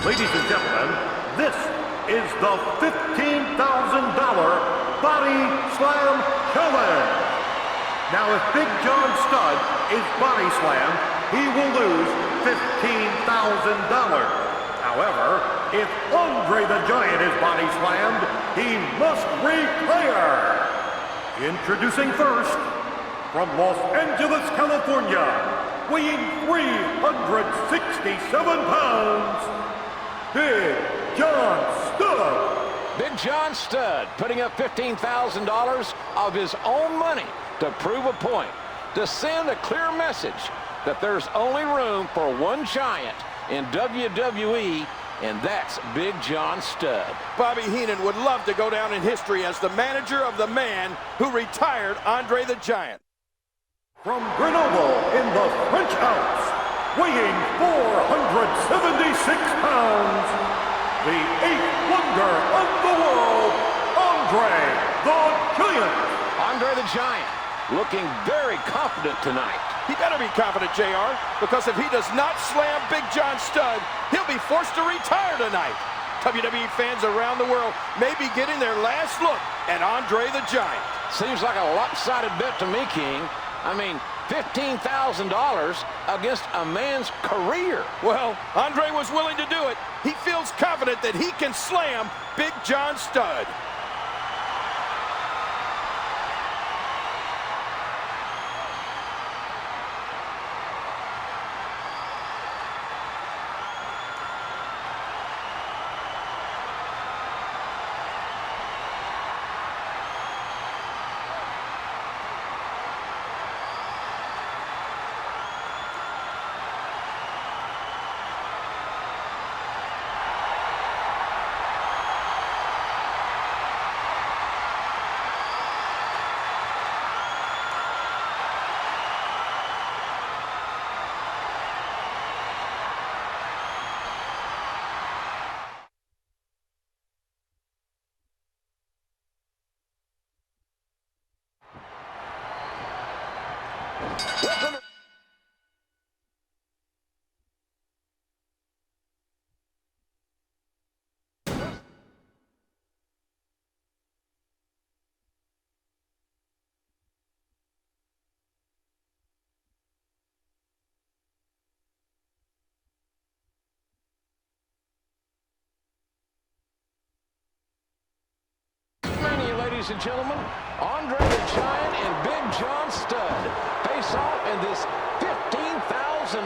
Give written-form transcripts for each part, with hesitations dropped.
Ladies and gentlemen, this is the $15,000 Body Slam Challenge. Now, if Big John Studd is body slammed, he will lose $15,000. However, if Andre the Giant is body slammed, he must retire. Introducing first, from Los Angeles, California, weighing 367 pounds, Big John Studd. Big John Studd putting up $15,000 of his own money to prove a point, to send a clear message that there's only room for one giant in WWE, and that's Big John Studd. Bobby Heenan would love to go down in history as the manager of the man who retired Andre the Giant. From Grenoble in the French Alps, weighing 476 pounds, the eighth wonder of the world, Andre the Giant. Andre the Giant looking very confident tonight. He better be confident, JR, because if he does not slam Big John Studd, he'll be forced to retire tonight. WWE fans around the world may be getting their last look at Andre the Giant. Seems like a lopsided bet to me, King. I mean, $15,000 against a man's career. Well, Andre was willing to do it. He feels confident that he can slam Big John Studd. Ladies and gentlemen, Andre the Giant and Big John Studd face off in this $15,000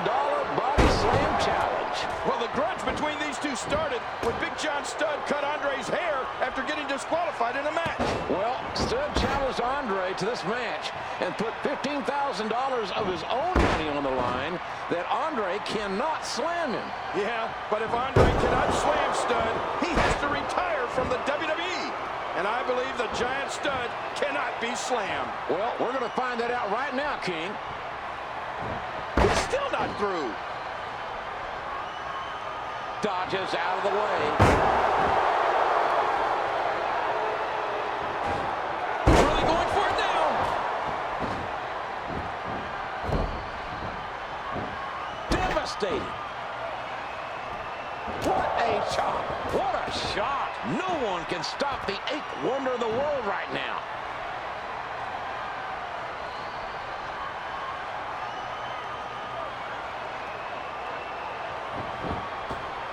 Body Slam Challenge. Well, the grudge between these two started when Big John Studd cut Andre's hair after getting disqualified in a match. Well, Studd challenged Andre to this match and put $15,000 of his own money on the line that Andre cannot slam him. Yeah, but if Andre cannot slam Studd, he has to retire from the WWE. And I believe the Giant Studd cannot be slammed. Well, we're going to find that out right now, King. He's still not through. Dodges out of the way. He's really going for it now. Devastating. What a shot. What a shot. No one can stop the eighth wonder of the world right now.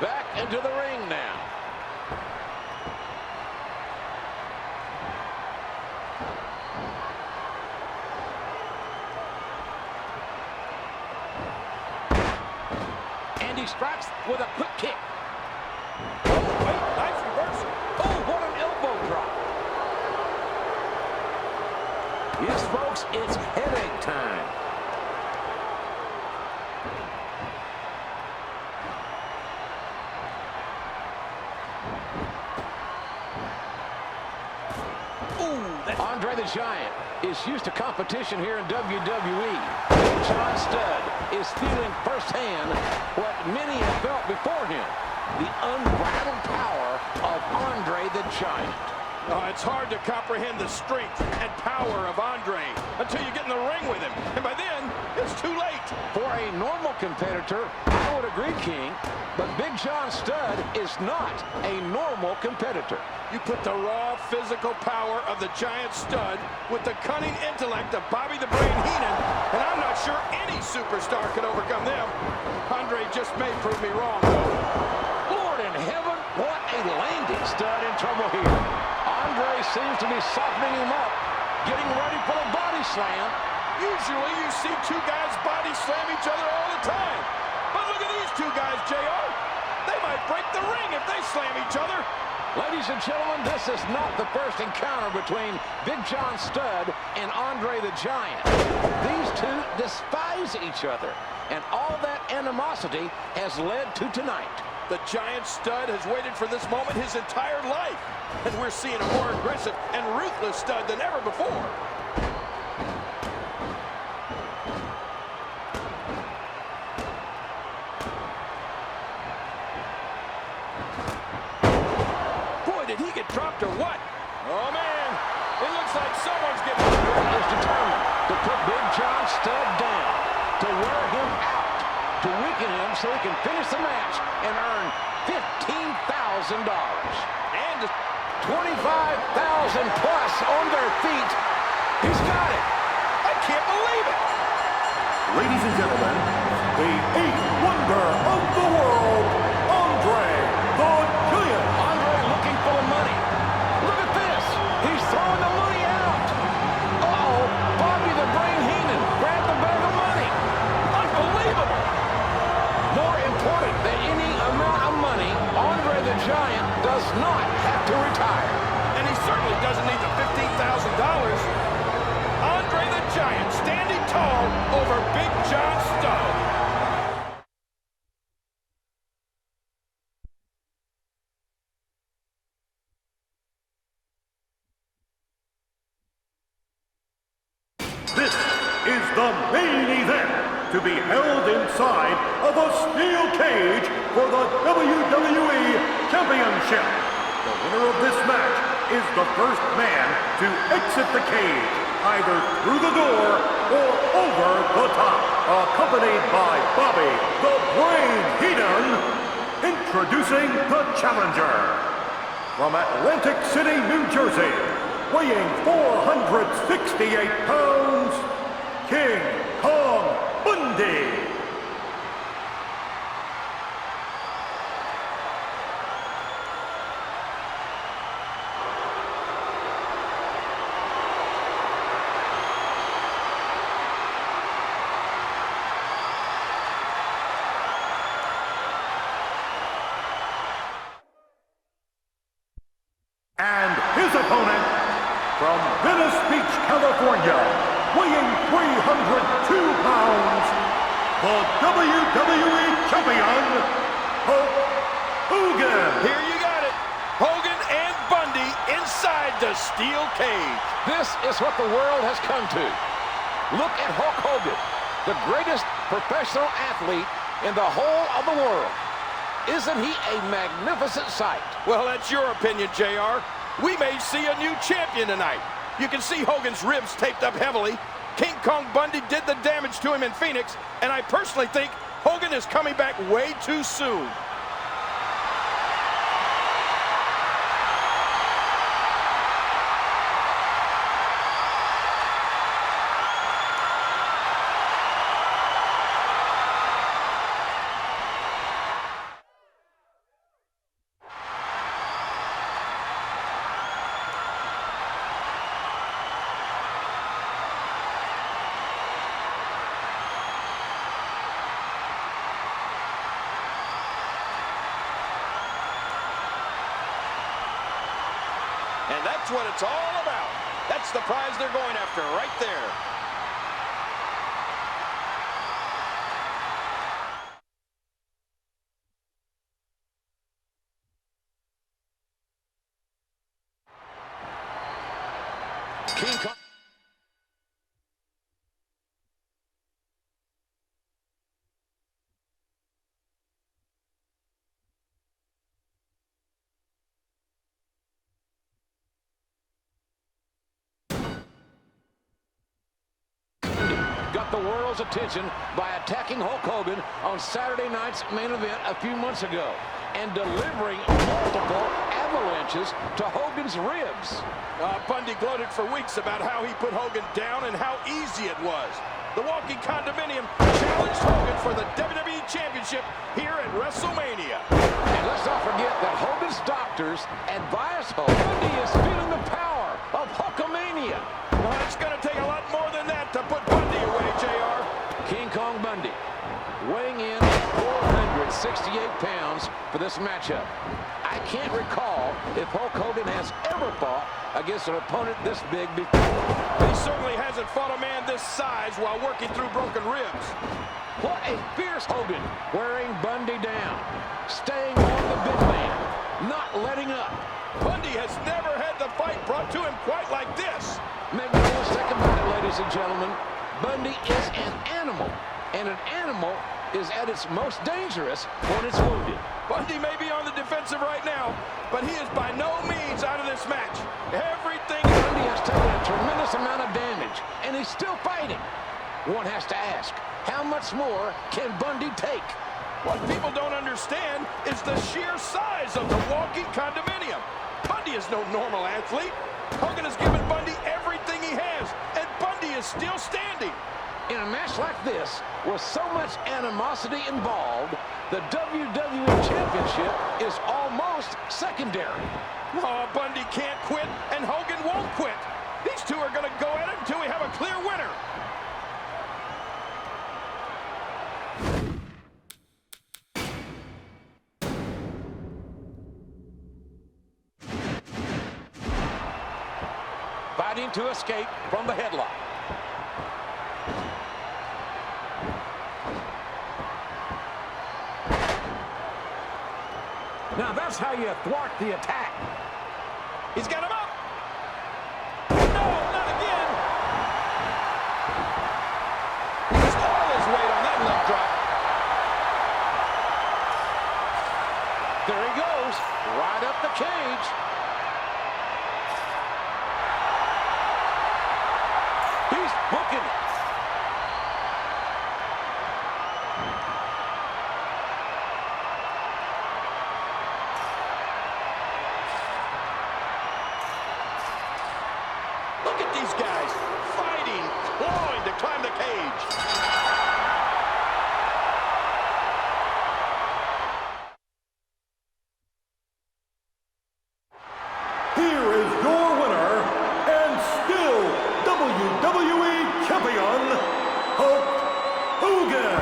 Back into the ring now. And he strikes with a quick kick. Nice reversal. Oh, what an elbow drop. Yes, folks, it's headache time. Andre the Giant is used to competition here in WWE. John Studd is feeling firsthand what many have felt before him. The unbridled power of Andre the Giant. It's hard to comprehend the strength and power of Andre until you get in the ring with him. And by then, it's too late. For a normal competitor, I would agree, King, But Big John Studd is not a normal competitor. You put the raw physical power of the giant Stud with the cunning intellect of Bobby the Brain Heenan, and I'm not sure any superstar could overcome them. Andre just may prove me wrong, though. Lord in heaven, what a landing. Studd in trouble here. Andre seems to be softening him up, getting ready for a body slam. Usually you see two guys body slam each other all the time. But look at these two guys, JR. They might break the ring if they slam each other. Ladies and gentlemen, this is not the first encounter between Big John Studd and Andre the Giant. These two despise each other, and all that animosity has led to tonight. The giant Stud has waited for this moment his entire life, and we're seeing a more aggressive and ruthless Stud than ever before. Did he get dropped or what? Oh, man. It looks like someone's getting... Is determined to put Big John Studd down, to wear him out, to weaken him so he can finish the match and earn $15,000. And 25,000 plus on their feet. He's got it. I can't believe it. Ladies and gentlemen, the eighth wonder of the world, Andre the Giant. Andre looking for the money. Look at this. He's throwing the money out. Uh-oh. Bobby the Brain Heenan grabbed the bag of money. Unbelievable. More important than any amount of money, Andre the Giant does not have to retire. And he certainly doesn't need the $15,000. Andre the Giant standing tall over Big John Studd. This is the main event to be held inside of a steel cage for the WWE Championship. The winner of this match is the first man to exit the cage, either through the door or over the top. Accompanied by Bobby the Brain Heenan, introducing the challenger. From Atlantic City, New Jersey, weighing 468 pounds, King Kong Bundy. And his opponent, from Venice Beach, California, weighing 302 pounds, the WWE Champion, Hulk Hogan. Here you got it. Hogan and Bundy inside the steel cage. This is what the world has come to. Look at Hulk Hogan, the greatest professional athlete in the whole of the world. Isn't he a magnificent sight? Well, that's your opinion, JR. We may see a new champion tonight. You can see Hogan's ribs taped up heavily. King Kong Bundy did the damage to him in Phoenix, and I personally think Hogan is coming back way too soon. And that's what it's all about. That's the prize they're going after right there. King Kong. the world's attention by attacking Hulk Hogan on Saturday night's main event a few months ago and delivering multiple avalanches to Hogan's ribs. Bundy gloated for weeks about how he put Hogan down and how easy it was. The Walking Condominium challenged Hogan for the WWE Championship here at WrestleMania. And let's not forget that Hogan's doctors advised Hogan Bundy is feeling the power of Hulkamania. Well, it's going to take a lot more than that to put Bundy away, JR. King Kong Bundy weighing in at 468 pounds for this matchup. I can't recall if Hulk Hogan has ever fought against an opponent this big before. He certainly hasn't fought a man this size while working through broken ribs. What a fierce Hogan, wearing Bundy down, staying on the big man, not letting up. Bundy has never had the fight brought to him quite like this. Make no mistake about it, ladies and gentlemen, Bundy is an animal, and an animal is at its most dangerous when it's wounded. Bundy may be on the defensive right now, but he is by no means out of this match. Everything... Bundy has taken a tremendous amount of damage, and he's still fighting. One has to ask, how much more can Bundy take? What people don't understand is the sheer size of the Walking Condominium. Bundy is no normal athlete. Hogan has given Bundy everything he has, and Bundy is still standing. In a match like this, with so much animosity involved, the WWE Championship is almost secondary. Oh, Bundy can't quit, and Hogan won't quit. These two are going to go at it until we have a clear winner. Fighting to escape from the headlock. Now that's how you thwart the attack. He's got him up. No, not again. He's all his weight on that leg drop. There he goes, right up the cage. He's hooking it. Look at these guys fighting, clawing to climb the cage. Here is your winner and still WWE Champion, Hulk Hogan.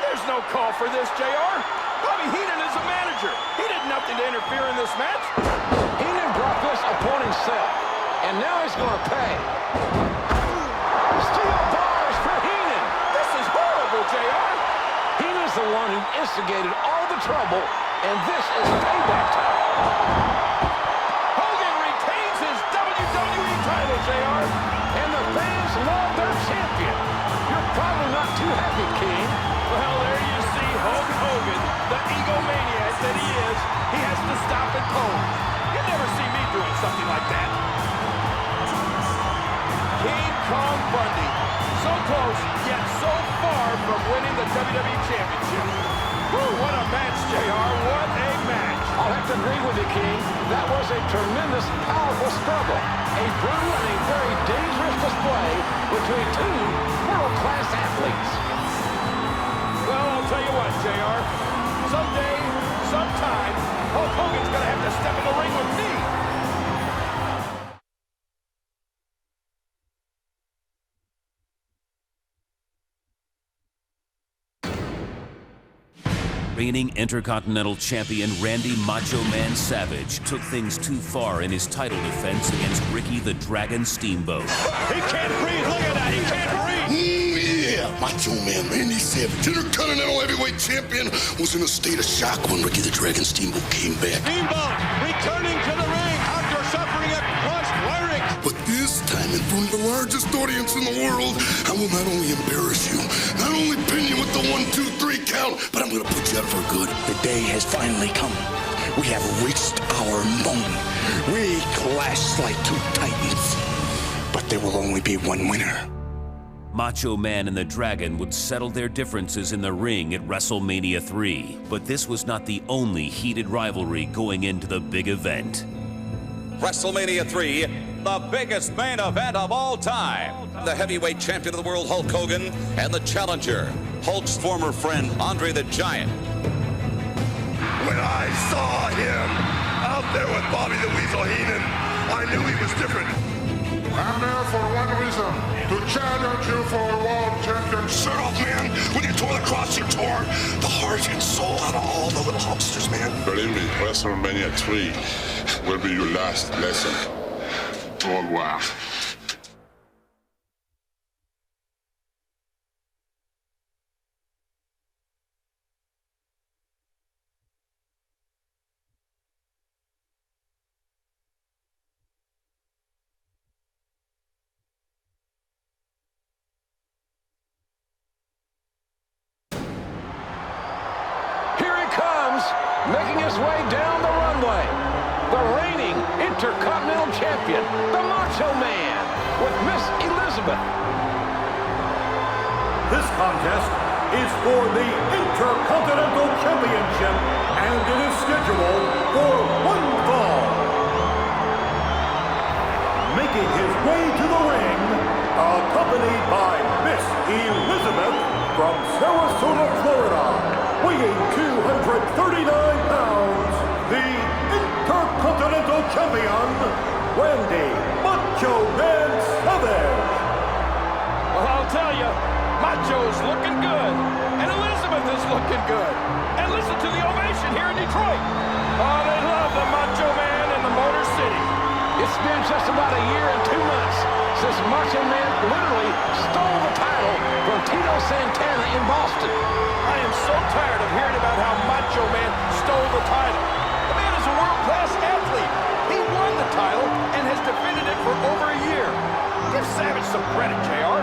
There's no call for this, JR. Bobby Heenan is a manager. He did nothing to interfere in this match. Heenan brought this upon himself, and now he's going to pay. Steel bars for Heenan. This is horrible, JR. Heenan's the one who instigated all the trouble, and this is payback time. Hogan retains his WWE title, JR. And the fans love their champion. You're probably not too happy, King. Well, there you see Hulk Hogan, the egomaniac that he is. He has to stop and pose. You'll never see me doing something like that. King Kong Bundy. So close, yet so far from winning the WWE Championship. Whew, what a match, JR. What a match. I'll have to agree with you, King. That was a tremendous, powerful struggle. A brutal and a very dangerous display between two world-class athletes. Well, I'll tell you what, JR. Someday, sometime, Hulk Hogan's going to have to step in the ring with me. Reigning Intercontinental Champion Randy Macho Man Savage took things too far in his title defense against Ricky the Dragon Steamboat. He can't breathe. Look at that. He can't breathe. Yeah, Macho Man Randy Savage, Intercontinental Heavyweight Champion, was in a state of shock when Ricky the Dragon Steamboat came back. Steamboat returning to the ring after suffering a crushed larynx. But this time, in front of the largest audience in the world, I will not only embarrass you, not only pin you with the 1, 2, 3 count, but I'm going to put you out for good. The day has finally come. We have reached our moment. We clash like two titans. there will only be one winner. Macho Man and the Dragon would settle their differences in the ring at WrestleMania 3, but this was not the only heated rivalry going into the big event. WrestleMania 3, the biggest main event of all time. The heavyweight champion of the world, Hulk Hogan, and the challenger, Hulk's former friend, Andre the Giant. When I saw him out there with Bobby the Weasel Heenan, I knew he was different. I'm there for one reason, to challenge you for a world championship. Shut up, man. When you tore the cross, you tore the heart and soul out of all the little Hulksters, man. Believe me, WrestleMania 3 will be your last lesson. Au revoir. Making his way down the runway, the reigning Intercontinental Champion, the Macho Man, with Miss Elizabeth. This contest is for the Intercontinental Championship, and it is scheduled for one fall. Making his way to the ring, accompanied by Miss Elizabeth from Sarasota, Florida, weighing 239 pounds, the Intercontinental Champion, Randy Macho Man Savage. Well, I'll tell you, Macho's looking good, and Elizabeth is looking good. And listen to the ovation here in Detroit. Oh, they love the Macho Man in the Motor City. It's been just about a year and 2 months since Macho Man literally stole the title from Tito Santana in Boston. I am so tired of hearing about how Macho Man stole the title. The man is a world-class athlete. He won the title and has defended it for over a year. Give Savage some credit, JR.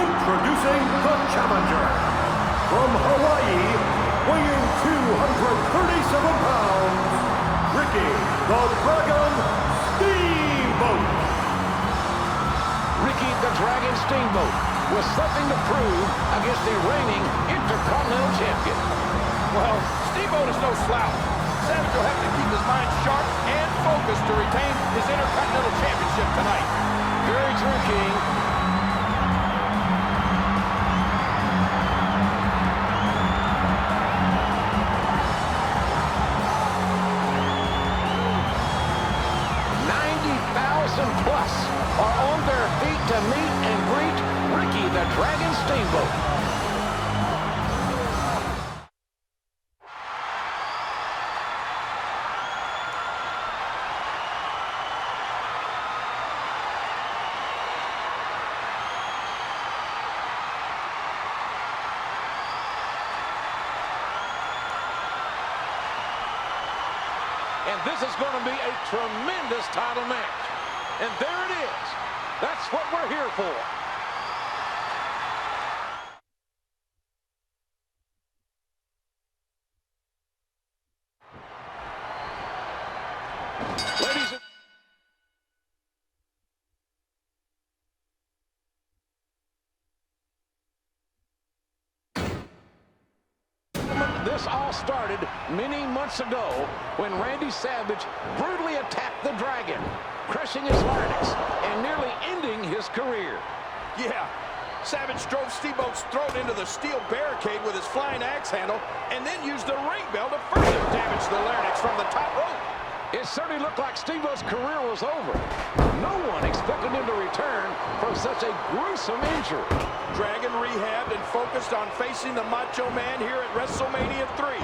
Introducing the challenger, from Hawaii, weighing 237 pounds, Ricky the Dragon Steamboat. Ricky the Dragon Steamboat with something to prove against the reigning Intercontinental Champion. Well, Steamboat is no slouch. Savage will have to keep his mind sharp and focused to retain his Intercontinental Championship tonight. Very true, King. Plus are on their feet to meet and greet Ricky the Dragon Steamboat. And this is going to be a tremendous title match. And there it is. That's what we're here for. Ladies and this all started many months ago when Randy Savage brutally attacked the Dragon, crushing his larynx and nearly ending his career. Yeah, Savage drove Steamboat's throat into the steel barricade with his flying axe handle and then used the ring bell to further damage the larynx from the top rope. It certainly looked like Steamboat's career was over. No one expected him to return from such a gruesome injury. Dragon rehabbed and focused on facing the Macho Man here at WrestleMania 3.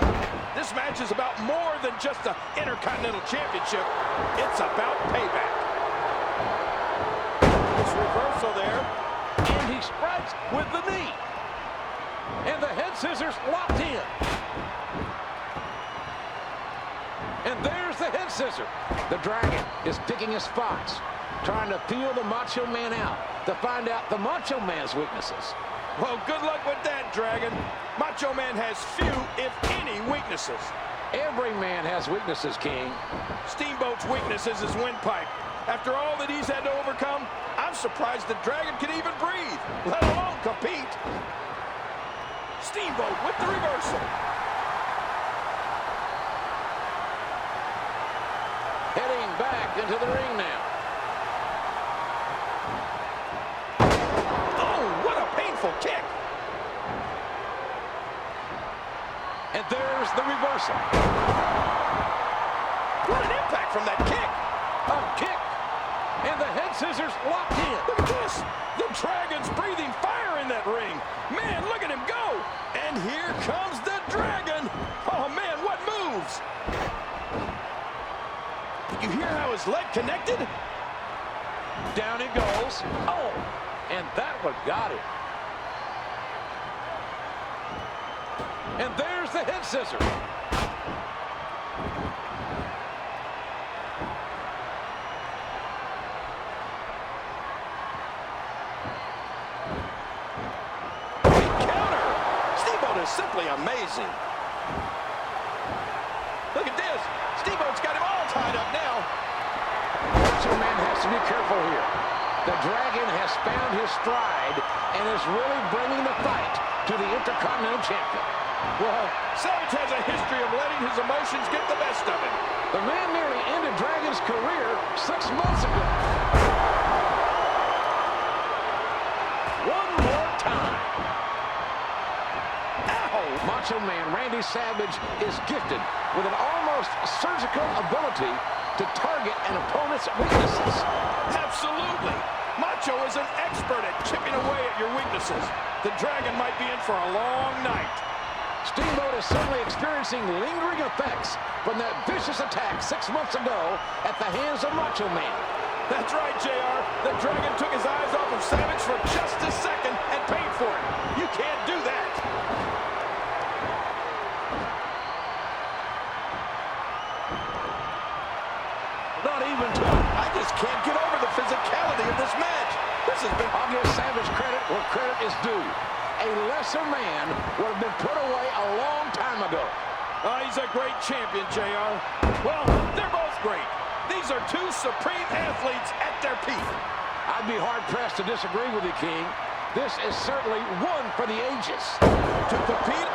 This match is about more than just the Intercontinental Championship. It's about payback. This reversal there. And he strikes with the knee. And the head scissors locked in. And there's the head scissor. The Dragon is picking his spots, trying to feel the Macho Man out to find out the Macho Man's weaknesses. Well, good luck with that, Dragon. Macho Man has few, if any, weaknesses. Every man has weaknesses, King. Steamboat's weakness is his windpipe. After all that he's had to overcome, I'm surprised the Dragon can even breathe, let alone compete. Steamboat with the reversal. Heading back into the ring now. Oh, what a painful kick. And there's the reversal. What an impact from that kick. A kick. And the head scissors locked in. Look at this. The Dragon's breathing fire in that ring. Man, look at him go. And here comes the Dragon. Oh, man, what moves. Did you hear how his leg connected? Down it goes. Oh, and that one got him. And there's the head scissor. Simply amazing. Look at this. Steamboat's got him all tied up now. Macho Man has to be careful here. The Dragon has found his stride and is really bringing the fight to the Intercontinental Champion. Well, Savage has a history of letting his emotions get the best of him. The man nearly ended Dragon's career 6 months ago. One more time. Macho Man Randy Savage is gifted with an almost surgical ability to target an opponent's weaknesses. Absolutely. Macho is an expert at chipping away at your weaknesses. The Dragon might be in for a long night. Steamboat is certainly experiencing lingering effects from that vicious attack 6 months ago at the hands of Macho Man. That's right, JR. The Dragon took his eyes off of Savage for just a second and paid for it. You can't do that. Not even two. I just can't get over the physicality of this match. This has been... I'll give Savage credit where credit is due. A lesser man would have been put away a long time ago. He's a great champion, JR. Well, they're both great. These are two supreme athletes at their peak. I'd be hard-pressed to disagree with you, King. This is certainly one for the ages. To compete...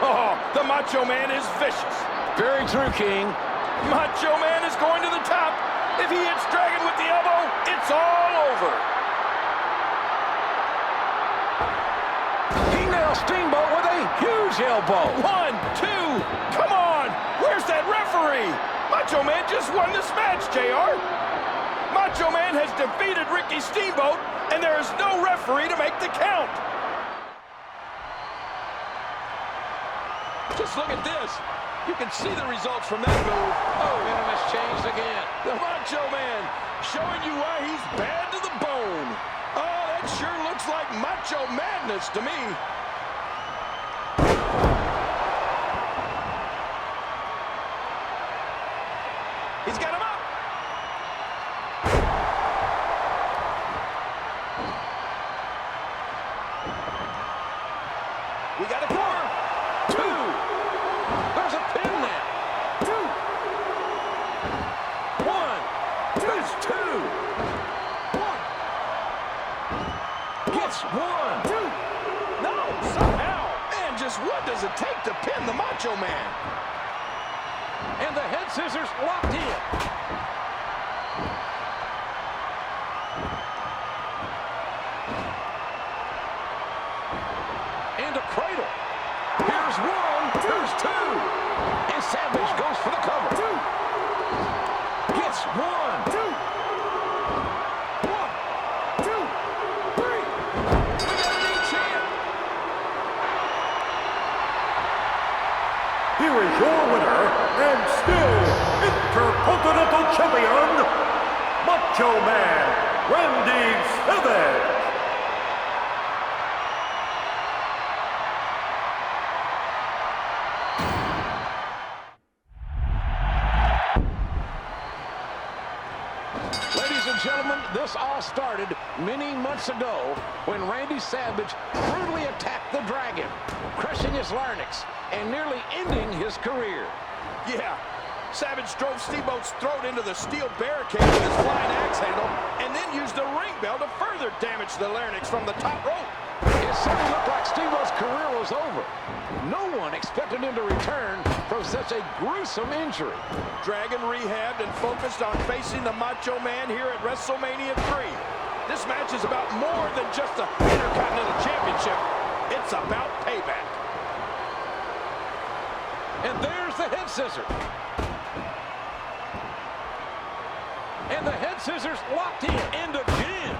Oh, the Macho Man is vicious. Very true, King. Macho Man is going to the top. If he hits Dragon with the elbow, it's all over. He nails Steamboat with a huge elbow. 1, 2, come on. Where's that referee? Macho Man just won this match, JR. Macho Man has defeated Ricky Steamboat, and there is no referee to make the count. Just look at this. You can see the results from that move. Oh, and it's changed again. The Macho Man showing you why he's bad to the bone. Oh, that sure looks like Macho Madness to me. He's got him up. We got a corner. 2. There's a pin now. 1. There's 2. 1. Gets 1. No, somehow. And just what does it take to pin the Macho Man? And the head scissors locked in. And a cradle. Here's 1. There's 2. And Savage goes for the cover. 2. Gets 1. 2. 1, 2, 3. We got a new champ. Here is your winner, and still Intercontinental Champion, Macho Man Randy Savage. Ladies and gentlemen, This all started many months ago when Randy Savage brutally attacked the Dragon, crushing his larynx and nearly ending his career. Yeah, Savage drove Steamboat's throat into the steel barricade with his flying axe handle and then used a ring bell to further damage the larynx from the top rope. It certainly looked like Steamboat's career was over. No one expected him to return from such a gruesome injury. Dragon rehabbed and focused on facing the Macho Man here at WrestleMania 3. This match is about more than just the Intercontinental Championship. It's about payback. And there's the head scissors. And the head scissors locked in. And again.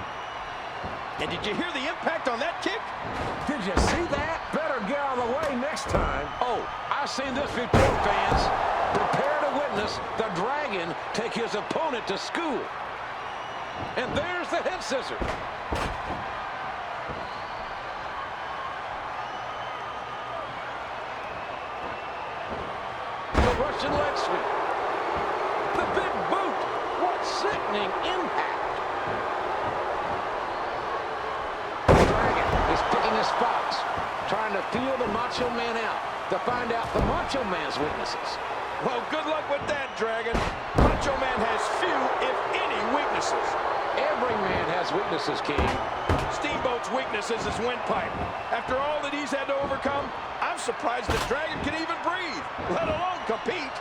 And did you hear the impact on that kick? Did you see that? Better get out of the way next time. Oh, I've seen this before, fans. Prepare to witness the Dragon take his opponent to school. And there's the head scissors. The Russian leg sweep. The big boot. What sickening impact. Picking his spots, trying to feel the Macho Man out to find out the Macho Man's weaknesses. Well, good luck with that, Dragon. Macho Man has few, if any, weaknesses. Every man has weaknesses, King. Steamboat's weaknesses is windpipe. After all that he's had to overcome, I'm surprised that Dragon can even breathe, let alone compete.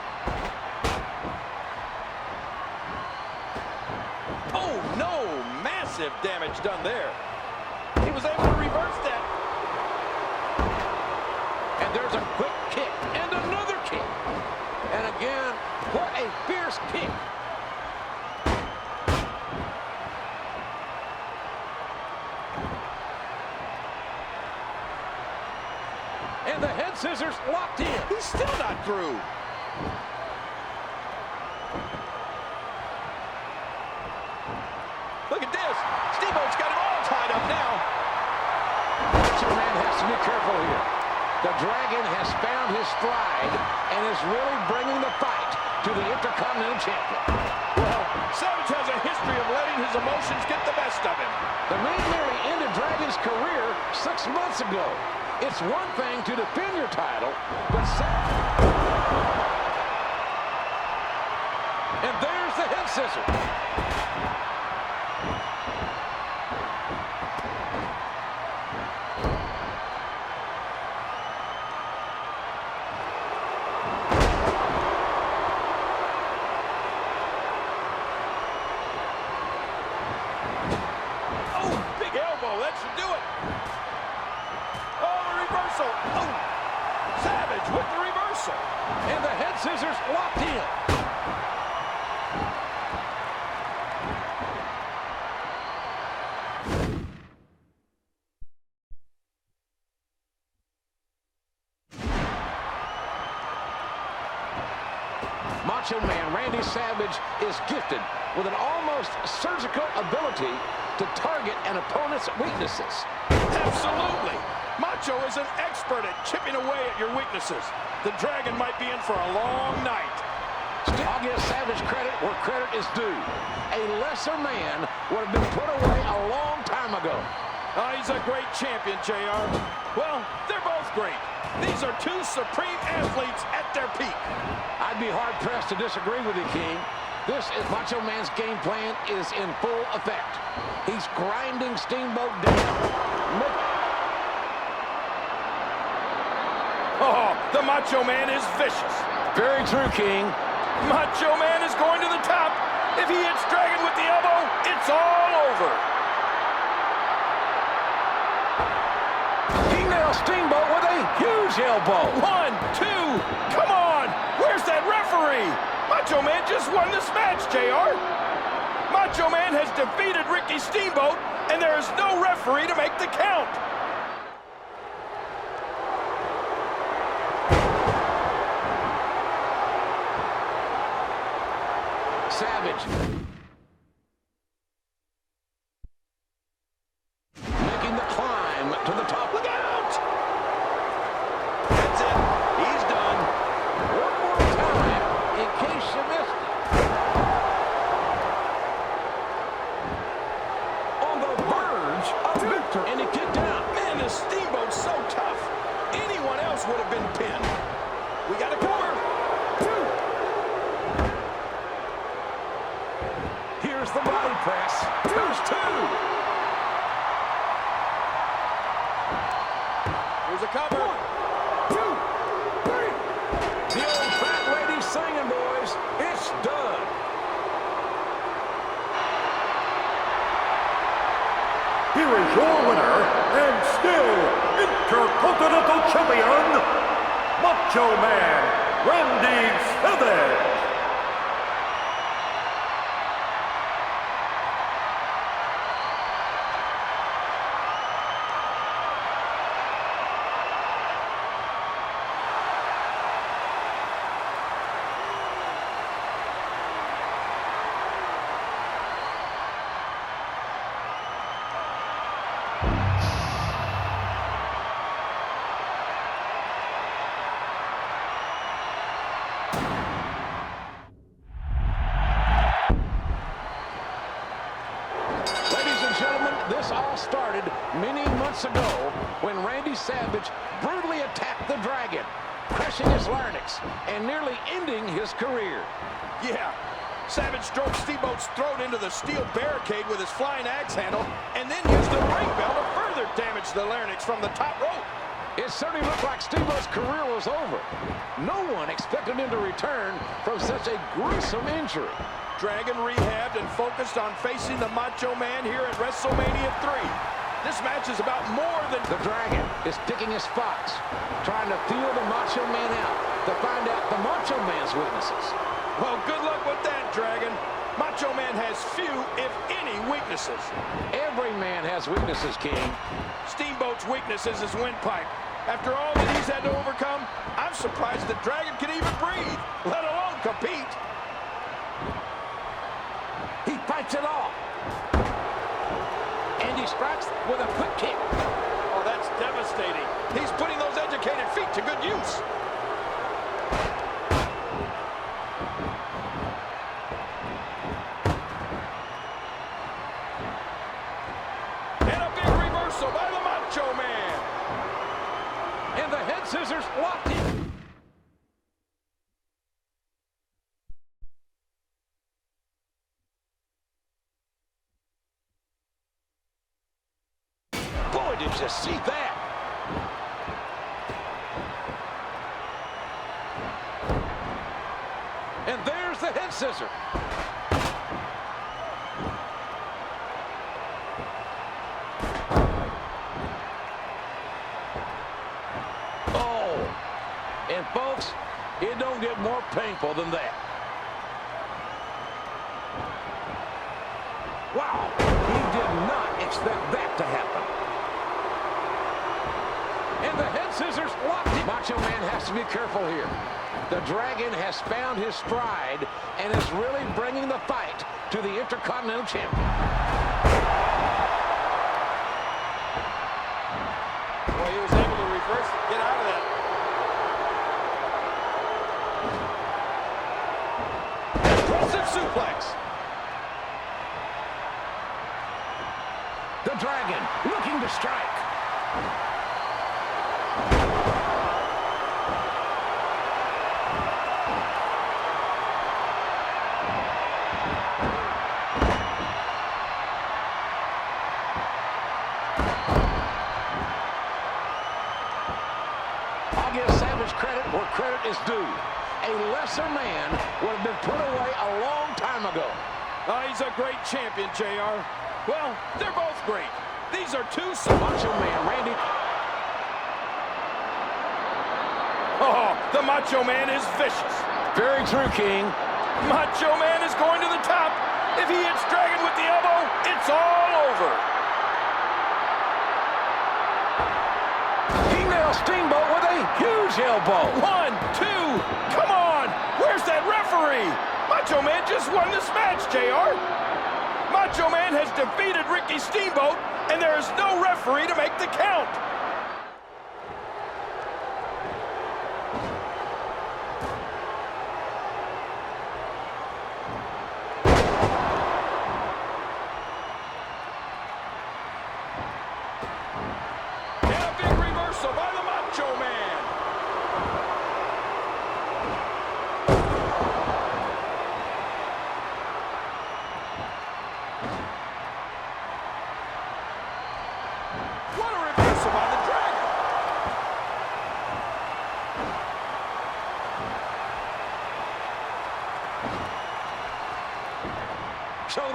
Oh, no! Massive damage done there. He was able to reverse that. And there's a quick kick and another kick. And again, what a fierce kick. And the head scissors locked in. He's still not through. Look at this. Steamboat's got him all tied up now. Macho Man has to be careful here. The Dragon has found his stride and is really bringing the fight to the Intercontinental Champion. Well, Savage has a history of letting his emotions get the best of him. The man nearly ended Dragon's career 6 months ago. It's one thing to defend your title, but and there's the head scissors. That should do it. Oh, the reversal. Oh, Savage with the reversal. And the head scissors locked in. Macho Man Randy Savage is gifted with an almost surgical ability to target an opponent's weaknesses. Absolutely. Macho is an expert at chipping away at your weaknesses. The Dragon might be in for a long night. I'll give Savage credit where credit is due. A lesser man would have been put away a long time ago. Oh, he's a great champion, JR. Well, they're both great. These are two supreme athletes at their peak. I'd be hard-pressed to disagree with you, King. This is Macho Man's game plan is in full effect. He's grinding Steamboat down. Oh, the Macho Man is vicious. Very true, King. Macho Man is going to the top. If he hits Dragon with the elbow, it's all over. He nails Steamboat with a huge elbow. 1, 2, come on. Where's that referee? Macho Man just won this match, JR. Macho Man has defeated Ricky Steamboat, and there is no referee to make the count. Savage. Making the climb to the top. Look out! That's it. He's done. One more time, in case you missed it. so tough. Anyone else would have been pinned. We got to cover. 2. Here's the body press. Here's 2. Here's a cover. 1, 2, 3. The old fat lady singing, boys. It's done. Here is your winner, and still Intercontinental Champion, Macho Man, Randy Savage. This all started many months ago when Randy Savage brutally attacked the Dragon, crushing his larynx and nearly ending his career. Yeah, Savage drove Steamboat's throat into the steel barricade with his flying axe handle and then used the ring bell to further damage the larynx from the top rope. It certainly looked like Steamboat's career was over. No one expected him to return from such a gruesome injury. Dragon rehabbed and focused on facing the Macho Man here at WrestleMania 3. This match is about more than... The Dragon is picking his spots, trying to feel the Macho Man out to find out the Macho Man's weaknesses. Well, good luck with that, Dragon. Macho Man has few, if any, weaknesses. Every man has weaknesses, King. Steamboat's weakness is his windpipe. After all that he's had to overcome, I'm surprised the Dragon can even breathe, let alone compete. He fights it off. And he strikes with a quick kick. Oh, that's devastating. He's putting those educated feet to good use. And a big reversal by the Macho Man. And the head scissors locked in. Boy, did you see that? And there's the head scissor. Oh, and folks, it don't get more painful than that. Wow, he did not expect that to happen. And the head scissors locked him. Macho Man has to be careful here. The Dragon has found his stride and is really bringing the fight to the Intercontinental Champion. Well, he was able to reverse it, get out of that. Impressive suplex. The Dragon looking to strike. I'll give Savage credit where credit is due. A lesser man would have been put away a long time ago. Oh, he's a great champion, JR. Well, they're both great. These are two... Macho Man, Randy. Oh, the Macho Man is vicious. Very true, King. Macho Man is going to the top. If he hits Dragon with the elbow, it's all over. He nails Steamboat with a huge elbow. 1, 2, come on. Where's that referee? Macho Man just won this match, JR. Macho Man has defeated Ricky Steamboat, and there is no referee to make the count. And a big reversal.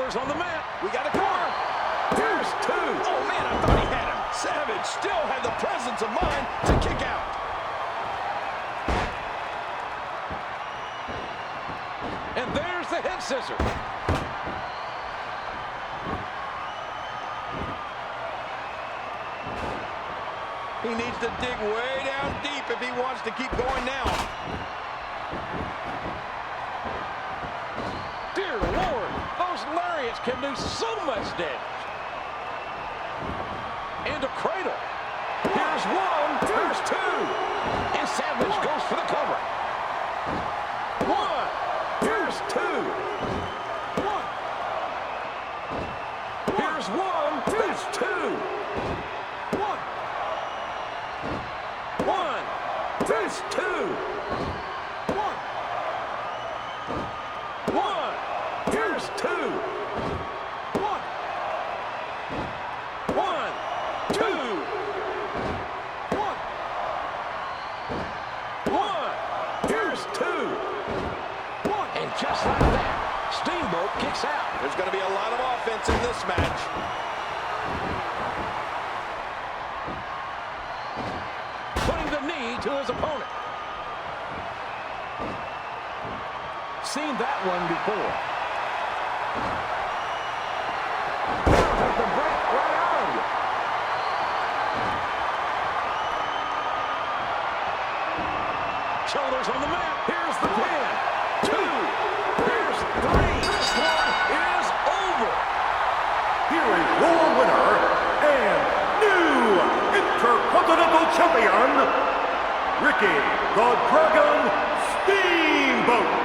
Shoulders on the mat. We got a corner. Here's two. Oh, man, I thought he had him. Savage still had the presence of mind to kick out. And there's the head scissor. He needs to dig way down deep if he wants to keep going now. Dear Lord, those lariats can do so much damage. And a cradle. Here's one, here's two. And Savage goes for the cover. One, here's two. One. Here's one, that's two. One. One, that's two. One. One, here's two. One. One, two. One. One, here's two. One. And just like that, Steamboat kicks out. There's going to be a lot of offense in this match. Putting the knee to his opponent. Seen that one before. That'll take the breath right out of you. Shoulders on the mat. Here's the pin. Two. Here's three. This one is over. Here is your winner and new Intercontinental Champion, Ricky the Dragon Steamboat.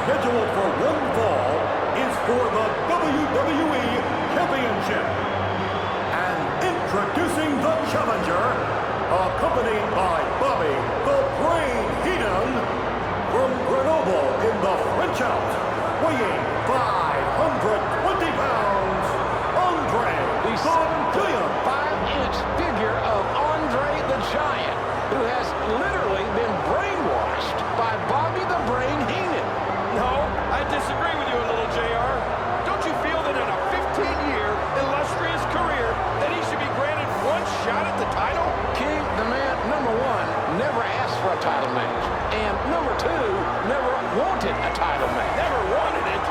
Scheduled for one fall is for the WWE Championship. And introducing the challenger, accompanied by Bobby the Brain Heenan, from Grenoble in the French Alps, weighing 520 pounds, Andre the Giant. 5-inch figure of Andre the Giant, who has literally been brainwashed by Bobby the Brain Heenan. No, I disagree with you a little, JR. Don't you feel that in a 15-year illustrious career that he should be granted one shot at the title? King, the man, number one, never asked for a title match. And number two, never wanted a title match. Never wanted it?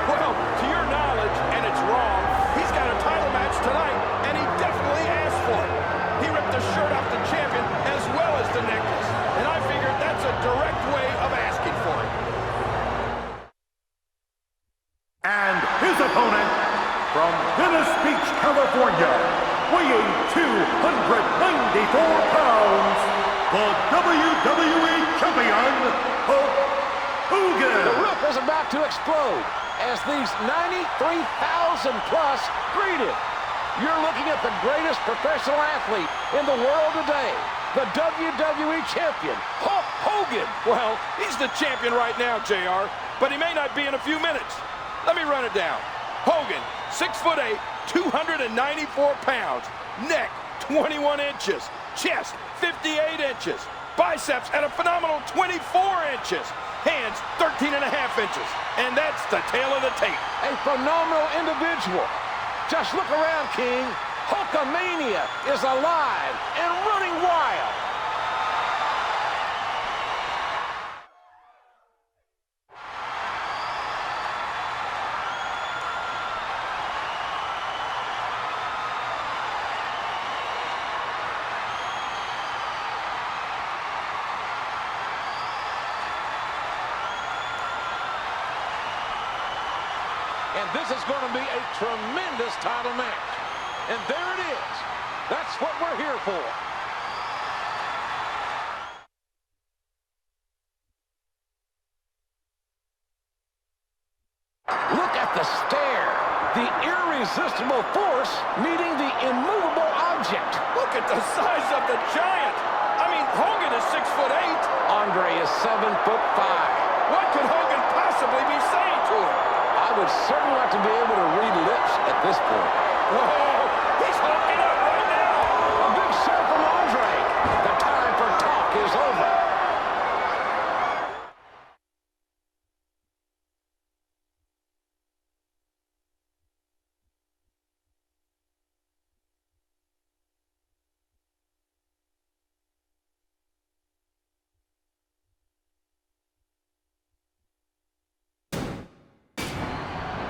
Well, to your knowledge, and it's wrong, he's got a title match tonight, and he definitely asked for it. He ripped the shirt off the champion as well as the necklace. And I figured that's a direct way of asking for it. And his opponent, from Venice Beach, California, weighing 294 pounds, the WWE Champion, Hulk Hogan. The roof is about to explode as these 93,000 plus greeted. You're looking at the greatest professional athlete in the world today, the WWE Champion, Hulk Hogan. Well, he's the champion right now, JR, but he may not be in a few minutes. Let me run it down. Hogan, 6'8", 294 pounds. Neck, 21 inches. Chest, 58 inches. Biceps at a phenomenal 24 inches. Hands, 13 and a half inches. And that's the tail of the tape. A phenomenal individual. Just look around, King. Hulkamania is alive and running wild. And this is going to be a tremendous title match. And there it is. That's what we're here for. Look at the stare. The irresistible force meeting the immovable object. Look at the size of the giant. I mean, Hogan is 6'8". Andre is 7'5". What could Hogan possibly be saying to him? I would certainly like to be able to read lips at this point. Whoa, he's hulking up right now. A big shot from Andre. The time for talk is over.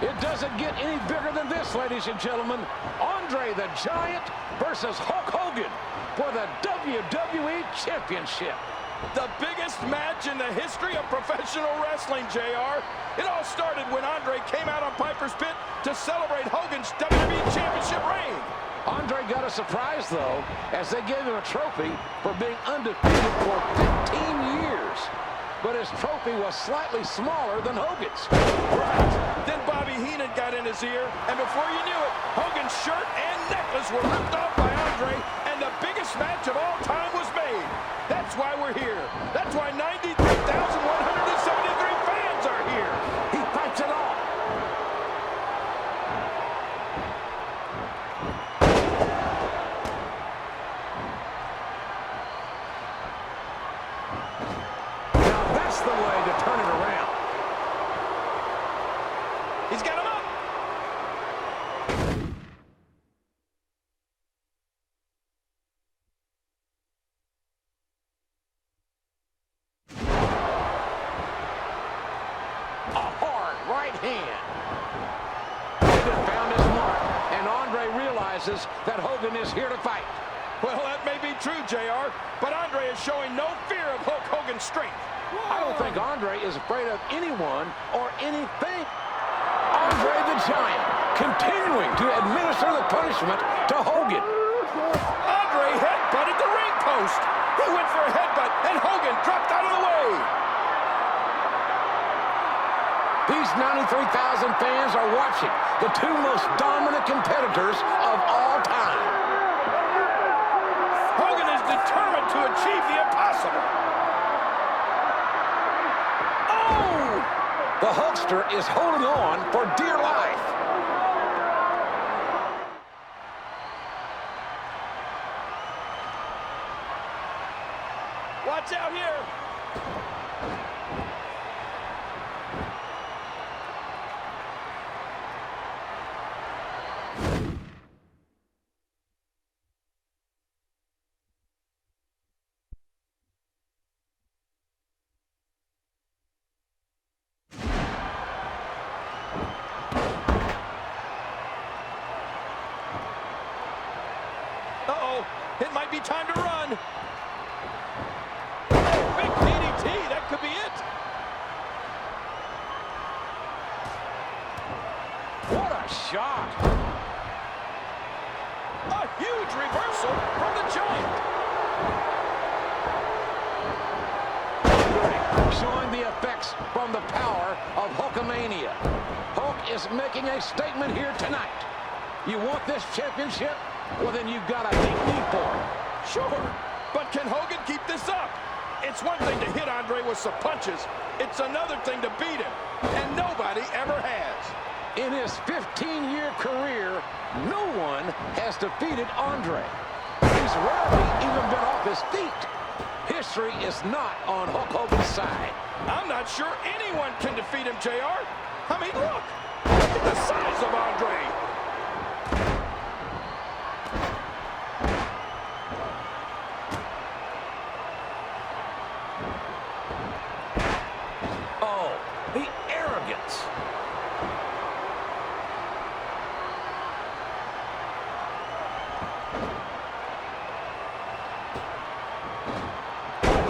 It doesn't get any bigger than this, ladies and gentlemen. Andre the Giant versus Hulk Hogan for the WWE Championship. The biggest match in the history of professional wrestling, JR. It all started when Andre came out on Piper's Pit to celebrate Hogan's WWE Championship reign. Andre got a surprise, though, as they gave him a trophy for being undefeated for 15 years. But his trophy was slightly smaller than Hogan's. Right. Then Bobby Heenan got in his ear, and before you knew it, Hogan's shirt and necklace were ripped off by Andre, and the biggest match of all time was made. That's why we're here. That's why 93,173 fans are here. He fights it off. That's the way to turn it around. He's got him up. A hard right hand. Hogan found his mark, and Andre realizes that Hogan is here to fight. Well, that may be true, JR, but Andre is showing no fear of Hulk Hogan's strength. I don't think Andre is afraid of anyone or anything. Andre the Giant continuing to administer the punishment to Hogan. Andre headbutted the ring post. He went for a headbutt, and Hogan dropped out of the way. These 93,000 fans are watching the two most dominant competitors of all time. Hogan is determined to achieve the impossible. The Hulkster is holding on for dear life. Watch out here. Uh-oh, it might be time to run. Big DDT, that could be it. What a shot. A huge reversal from the Giant. Showing the effects from the power of Hulkamania. Hulk is making a statement here tonight. You want this championship? Well, then you've got to beat me for it. Sure, but can Hogan keep this up? It's one thing to hit Andre with some punches. It's another thing to beat him, and nobody ever has. In his 15-year career, no one has defeated Andre. He's rarely even been off his feet. History is not on Hulk Hogan's side. I'm not sure anyone can defeat him, JR. I mean, look at the size of Andre. Oh, the arrogance.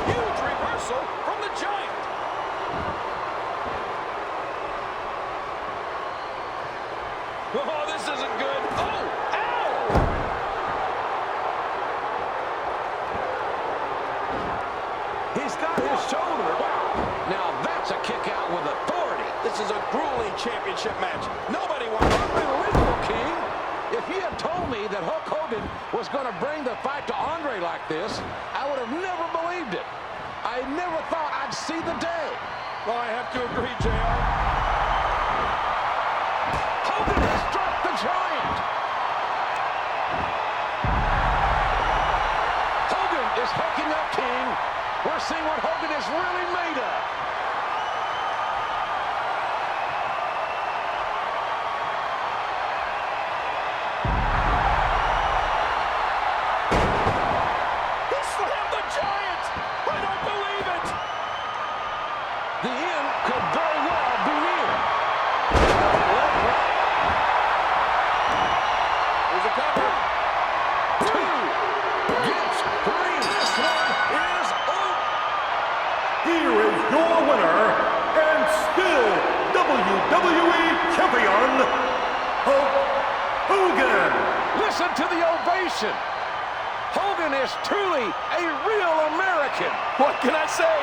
Huge reversal from the Giant. Oh, this isn't good. Oh, ow! He's got his shoulder. Wow. Now that's a kick out with authority. This is a grueling championship match. Nobody wants Unbelievable, King. If you had told me that Hulk Hogan was going to bring the fight to Andre like this, I would have never believed it. I never thought I'd see the day. Well, I have to agree, JR. Hogan has struck the Giant. Hogan is hooking up, King. We're seeing what Hogan is really made of. He slammed the Giant. I don't believe it. The end could very well be near. Here's a cover. 2 gets 3. This one is over. Here is your winner, and still WWE Champion, Hulk Hogan. Listen to the ovation. Hogan is truly a real American. What can I say?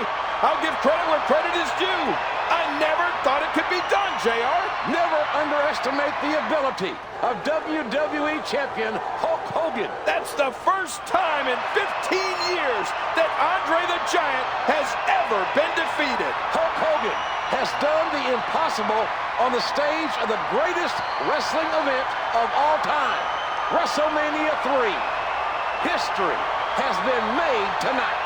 I'll give credit where credit is due. I never thought it could be done, JR. Never underestimate the ability of WWE Champion Hulk Hogan. That's the first time in 15 years that Andre the Giant has ever been defeated. Hulk Hogan has done the impossible on the stage of the greatest wrestling event of all time, WrestleMania 3. History has been made tonight.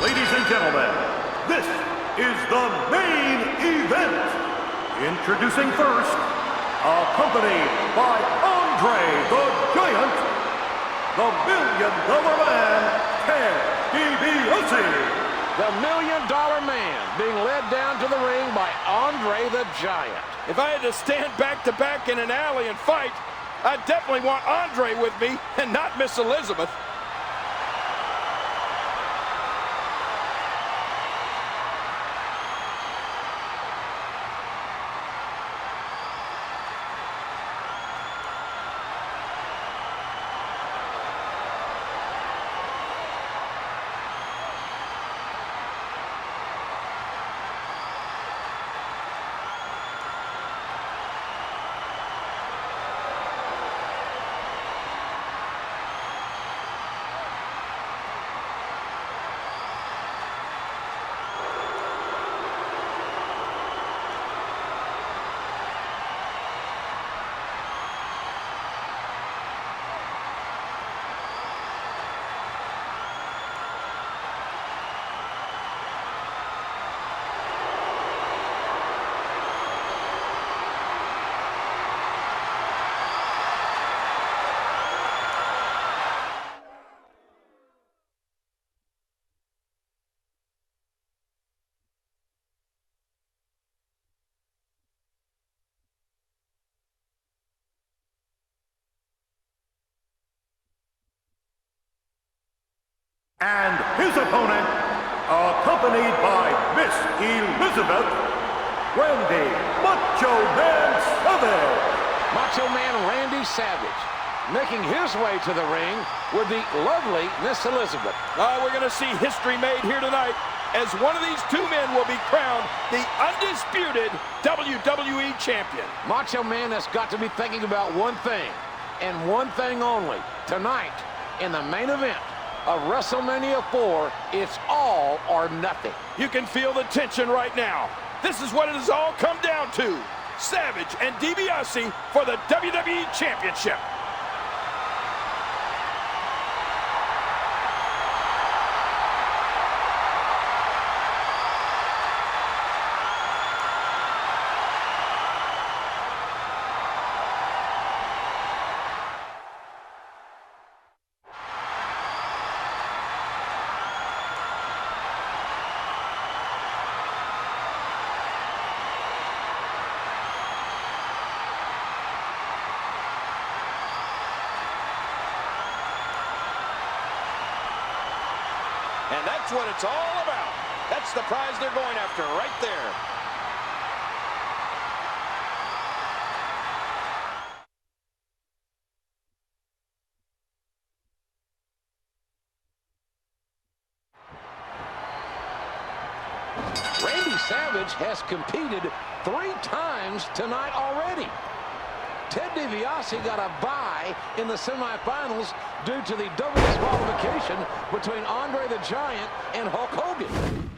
Ladies and gentlemen, this is the main event. Introducing first, accompanied by Andre the Giant, the $1 Million Man, Ted DiBiase. The $1 Million Man being led down to the ring by Andre the Giant. If I had to stand back-to-back in an alley and fight, I'd definitely want Andre with me and not Miss Elizabeth. And his opponent, accompanied by Miss Elizabeth, Randy Macho Man Savage. Macho Man Randy Savage making his way to the ring with the lovely Miss Elizabeth. We're going to see history made here tonight, as one of these two men will be crowned the undisputed WWE Champion. Macho Man has got to be thinking about one thing, and one thing only. Tonight, in the main event of WrestleMania 4, it's all or nothing. You can feel the tension right now. This is what it has all come down to. Savage and DiBiase for the WWE Championship. And that's what it's all about. That's the prize they're going after right there. Randy Savage has competed 3 times tonight already. Ted DiBiase got a bye in the semifinals due to the double disqualification between Andre the Giant and Hulk Hogan.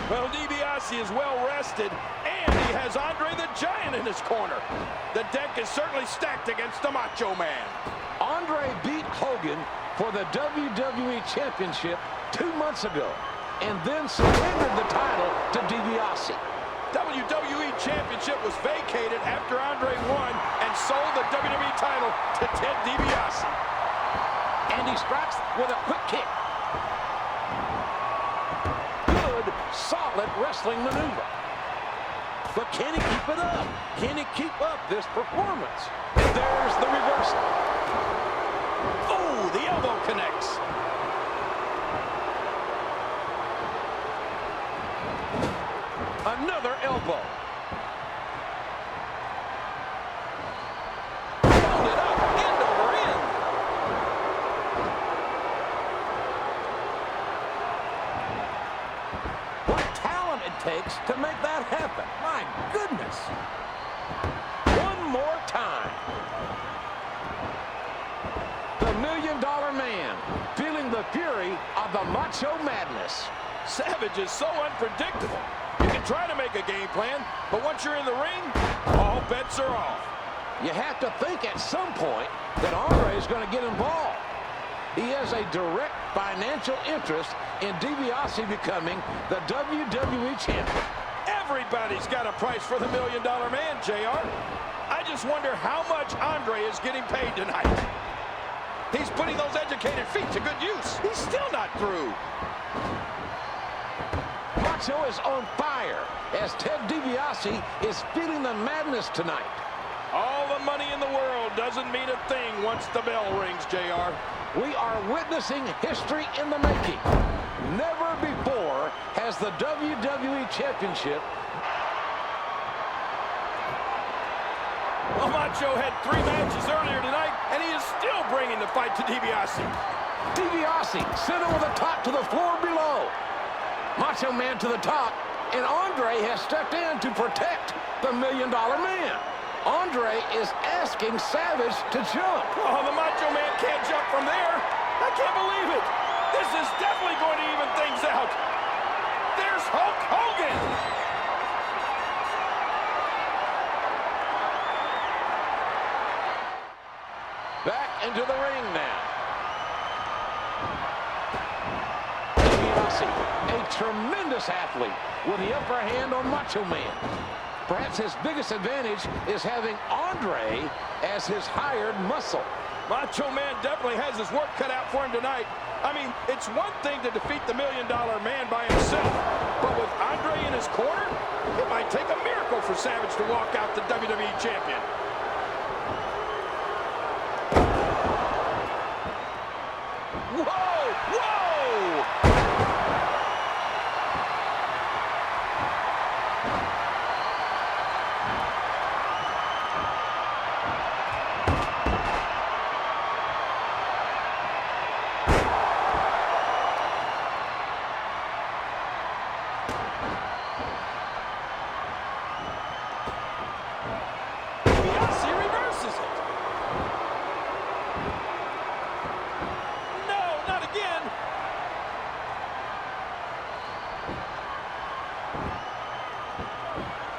Well, DiBiase is well rested, and he has Andre the Giant in his corner. The deck is certainly stacked against the Macho Man. Andre beat Hogan for the WWE Championship 2 months ago, and then surrendered the title to DiBiase. WWE Championship was vacated after Andre won and sold the WWE title to Ted DiBiase. And he strikes with a quick kick. Solid wrestling maneuver. But can he keep it up? Can he keep up this performance? And there's the reversal. Oh, the elbow connects. Another elbow. Folded up, end over end. Takes to make that happen. My goodness. One more time. The $1 Million Man feeling the fury of the Macho Madness. Savage is so unpredictable. You can try to make a game plan, but once you're in the ring, all bets are off. You have to think at some point that Andre is going to get involved. He has a direct financial interest in DiBiase becoming the WWE Champion. Everybody's got a price for the $1 Million Man, JR. I just wonder how much Andre is getting paid tonight. He's putting those educated feet to good use. He's still not through. Macho is on fire as Ted DiBiase is feeling the madness tonight. All the money in the world doesn't mean a thing once the bell rings, JR. We are witnessing history in the making. Never before has the WWE Championship. Well, Macho had 3 matches earlier tonight, and he is still bringing the fight to DiBiase. DiBiase sent over the top to the floor below. Macho Man to the top, and Andre has stepped in to protect the $1 Million Man. Andre is asking Savage to jump. Oh, the Macho Man can't jump from there. I can't believe it. This is definitely going to even things out. There's Hulk Hogan. Back into the ring now. DiBiase, a tremendous athlete with the upper hand on Macho Man. Perhaps his biggest advantage is having Andre as his hired muscle. Macho Man definitely has his work cut out for him tonight. I mean, it's one thing to defeat the $1 Million Man by himself, but with Andre in his corner, it might take a miracle for Savage to walk out the WWE Champion. Whoa! Whoa!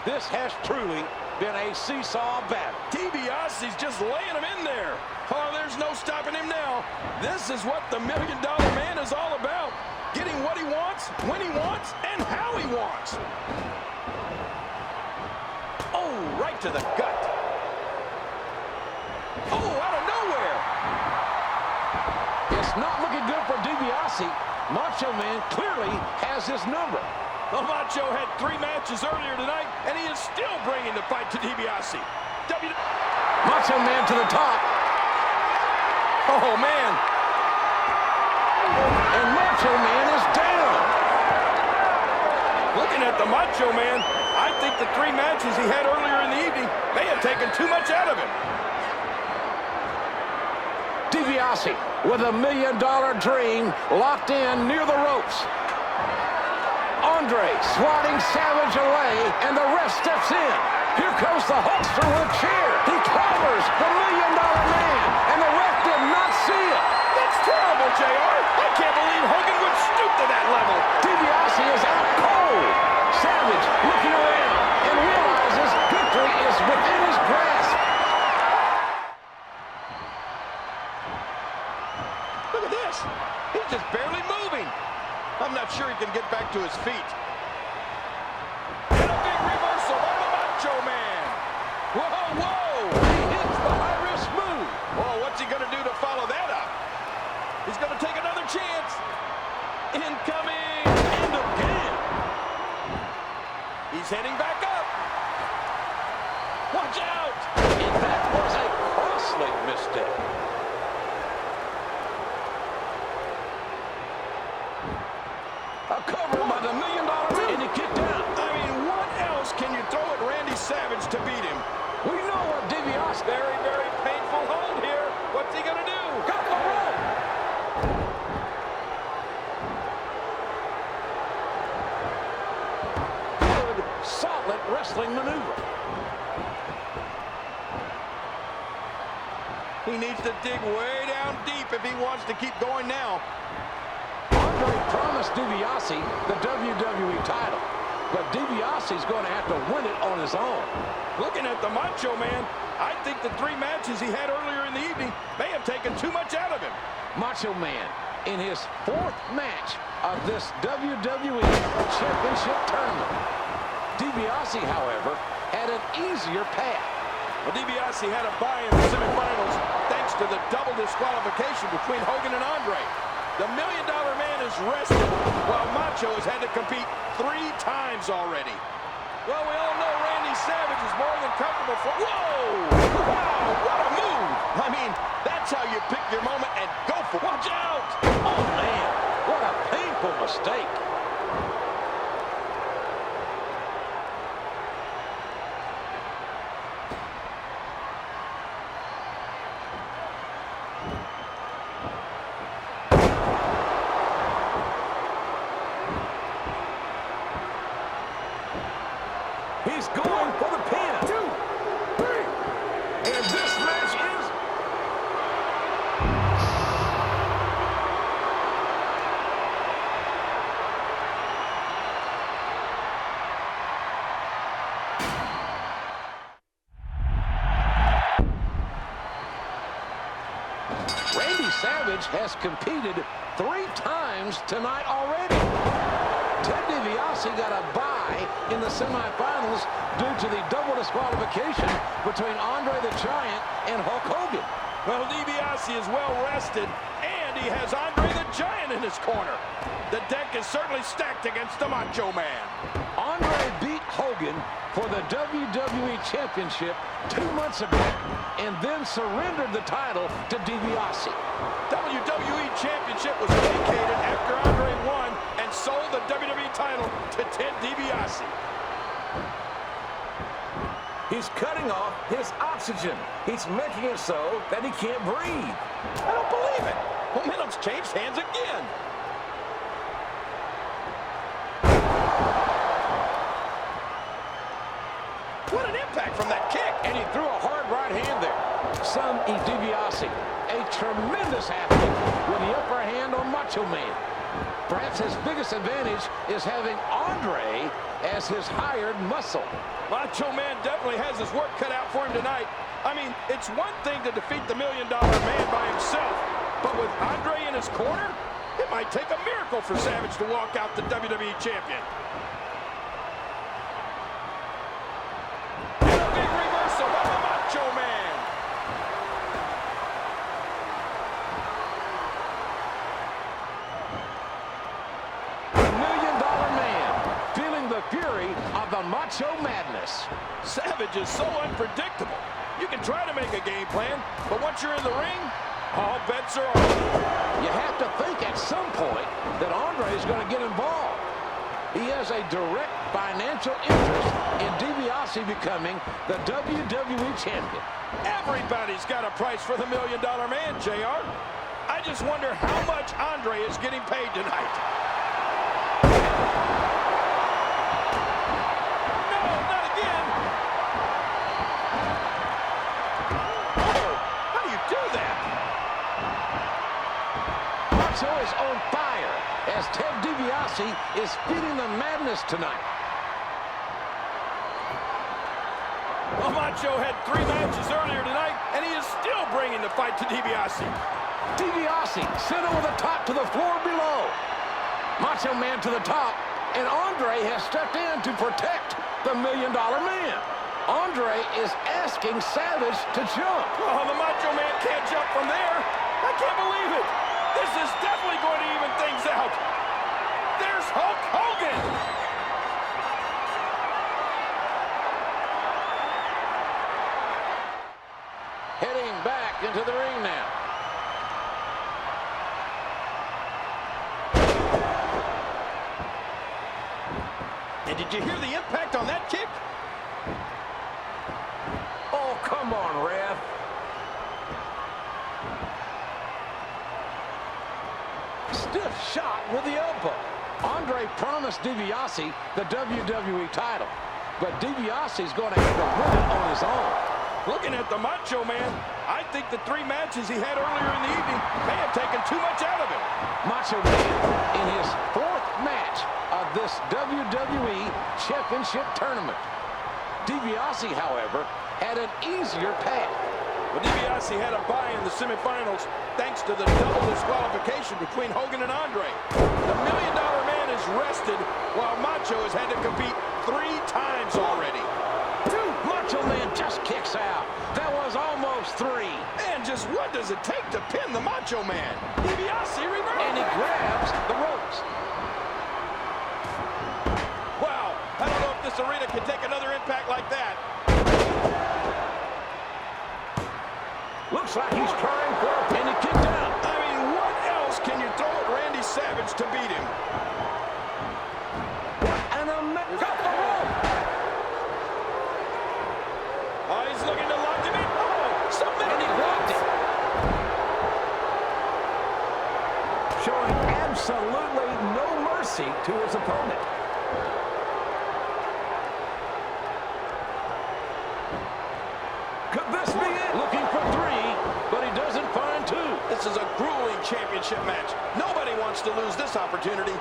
This has truly been a seesaw battle. DiBiase's just laying him in there. Oh, there's no stopping him now. This is what the $1 Million Man is all about. Getting what he wants, when he wants, and how he wants. Oh, right to the gut. Oh, out of nowhere. It's not looking good for DiBiase. Macho Man clearly has his number. The Macho had 3 matches earlier tonight, and he is still bringing the fight to DiBiase. Macho Man to the top. Oh, man. And Macho Man is down. Looking at the Macho Man, I think the 3 matches he had earlier in the evening may have taken too much out of him. DiBiase with a $1 Million Dream locked in near the ropes. Andre swatting Savage away, and the ref steps in. Here comes the Hulkster with a chair. He clobbers the $1 Million Man, and the ref did not see it. That's terrible, JR. I can't believe Hogan would stoop to that level. DiBiase is out cold. Savage looking around and realizes victory is within his grasp. Look at this. He's just barely moving. I'm not sure he can get back to his feet. And a big reversal by the Macho Man. Whoa, whoa. He hits the high-risk move. Oh, what's he going to do to follow that up? He's going to take another chance. Incoming. And again. He's heading back up. Watch out. And that was a costly mistake. A cover by the $1 Million Man, and he kicked out. I mean, what else can you throw at Randy Savage to beat him? We know what DiBiase. Very, very painful hold here. What's he going to do? Got the rope. Good, solid wrestling maneuver. He needs to dig way down deep if he wants to keep going now. Andre promised DiBiase the WWE title, but DiBiase's going to have to win it on his own. Looking at the Macho Man, I think the 3 matches he had earlier in the evening may have taken too much out of him. Macho Man in his 4th match of this WWE Championship Tournament. DiBiase, however, had an easier path. Well, DiBiase had a bye in the semifinals thanks to the double disqualification between Hogan and Andre. The $1 Million Man is rested, while Macho has had to compete 3 times already. Well, we all know Randy Savage is more than comfortable for... Whoa! Wow, what a move! I mean, that's how you pick your moment and go for it. Watch out! Oh, man, what a painful mistake. He's going for the pin. 2, 3. And this match is... Randy Savage has competed 3 times tonight already. Ted DiBiase DiBiase got a bye in the semifinals due to the double disqualification between Andre the Giant and Hulk Hogan. Well, DiBiase is well rested, and he has Andre the Giant in his corner. The deck is certainly stacked against the Macho Man. Andre beat Hogan for the WWE Championship 2 months ago and then surrendered the title to DiBiase. WWE Championship was vacated after Andre won and sold the WWE title to Ted DiBiase. He's cutting off his oxygen. He's making it so that he can't breathe. I don't believe it. Momentum's changed hands again. What an impact from that kick. And he threw a hard right hand there. Some DiBiase, a tremendous athlete with the upper hand on Macho Man. Perhaps his biggest advantage is having Andre as his hired muscle. Macho Man definitely has his work cut out for him tonight. I mean, it's one thing to defeat the $1 Million Man by himself, but with Andre in his corner, it might take a miracle for Savage to walk out the WWE Champion. And a big reversal by the Macho Man. Fury of the Macho Madness. Savage is so unpredictable. You can try to make a game plan, but once you're in the ring, all bets are off. You have to think at some point that Andre is going to get involved. He has a direct financial interest in DiBiase becoming the WWE Champion. Everybody's got a price for the $1 Million Man, JR. I just wonder how much Andre is getting paid tonight. Is on fire as Ted DiBiase is feeding the madness tonight. Well, Macho had 3 matches earlier tonight, and he is still bringing the fight to DiBiase. DiBiase sent over the top to the floor below. Macho Man to the top, and Andre has stepped in to protect the $1 Million Man. Andre is asking Savage to jump. Oh, the Macho Man can't jump from there. I can't believe it. This is definitely going to even things out. There's Hulk Hogan. Heading back into the ring now. And did you hear the impact on that kick? Oh, come on, ref. Stiff shot with the elbow. Andre promised DiBiase the WWE title, but DiBiase's going to have to win it on his own. Looking at the Macho Man, I think the 3 matches he had earlier in the evening may have taken too much out of him. Macho Man in his 4th match of this WWE Championship tournament. DiBiase, however, had an easier path. Well, DiBiase had a bye in the semifinals thanks to the double disqualification between Hogan and Andre. The $1 Million Man is rested while Macho has had to compete 3 times already. Macho Man just kicks out. That was almost 3. And just what does it take to pin the Macho Man? DiBiase reversed. And he grabs the ropes. Wow, I don't know if this arena can take another impact like that. Looks like he's trying for a pin. He kicked out. I mean, what else can you throw at Randy Savage to beat him? And got the rope. Oh, he's looking to lock him in. Oh, submit. And he blocked it. Showing absolutely no mercy to his opponent. Could this be it? Looking for 3, but he doesn't find 2. This is a grueling championship match. Nobody wants to lose this opportunity.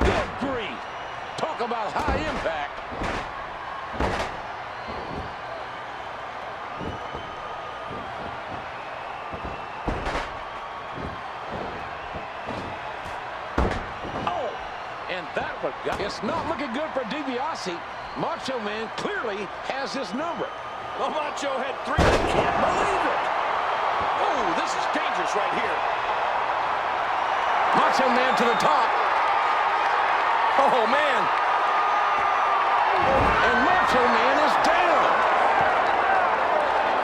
Good grief. Talk about high impact. Oh, and that one got... It's not looking good for DiBiase. Macho Man clearly has his number. Well, Macho had 3. I can't believe it. Oh, this is dangerous right here. Macho Man to the top. Oh, man. And Macho Man is down.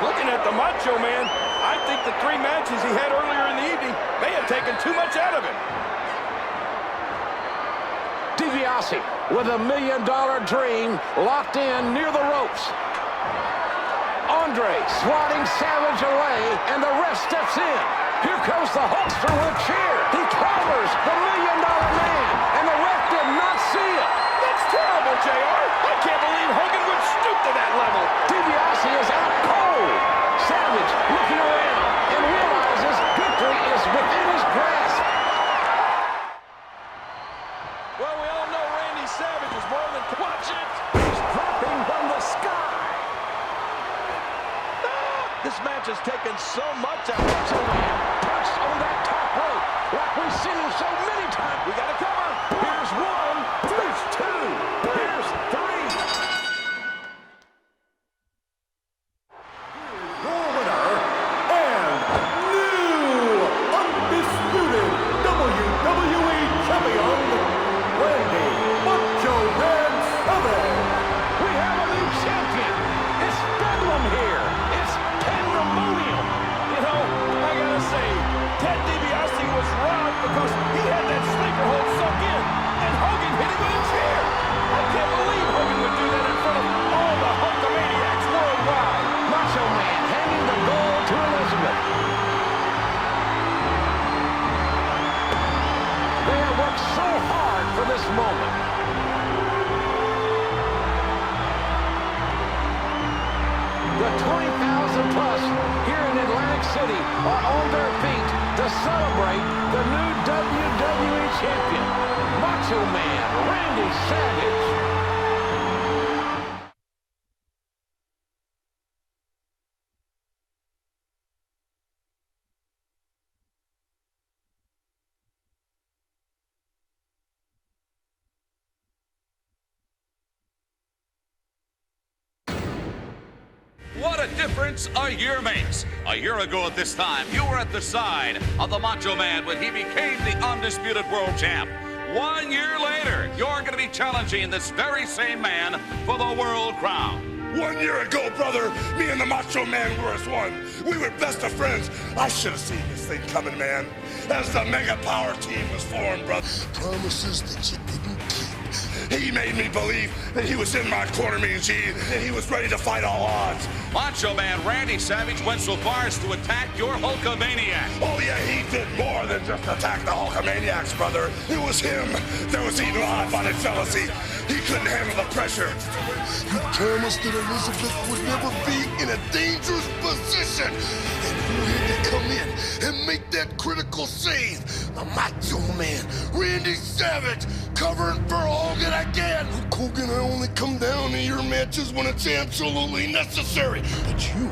Looking at the Macho Man, I think the 3 matches he had earlier in the evening may have taken too much out of him. DiBiase with $1 million dream locked in near the ropes. Andre swatting Savage away, and the ref steps in. Here comes the Hulkster with a chair. He covers the $1 million man, and the ref did not see it. That's terrible, JR. I can't believe Hogan would stoop to that level. DiBiase is out cold. Savage looking around and realizes victory is within his grasp. Well, we all know Randy Savage is more than... Watch it! He's dropping from the sky. This match has taken so much out of Macho Man perched on that top rope like we've seen him so many times. We got to cover. Here's 1, here's 2, here's 3. Your winner and new undisputed WWE champion, Randy Macho Man Savage. We have a new champion. It's Bedlam here. It's pandemonium. You know, I got to say, Ted DiBiase was robbed because he had that sleeper hold sunk in, and Hogan hit him with a chair. I can't believe Hogan would do that in front of all the Hulkamaniacs worldwide. Macho Man handing the gold to Elizabeth. They have worked so hard for this moment. The 20,000 plus here in Atlantic City are on their feet to celebrate the new WWE champion, Macho Man Randy Savage. What a difference a year makes. A year ago at this time, you were at the side of the Macho Man when he became the undisputed world champ. 1 year later, you're going to be challenging this very same man for the world crown. 1 year ago, brother, me and the Macho Man were as one. We were best of friends. I should have seen this thing coming, man. As the Mega Power team was formed, brother. Promises that you didn't keep. He made me believe that he was in my corner, Mean Gene, and he was ready to fight all odds. Macho Man Randy Savage went so far as to attack your Hulkamaniac. Oh, yeah, he did more than just attack the Hulkamaniacs, brother. It was him that was eating alive by that jealousy. He couldn't handle the pressure. You promised that Elizabeth would never be in a dangerous position. And who had to come in and make that critical save? The Macho Man, Randy Savage, covering for Hogan again. Look, Hogan, I only come down to your matches when it's absolutely necessary. But you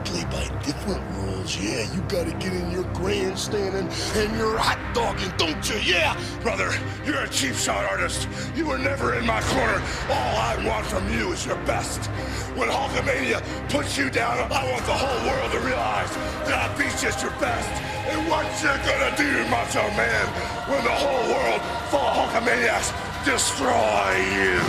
play by different rules. Yeah, you gotta get in your grandstanding and your hot dogging, don't you? Yeah, brother, you're a cheap shot artist. You were never in my corner. All I want from you is your best. When Hulkamania puts you down, I want the whole world to realize that I beat you at your best. And what you gonna do, Macho Man, when the whole world full of Hulkamaniacs destroy you?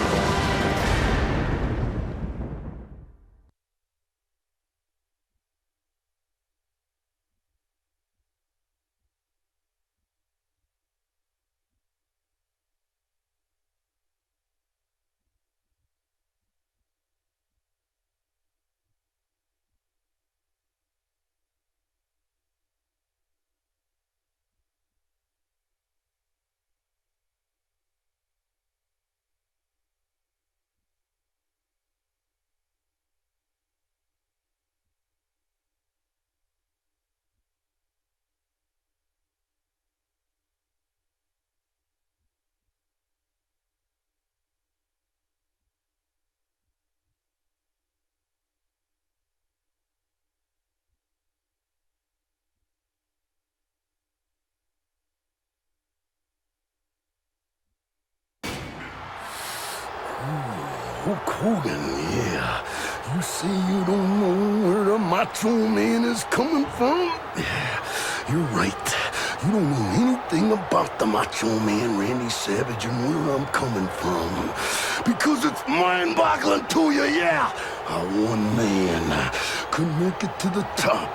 Hulk Hogan, yeah. You say you don't know where the Macho Man is coming from? Yeah, you're right. You don't know anything about the Macho Man, Randy Savage, and where I'm coming from. Because it's mind-boggling to you, yeah. How one man could make it to the top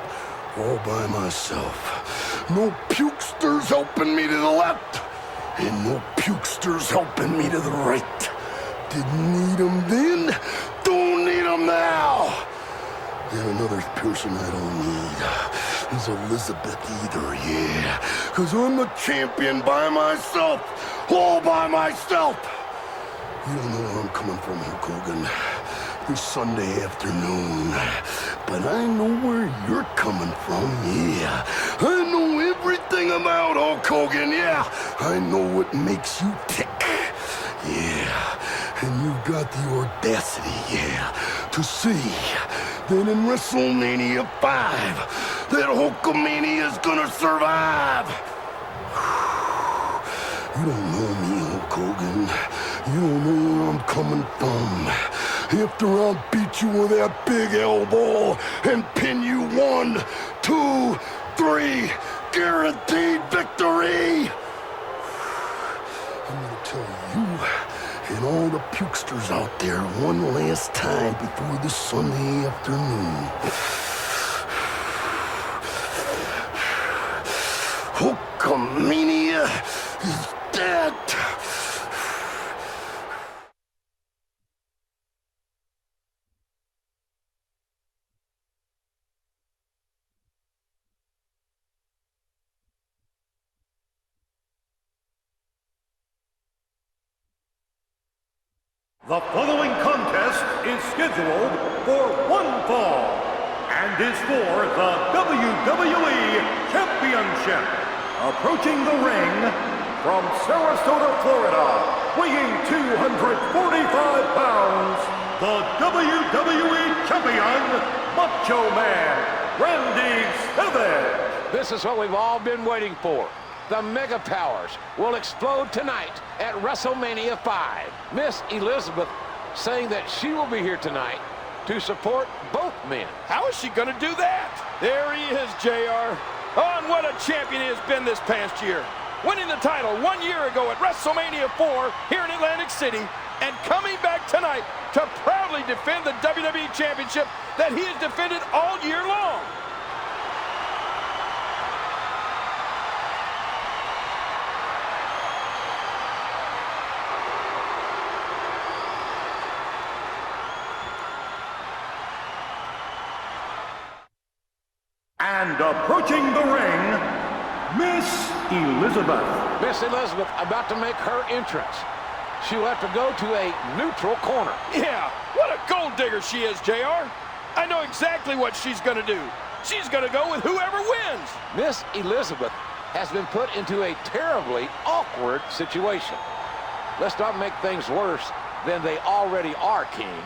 all by myself. No pukesters helping me to the left, and no pukesters helping me to the right. Didn't need them then, don't need them now. And another person I don't need is Elizabeth either, yeah. Cause I'm the champion by myself, all by myself. You don't know where I'm coming from, Hulk Hogan, this Sunday afternoon. But I know where you're coming from, yeah. I know everything about Hulk Hogan, yeah. I know what makes you tick, yeah. And you've got the audacity, yeah, to see that in WrestleMania 5, that Hulkamania is gonna survive. You don't know me, Hulk Hogan. You don't know where I'm coming from. After I'll beat you with that big elbow and pin you 1, 2, 3, guaranteed victory. I'm gonna tell you and all the pukesters out there one last time before this Sunday afternoon. Hulkamania is dead. The following contest is scheduled for one fall and is for the WWE Championship. Approaching the ring from Sarasota, Florida, weighing 245 pounds, the WWE Champion, Macho Man, Randy Savage. This is what we've all been waiting for. The Mega Powers will explode tonight at WrestleMania 5. Miss Elizabeth saying that she will be here tonight to support both men. How is she going to do that? There he is, JR. Oh, and what a champion he has been this past year. Winning the title 1 year ago at WrestleMania 4 here in Atlantic City, and coming back tonight to proudly defend the WWE Championship that he has defended all year long. And approaching the ring, Miss Elizabeth. Miss Elizabeth about to make her entrance. She will have to go to a neutral corner. Yeah, what a gold digger she is, JR. I know exactly what she's going to do. She's going to go with whoever wins. Miss Elizabeth has been put into a terribly awkward situation. Let's not make things worse than they already are, King.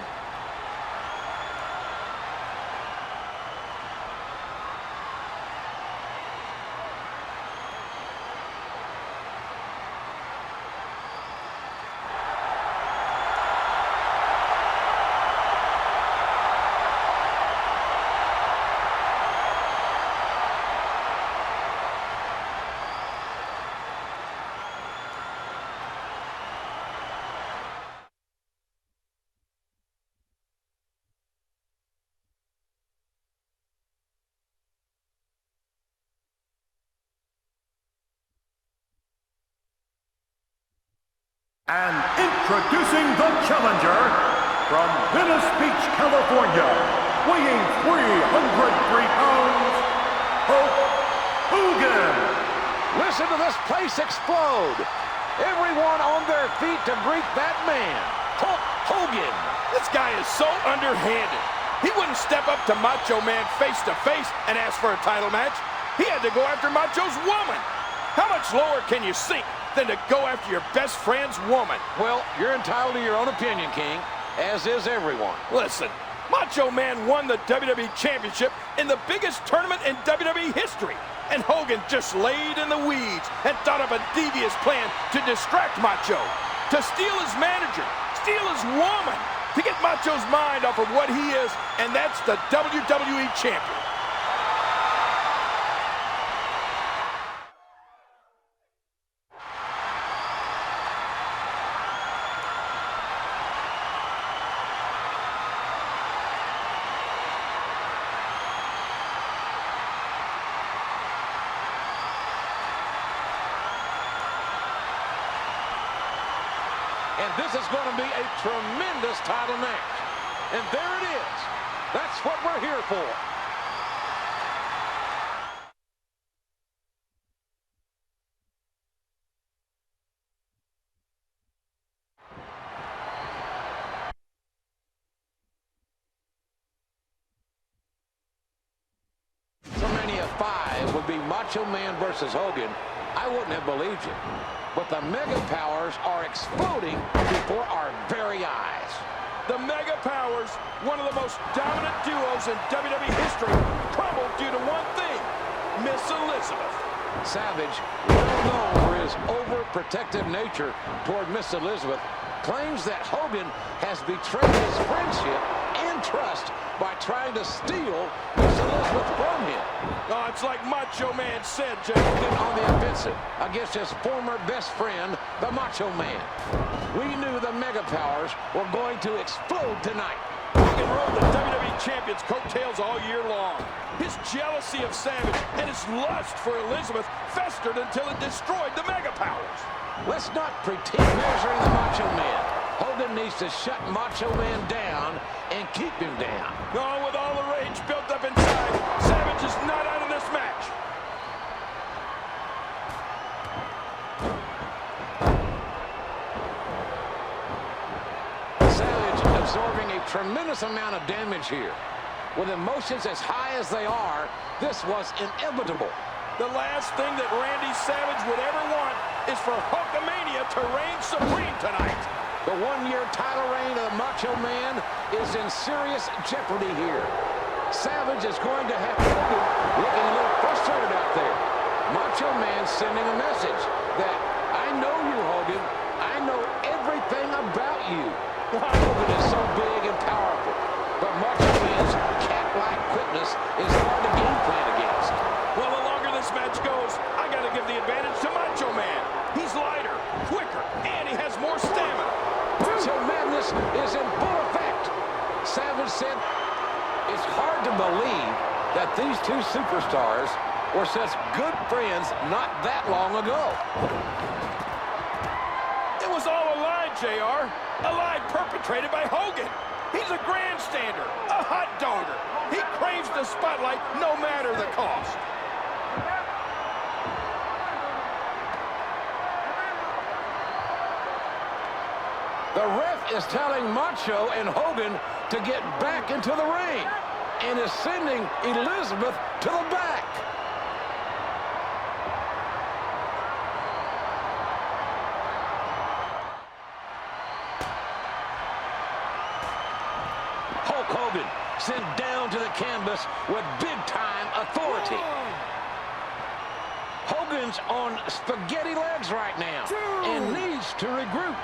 And introducing the challenger from Venice Beach, California, weighing 303 pounds, Hulk Hogan. Listen to this place explode. Everyone on their feet to greet that man, Hulk Hogan. This guy is so underhanded. He wouldn't step up to Macho Man face to face and ask for a title match. He had to go after Macho's woman. How much lower can you sink than to go after your best friend's woman? Well, you're entitled to your own opinion, King, as is everyone. Listen, Macho Man won the WWE Championship in the biggest tournament in WWE history, and Hogan just laid in the weeds and thought of a devious plan to distract Macho, to steal his manager, steal his woman. to get Macho's mind off of what he is, and that's the WWE Champion. And this is going to be a tremendous title match. And there it is. That's what we're here for. WrestleMania 5 would be Macho Man versus Hogan. I wouldn't have believed you. But the Mega Powers are exploding before our very eyes. The Mega Powers, one of the most dominant duos in WWE history, crumbled due to one thing: Miss Elizabeth. Savage, well known for his overprotective nature toward Miss Elizabeth, claims that Hogan has betrayed his friendship and trust by trying to steal Miss Elizabeth from him. Oh, it's like Macho Man said, Jay. Hogan on the offensive against his former best friend, the Macho Man. We knew the Mega Powers were going to explode tonight. Hogan rode the WWE Champion's coattails all year long. His jealousy of Savage and his lust for Elizabeth festered until it destroyed the Mega Powers. Let's not pretend measuring the Macho Man. Hogan needs to shut Macho Man down and keep him down. Oh, with all the rage built up inside, Savage is not out of this match. Savage absorbing a tremendous amount of damage here. With emotions as high as they are, this was inevitable. The last thing that Randy Savage would ever want is for Hulkamania to reign supreme tonight. The one-year title reign of the Macho Man is in serious jeopardy here. Savage is going to have Hogan looking a little frustrated out there. Macho Man sending a message that, I know you, Hogan. I know everything about you. Hogan is so big and powerful, but Macho Man's cat-like quickness is hard to game plan against. Well, the longer this match goes, I got to give the advantage to Macho Man. He's lighter, quicker, and he has more stamina. Macho Madness is in full effect. Savage said, it's hard to believe that these two superstars were such good friends not that long ago. It was all a lie, JR. A lie perpetrated by Hogan. He's a grandstander, a hot dogger. He craves the spotlight no matter the cost. The ref is telling Macho and Hogan to get back into the ring and is sending Elizabeth to the back. Hulk Hogan sent down to the canvas with big-time authority. Hogan's on spaghetti legs right now and needs to regroup.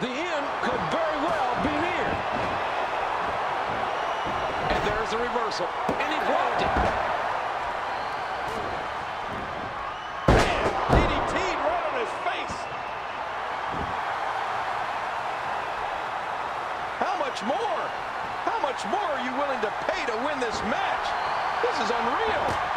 The end could very well be near. And there's the reversal. And he blocked it. DDT right on his face. How much more? How much more are you willing to pay to win this match? This is unreal.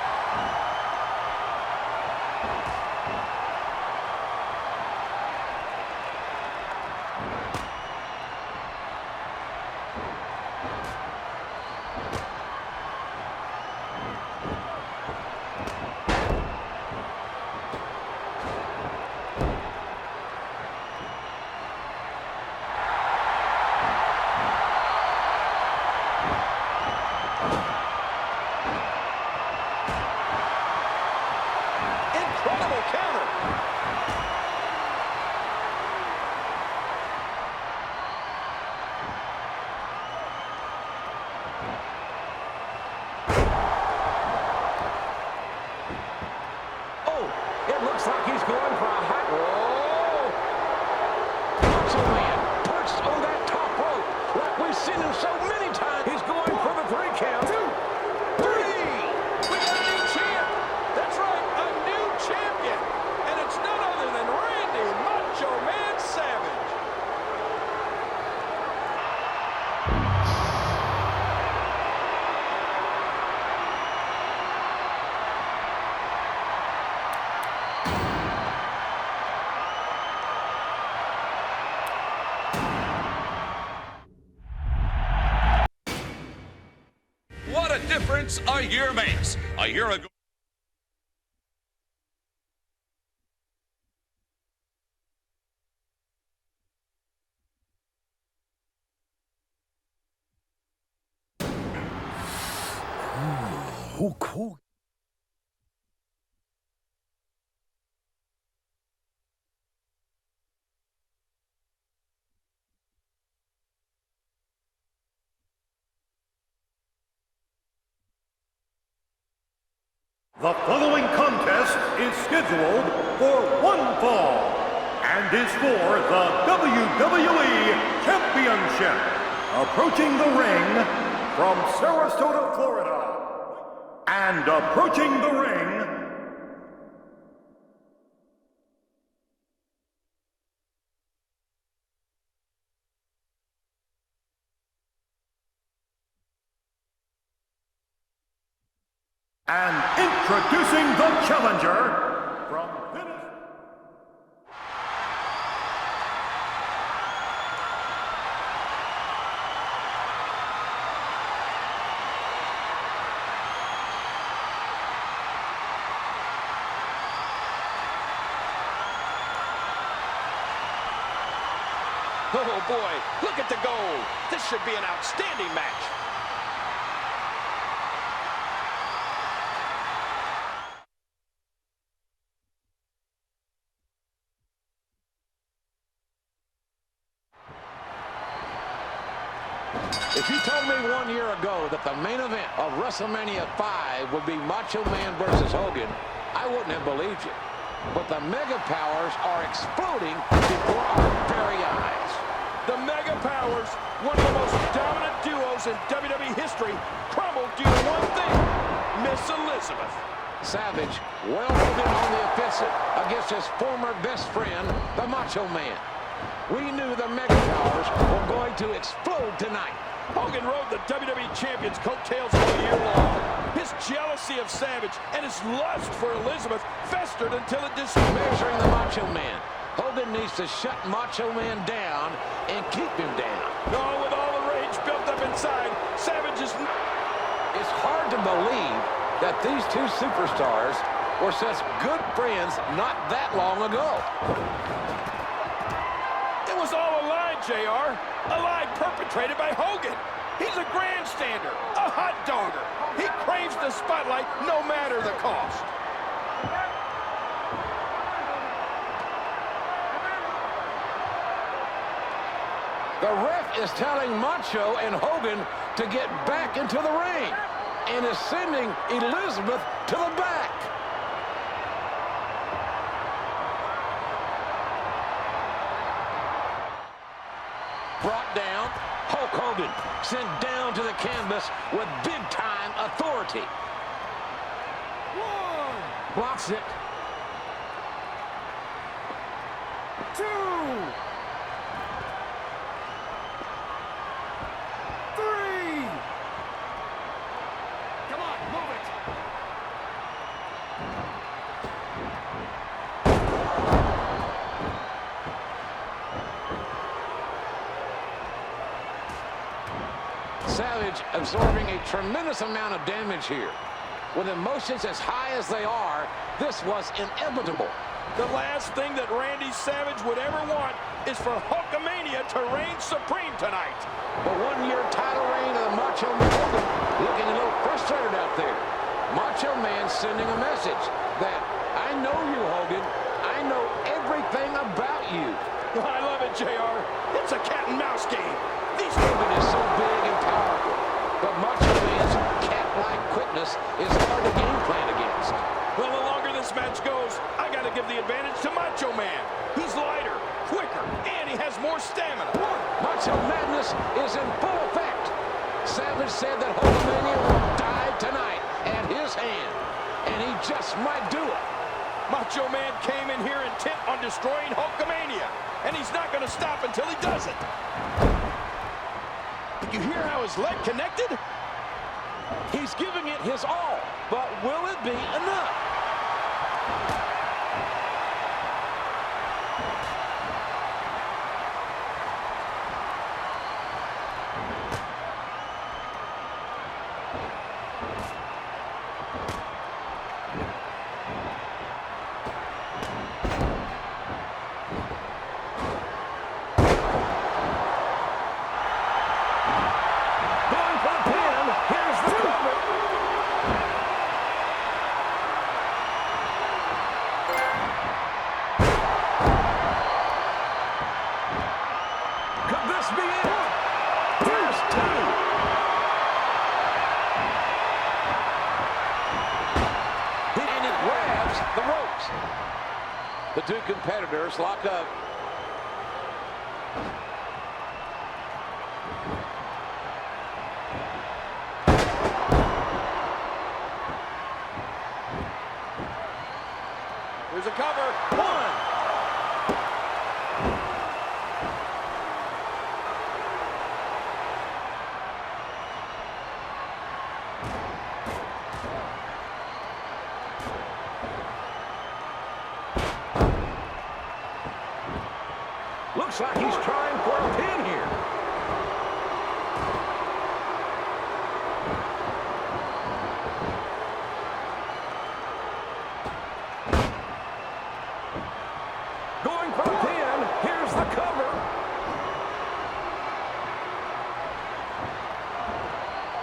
difference a year makes. A year ago. Oh, cool. The following contest is scheduled for one fall and is for the WWE Championship. Approaching the ring from Sarasota, Florida. And approaching the ring and introducing the challenger from Venezuela. Oh boy, look at the goal. This should be an outstanding match. If you told me 1 year ago that the main event of WrestleMania 5 would be Macho Man versus Hogan, I wouldn't have believed you. But the Mega Powers are exploding before our very eyes. The Mega Powers, one of the most dominant duos in WWE history, crumbled due to one thing: Miss Elizabeth. Savage welcomed him on the offensive against his former best friend, the Macho Man. We knew the Mega Powers were going to explode tonight. Hogan rode the WWE Champion's coattails all year long. His jealousy of Savage and his lust for Elizabeth festered until it Measuring the Macho Man. Hogan needs to shut Macho Man down and keep him down. No, with all the rage built up inside, Savage is... It's hard to believe that these two superstars were such good friends not that long ago. It was all a lie, JR. A lie perpetrated by Hogan. He's a grandstander, a hot dogger. He craves the spotlight no matter the cost. The ref is telling Macho and Hogan to get back into the ring and is sending Elizabeth to the back. Brought down, Hulk Hogan sent down to the canvas with big-time authority. One, Blocks it. 2, 3. Come on, move it. Savage absorbing a tremendous amount of damage here. With emotions as high as they are, this was inevitable. The last thing that Randy Savage would ever want is for Hulkamania to reign supreme tonight. The one-year title reign of the Macho Man Hogan looking a little frustrated out there. Macho Man sending a message that, I know you, Hogan. I know everything about you. I love it, JR. It's a cat and mouse game. Hogan is so big and powerful, but Macho Man's cat-like quickness is hard to game plan against. Well, the longer this match goes, I got to give the advantage to Macho Man. He's lighter, quicker, and he has more stamina. Macho Madness is in full effect. Savage said that Hulkamania will die tonight at his hand, and he just might do it. Macho Man came in here intent on destroying Hulkamania, and he's not going to stop until he does it. You hear how his leg connected? He's giving it his all, but will it be enough? monitors lock up. Here's a cover. One. Looks like he's trying for a pin here. Going for a pin. Here's the cover.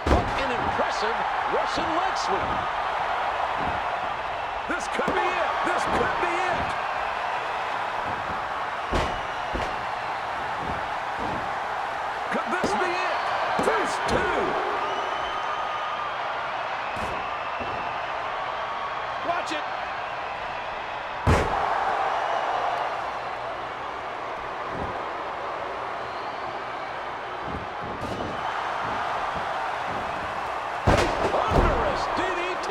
What an impressive Russian leg sweep. This could be it. This could be it. Could this be it? There's two. Watch it. Thunderous DDT.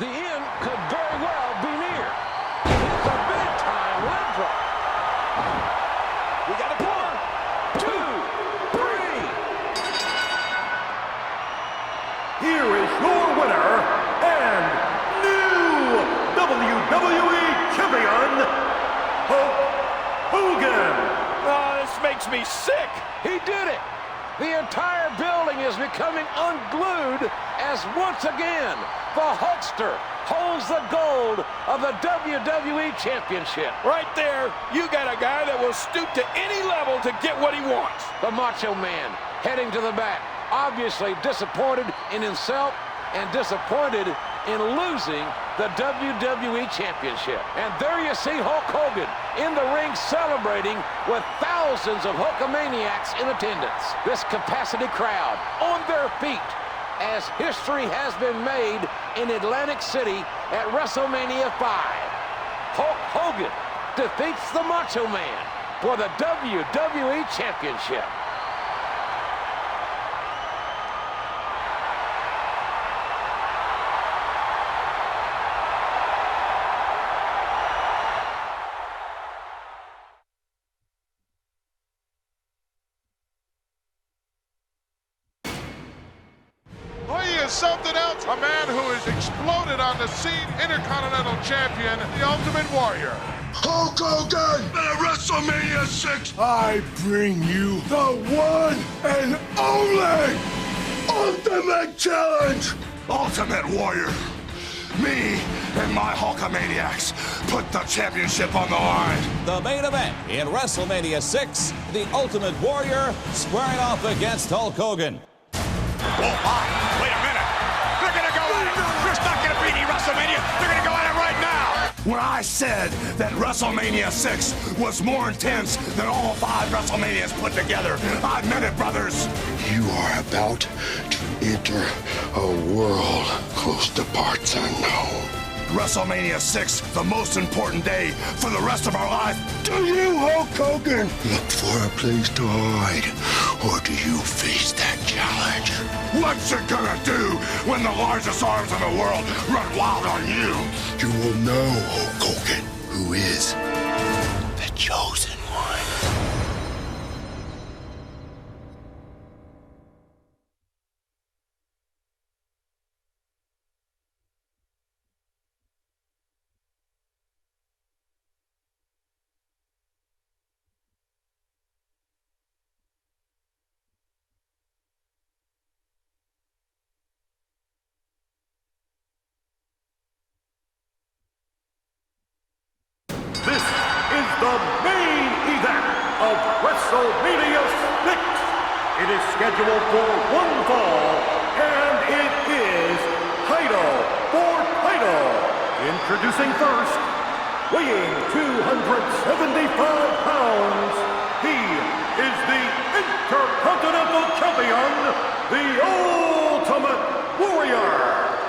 The end could very well be near. It's a big-time leg drop. We got a corner. 2, 3. Here is your winner and new WWE Champion, Hulk Hogan. Oh, this makes me sick. He did it. The entire building is becoming unglued as once again the Hulkster holds the gold of the WWE Championship. Right there, you got a guy that will stoop to any level to get what he wants. The Macho Man heading to the back, obviously disappointed in himself and disappointed in losing the WWE Championship. And there you see Hulk Hogan in the ring celebrating with thousands of Hulkamaniacs in attendance. This capacity crowd on their feet as history has been made in Atlantic City at WrestleMania 5. Hulk Hogan defeats the Macho Man for the WWE Championship. Something else, a man who has exploded on the scene, Intercontinental Champion, the Ultimate Warrior. Hulk Hogan! At WrestleMania 6, I bring you the one and only Ultimate Challenge! Ultimate Warrior. Me and my Hulkamaniacs put the championship on the line. The main event in WrestleMania 6, the Ultimate Warrior squaring off against Hulk Hogan. Oh my, wait a minute. They're gonna go at it. There's not gonna be any WrestleMania. They're gonna go at it right now. When I said that WrestleMania 6 was more intense than all 5 WrestleManias put together, I meant it, brothers. You are about to enter a world close to parts unknown. WrestleMania 6, the most important day for the rest of our life. Do you, Hulk Hogan, look for a place to hide, or do you face that challenge? What's it gonna do when the largest arms in the world run wild on you? You will know, Hulk Hogan, who is the chosen one. This is the main event of WrestleMania 6. It is scheduled for one fall, and it is title for title. Introducing first, weighing 275 pounds, he is the Intercontinental Champion, the Ultimate Warrior.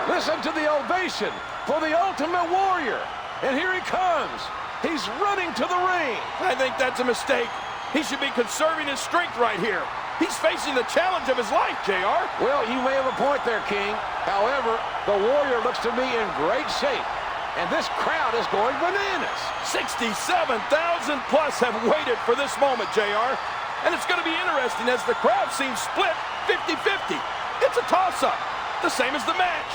Listen to the ovation for the Ultimate Warrior. And here he comes. He's running to the ring. I think that's a mistake. He should be conserving his strength right here. He's facing the challenge of his life, JR. Well, you may have a point there, King. However, the Warrior looks to be in great shape. And this crowd is going bananas. 67,000 plus have waited for this moment, JR. And it's going to be interesting as the crowd seems split 50-50. It's a toss-up, the same as the match.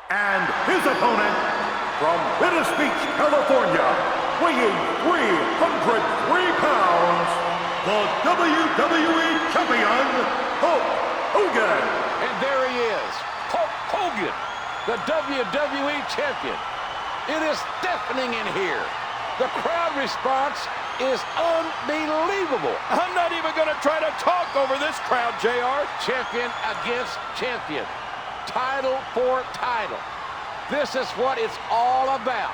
And his opponent, from Venice Beach, California, weighing 303 pounds, the WWE Champion, Hulk Hogan. And there he is, Hulk Hogan, the WWE Champion. It is deafening in here. The crowd response is unbelievable. I'm not even going to try to talk over this crowd, JR. Champion against champion. Title for title. This is what it's all about.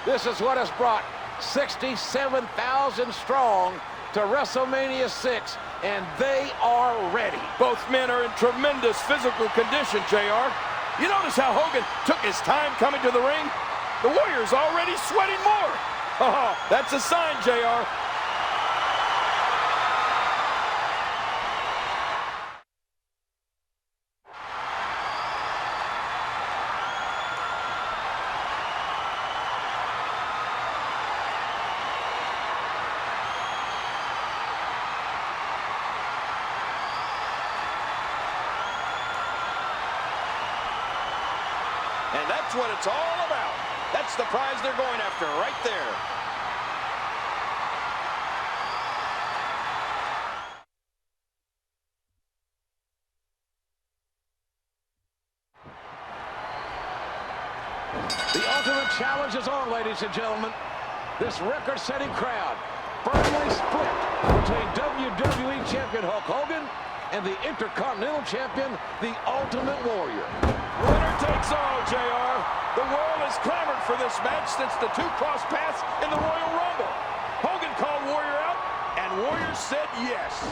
This is what has brought 67,000 strong to WrestleMania 6, and they are ready. Both men are in tremendous physical condition, JR. You notice how Hogan took his time coming to the ring? The Warrior's already sweating more. Oh, that's a sign, JR. And that's what it's all about. That's the prize they're going after right there. The ultimate challenge is on, ladies and gentlemen. This record-setting crowd firmly split between WWE Champion Hulk Hogan and the Intercontinental Champion, the Ultimate Warrior. Winner takes all, JR. The world has clamored for this match since the two crossed paths in the Royal Rumble. Hogan called Warrior out, and Warrior said yes.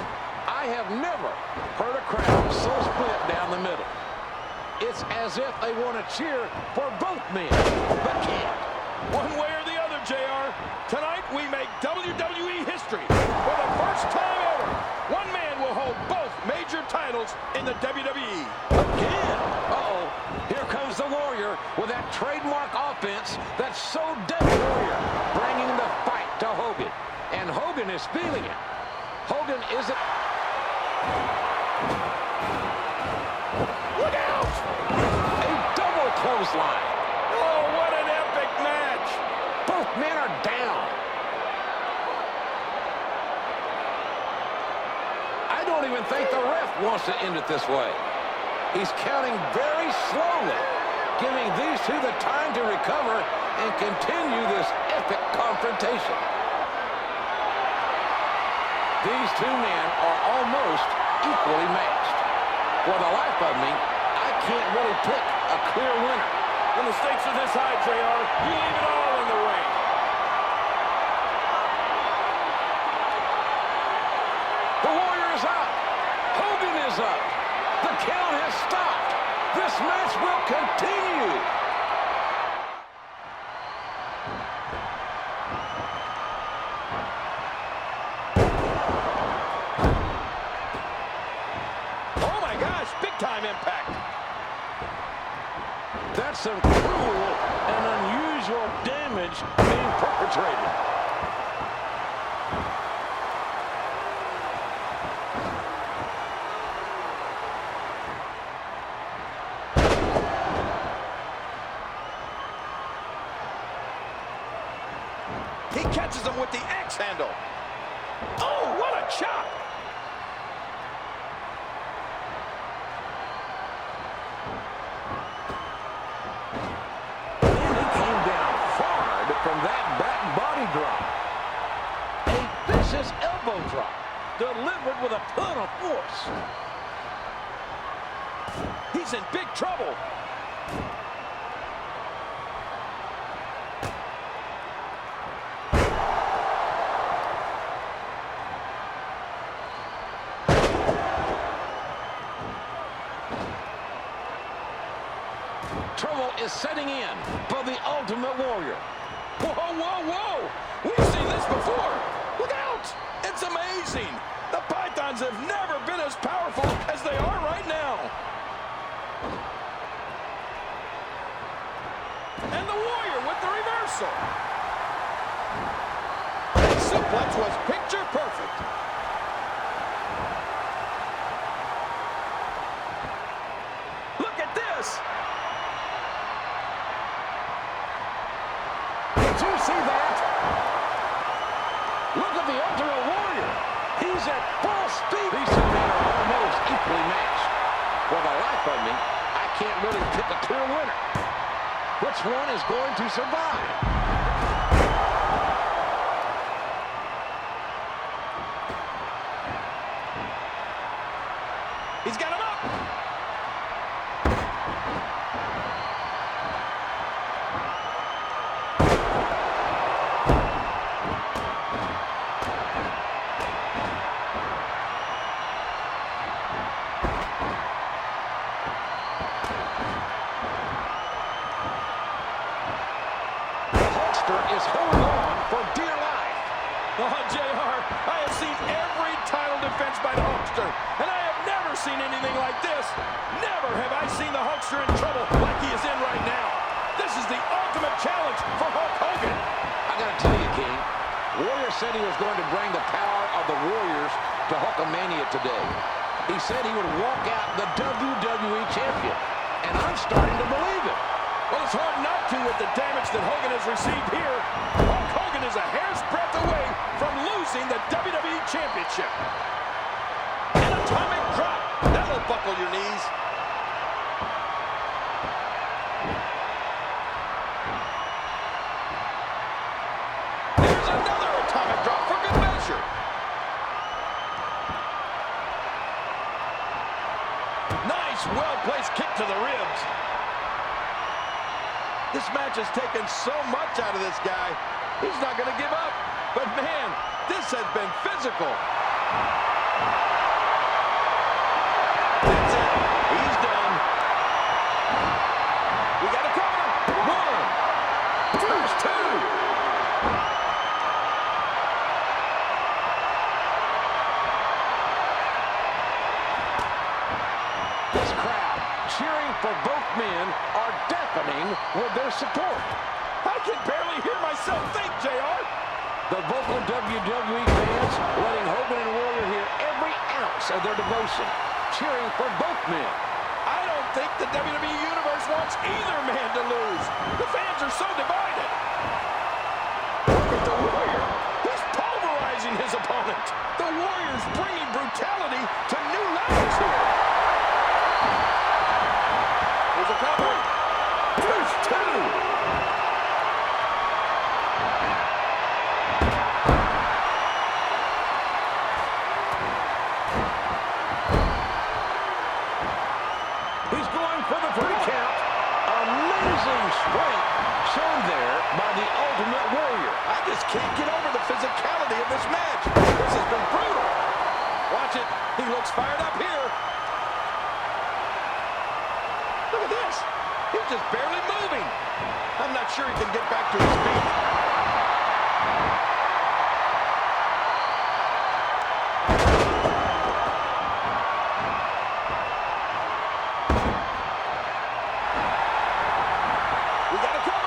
I have never heard a crowd so split down the middle. It's as if they want to cheer for both men, but can't. One way or the other, JR. Tonight we make WWE history. For the first time ever, one man will hold both major titles in the WWE. Again. Uh-oh. Here comes the Warrior with that trademark offense that's so deadly. Warrior bringing the fight to Hogan. And Hogan is feeling it. Hogan isn't... Look out! A double clothesline. Oh, what an epic match! Both men are down. I don't even think the ref wants to end it this way. He's counting very slowly, giving these two the time to recover and continue this epic confrontation. These two men are almost equally matched. For the life of me, I can't really pick a clear winner. When the stakes are this high, JR, you leave it all in the ring. The Warrior is up. Hogan is up. The count has stopped. This match will continue. Oh my gosh, big time impact. That's some cruel and unusual damage being perpetrated. He catches him with the axe handle. Oh, what a chop! And he came down hard from that back body drop. A vicious elbow drop delivered with a ton of force. He's in big trouble. Trouble is setting in for the Ultimate Warrior. Whoa, whoa, whoa! We've seen this before. Look out! It's amazing. The Pythons have never been as powerful as they are right now. And the Warrior with the reversal. That suplex was picture perfect. Look at this. Did you see that? Look at the Ultimate Warrior. He's at full speed. These two men are almost equally matched. For the life of me, I can't really pick a clear winner. Which one is going to survive? He's got him up. Is holding on for dear life. Oh, JR, I have seen every title defense by the Hulkster, and I have never seen anything like this. Never have I seen the Hulkster in trouble like he is in right now. This is the ultimate challenge for Hulk Hogan. I gotta tell you, King, Warrior said he was going to bring the power of the Warriors to Hulkamania today. He said he would walk out the WWE champion, and I'm starting to believe it. Well, it's hard not to with the damage that Hogan has received here. Hulk Hogan is a hair's breadth away from losing the WWE Championship. An atomic drop. That'll buckle your knees. There's another atomic drop for good measure. Nice, well-placed kick to the ribs. This match has taken so much out of this guy. He's not going to give up. But, man, this has been physical. That's it. He's done. We got a cover. One. There's two. This crowd cheering for both men are deafening with their support. I can barely hear myself think, JR. The vocal WWE fans letting Hogan and Warrior hear every ounce of their devotion, cheering for both men. I don't think the WWE Universe wants either man to lose. The fans are so divided. Look at the Warrior. He's pulverizing his opponent. The Warrior's bringing brutality to new levels here. There's a cover. There's two. He's going for the 3 count. Amazing strength shown there by the Ultimate Warrior. I just can't get over the physicality of this match. This has been brutal. Watch it. He looks fired up here. Look at this. He's just barely moving. I'm not sure he can get back to his feet. We got a cover.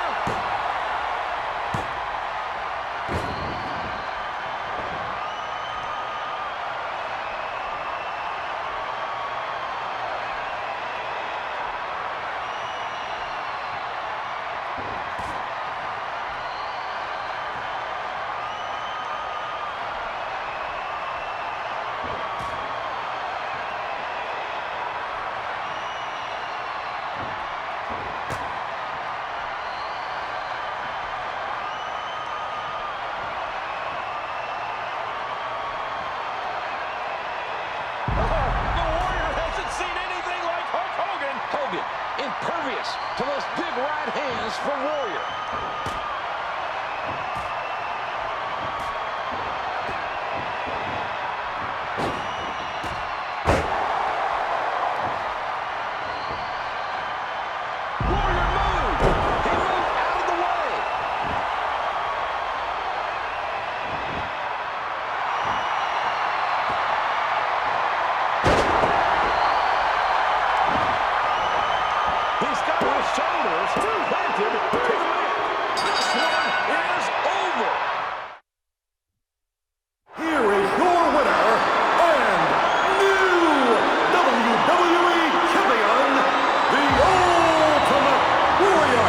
Impervious to those big right hands for Warrior. shoulders planted to the mat. This one is over. Here is your winner and new WWE Champion, the Ultimate Warrior.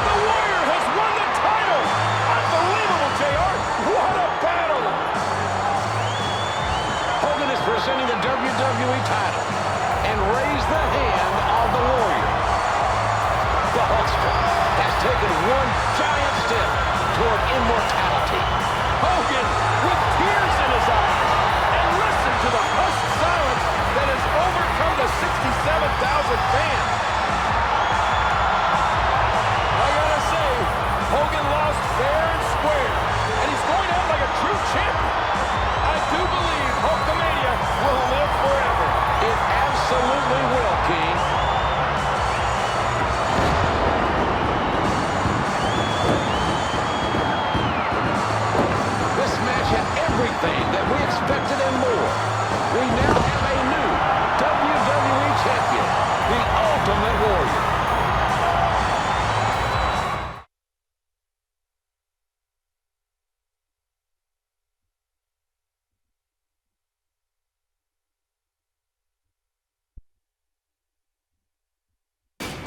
The Warrior has won the title! Unbelievable, JR! What a battle! Hogan is presenting the WWE title and raised the hand of the Warrior. The Hulkster has taken one giant step toward immortality. Hogan with tears in his eyes. And listen to the hushed silence that has overcome the 67,000 fans. I gotta say, Hogan lost fair and square, and he's going out like a true champion. I do believe Hulkamania will live forever. It absolutely will, King. This match had everything that we expected and more. We now have a new WWE Champion, the Ultimate Warrior.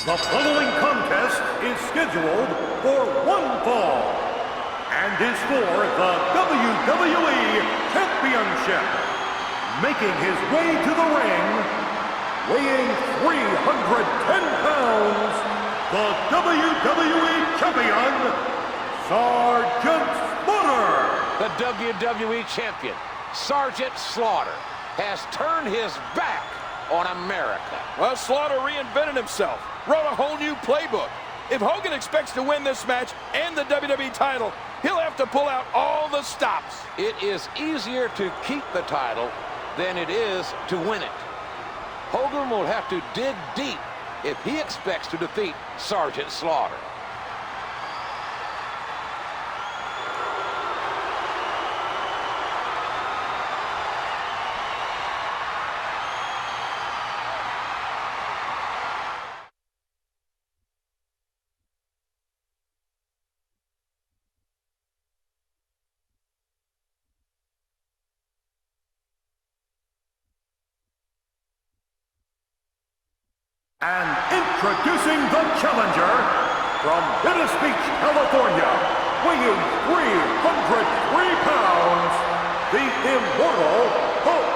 The following contest is scheduled for one fall and is for the WWE Championship. Making his way to the ring, weighing 310 pounds, the WWE Champion, Sergeant Slaughter. The WWE Champion, Sergeant Slaughter, has turned his back on America. Well, Slaughter reinvented himself, wrote a whole new playbook. If Hogan expects to win this match and the WWE title, he'll have to pull out all the stops. It is easier to keep the title than it is to win it. Hogan will have to dig deep if he expects to defeat Sergeant Slaughter. And introducing the challenger from Venice Beach, California, weighing 303 pounds, the immortal Hulk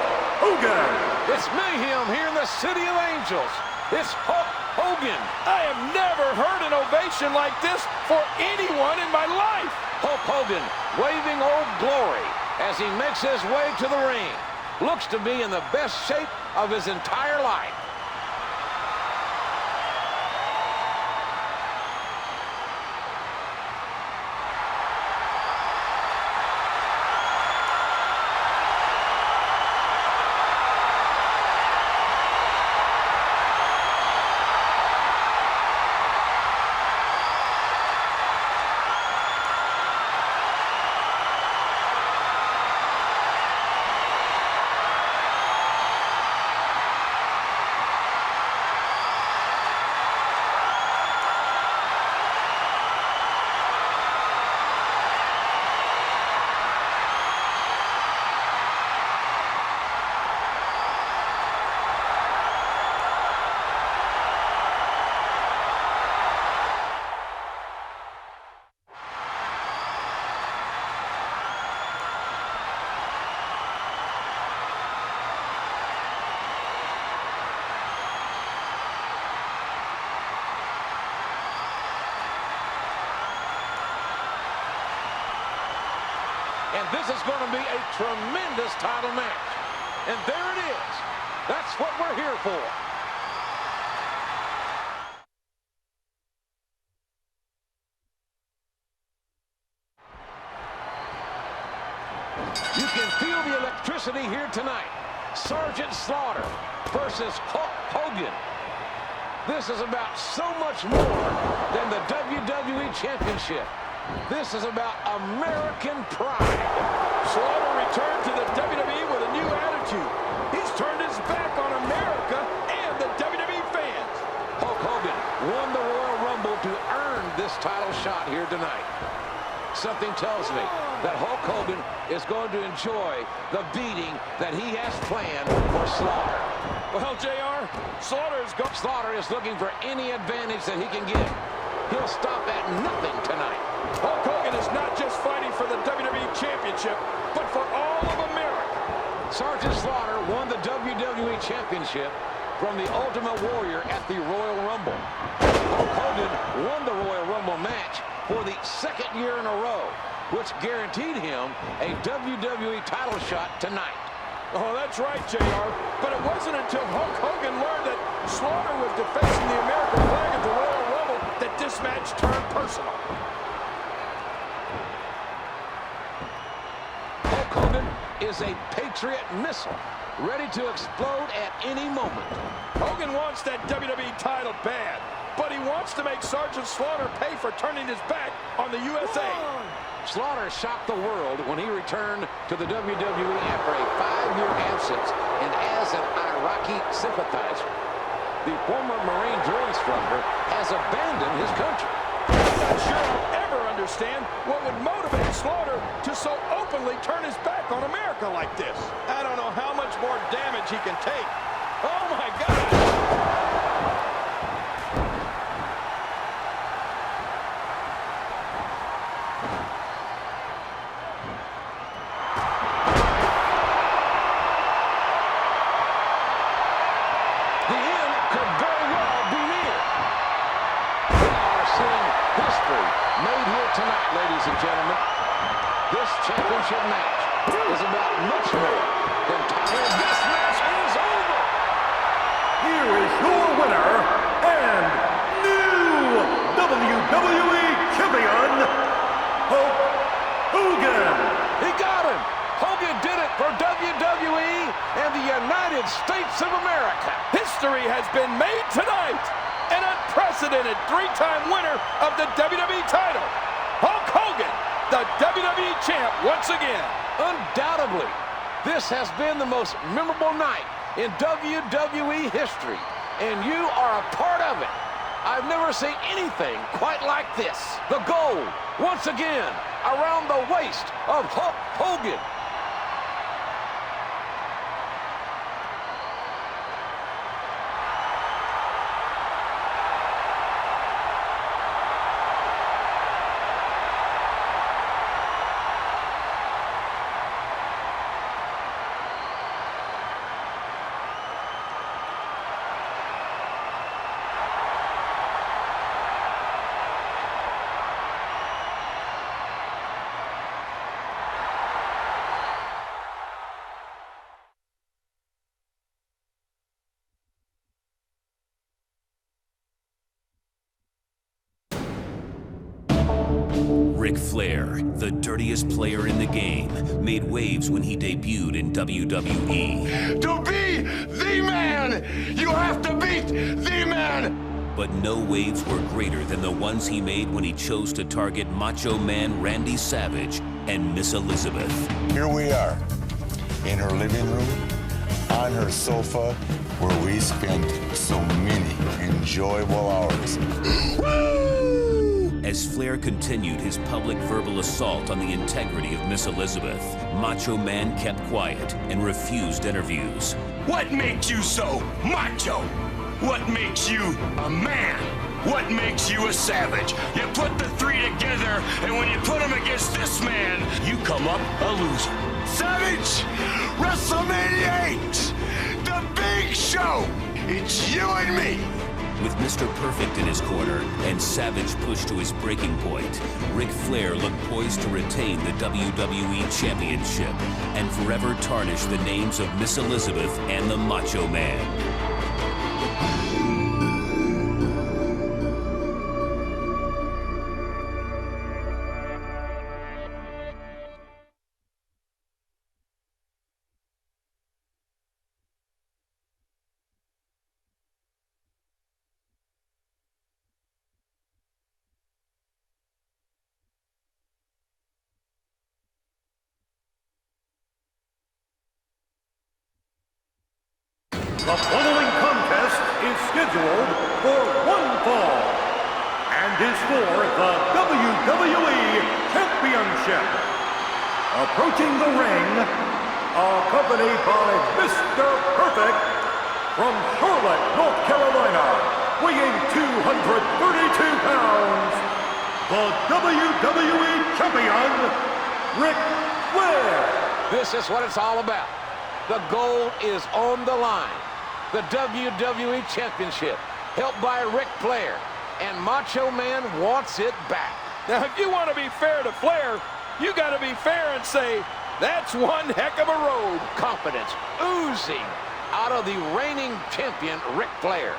Hogan. It's mayhem here in the City of Angels. It's Hulk Hogan. I have never heard an ovation like this for anyone in my life. Hulk Hogan waving Old Glory as he makes his way to the ring. Looks to be in the best shape of his entire life. And this is going to be a tremendous title match. And there it is. That's what we're here for. You can feel the electricity here tonight. Sergeant Slaughter versus Hulk Hogan. This is about so much more than the WWE Championship. This is about American pride. Slaughter returned to the WWE with a new attitude. He's turned his back on America and the WWE fans. Hulk Hogan won the Royal Rumble to earn this title shot here tonight. Something tells me that Hulk Hogan is going to enjoy the beating that he has planned for Slaughter. Well, JR, Slaughter is looking for any advantage that he can get. He'll stop at nothing tonight. Hulk Hogan is not just fighting for the WWE Championship, but for all of America. Sergeant Slaughter won the WWE Championship from the Ultimate Warrior at the Royal Rumble. Hulk Hogan won the Royal Rumble match for the second year in a row, which guaranteed him a WWE title shot tonight. Oh, that's right, JR. But it wasn't until Hulk Hogan learned that Slaughter was defacing the American flag at the Royal Rumble that this match turned personal. Hulk Hogan is a Patriot missile, ready to explode at any moment. Hogan wants that WWE title bad, but he wants to make Sergeant Slaughter pay for turning his back on the USA. Slaughter shocked the world when he returned to the WWE after a 5-year absence and as an Iraqi sympathizer. The former Marine drill instructor has abandoned his country. I'm not sure I'll ever understand what would motivate Slaughter to so openly turn his back on America like this. I don't know how much more damage he can take. Oh, my God! Ladies and gentlemen, this championship match is about much more than time. This match is over. Here is your winner and new WWE Champion, Hulk Hogan. He got him. Hogan did it for WWE and the United States of America. History has been made tonight. An unprecedented 3-time winner of the WWE title. Hulk Hogan, the WWE champ once again. Undoubtedly, this has been the most memorable night in WWE history, and you are a part of it. I've never seen anything quite like this. The gold, once again, around the waist of Hulk Hogan. Ric Flair, the dirtiest player in the game, made waves when he debuted in WWE. To be the man, you have to beat the man. But no waves were greater than the ones he made when he chose to target Macho Man Randy Savage and Miss Elizabeth. Here we are, in her living room, on her sofa, where we spent so many enjoyable hours. As Flair continued his public verbal assault on the integrity of Miss Elizabeth, Macho Man kept quiet and refused interviews. What makes you so macho? What makes you a man? What makes you a savage? You put the three together, and when you put them against this man, you come up a loser. Savage, WrestleMania 8, the big show. It's you and me. With Mr. Perfect in his corner and Savage pushed to his breaking point, Ric Flair looked poised to retain the WWE Championship and forever tarnish the names of Miss Elizabeth and the Macho Man. The following contest is scheduled for one fall and is for the WWE Championship. Approaching the ring, accompanied by Mr. Perfect from Charlotte, North Carolina, weighing 232 pounds, the WWE Champion, Ric Flair. This is what it's all about. The gold is on the line. The WWE Championship, held by Ric Flair, and Macho Man wants it back. Now, if you want to be fair to Flair, you got to be fair and say, that's one heck of a road. Confidence oozing out of the reigning champion, Ric Flair.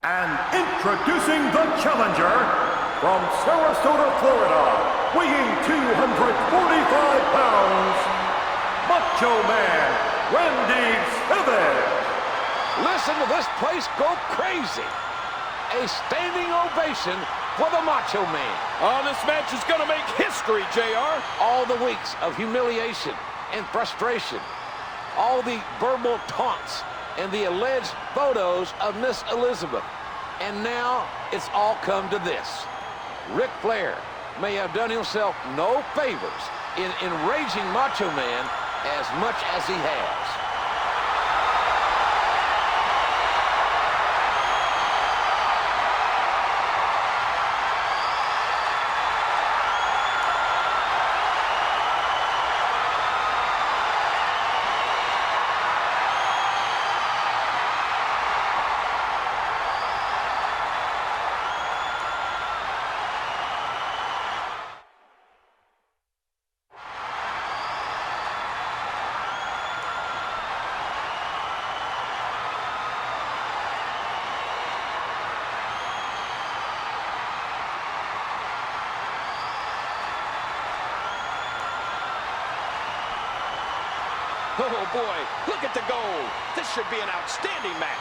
And introducing the challenger from Sarasota, Florida, weighing 245 pounds, Macho Man Randy Savage. Listen to this place go crazy. A standing ovation for the Macho Man. Oh, this match is going to make history, JR. All the weeks of humiliation and frustration, all the verbal taunts and the alleged photos of Miss Elizabeth. And now it's all come to this. Ric Flair may have done himself no favors in enraging Macho Man as much as he has. Oh, boy, look at the goal. This should be an outstanding match.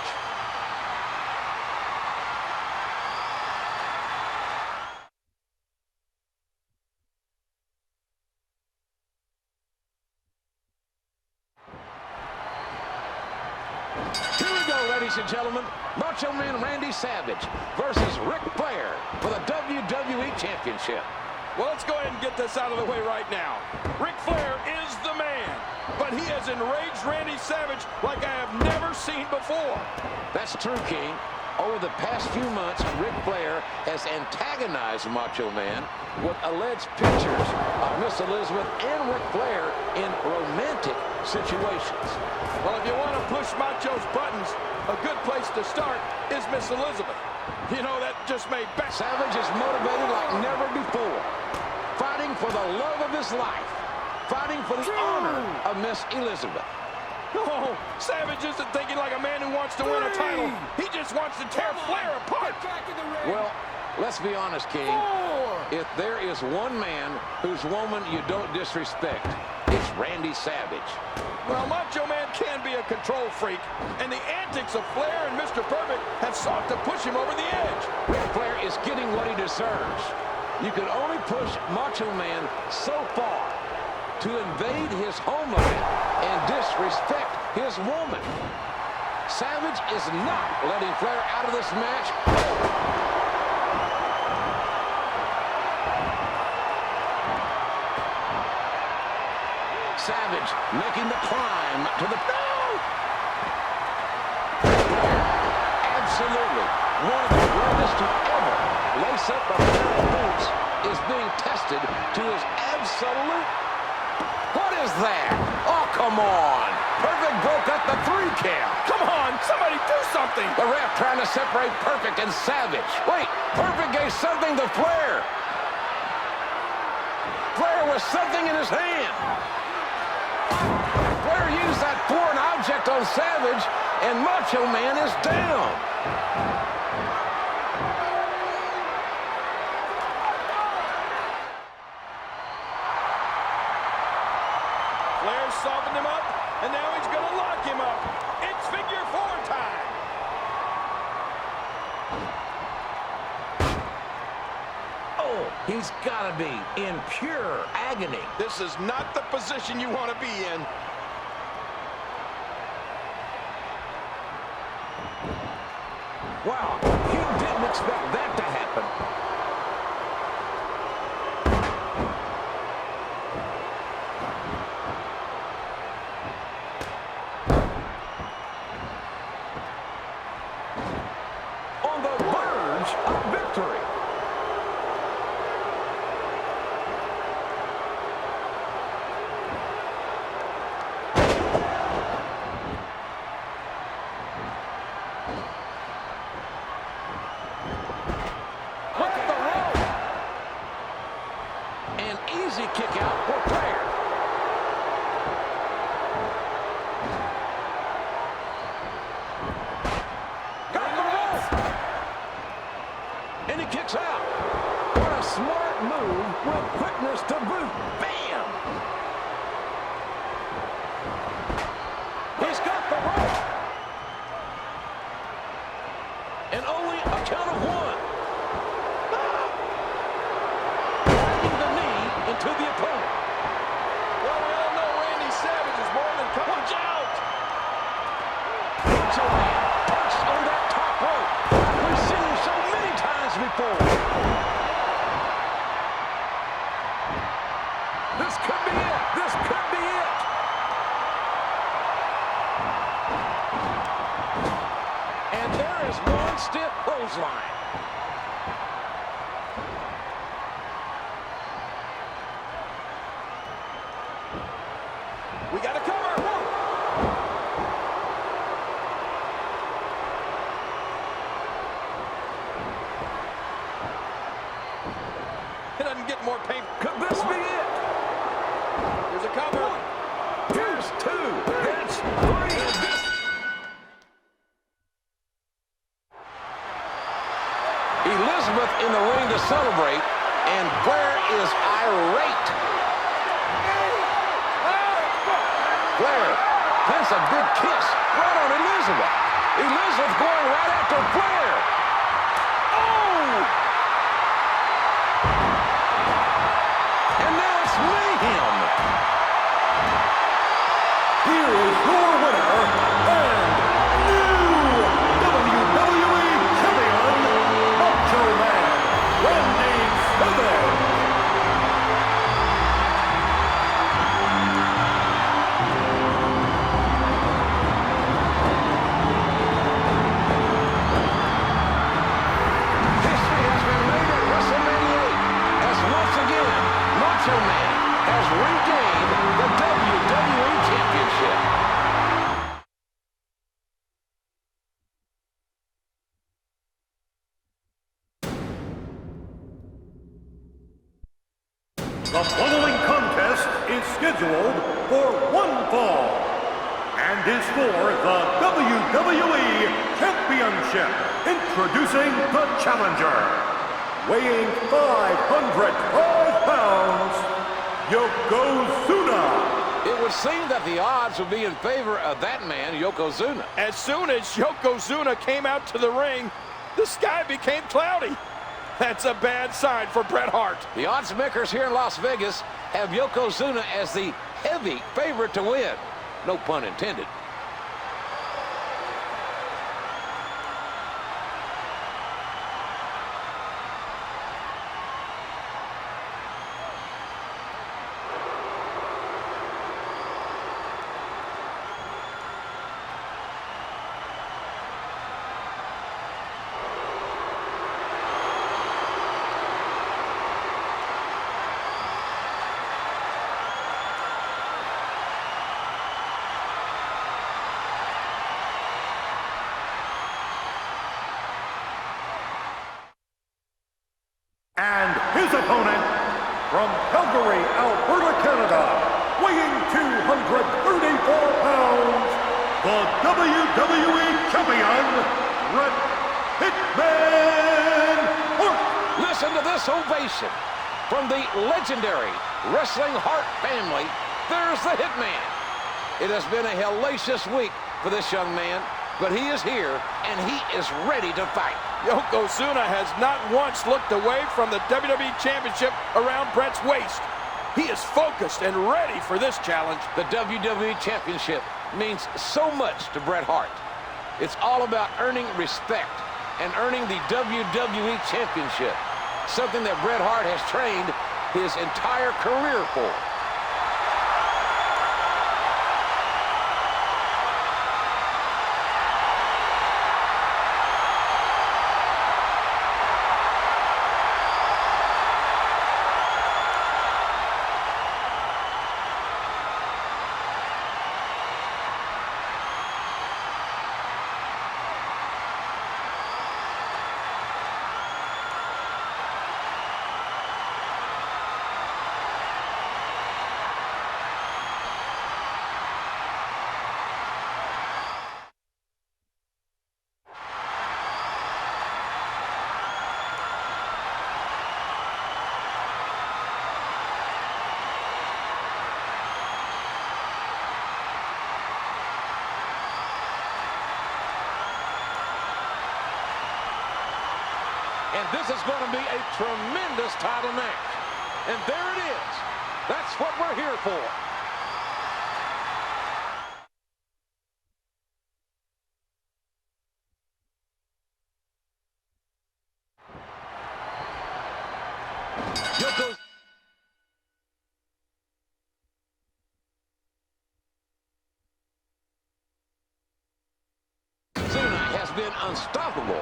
Here we go, ladies and gentlemen. Macho Man Randy Savage versus Ric Flair for the WWE Championship. Well, let's go ahead and get this out of the way right now. Ric Flair is the man, but he has enraged Randy Savage like I have never seen before. That's true, King. Over the past few months, Ric Flair has antagonized Macho Man with alleged pictures of Miss Elizabeth and Ric Flair in romantic situations. Well, if you want to push Macho's buttons, a good place to start is Miss Elizabeth. You know, that just made back. Savage is motivated like never before, fighting for the love of his life, fighting for the honor of Miss Elizabeth. Oh, Savage isn't thinking like a man who wants to win a title. He just wants to tear Flair apart. Well, let's be honest, King. If there is one man whose woman you don't disrespect, it's Randy Savage. Well, Macho Man can be a control freak, and the antics of Flair and Mr. Perfect have sought to push him over the edge. Ric Flair is getting what he deserves. You can only push Macho Man so far to invade his homeland and disrespect his woman. Savage is not letting Flair out of this match. Savage making the climb to the... Absolutely one of the greatest to ever lace up a pair of boots is being tested to his absolute... What is that? Oh, come on. Perfect broke up the 3 count. Come on, somebody do something. The ref trying to separate Perfect and Savage. Wait, Perfect gave something to Flair. Flair with something in his hand. Flair used that foreign object on on Savage, and Macho Man is down. Flair softened him up, and now he's going to lock him up. It's figure 4 time. Oh, he's got to be in pure agony. This is not the position you want to be in. Wow, he didn't expect that to happen. On the verge of victory. Look at the rope. An easy kick out for Flair. Got the rope. And he kicks out. What a smart move with quickness to boot. Bam! He's got the rope. And only a count of 1. Dragging the knee into the opponent. Well, we all know Randy Savage is more than coming. Watch out! Macho Man perched on that top rope. We've seen him so many times before. This could be it. This could be it. And there is one stiff clothesline. We got to cover. It doesn't get more painful. Could this be it? Here's a cover. Here's 2. That's 3. And this... Elizabeth in the ring to celebrate, and Flair is irate. Flair plants a big kiss right on Elizabeth. Elizabeth going right after Flair. Oh! And now it's mayhem. Here is your winner and new WWE Champion, Macho Man Randy Savage. History has been made at WrestleMania 8 as once again, Macho Man has regained the WWE Championship. The following contest is scheduled for one fall and is for the WWE Championship. Introducing the challenger, weighing 505 pounds, Yokozuna. It would seem that the odds would be in favor of that man, Yokozuna. As soon as Yokozuna came out to the ring, the sky became cloudy. That's a bad sign for Bret Hart. The odds makers here in Las Vegas have Yokozuna as the heavy favorite to win. No pun intended. And his opponent, from Calgary, Alberta, Canada, weighing 234 pounds, the WWE Champion, Bret Hitman Hart. Listen to this ovation from the legendary Wrestling Hart family. There's the Hitman. It has been a hellacious week for this young man, but he is here, and he is ready to fight. Yokozuna has not once looked away from the WWE Championship around Bret's waist. He is focused and ready for this challenge. The WWE Championship means so much to Bret Hart. It's all about earning respect and earning the WWE Championship, something that Bret Hart has trained his entire career for. And this is going to be a tremendous title match. And there it is. That's what we're here for. Yokozuna has been unstoppable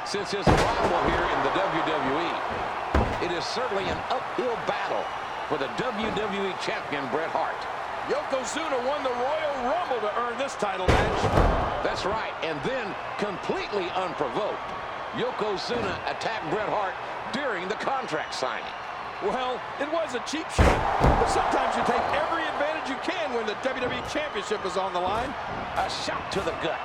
since his arrival here in the WWE. It is certainly an uphill battle for the WWE Champion, Bret Hart. Yokozuna won the Royal Rumble to earn this title match. That's right, and then completely unprovoked, Yokozuna attacked Bret Hart during the contract signing. Well, it was a cheap shot, but sometimes you take every advantage you can when the WWE Championship is on the line. A shot to the gut.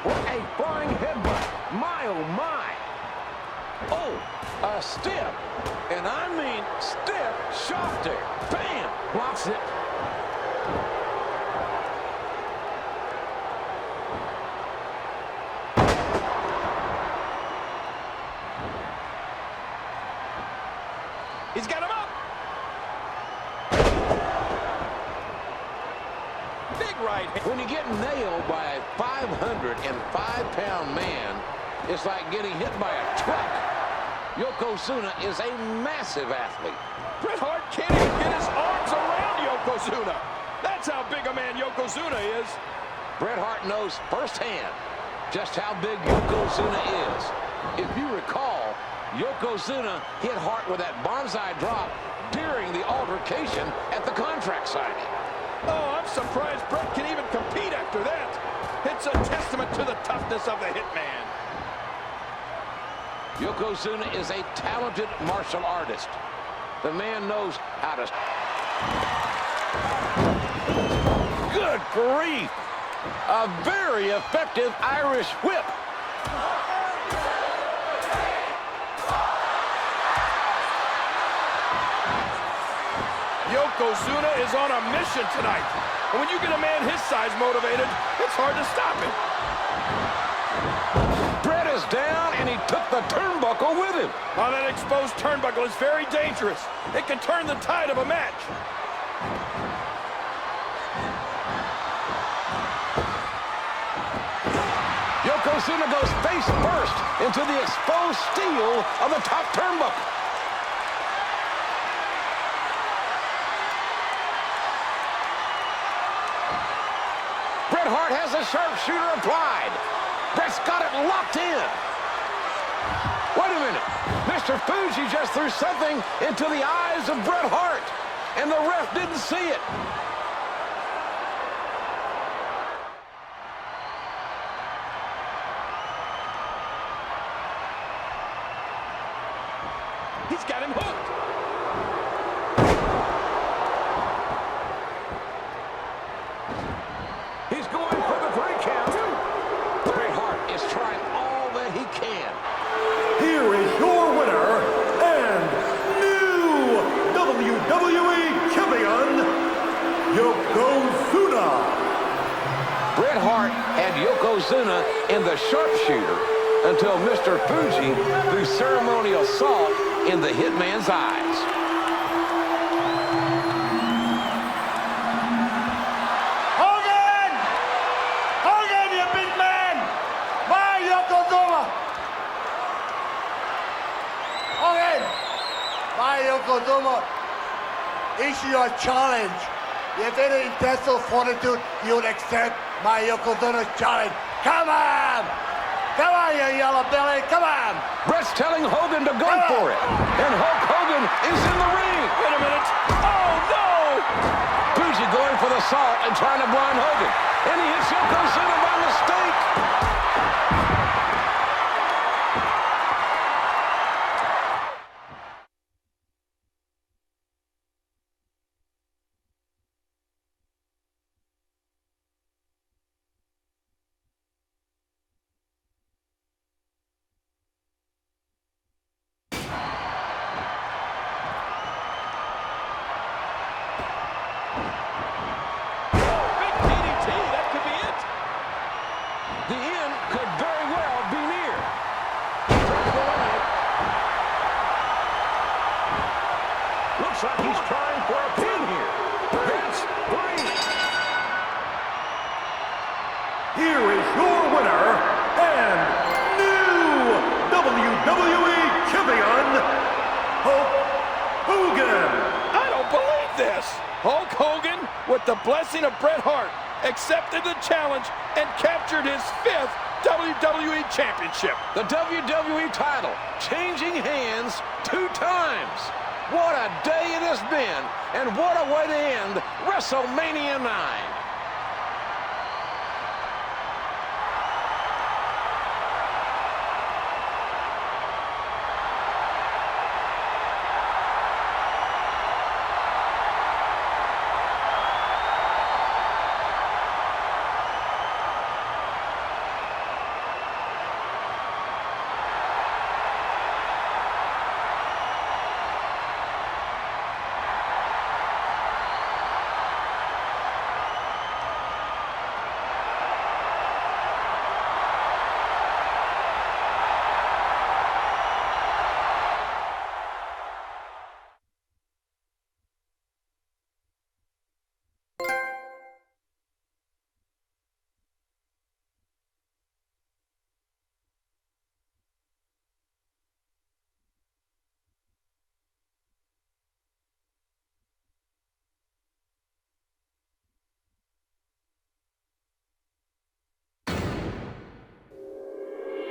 A flying headbutt. My, oh, my. Oh, a step. And I mean step shot there. Bam. Blocks it. He's got him up. Big right hand. When you get nailed by a 505-pound man, it's like getting hit by a truck. Yokozuna is a massive athlete. Bret Hart can't even get his arms around Yokozuna. That's how big a man Yokozuna is. Bret Hart knows firsthand just how big Yokozuna is. If you recall, Yokozuna hit Hart with that bonsai drop during the altercation at the contract signing. Oh, I'm surprised Bret can even compete after that. It's a testament to the toughness of the Hitman. Yokozuna is a talented martial artist. The man knows how to... Good grief! A very effective Irish whip. Yokozuna is on a mission tonight. And when you get a man his size motivated, it's hard to stop him. Bret is down, and he took the turnbuckle with him. Oh, that exposed turnbuckle is very dangerous. It can turn the tide of a match. Yokozuna goes face first into the exposed steel of the top turnbuckle. Bret Hart has a sharpshooter applied. Bret's got it locked in. Wait a minute. Mr. Fuji just threw something into the eyes of Bret Hart, and the ref didn't see it. He's got him hooked. He's going for the 3 count. Bret Hart is trying all that he can. Here is your winner and new WWE Champion, Yokozuna. Bret Hart had Yokozuna in the sharpshooter until Mr. Fuji threw ceremonial salt in the hitman's eyes. Hogan! Hogan, you big man! My Yokozuna! Hogan! My Yokozuna, issue your challenge. If any intestinal fortitude, you would accept my Yokozuna's challenge. Come on! Come on, you yellow belly, come on! Bret's telling Hogan to go for it, and Hulk Hogan is in the ring. Wait a minute. Oh, no! Fuji going for the salt and trying to blind Hogan, and he hits Yokozuna by mistake. The end could very well be near. Looks like he's trying for a pin here. That's 3. Here is your winner and new WWE Champion, Hulk Hogan. I don't believe this. Hulk Hogan, with the blessing of Bret Hart, accepted the challenge and captured his 5th WWE Championship. The WWE title changing hands 2 times. What a day it has been, and what a way to end WrestleMania 9.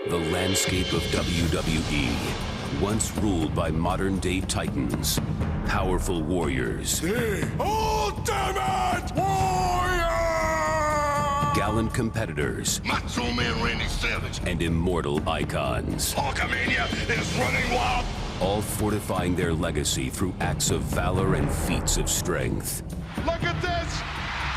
The landscape of WWE, once ruled by modern-day titans, powerful warriors, Ultimate Warrior! gallant competitors, Macho Man Randy Savage, and immortal icons, Hulkamania is running wild. all fortifying their legacy through acts of valor and feats of strength. Look at this!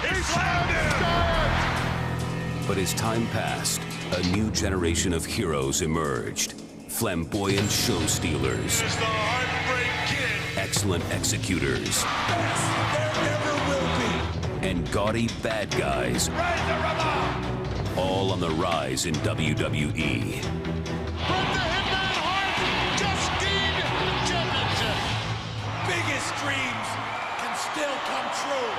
He slammed him! But as time passed, a new generation of heroes emerged. Flamboyant show stealers, It's the Heartbreak Kid. excellent executors, Best there ever will be. and gaudy bad guys, Razor Ramon. all on the rise in WWE. Bret the Hitman Hart just gained the championship. Biggest dreams can still come true.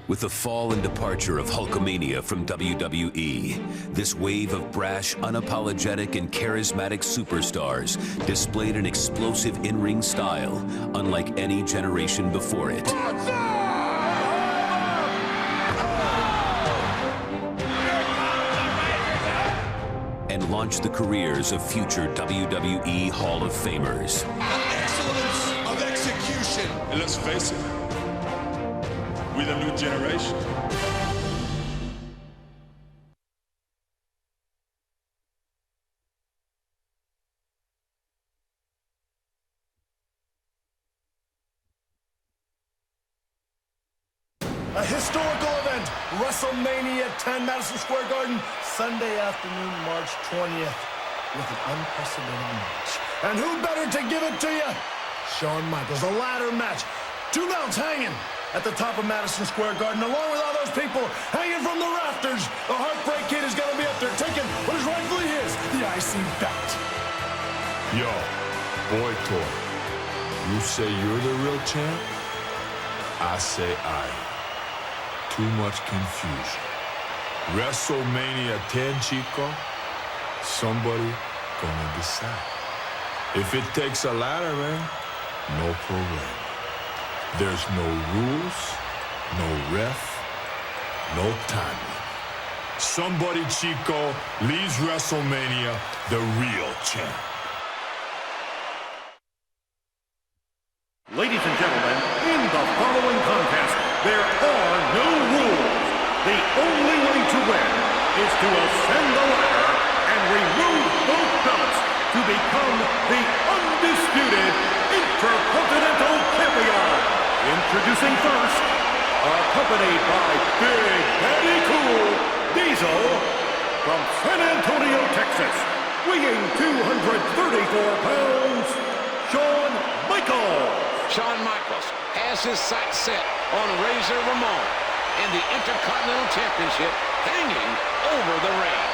With the fall and departure of Hulkamania from WWE, this wave of brash, unapologetic, and charismatic superstars displayed an explosive in-ring style unlike any generation before it. And launched the careers of future WWE Hall of Famers. Excellence of execution. And let's face it, we're the new generation. A historical event, WrestleMania 10, Madison Square Garden, Sunday afternoon, March 20th, with an unprecedented match. And who better to give it to you? Shawn Michaels, a ladder match. 2 belts hanging at the top of Madison Square Garden, along with all those people hanging from the rafters. The Heartbreak Kid is going to be up there taking what is rightfully his, the IC belt. Yo, boy toy, you say you're the real champ? I say I am. Too much confusion. WrestleMania 10, Chico? Somebody gonna decide. If it takes a ladder, man, no problem. There's no rules, no ref, no time limit. Somebody, Chico, leaves WrestleMania the real champ. Ladies and gentlemen, in the following contest, there are no rules. The only way to win is to ascend the ladder and remove both belts to become the undisputed Intercontinental Champion. Introducing first, accompanied by Big Daddy Cool, Diesel, from San Antonio, Texas, weighing 234 pounds, Shawn Michaels. Shawn Michaels has his sights set on Razor Ramon and the Intercontinental Championship hanging over the ring.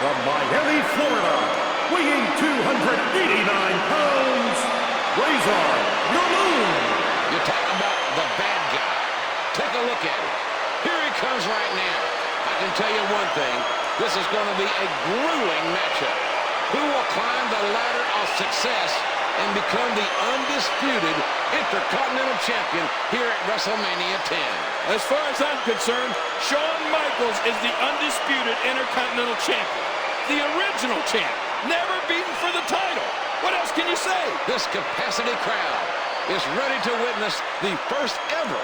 From Miami, Florida, weighing 289 pounds, Razor Ramon. You talk about the bad guy. Take a look at him. Here he comes right now. I can tell you one thing. This is going to be a grueling matchup. Who will climb the ladder of success and become the undisputed Intercontinental Champion here at WrestleMania 10? As far as I'm concerned, Shawn Michaels is the undisputed Intercontinental Champion. The original champ, never beaten for the title. What else can you say? This capacity crowd is ready to witness the first ever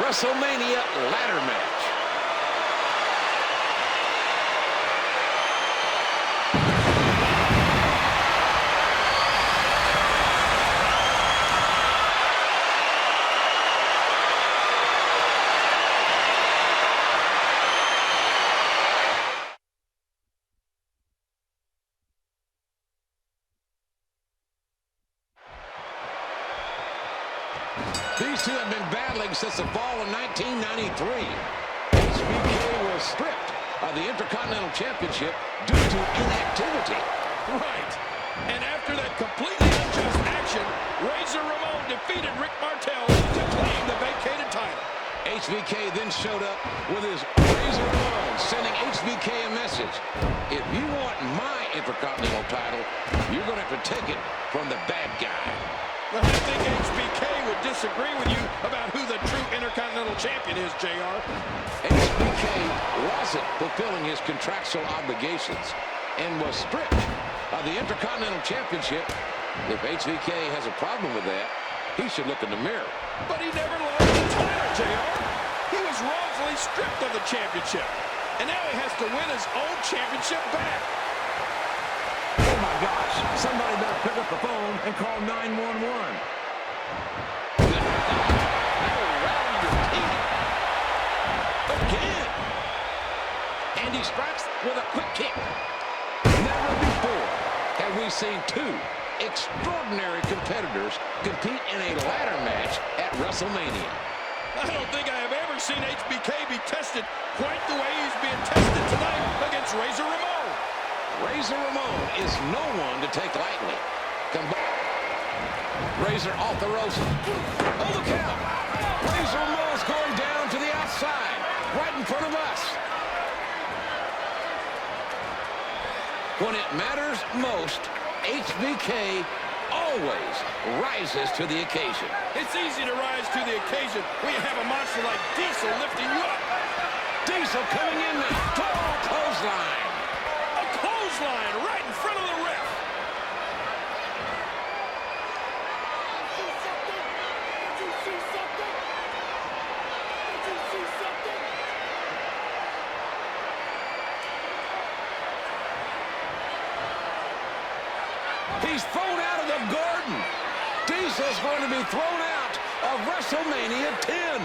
WrestleMania ladder match. These two have been battling since the fall of 1993. HBK was stripped of the Intercontinental Championship due to inactivity. Right. And after that completely unjust action, Razor Ramon defeated Rick Martel to claim the vacated title. HBK then showed up with his Razor Ramon, sending HBK a message. If you want my Intercontinental title, you're going to have to take it from the bad guy. Well, I think HBK would disagree with you about who the true Intercontinental Champion is, JR. HBK wasn't fulfilling his contractual obligations and was stripped of the Intercontinental Championship. If HBK has a problem with that, he should look in the mirror. But he never lost the title, JR. He was wrongfully stripped of the championship. And now he has to win his own championship back. Oh my gosh, somebody better pick up the phone and call 911. Around your teeth. Again. And he strikes with a quick kick. Never before have we seen two extraordinary competitors compete in a ladder match at WrestleMania. I don't think I have ever seen HBK be tested quite the way he's being tested tonight against Razor Ramon. Razor Ramon is no one to take lightly. Razor off the ropes. Oh, look out! Razor Ramon's going down to the outside, right in front of us. When it matters most, HBK always rises to the occasion. It's easy to rise to the occasion when you have a monster like Diesel lifting you up. Diesel coming in now. Oh, clothesline. A clothesline right in front of the ref. He's thrown out of the Garden. Diesel's going to be thrown out of WrestleMania 10.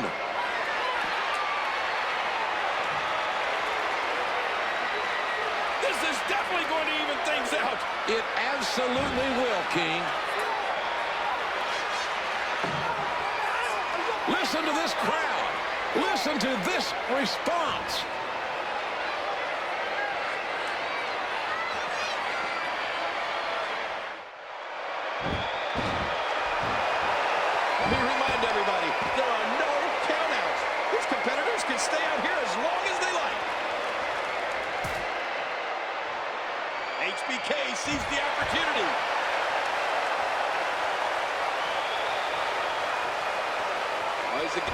This is definitely going to even things out. It absolutely will, King. Listen to this crowd. Listen to this response. Let me remind everybody, there are no countouts. These competitors can stay out here as long as they like. HBK sees the opportunity.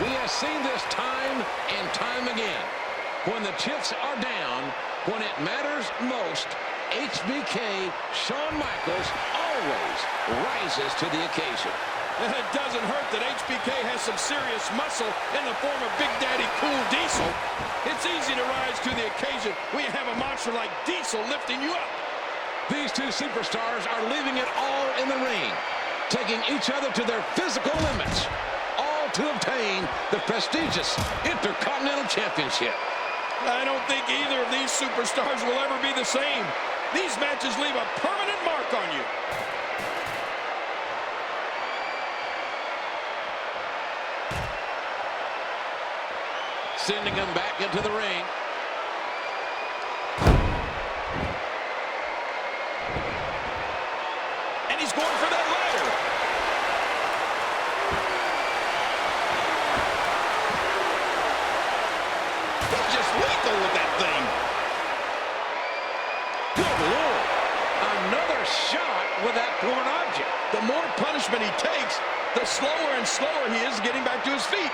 We have seen this time and time again. When the chips are down, when it matters most, HBK, Shawn Michaels, always rises to the occasion. And it doesn't hurt that HBK has some serious muscle in the form of Big Daddy Cool Diesel. It's easy to rise to the occasion when you have a monster like Diesel lifting you up. These two superstars are leaving it all in the ring, taking each other to their physical limits, all to obtain the prestigious Intercontinental Championship. I don't think either of these superstars will ever be the same. These matches leave a permanent mark on you. Sending him back into the ring. And he's going for that ladder. He's just lethal with that thing. Good Lord. Another shot with that foreign object. The more punishment he takes, the slower and slower he is getting back to his feet.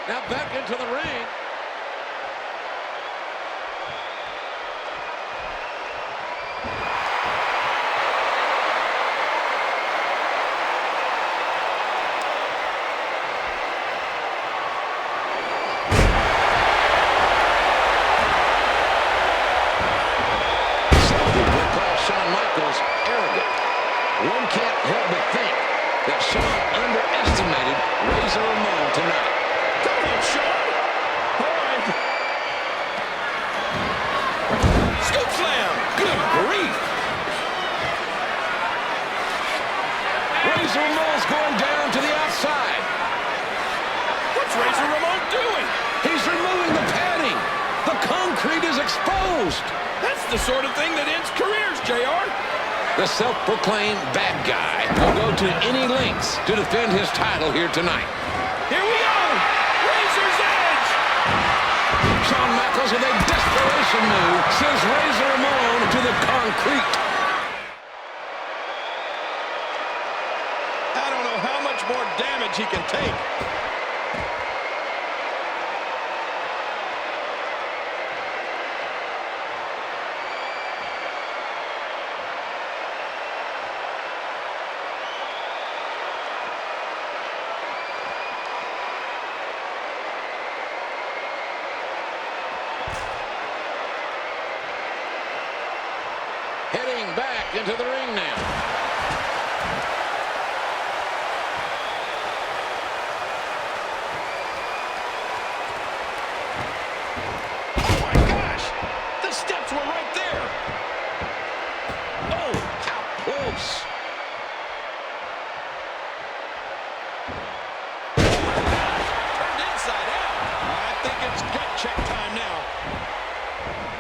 Now back into the ring. Some people call Shawn Michaels arrogant. One can't help but think that Shawn underestimated Razor Ramon tonight. Come on, Shawn. All right. Scoop slam. Good grief. Razor Ramon's going down to the outside. What's Razor Ramon doing? He's removing the padding. The concrete is exposed. That's the sort of thing that ends careers, JR. The self-proclaimed bad guy will go to any lengths to defend his title here tonight. Here we go. Razor's Edge. Shawn Michaels with a desperation move sends Razor Ramon to the concrete. I don't know how much more damage he can take. Heading back into the ring now. Oh, my gosh. The steps were right there. Oh, how close. Turned inside out. I think it's gut check time now.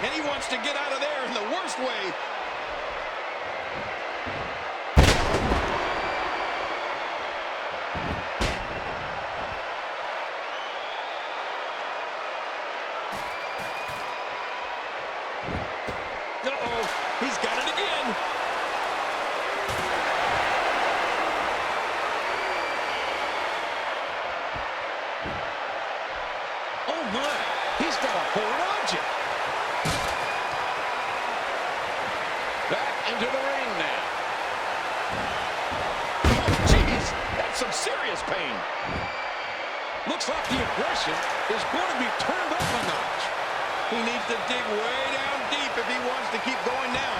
And he wants to get out of there in the worst way. Uh-oh, he's got it again. Oh, my. He's just not a foreign object. Back into the ring now. Oh, jeez, that's some serious pain. Looks like the aggression is going to be turned up a notch. He needs to dig way down deep if he wants to keep going now.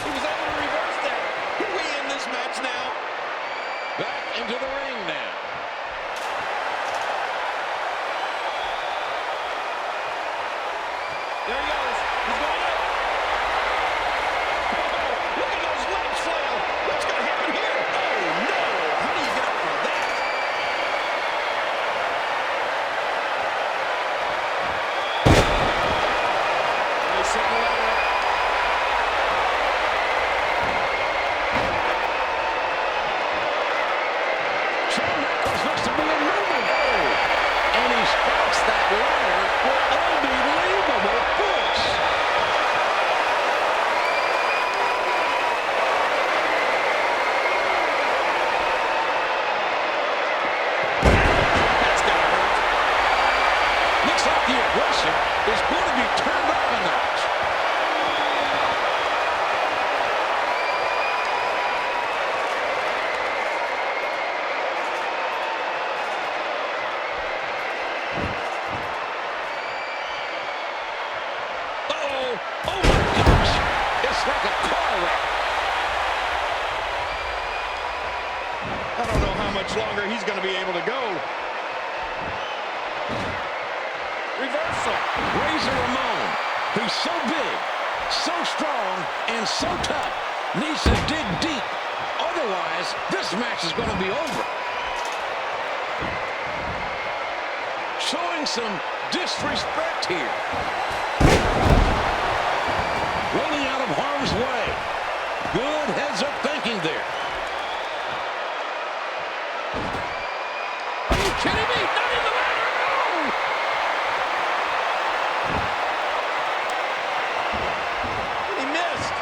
He was able to reverse that. Can we end this match now? Back into the ring now. There he goes. He's going up. Oh, look at those legs flail. What's going to happen here? Oh, no. How do you get up from that? They set the ladder up. Shawn Michaels looks to be a moving. Oh, and he strikes that ladder with unbelievable force. That's got to hurt. Looks like the aggression is going to be turned up a notch. Uh-oh. Oh, my gosh. It's like a car wreck. I don't know how much longer he's going to be able to go. Reversal. Razor Ramon, who's so big, so strong, and so tough, needs to dig deep. Otherwise, this match is going to be over. Showing some disrespect here. Running out of harm's way. Good heads-up thinking there. Are you kidding me? Not in the ladder! No! He missed.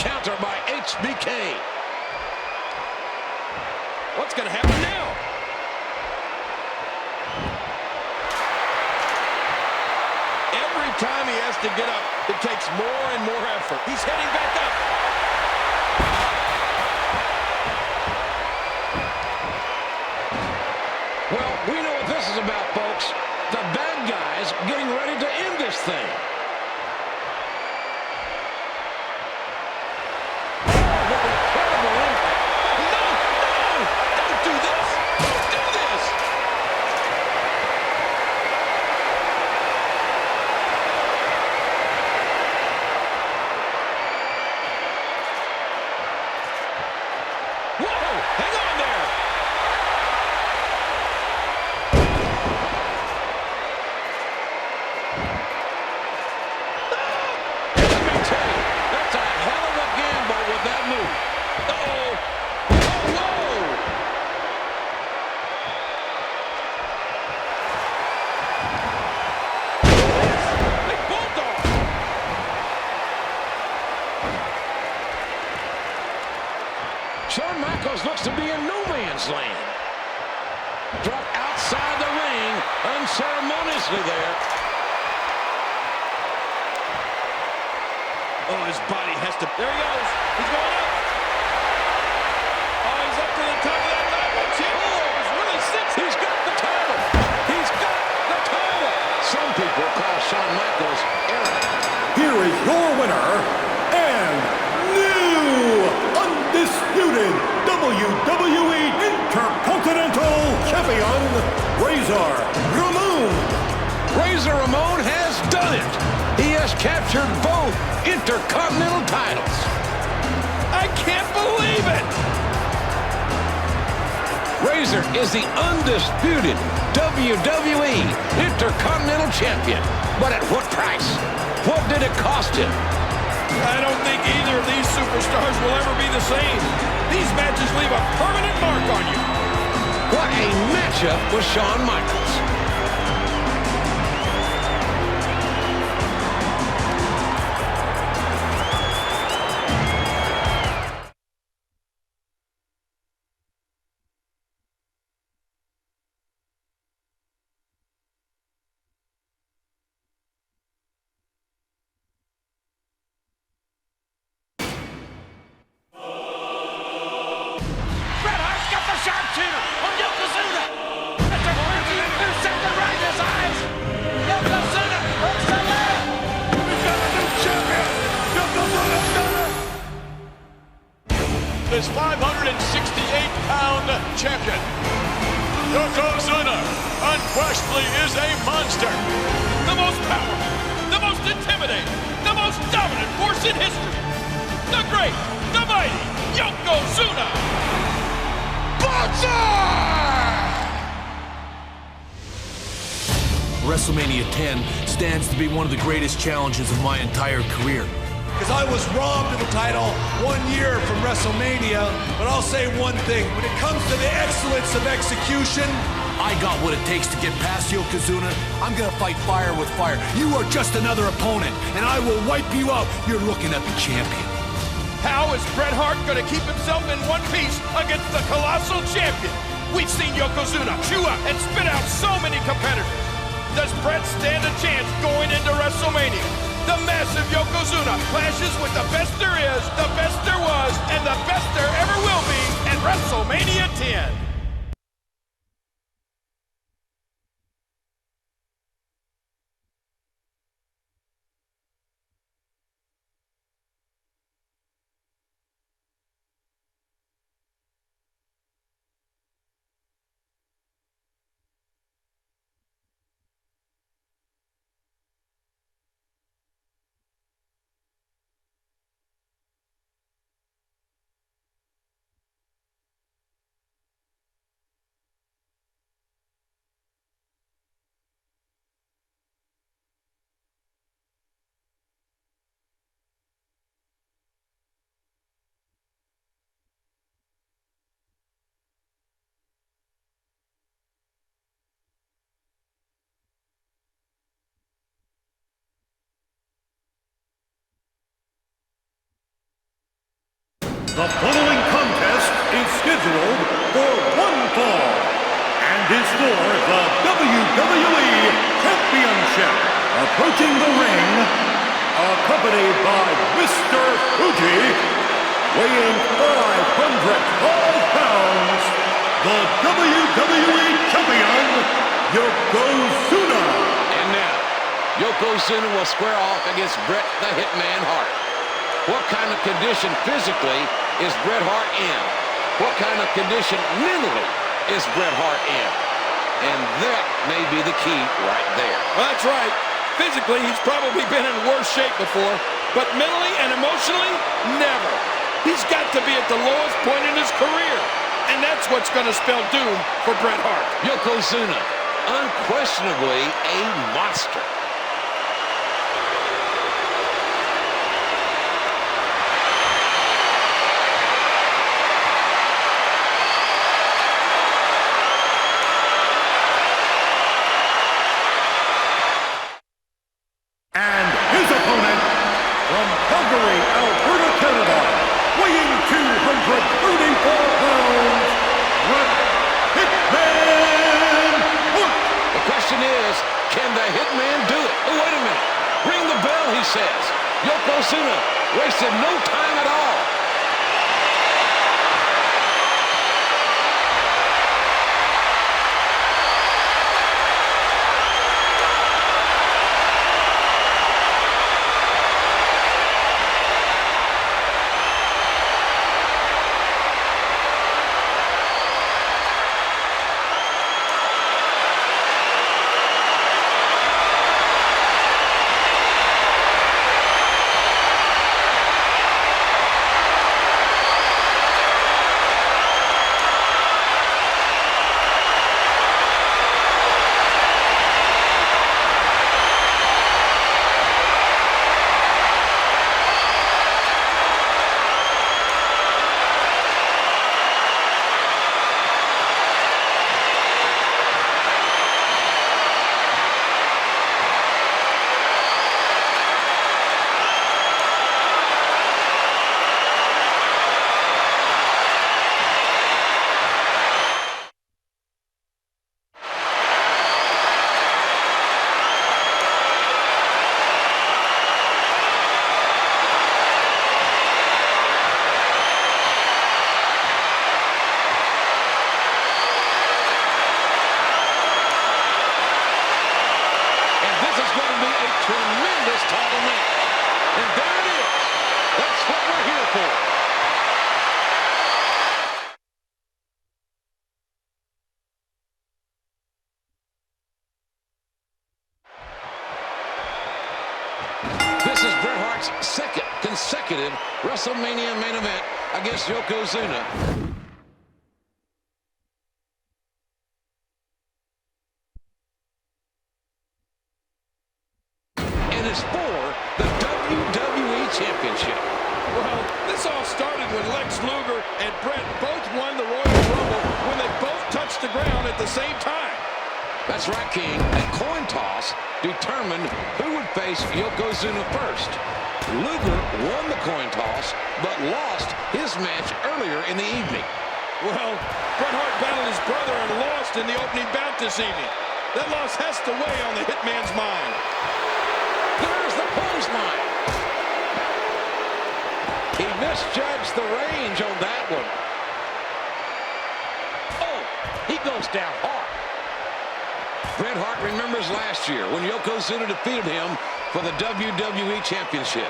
Counter by HBK. What's going to happen now? Every time he has to get up, it takes more and more effort. He's heading back up. Well, we know what this is about, folks. The bad guys getting ready to end this thing. Oh, what incredible impact. No! No! Don't do this! Don't do this! Whoa! Hang on there! Let me tell you, that's a hell of a gamble with that move. Uh-oh. Oh, whoa! Big bulldog! Shawn Michaels looks to be in no man's land. Drop outside the ring, unceremoniously there. Oh, his body has to... There he goes. He's going up. Oh, he's up to the top of that ladder. It's really six. He's got the title. He's got the title. Some people call Shawn Michaels arrogant. Here is your winner and new undisputed WWE Intercontinental Champion, Razor Ramon. Razor Ramon has done it. He has captured both Intercontinental titles. I can't believe it. Razor is the undisputed WWE Intercontinental Champion. But at what price? What did it cost him? I don't think either of these superstars will ever be the same. These matches leave a permanent mark on you. What a matchup with Shawn Michaels. WrestleMania 10 stands to be one of the greatest challenges of my entire career. Because I was robbed of the title 1 year from WrestleMania, but I'll say one thing. When it comes to the excellence of execution, I got what it takes to get past Yokozuna. I'm gonna fight fire with fire. You are just another opponent, and I will wipe you out. You're looking at the champion. How is Bret Hart gonna keep himself in one piece against the colossal champion? We've seen Yokozuna chew up and spit out so many competitors. Does Bret stand a chance going into WrestleMania? The massive Yokozuna clashes with the best there is, the best there was, and the best there ever will be at WrestleMania 10. The following contest is scheduled for one fall and is for the WWE Championship. Approaching the ring, accompanied by Mr. Fuji, weighing 512 pounds, the WWE Champion, Yokozuna. And now, Yokozuna will square off against Bret the Hitman Hart. What kind of condition physically is Bret Hart in? What kind of condition mentally is Bret Hart in? And that may be the key right there. Well, that's right. Physically, he's probably been in worse shape before, but mentally and emotionally, never. He's got to be at the lowest point in his career, and that's what's going to spell doom for Bret Hart. Yokozuna, unquestionably a monster. Says Yokozuna wasted no time at all. Second consecutive WrestleMania main event against Yokozuna. and is for the WWE Championship. Well, this all started when Lex Luger and Bret both won the Royal Rumble when they both touched the ground at the same time. That's right, King. A coin toss determined who would face Yokozuna first. Luger won the coin toss, but lost his match earlier in the evening. Well, Bret Hart battled his brother and lost in the opening bout this evening. That loss has to weigh on the Hitman's mind. There's the clothesline. He misjudged the range on that one. Oh, he goes down hard. Bret Hart remembers last year when Yokozuna defeated him for the WWE Championship.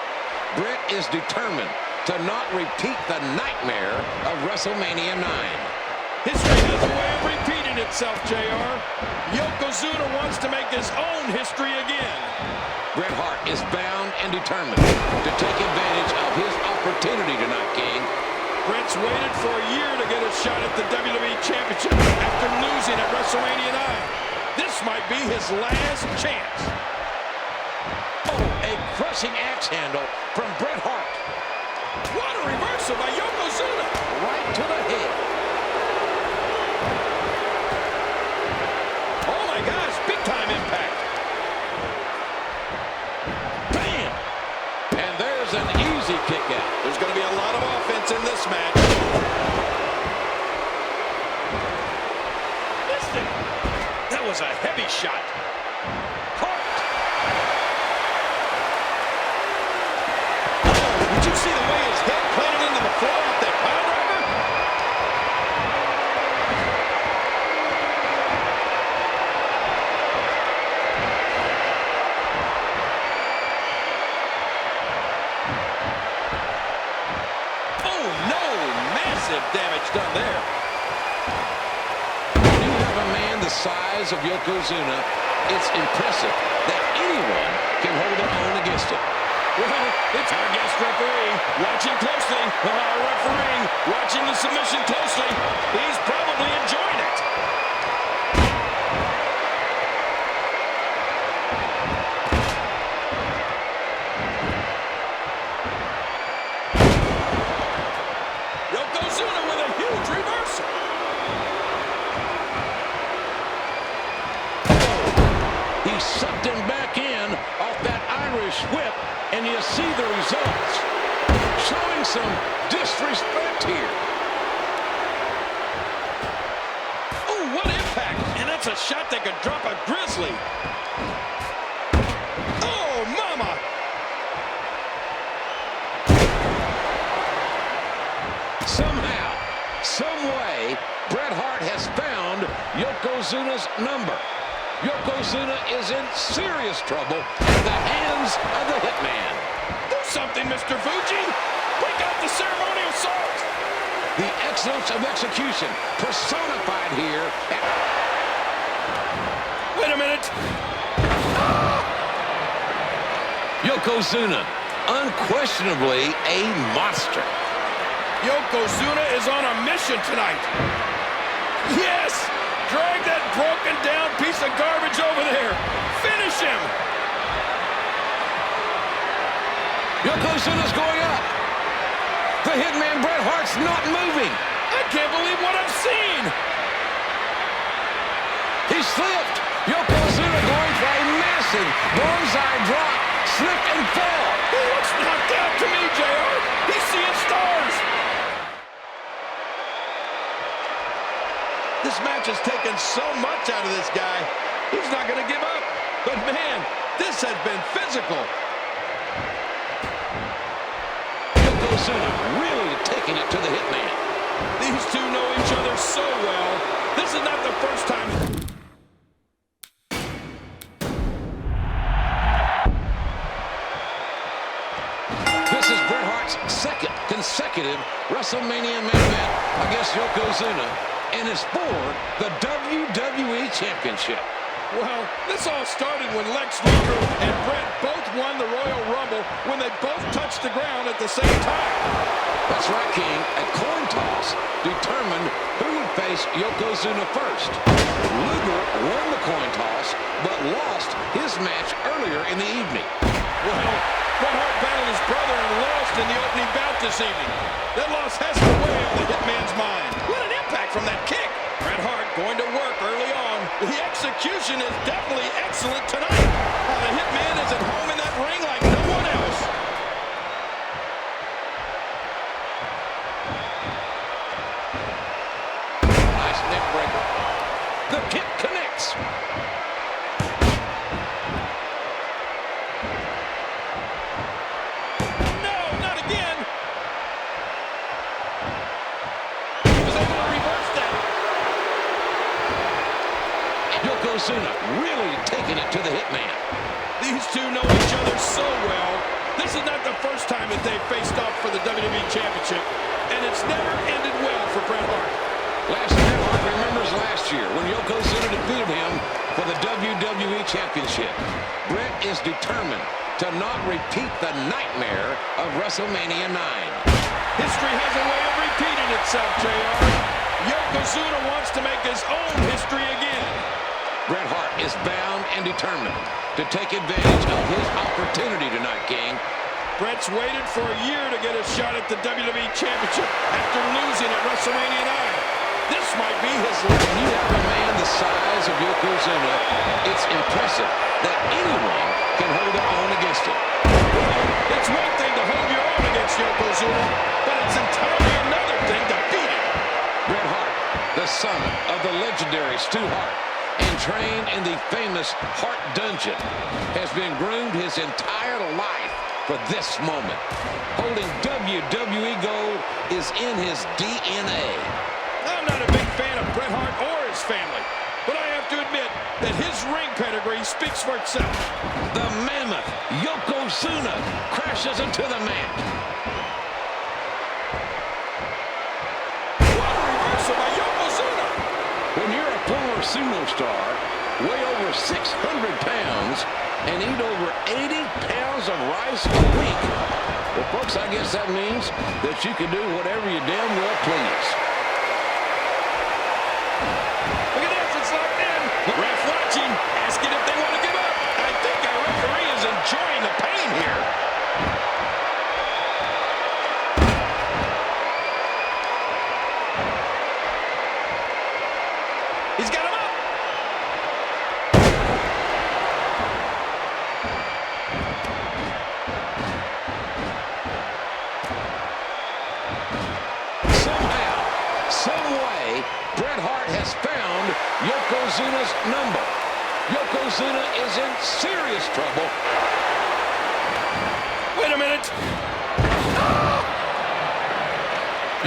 Bret is determined to not repeat the nightmare of WrestleMania 9. History has a way of repeating itself, JR. Yokozuna wants to make his own history again. Bret Hart is bound and determined to take advantage of his opportunity tonight, King. Bret's waited for a year to get a shot at the WWE Championship after losing at WrestleMania 9. This might be his last chance. Oh, a crushing axe handle from Bret Hart. What a reversal by Yokozuna. Right to the head. Oh my gosh, big time impact. Bam! And there's an easy kick out. There's going to be a lot of offense in this match. Missed it. That was a heavy shot. Did you see the way his head planted into the floor with that pile driver? Oh no, massive damage done there. When you have a man the size of Yokozuna, it's impressive that anyone can hold their own against him. Well, it's our guest referee watching closely. Our referee watching the submission closely. He's probably enjoying it. Yokozuna with a huge reversal. He sucked him back in off that Irish whip, and you see the results. Showing some disrespect here. Oh, what impact! And that's a shot that could drop a grizzly. Oh, mama! Somehow, some way, Bret Hart has found Yokozuna's number. Yokozuna is in serious trouble at the hands of the Hitman. Do something, Mr. Fuji! Break out the ceremonial salt! The excellence of execution personified here. Wait a minute! Yokozuna, unquestionably a monster. Yokozuna is on a mission tonight. Yes! Drag that broken down piece of garbage over there. Finish him! Yokozuna's going up. The Hitman Bret Hart's not moving. I can't believe what I've seen. He slipped. Yokozuna going for a massive bullseye drop. Slipped and fell. He looks knocked out to me, JR. He's seeing stars. This match has taken so much out of this guy. He's not going to give up. But man, this has been physical. Yokozuna really taking it to the Hitman. These two know each other so well. This is not the first time. This is Bret Hart's second consecutive WrestleMania main event against Yokozuna, and is for the WWE Championship. Well, this all started when Lex Luger and Bret both won the Royal Rumble when they both touched the ground at the same time. That's right, King. A coin toss determined who would face Yokozuna first. Luger won the coin toss, but lost his match earlier in the evening. Well, Bret Hart battled his brother and lost in the opening bout this evening. That loss has to weigh on the Hitman's mind. What an impact from that kick. Bret Hart going to work early on. The execution is definitely excellent tonight. The Hitman is at home in that ring like no one else. Nice neck breaker. The kick connects. No, not again. He was able to reverse that. Yokozuna really taking it to the Hitman. These two know each other so well. This is not the first time that they've faced off for the WWE Championship, and it's never ended well for Bret Hart. Bret Hart remembers last year when Yokozuna defeated him for the WWE Championship. Bret is determined to not repeat the nightmare of WrestleMania 9. History has a way of repeating itself, JR. Yokozuna wants to make his own history again. Bret Hart is bound and determined to take advantage of his opportunity tonight, King. Bret's waited for a year to get a shot at the WWE Championship after losing at WrestleMania 9. This might be his last. When you have a man the size of Yokozuna, it's impressive that anyone can hold their own against him. It's one thing to hold your own against Yokozuna, but it's entirely another thing to beat him. Bret Hart, the son of the legendary Stu Hart, and trained in the famous Hart Dungeon, has been groomed his entire life for this moment. Holding WWE gold is in his DNA. I'm not a big fan of Bret Hart or his family, but I have to admit that his ring pedigree speaks for itself. The mammoth Yokozuna crashes into the mat. What a reversal by Yokozuna! When you're a former sumo star, weigh over 600 pounds, and eat over 80 pounds of rice a week, well, folks, I guess that means that you can do whatever you damn well please. Look at this, it's locked in. Ref watching, asking if they want to give up. I think our referee is enjoying the pain here. He's got him up. Somehow, some way, Bret Hart has found Yokozuna's number. Yokozuna is in serious trouble. Wait a minute.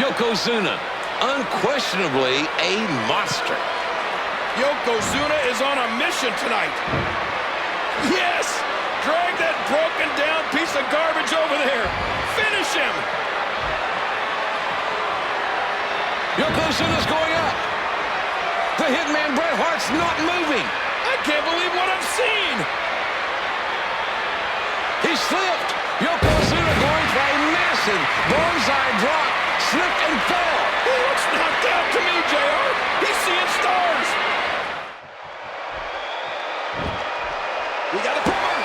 Yokozuna, unquestionably a monster. Yokozuna is on a mission tonight. Yes! Drag that broken down piece of garbage over there. Finish him! Yokozuna's going up. The Hitman Bret Hart's not moving. I can't believe what I've seen. He slipped. Yokozuna going for a massive bonsai drop. Slipped and fell. He looks knocked out to me, JR. He's seeing stars. We got a cover.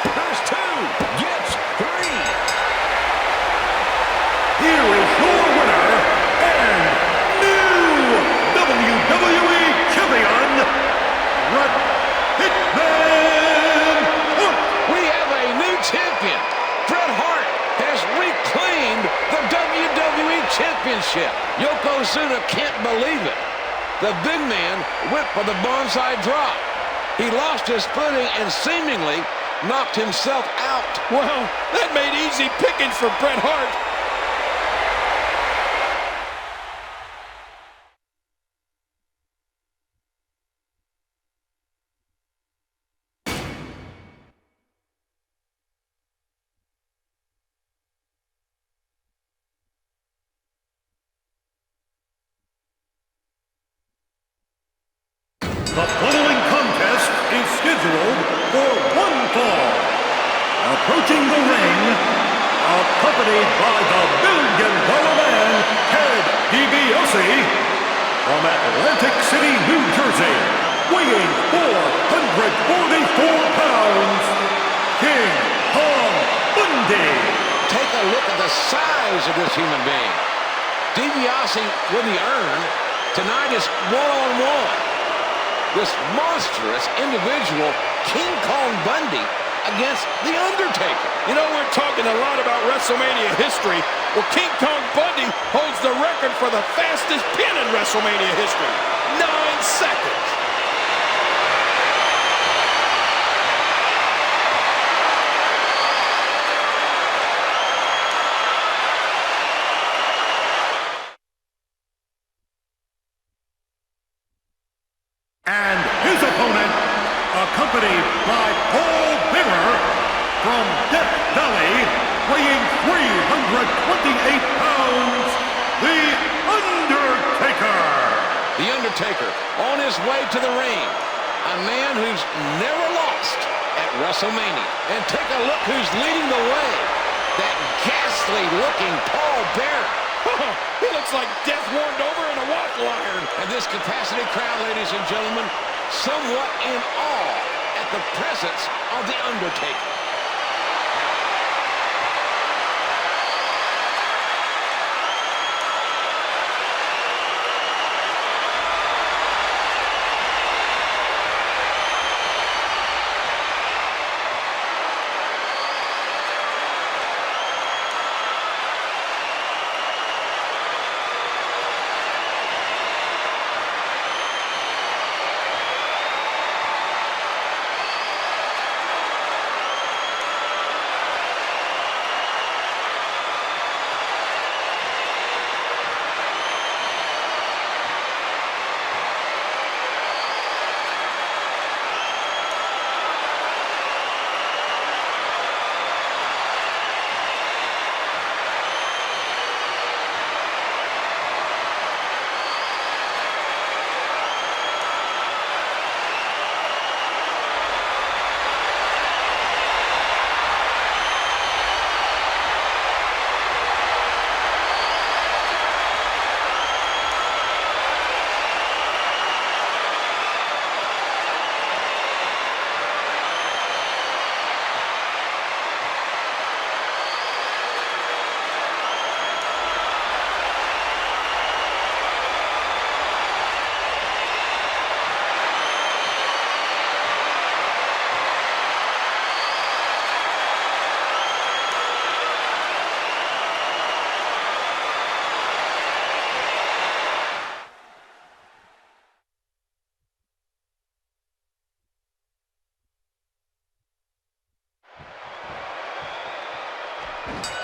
There's two. Gets three. Here is your winner and new WWE Champion, Bret Hitman Hart. We have a new champion. Bret Hart has reclaimed the WWE Championship. Yokozuna can't believe it. The big man went for the bonsai drop. He lost his footing and seemingly knocked himself out. Well, that made easy pickings for Bret Hart. The following contest is scheduled for one fall. Approaching the ring, accompanied by the $1 Million Man, Ted DiBiase, from Atlantic City, New Jersey, weighing 444 pounds, King Kong. size of this human being. DiBiase with the earn. Tonight is one-on-one. This monstrous individual, King Kong Bundy, against The Undertaker. You know, we're talking a lot about WrestleMania history. Well, King Kong Bundy holds the record for the fastest pin in WrestleMania history. 9 seconds. And his opponent, accompanied by Paul Bearer from Death Valley, weighing 328 pounds, The Undertaker. The Undertaker on his way to the ring. A man who's never lost at WrestleMania. And take a look who's leading the way. That ghastly-looking Paul Bearer. He looks like death warmed over in a waffle iron. And this capacity crowd, ladies and gentlemen, somewhat in awe at the presence of The Undertaker.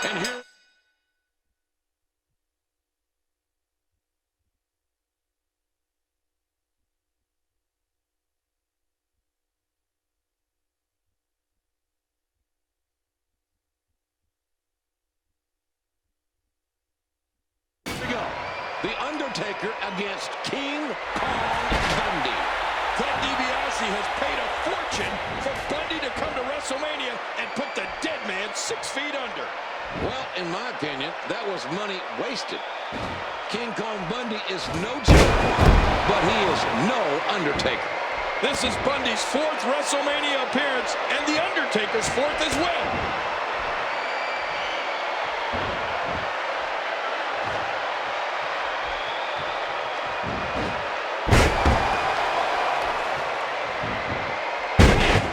And here... The Undertaker against King Kong Bundy. Ted DiBiase has paid a fortune for Bundy to come to WrestleMania and put the dead man 6 feet under. Well, in my opinion, that was money wasted. King Kong Bundy is no joke, but he is no Undertaker. This is Bundy's 4th WrestleMania appearance and The Undertaker's 4th as well.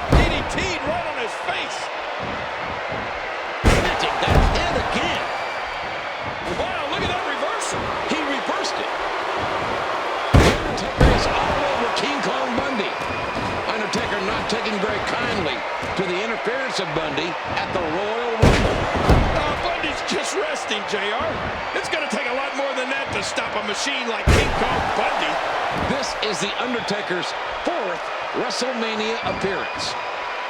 DDT'd right on his face. That's it again. Wow, look at that reversal. He reversed it. The Undertaker is all over King Kong Bundy. Undertaker not taking very kindly to the interference of Bundy at the Royal Rumble. Bundy's just resting, JR. It's going to take a lot more than that to stop a machine like King Kong Bundy. This is The Undertaker's 4th WrestleMania appearance.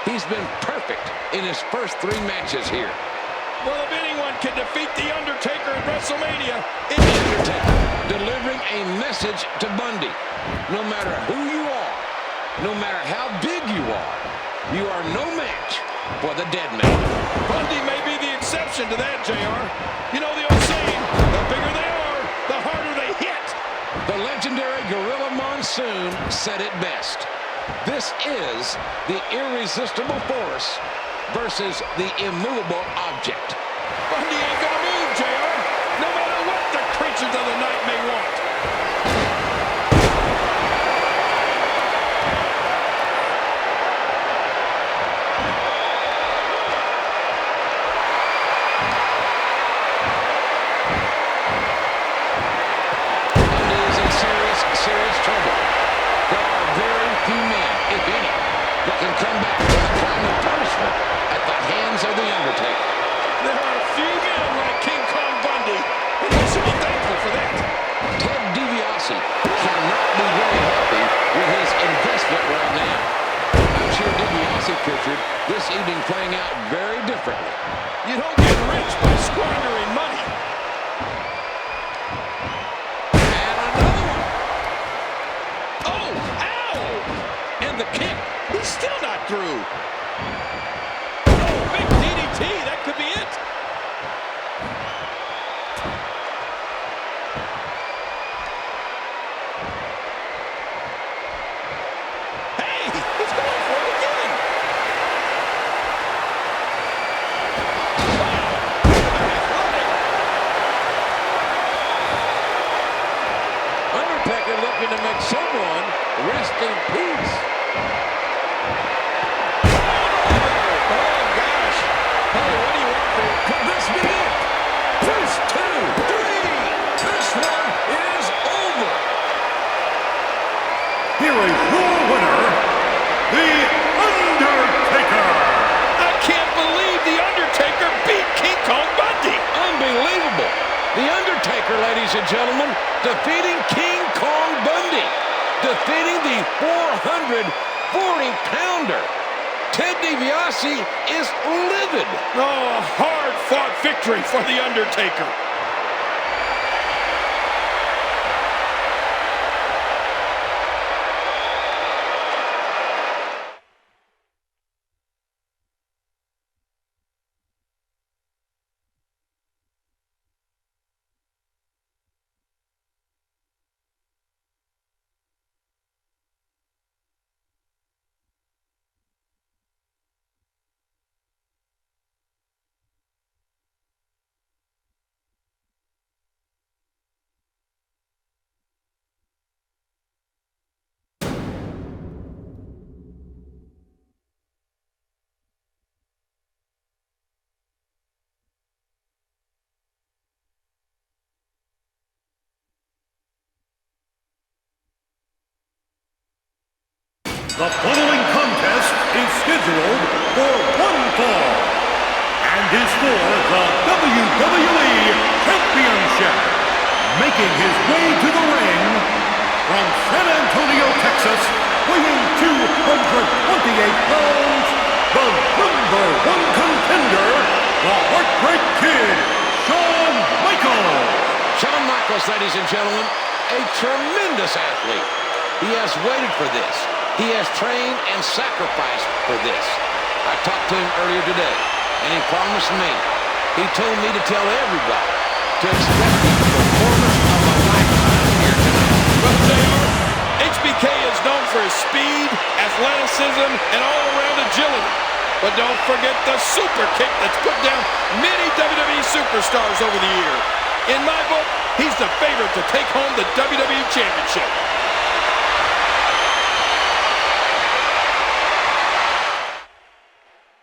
He's been perfect in his first 3 matches here. Well, if anyone can defeat The Undertaker at WrestleMania, it's The Undertaker delivering a message to Bundy. No matter who you are, no matter how big you are no match for the dead man. Bundy may be the exception to that, JR. You know the old saying, the bigger they are, the harder they hit. The legendary Gorilla Monsoon said it best. This is the irresistible force versus the immovable object. Bundy ain't gonna move, legend of the night may want. Serious trouble. There are very few men, if any, that can come back from the kind of punishment at the hands of The Undertaker. There are a few men like King Kong Bundy, and we should be thankful for that. Ted DiBiase cannot be very happy with his investment right now. I'm sure DiBiase pictured this evening playing out very differently. You don't get rich by squandering money. The kick. He's still not through. Oh, big DDT. That could be it. Hey, he's going for it again. Wow. Undertaker looking to make someone rest in peace. Here is your winner, The Undertaker. I can't believe The Undertaker beat King Kong Bundy. Unbelievable. The Undertaker, ladies and gentlemen, defeating King Kong Bundy. Defeating the 440-pounder. Ted DiBiase is livid. Oh, a hard-fought victory for The Undertaker. The following contest is scheduled for one fall and is for the WWE Championship. Making his way to the ring from San Antonio, Texas, weighing 228 pounds, the #1 contender, the Heartbreak Kid, Shawn Michaels. Shawn Michaels, ladies and gentlemen, a tremendous athlete. He has waited for this. He has trained and sacrificed for this. I talked to him earlier today, and he promised me. He told me to tell everybody to expect the performance of a lifetime here tonight. Well, JR, HBK is known for his speed, athleticism, and all-around agility. But don't forget the super kick that's put down many WWE superstars over the years. In my book, he's the favorite to take home the WWE Championship.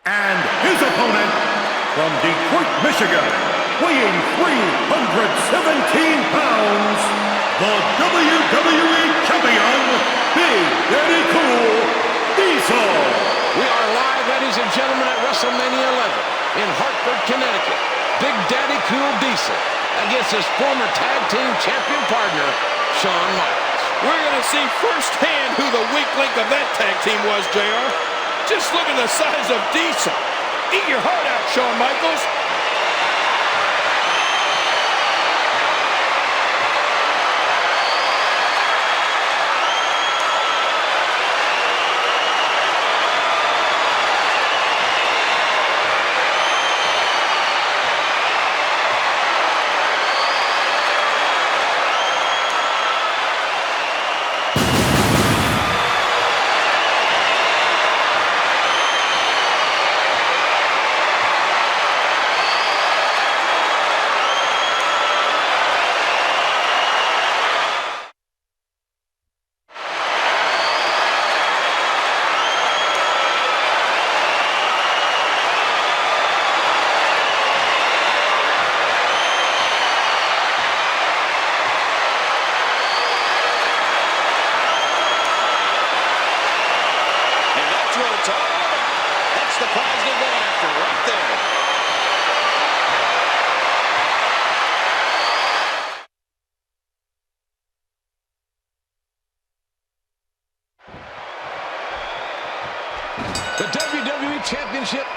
And his opponent, from Detroit, Michigan, weighing 317 pounds, the WWE Champion, Big Daddy Cool Diesel. We are live, ladies and gentlemen, at WrestleMania 11 in Hartford, Connecticut. Big Daddy Cool Diesel against his former tag team champion partner, Shawn Michaels. We're going to see firsthand who the weak link of that tag team was, JR. Just look at the size of Diesel. Eat your heart out, Shawn Michaels.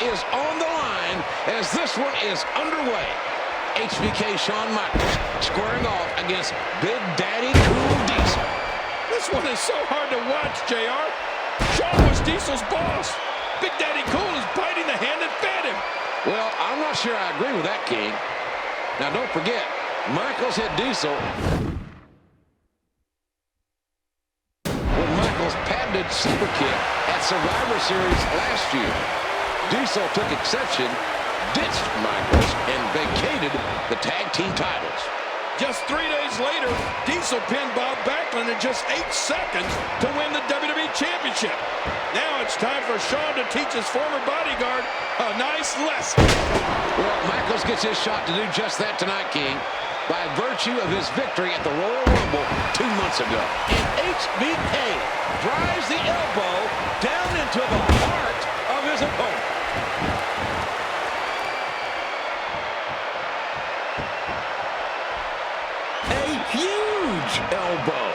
is on the line as this one is underway. HBK Shawn Michaels squaring off against Big Daddy Cool Diesel. This one is so hard to watch, JR. Shawn was Diesel's boss. Big Daddy Cool is biting the hand that fed him. Well, I'm not sure I agree with that, King. Now, don't forget, Michaels hit Diesel when Michaels patented super kick at Survivor Series last year. Diesel took exception, ditched Michaels, and vacated the tag team titles. Just 3 days later, Diesel pinned Bob Backlund in just 8 seconds to win the WWE Championship. Now it's time for Shawn to teach his former bodyguard a nice lesson. Well, Michaels gets his shot to do just that tonight, King, by virtue of his victory at the Royal Rumble 2 months ago. And HBK drives the elbow down into the heart of his opponent. Huge elbow.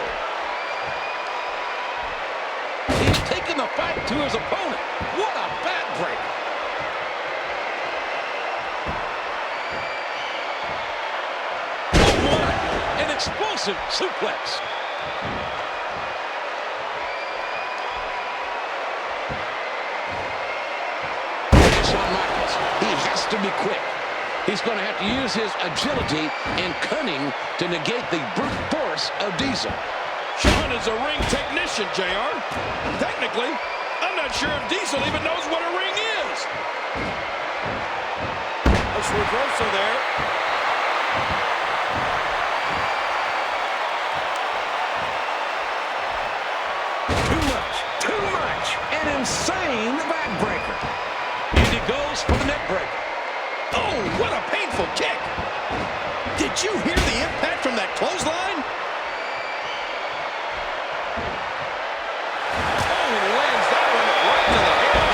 He's taking the fight to his opponent. What a backbreaker. Oh, what an explosive suplex. Shawn Michaels, he has to be quick. He's going to have to use his agility and cunning to negate the brute force of Diesel. Shawn is a ring technician, JR. Technically, I'm not sure if Diesel even knows what a ring is. Nice reversal there. Too much. An insane backbreaker. And he goes for the neck breaker. Oh, what a painful kick. Did you hear the impact from that clothesline? Oh, he lands that one right to the head.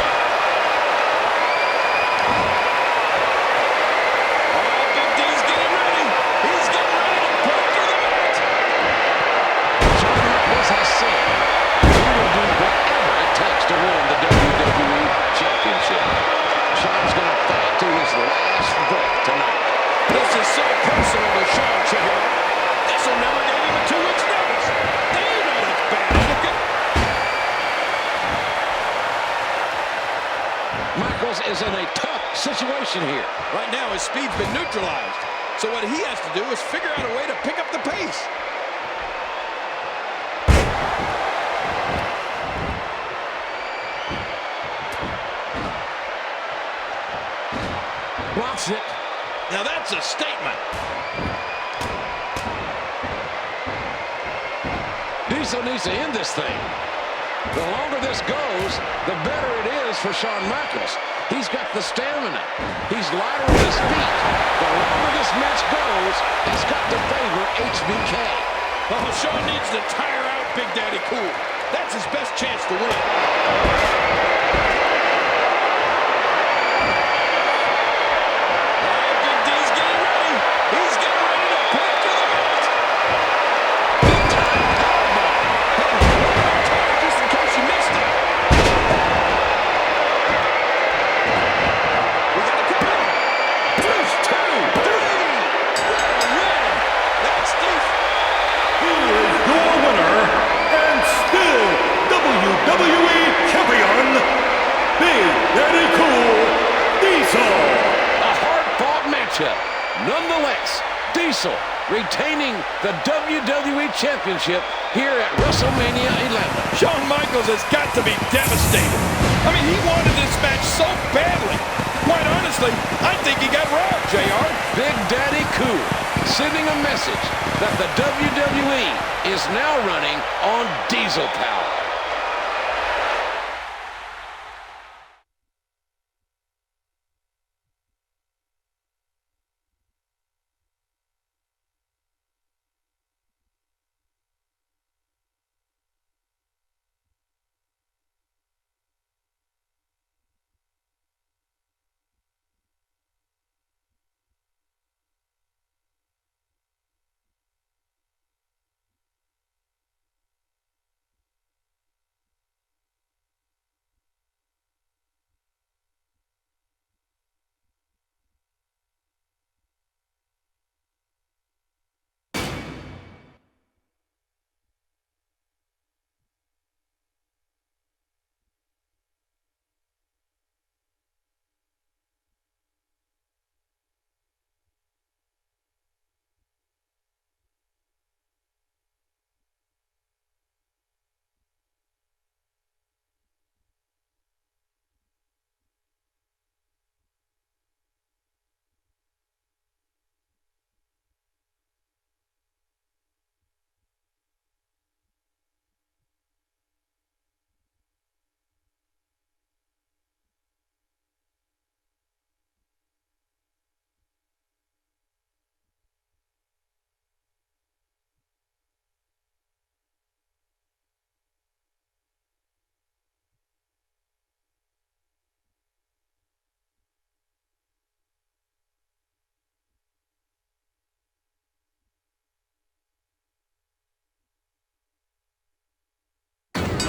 Oh, Big D's getting ready. He's getting ready to break through the mat. Shawn Michaels has said he will do whatever it takes to win the WWE Championship. Shawn's going to fight to his last breath tonight. This is so personal to Shawn, JR. Diesel never gave him a 2 weeks notice. They know that's bad etiquette. Michaels is in a tough situation here. Right now, his speed's been neutralized. So what he has to do is figure out a way to pick up the pace. Blocks it. Now that's a statement. Diesel needs to end this thing. The longer this goes, the better it is for Shawn Michaels. He's got the stamina. He's lighter on his feet. The longer this match goes, it's got to favor HBK. Oh, Shawn needs to tire out Big Daddy Cool. That's his best chance to win. WWE Champion, Big Daddy Cool Diesel. A hard-fought matchup. Nonetheless, Diesel retaining the WWE Championship here at WrestleMania 11. Shawn Michaels has got to be devastated. I mean, he wanted this match so badly. Quite honestly, I think he got robbed, JR. Big Daddy Cool sending a message that the WWE is now running on diesel power.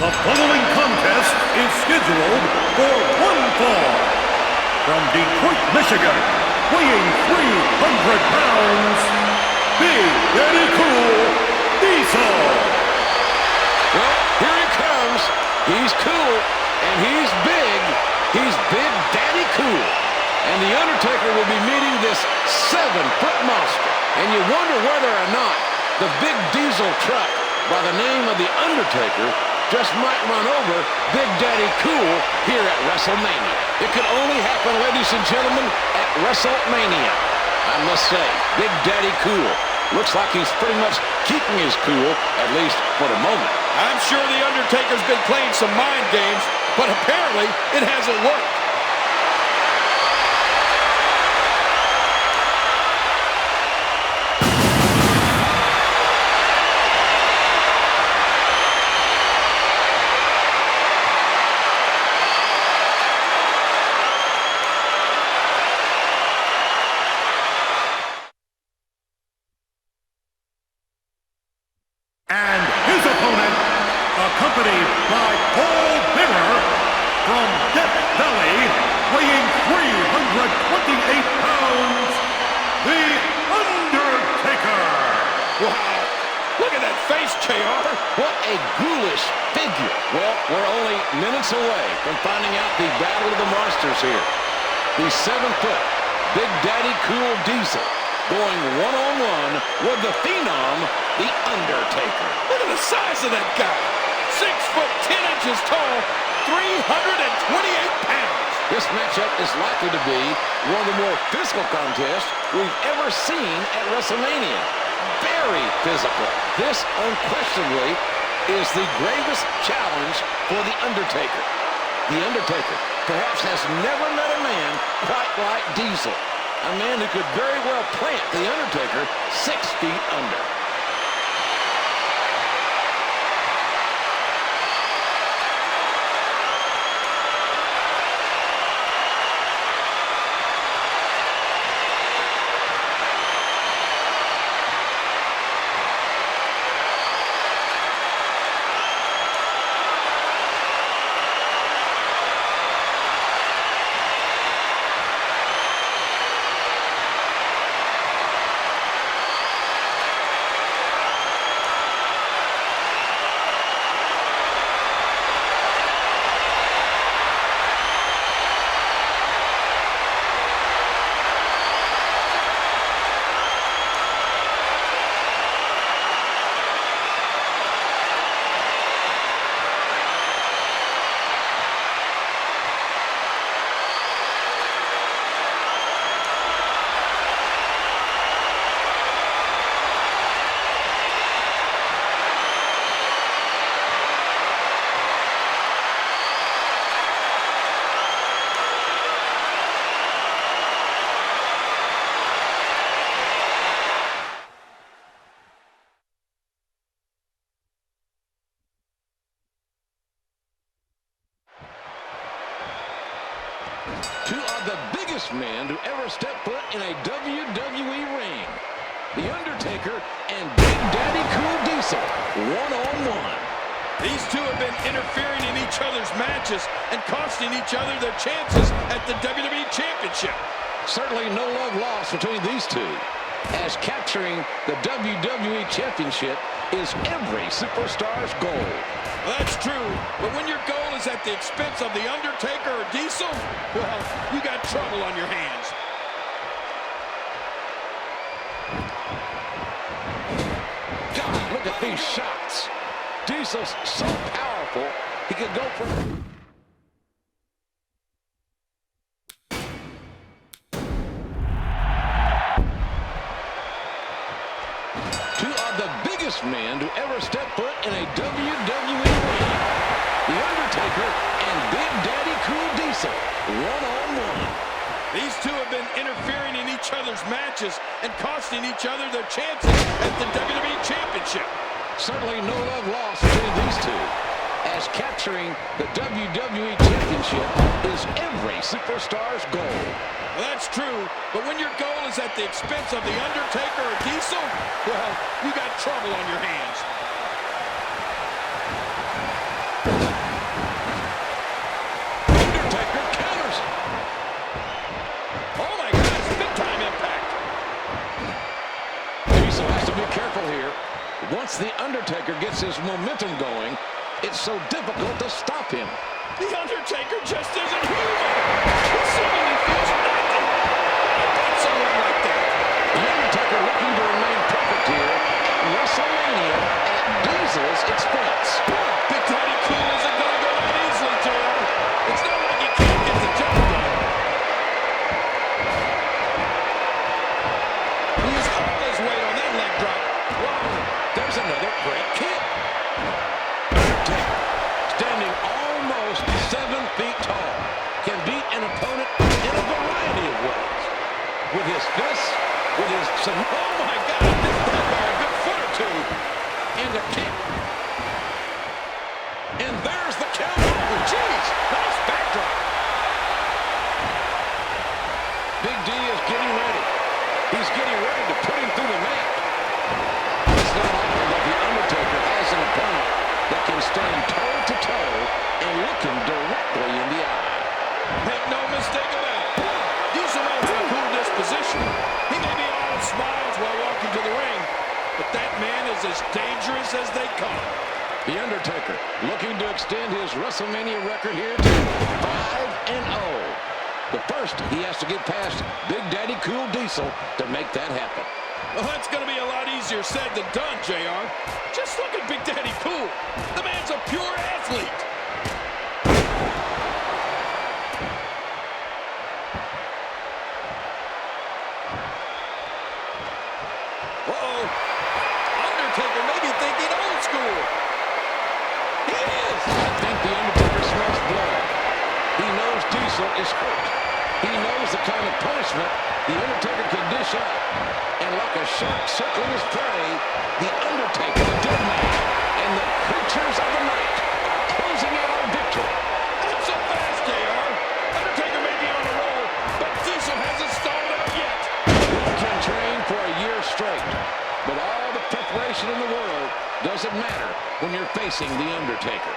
The following contest is scheduled for one fall. From Detroit, Michigan, weighing 300 pounds, Big Daddy Cool Diesel. Well, here he comes. He's cool, and he's big. He's Big Daddy Cool. And The Undertaker will be meeting this 7-foot monster. And you wonder whether or not the big diesel truck by the name of The Undertaker just might run over Big Daddy Cool here at WrestleMania. It could only happen, ladies and gentlemen, at WrestleMania. I must say, Big Daddy Cool looks like he's pretty much keeping his cool, at least for the moment. I'm sure The Undertaker's been playing some mind games, but apparently it hasn't worked. And his opponent, accompanied by Paul Bearer from Death Valley, weighing 328 pounds, The Undertaker. Wow, look at that face, JR. What a ghoulish figure. Well, we're only minutes away from finding out the battle of the monsters here. The 7-foot Big Daddy Cool Diesel going one-on-one with the Phenom, The Undertaker. Look at the size of that guy. 6 foot 10 inches tall, 328 pounds. This matchup is likely to be one of the more physical contests we've ever seen at WrestleMania. Very physical. This unquestionably is the gravest challenge for The Undertaker. The Undertaker perhaps has never met a man quite like Diesel. A man who could very well plant The Undertaker 6 feet under. Two of the biggest men to ever step foot in a WWE ring. The Undertaker and Big Daddy Cool Diesel, one-on-one. These two have been interfering in each other's matches and costing each other their chances at the WWE Championship. Certainly no love lost between these two, as capturing the WWE Championship is every superstar's goal. Well, that's true, but when your goal is at the expense of The Undertaker or Diesel, well, you got trouble on your hands. God, look at these shots. Diesel's so powerful, he could go from... Two of the biggest men to ever step foot in a WWE ring. The Undertaker and Big Daddy Cool Diesel, one-on-one. These two have been interfering in each other's matches and costing each other their chances at the WWE Championship. Certainly no love lost between these two, as capturing the WWE Championship is every superstar's goal. Well, that's true, but when your goal is at the expense of The Undertaker or Diesel, well, you got trouble on your hands. Once The Undertaker gets his momentum going, it's so difficult to stop him. The Undertaker just isn't human. He seemingly feels nothing. He beat someone like that. The Undertaker looking to remain perfect here. WrestleMania at Diesel's expense. Big Daddy Cool isn't going to go that easily, JR. It's not like he can't get the job done. He used all his weight on that leg drop. Whoa, there's another great kick. Undertaker, standing almost 7 feet tall, can beat an opponent in a variety of ways. With his fists, with his... Oh my God, this down by a good foot or two. And a kick. And there's the count. Oh, jeez, nice backdrop. Big D is getting ready. He's getting ready to put him through the mat. It's not often that The Undertaker has an opponent that can stand toe-to-toe and look him directly in the eye. Make no mistake about it. Diesel may have a cool disposition. He may be all smiles while walking to the ring, but that man is as dangerous as they come. The Undertaker looking to extend his WrestleMania record here to 5-0. But first, he has to get past Big Daddy Cool Diesel to make that happen. Well, that's going to be a lot easier said than done, JR. Just look at Big Daddy Cool. The man's a pure athlete. Uh-oh. Undertaker may be thinking old school. He is. I think The Undertaker smells blood. He knows Diesel is hurt. He knows the kind of punishment The Undertaker can dish out. And like a shark circling his prey, The Undertaker, the dead man, and the creatures of the night are closing in on victory. Not so fast, JR. Undertaker may be on a roll, but Diesel hasn't stalled out yet. One can train for a year straight, but all the preparation in the world doesn't matter when you're facing The Undertaker.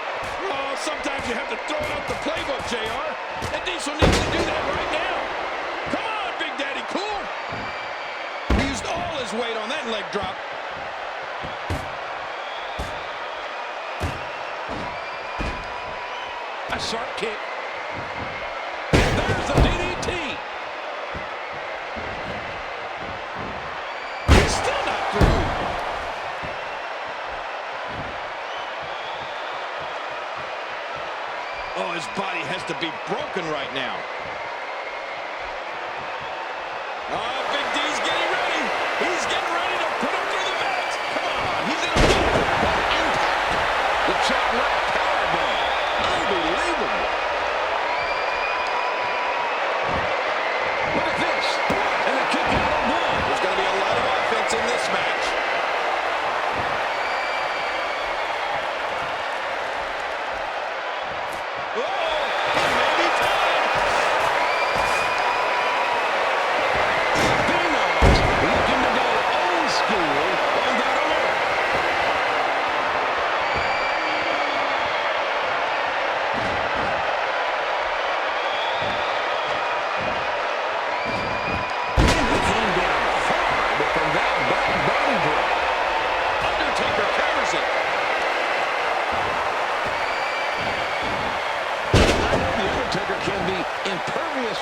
Oh, sometimes you have to throw out the playbook, JR. And Diesel needs to do that right now. Come on, Big Daddy Cool. He used all his weight on that leg drop. A sharp kick. There's the DDT. He's still not through. Oh, his body has to be broken right now. Oh, Big D's getting ready. He's getting ready to put him through the mat. Come on, he's in a Impact. The chop-knock powerbomb. Unbelievable. Look at this. And a kick out of one. There's going to be a lot of offense in this match.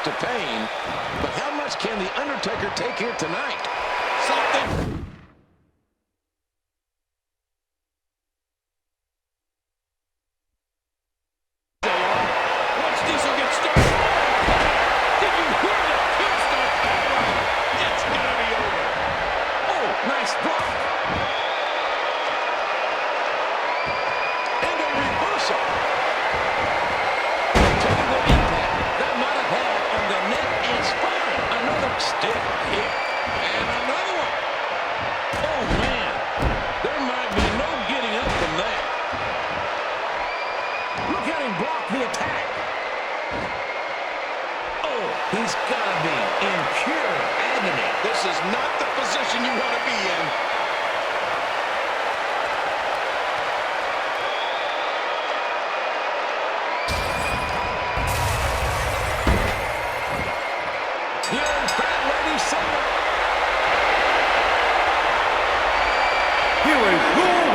To pain, but how much can The Undertaker take here tonight? Something. Once Diesel gets started, did you hear that kick start? It's gonna be over. Oh, nice block. And a reversal. Terrible impact that might have had on the neck and spine. Another stiff kick. And another one. Oh, man. There might be no getting up from that. Look at him block the attack. Oh, he's got to be in pure agony. This is not the position you want to be in. Here is your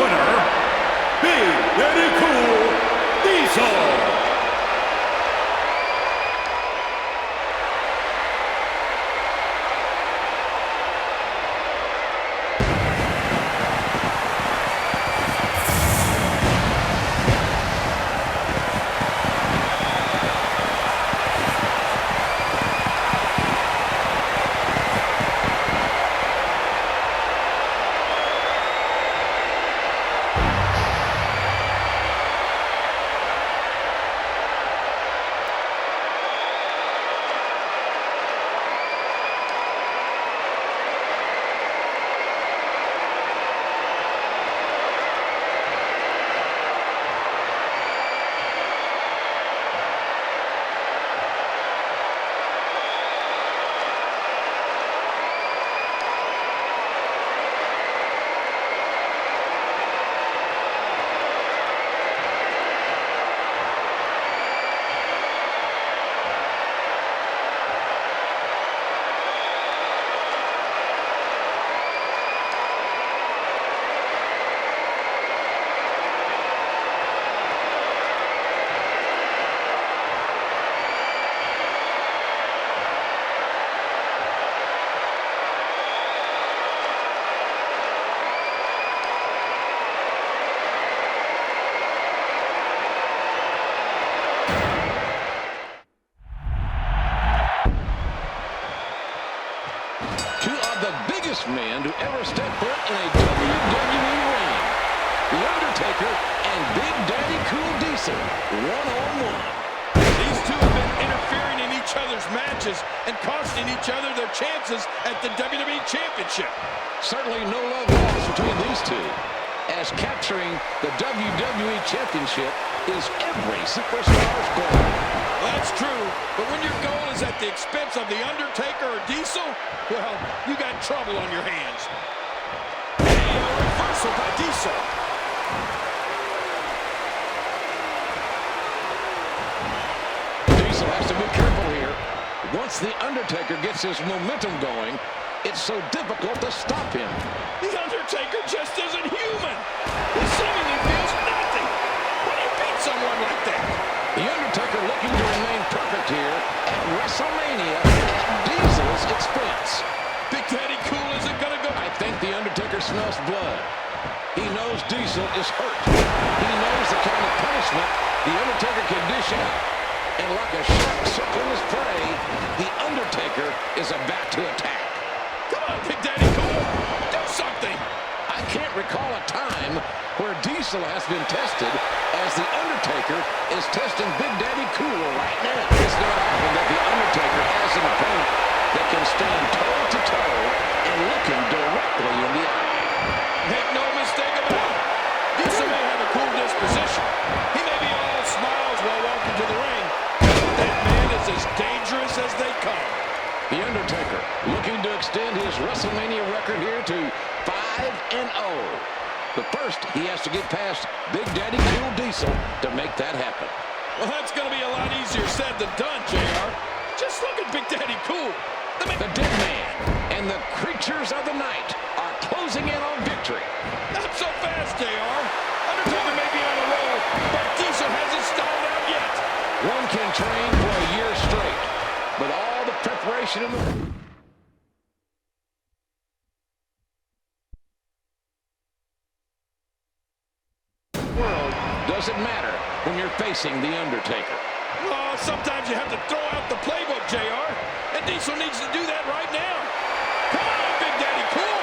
greatest men to ever step foot in a WWE ring. The Undertaker and Big Daddy Cool Diesel, one-on-one. These two have been interfering in each other's matches and costing each other their chances at the WWE Championship. Certainly no love lost between these two, as capturing the WWE Championship is every superstar's goal. Well, that's true, but when your goal is at the expense of The Undertaker or Diesel, well, you got trouble on your hands. Hey, a reversal by Diesel. Diesel has to be careful here. Once The Undertaker gets his momentum going, it's so difficult to stop him. The Undertaker just isn't human. He seemingly feels nothing. How do you beat someone like that? The Undertaker looking to remain perfect here at WrestleMania at Diesel's expense. Big Daddy Cool isn't going to go. I think The Undertaker smells blood. He knows Diesel is hurt. He knows the kind of punishment The Undertaker can dish out. And like a shark circling his prey, The Undertaker is about to attack. Come on, Big Daddy Cool. Do something. I can't recall a time where Diesel has been tested as The Undertaker is testing Big Daddy Cool right now. It's not often that The Undertaker has an opponent that can stand toe-to-toe and look him directly in the eye. Make no mistake about it. Diesel may have a cool disposition. He may be all smiles while walking to the ring. That man is as dangerous as they come. The Undertaker looking to extend his WrestleMania record here to 5-0. But first, he has to get past Big Daddy Cool Diesel to make that happen. Well, that's going to be a lot easier said than done, JR. Just look at Big Daddy Cool. The Dead Man and the Creatures of the Night are closing in on victory. Not so fast, JR. Undertaker may be on a roll, but Diesel hasn't stalled out yet. One can train for a year straight, but all the preparation in the world doesn't matter when you're facing The Undertaker. Oh, sometimes you have to throw out the playbook, JR, and Diesel needs to do that right now. Come on, Big Daddy Cool.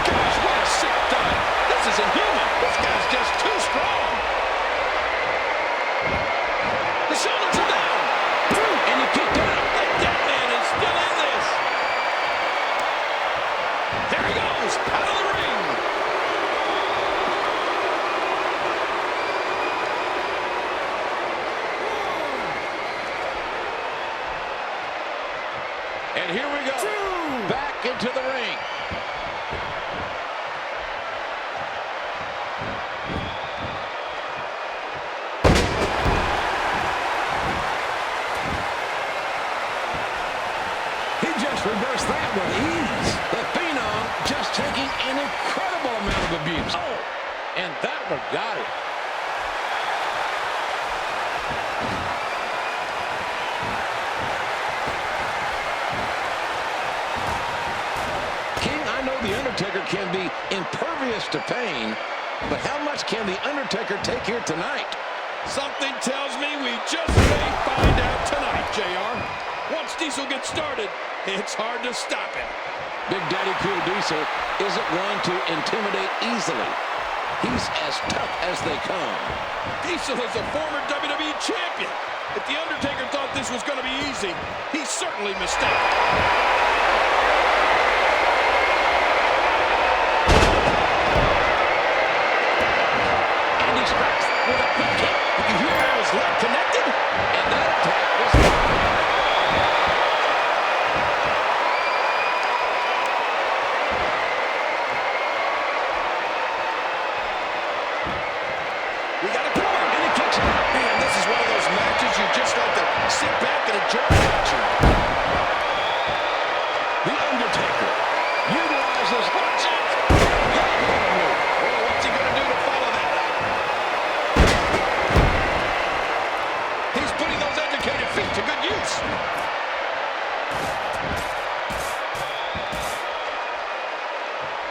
Gosh, what a sick dive. This isn't human. This guy's just too strong. The shoulders are down. And he kicked out. That dead man is still in this. There he goes, out of the ring. And here we go. Back into the ring. He just reversed that with ease. The Phenom just taking an incredible amount of abuse. Oh, and that one got it. The Undertaker can be impervious to pain, but how much can The Undertaker take here tonight? Something tells me we just may find out tonight, JR. Once Diesel gets started, it's hard to stop him. Big Daddy Cool Diesel isn't one to intimidate easily. He's as tough as they come. Diesel is a former WWE champion. If The Undertaker thought this was going to be easy, he's certainly mistaken. With a quick kick. You can hear how his leg connected, and that attack was we got a cover, and he kicks out. Man, this is one of those matches you just like to sit back and enjoy watching. The Undertaker utilizes watch it. Well, what's he going to do to follow that up? He's putting those educated feet to good use.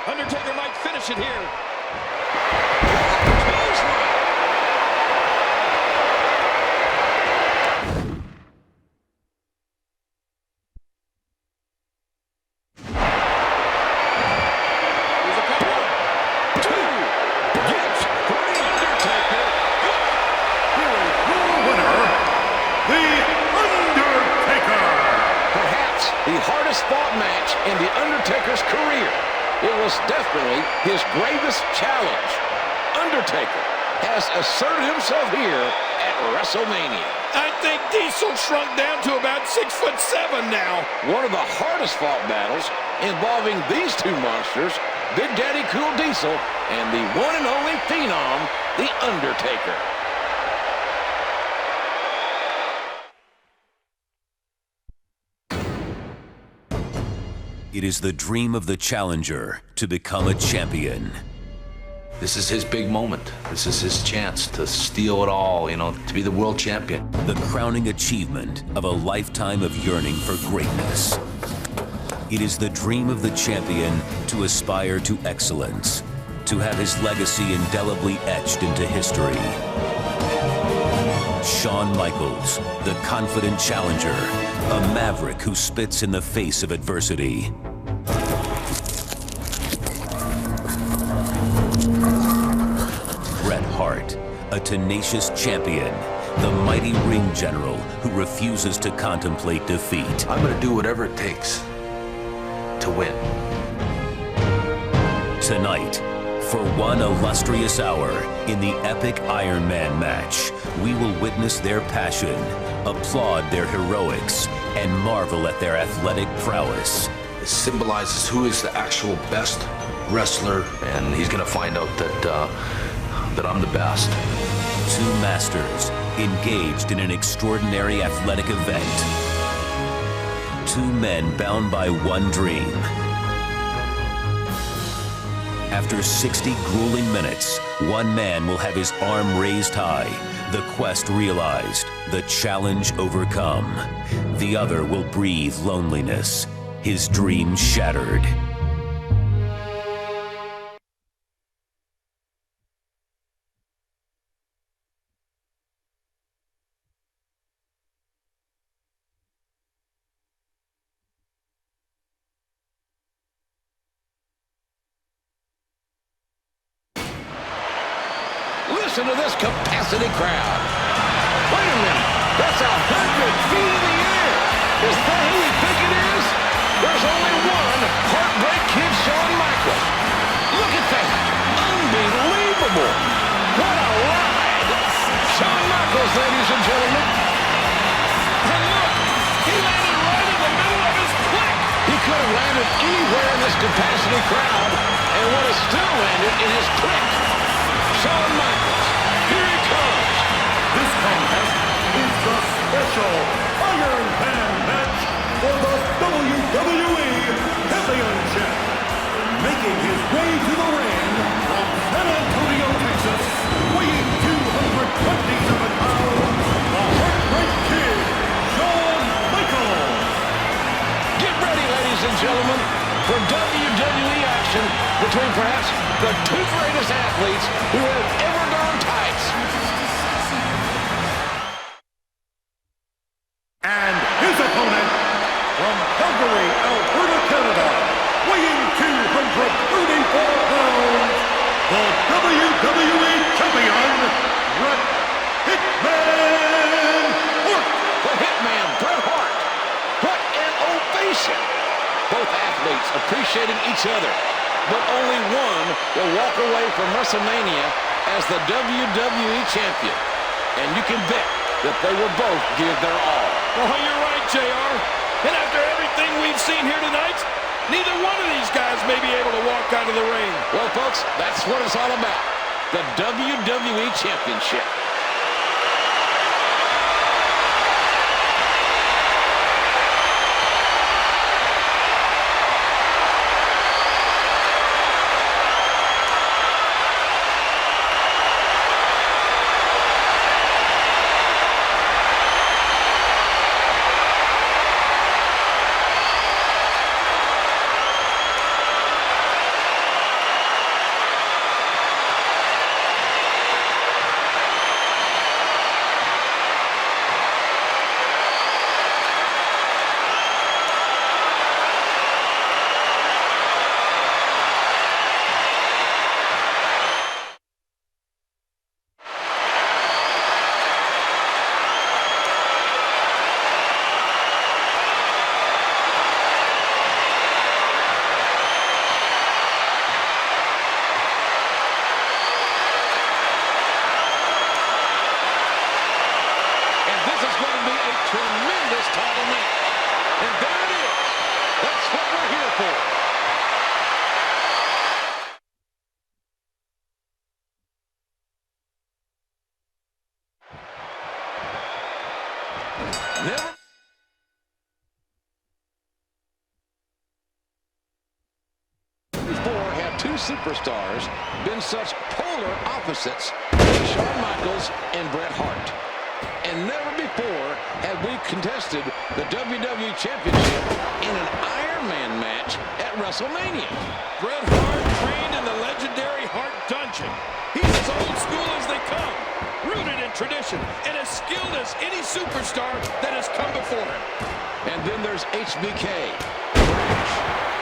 Undertaker might finish it here. the hardest fought match in The Undertaker's career. It was definitely his greatest challenge. Undertaker has asserted himself here at WrestleMania. I think Diesel shrunk down to about 6'7" now. One of the hardest fought battles involving these two monsters, Big Daddy Cool Diesel and the one and only Phenom, The Undertaker. It is the dream of the challenger to become a champion. This is his big moment. This is his chance to steal it all, to be the world champion. The crowning achievement of a lifetime of yearning for greatness. It is the dream of the champion to aspire to excellence, to have his legacy indelibly etched into history. Shawn Michaels, the confident challenger, a maverick who spits in the face of adversity. Bret Hart, a tenacious champion, the mighty ring general who refuses to contemplate defeat. I'm gonna do whatever it takes to win. Tonight, for one illustrious hour in the epic Iron Man match, we will witness their passion, applaud their heroics, and marvel at their athletic prowess. It symbolizes who is the actual best wrestler, and he's gonna find out that I'm the best. Two masters engaged in an extraordinary athletic event. Two men bound by one dream. After 60 grueling minutes, one man will have his arm raised high, the quest realized, the challenge overcome. The other will breathe loneliness, his dream shattered. Listen to this capacity crowd. Wait a minute. That's 100 feet in the air. Is that who we think it is? There's only one Heartbreak Kid, Shawn Michaels. Look at that. Unbelievable. What a ride. Shawn Michaels, ladies and gentlemen. And look, he landed right in the middle of his click. He could have landed anywhere in this capacity crowd and would have still landed in his click. Shawn Michaels, here he comes. This contest is the special Iron Man match for the WWE Championship. Making his way to the ring from San Antonio, Texas, weighing 227 pounds, the Heartbreak Kid, Shawn Michaels. Get ready, ladies and gentlemen, for WWE action between perhaps the two greatest athletes who have ever donned tights. And his opponent from Calgary, Alberta, Canada, weighing 234 pounds, the WWE Champion, Bret Hitman Hart. The Hitman, Bret Hart. What an ovation. Both athletes appreciating each other, but only one will walk away from WrestleMania as the WWE Champion. And you can bet that they will both give their all. Oh, you're right, JR. And after everything we've seen here tonight, neither one of these guys may be able to walk out of the ring. Well, folks, that's what it's all about. The WWE Championship. superstars been such polar opposites as Shawn Michaels and Bret Hart. And never before have we contested the WWE Championship in an Iron Man match at WrestleMania. Bret Hart trained in the legendary Hart Dungeon. He's as old school as they come, rooted in tradition, and as skilled as any superstar that has come before him. And then there's HBK, brash,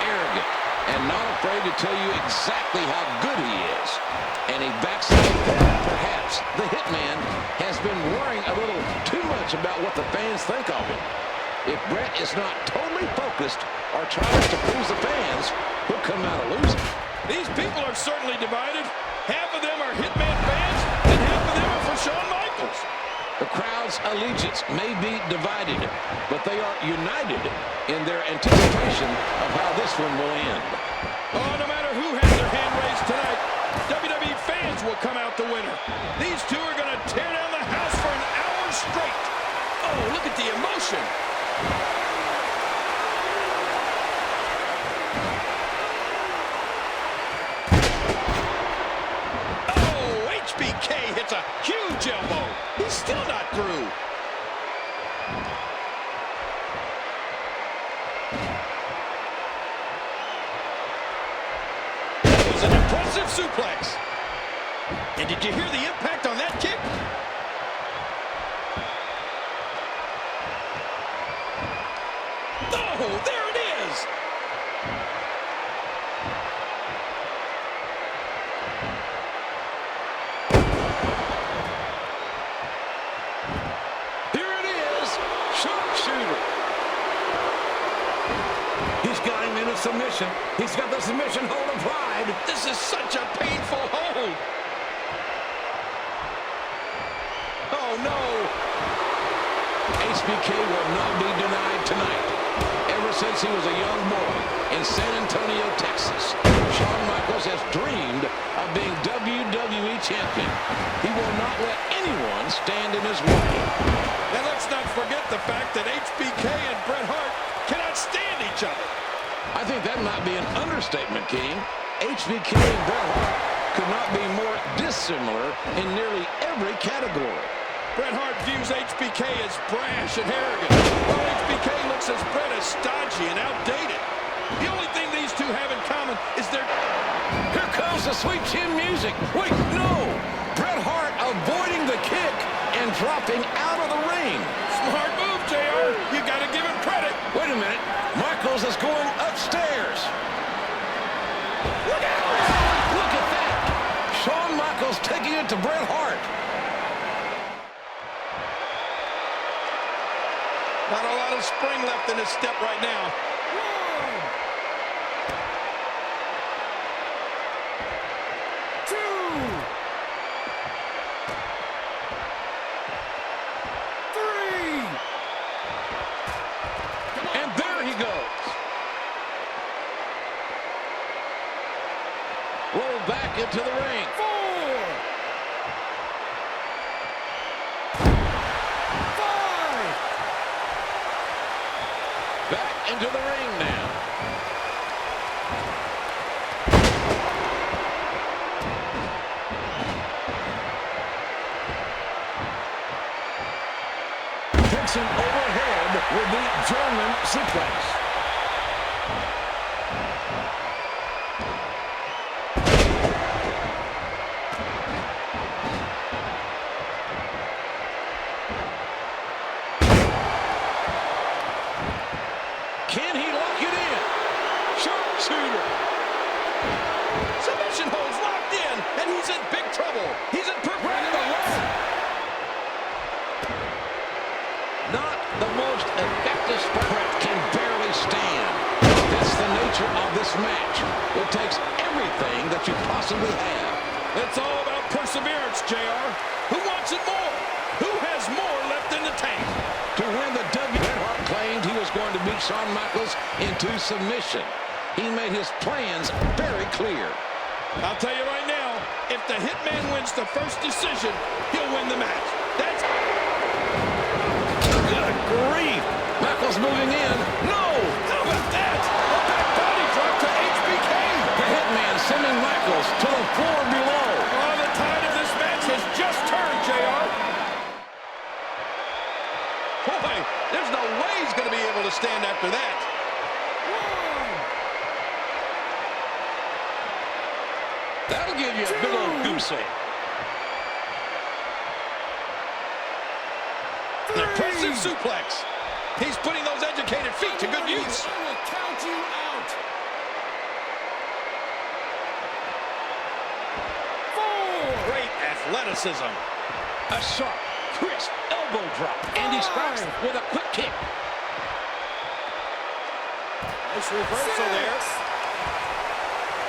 arrogant, and not afraid to tell you exactly how good he is. And he backs up. Perhaps the Hitman has been worrying a little too much about what the fans think of him. If Bret is not totally focused or tries to please the fans, he'll come out a loser. These people are certainly divided. Half of them are Hitman fans, and half of them are for Shawn Michaels. The crowd's allegiance may be divided, but they are united in their anticipation of how this one will end. Oh, no matter who has their hand raised tonight, WWE fans will come out the winner. These two are going to tear down the house for an hour straight. Oh, look at the emotion. Oh, HBK hits a huge elbow. He's still not through. That was an impressive suplex. And did you hear the impact on that kick? Oh, there it is. Here it is. Sharpshooter. He's got him in a submission. He's got the submission hold applied. This is such a painful hold. Oh, no. HBK will not be denied tonight. Ever since he was a young boy in San Antonio, Texas, Shawn Michaels has dreamed of being WWE Champion. He will not let anyone stand in his way. And let's not forget the fact that HBK and Bret Hart cannot stand each other. I think that might be an understatement, King. HBK and Bret Hart could not be more dissimilar in nearly every category. Bret Hart views HBK as brash and arrogant, while HBK looks as Bret as stodgy and outdated. The only thing these two have in common is their... Here comes the sweet chin music. Wait, no! Bret Hart avoiding the kick and dropping out of the ring. Smart move, JR. You gotta give him credit. Wait a minute. Michaels is going upstairs. Look out! Look at that! Shawn Michaels taking it to Bret Hart. Not a lot of spring left in his step right now. And there he goes. Roll back into the ring. 4. 5. Back into the ring now. Takes him overhead with the German suplex. Can he lock it in? Sharpshooter. Submission holds locked in, and he's in big trouble. He's in perfect Not the most effective Bret can barely stand. That's the nature of this match. It takes everything that you possibly have. It's all about perseverance, JR. Who wants it more? Who has more left in the tank? To win the W, Bret Hart claimed he was going to beat Shawn Michaels into submission. He made his plans very clear. I'll tell you right now, if the Hitman wins the first decision, he'll win the match. That's... Good grief! Michaels moving in. No! How about that? A back body drop to HBK. The Hitman sending Michaels to the floor below. Oh, the tide of this match has just turned, JR. Boy, there's no way he's going to be able to stand after that. That'll give you a big old goose egg. An impressive suplex. He's putting those educated feet to good use. I will count you out. 4. Great athleticism. A sharp, crisp elbow drop. And he strikes with a quick kick. Nice reversal there.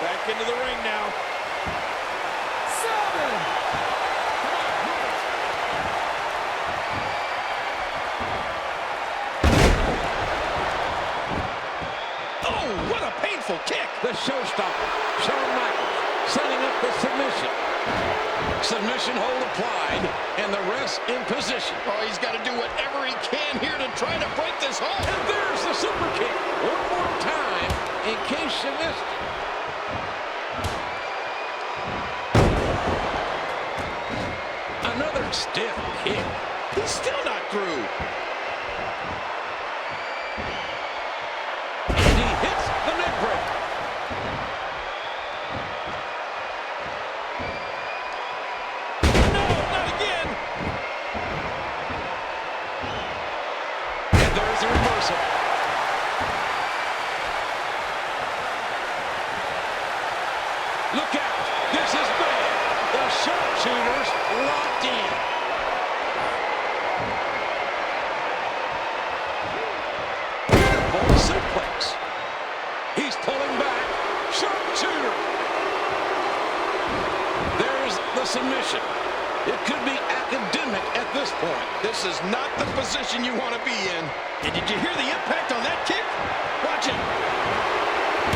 Back into the ring now. 7. What a painful kick. The showstopper, Shawn Michaels, setting up the submission. Submission hold applied, and the rest in position. Oh, he's got to do whatever he can here to try to break this hold. And there's the super kick. One more time, in case you missed it. Another stiff kick. He's still not through. Look out. This is bad. The sharpshooters locked in. Beautiful suplex. He's pulling back. Sharpshooter. There's the submission. It could be academic at this point. This is not the position you want to be in. And did you hear the impact on that kick? Watch it.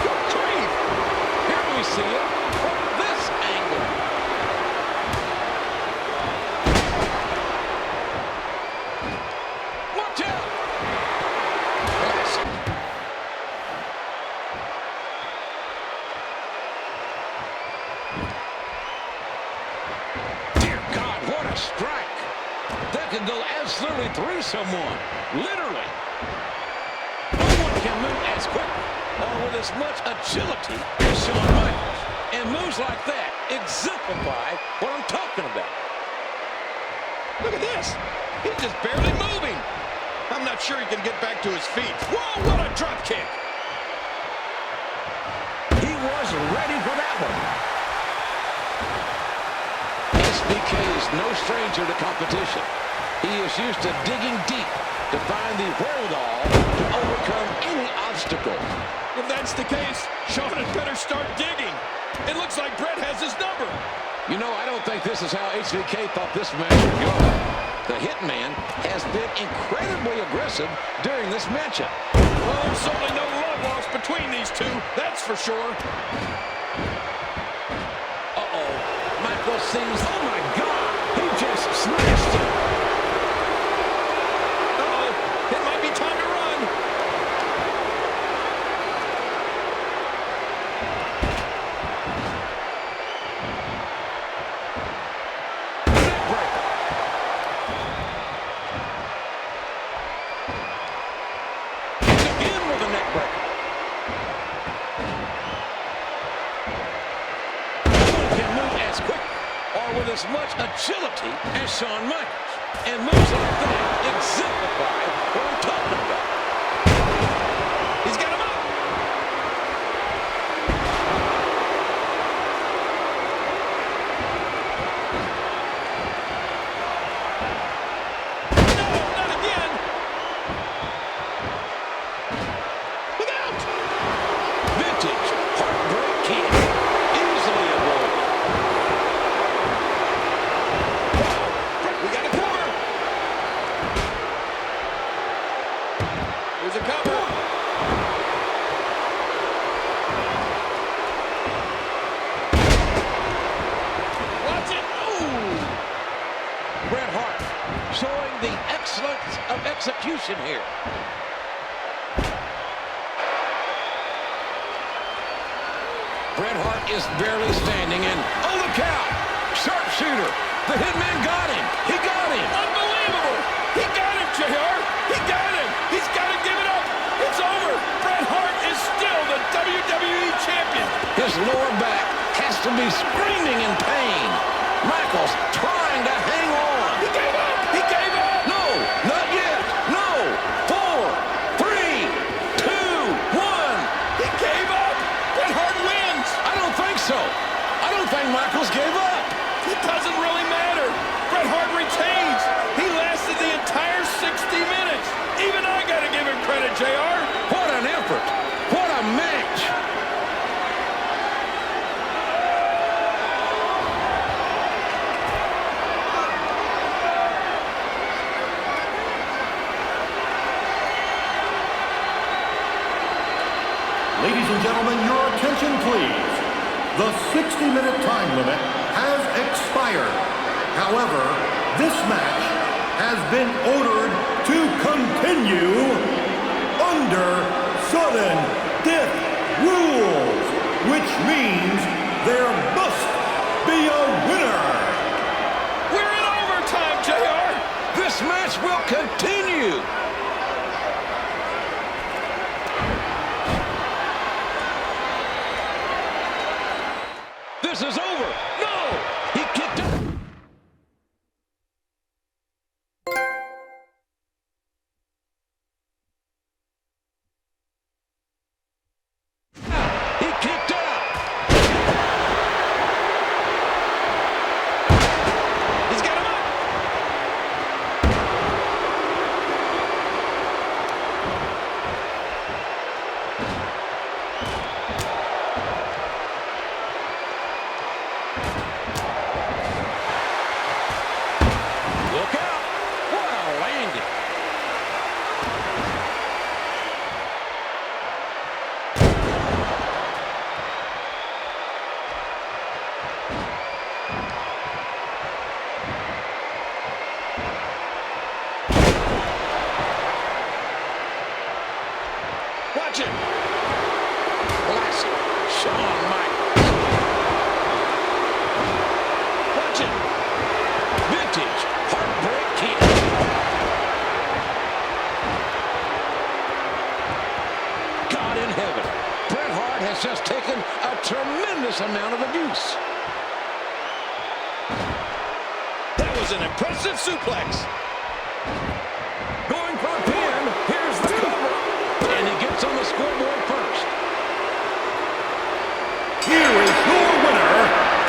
Good grief. Here we see it from this angle. Watch out. Classic. Dear God, what a strike. That could go absolutely through someone. Literally. No one can move as quickly or with as much agility as Shawn Michaels. And moves like that exemplify what I'm talking about. Look at this. He's just barely moving. I'm not sure he can get back to his feet. Whoa, what a drop kick. He was ready for that one. SBK is no stranger to competition. He is used to digging deep to find the wherewithal to overcome any obstacle. If that's the case, Shawn had better start digging. It looks like Brett has his number. You know, I don't think this is how HBK thought this match would go. The Hitman has been incredibly aggressive during this matchup. Well, there's certainly no love lost between these two, that's for sure. Uh-oh. Michael sees, oh my God, he just smashed it. Uh-oh, it might be time to run. With as much agility as Shawn Michaels. And moves like that exemplify what I'm talking about. He's got him up. No, not again. Look out. Vintage heartbreak kick. Easily avoided. There's a cover. Watch it. Ooh. Bret Hart showing the excellence of execution here. Bret Hart is barely standing, and oh, look out! Sharpshooter. The hitman got him. He got him. Unbelievable. He got him, JR. He got him. He's got to give it up. It's over. Bret Hart is still the WWE champion. His lower back has to be screaming in pain. Michaels trying to hang on. He gave up. He gave up. No, not yet. No. 4, 3, 2, 1. He gave up. Bret Hart wins. I don't think so. I don't think Michaels gave up. It doesn't really matter. Bret Hart retains. He lasted the entire 60 minutes. Even I got to give him credit, JR. What an effort. What a match. Ladies and gentlemen, your attention please. The 60-minute time limit has expired. However, this match has been ordered to continue under sudden death rules, which means there must be a winner. We're in overtime, JR. This match will continue. This is over. No! He kicked it. He kicked out. He's got him up. Look out. What a landing. Watch it. Classic Shawn Michaels. Watch it. Vintage Heartbreak Kid. God in heaven. Bret Hart has just taken a tremendous amount of abuse. That was an impressive suplex. Going for a pin. Here's the cover. And he gets on the scoreboard first. Here is your winner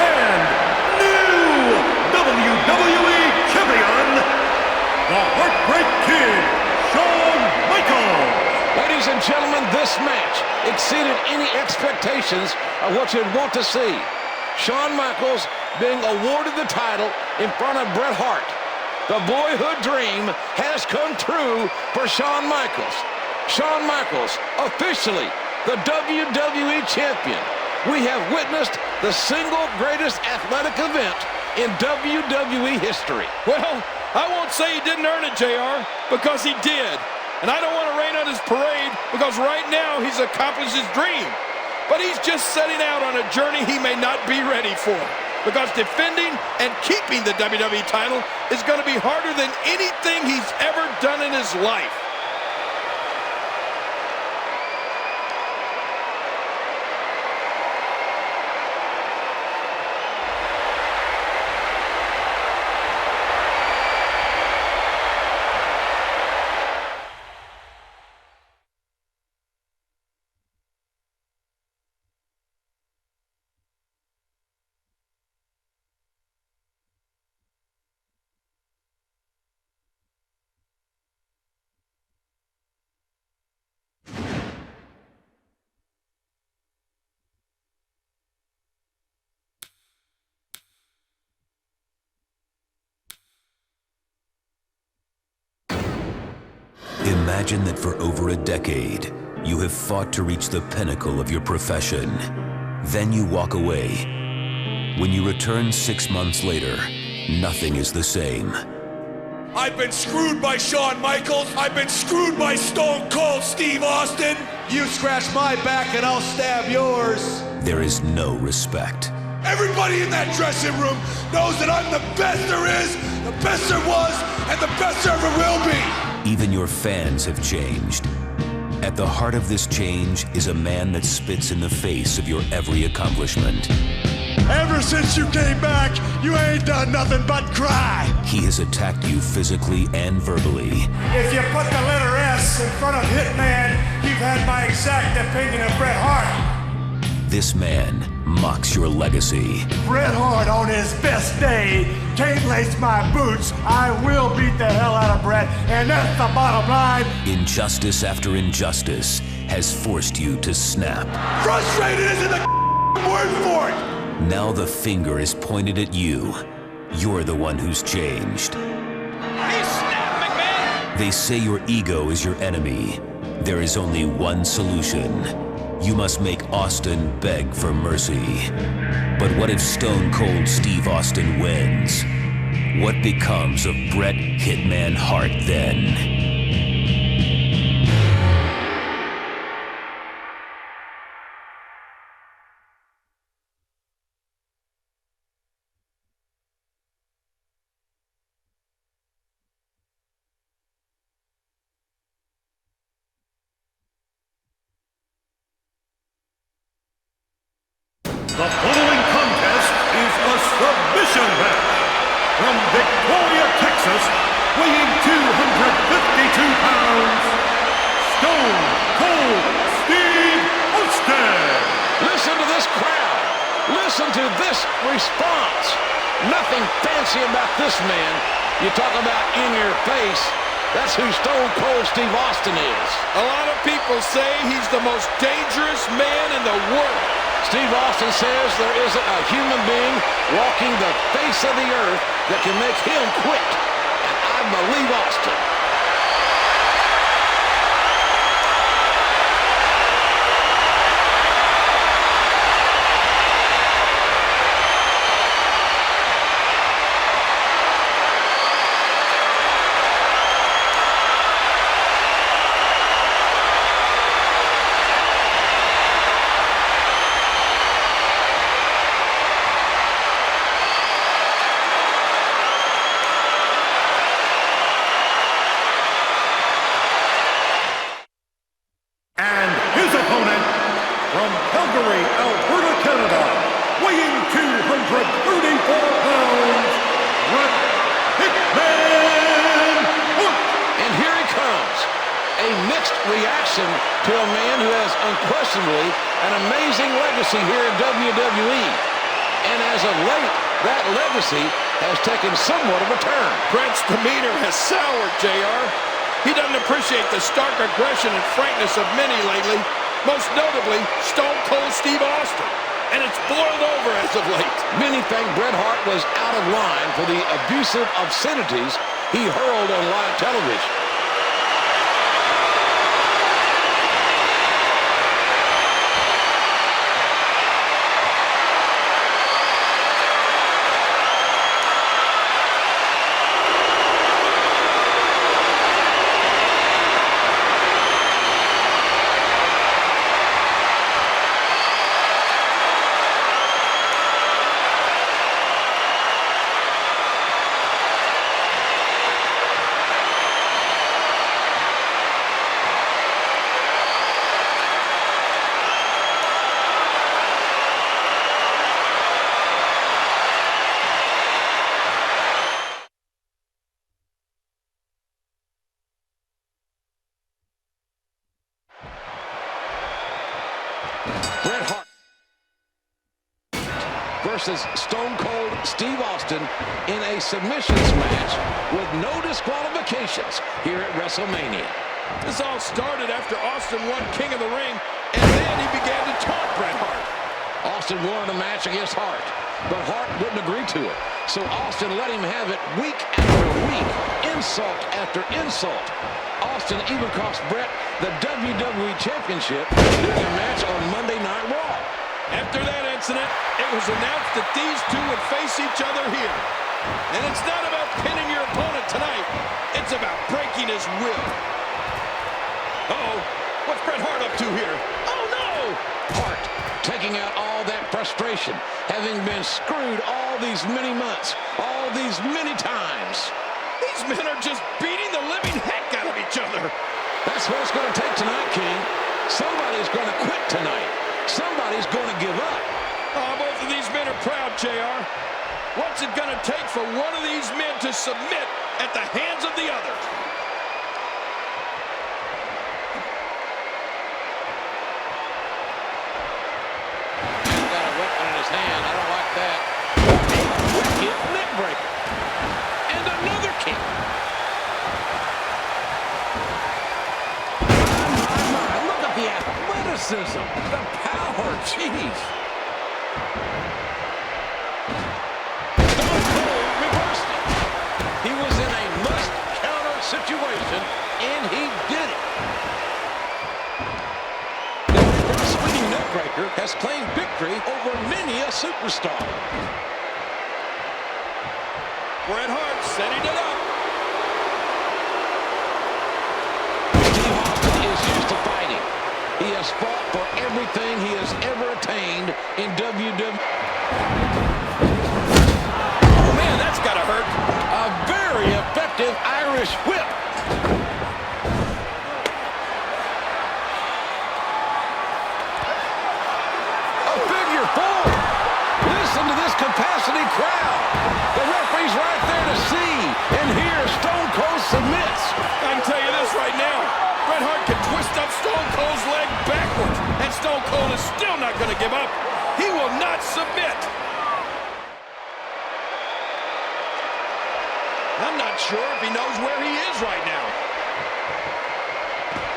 and new WWE Champion, the Heartbreak Kid, Shawn Michaels. Ladies and gentlemen, this match exceeded any expectations of what you'd want to see. Shawn Michaels being awarded the title in front of Bret Hart. The boyhood dream has come true for Shawn Michaels. Shawn Michaels, officially the WWE Champion. We have witnessed the single greatest athletic event in WWE history. Well, I won't say he didn't earn it, JR, because he did. And I don't want to rain on his parade because right now he's accomplished his dream. But he's just setting out on a journey he may not be ready for. Because defending and keeping the WWE title is going to be harder than anything he's ever done in his life. Imagine that for over a decade, you have fought to reach the pinnacle of your profession. Then you walk away. When you return 6 months later, nothing is the same. I've been screwed by Shawn Michaels. I've been screwed by Stone Cold Steve Austin. You scratch my back and I'll stab yours. there is no respect. Everybody in that dressing room knows that I'm the best there is, the best there was, and the best there ever will be. Even your fans have changed. At the heart of this change is a man that spits in the face of your every accomplishment. Ever since you came back, you ain't done nothing but cry. He has attacked you physically and verbally. If you put the letter S in front of Hitman, you've had my exact opinion of Bret Hart. This man mocks your legacy. Bret Hart on his best day can't lace my boots. I will beat the hell out of Bret, and that's the bottom line. Injustice after injustice has forced you to snap. Frustrated isn't the word for it. Now the finger is pointed at you. You're the one who's changed. He snapped, McMahon! They say your ego is your enemy. There is only one solution. You must make Austin beg for mercy. But what if Stone Cold Steve Austin wins? What becomes of Bret Hitman Hart then? The following contest is a submission match. From Victoria, Texas, weighing 252 pounds, Stone Cold Steve Austin. Listen to this crowd. Listen to this response. Nothing fancy about this man. You talk about in your face. That's who Stone Cold Steve Austin is. A lot of people say he's the most dangerous man in the world. Steve Austin says there isn't a human being walking the face of the earth that can make him quit. And I believe Austin. Reaction to a man who has unquestionably an amazing legacy here in WWE. And as of late, that legacy has taken somewhat of a turn. Bret's demeanor has soured, JR. He doesn't appreciate the stark aggression and frankness of many lately, most notably Stone Cold Steve Austin. And it's boiled over as of late. Many think Bret Hart was out of line for the abusive obscenities he hurled on live television. Bret Hart versus Stone Cold Steve Austin in a submissions match with no disqualifications here at WrestleMania. This all started after Austin won King of the Ring, and then he began to taunt Bret Hart. Austin wanted a match against Hart, but Hart wouldn't agree to it. So Austin let him have it week after week, insult after insult. Austin even cost Bret the WWE Championship during a match on Monday Night Raw. After that incident, it was announced that these two would face each other here. And it's not about pinning your opponent tonight. It's about breaking his will. Uh-oh. What's Bret Hart up to here? Oh, no! Hart taking out all that frustration, having been screwed all these many months, all these many times. These men are just beating the living heck out of each other. That's what it's going to take tonight, King. Somebody's going to quit tonight. Somebody's going to give up. Oh, both of these men are proud, JR. What's it going to take for one of these men to submit at the hands of the other? He's got a weapon in his hand. I don't like that. A wicked neck breaker. And another kick. My, look at the athleticism, the power, jeez. Stone Cold reversed it. He was in a must-counter situation, and he did it. The reverse swinging neckbreaker has claimed victory over many a superstar. Bret Hart setting it up. Steve Austin is used to fighting. He has fought for everything he has ever attained in WWE. Oh, man, that's got to hurt. A very effective Irish whip. A figure four. Listen to this capacity crowd. The referee's right there to see. And here Stone Cold submits. I can tell you this right now. Bret Hart can twist up Stone Cold's leg backwards, and Stone Cold is still not going to give up. He will not submit. I'm not sure if he knows where he is right now.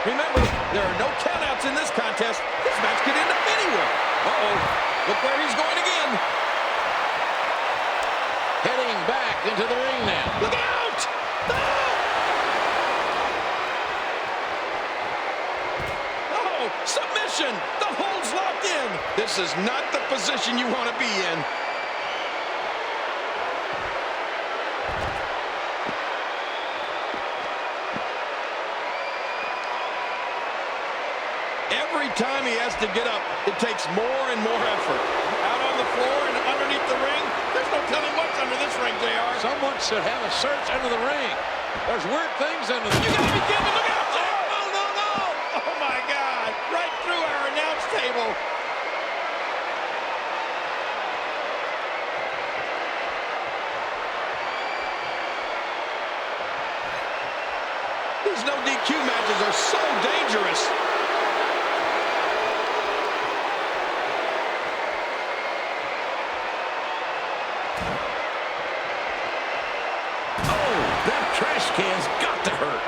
Remember, there are no countouts in this contest. This match could end up anywhere. Uh-oh. Look where he's going again. Heading back into the ring now. Look out! Oh, submission! The hold's locked in. This is not the position you want to be in. Every time he has to get up, it takes more and more effort. Out on the floor and underneath the ring, there's no telling what's under this ring, JR. Someone should have a search under the ring. There's weird things under the ring. You gotta be kidding me. Look out! No! Oh, my God. Right through our announce table. These no DQ matches are so dangerous. Trash can's got to hurt.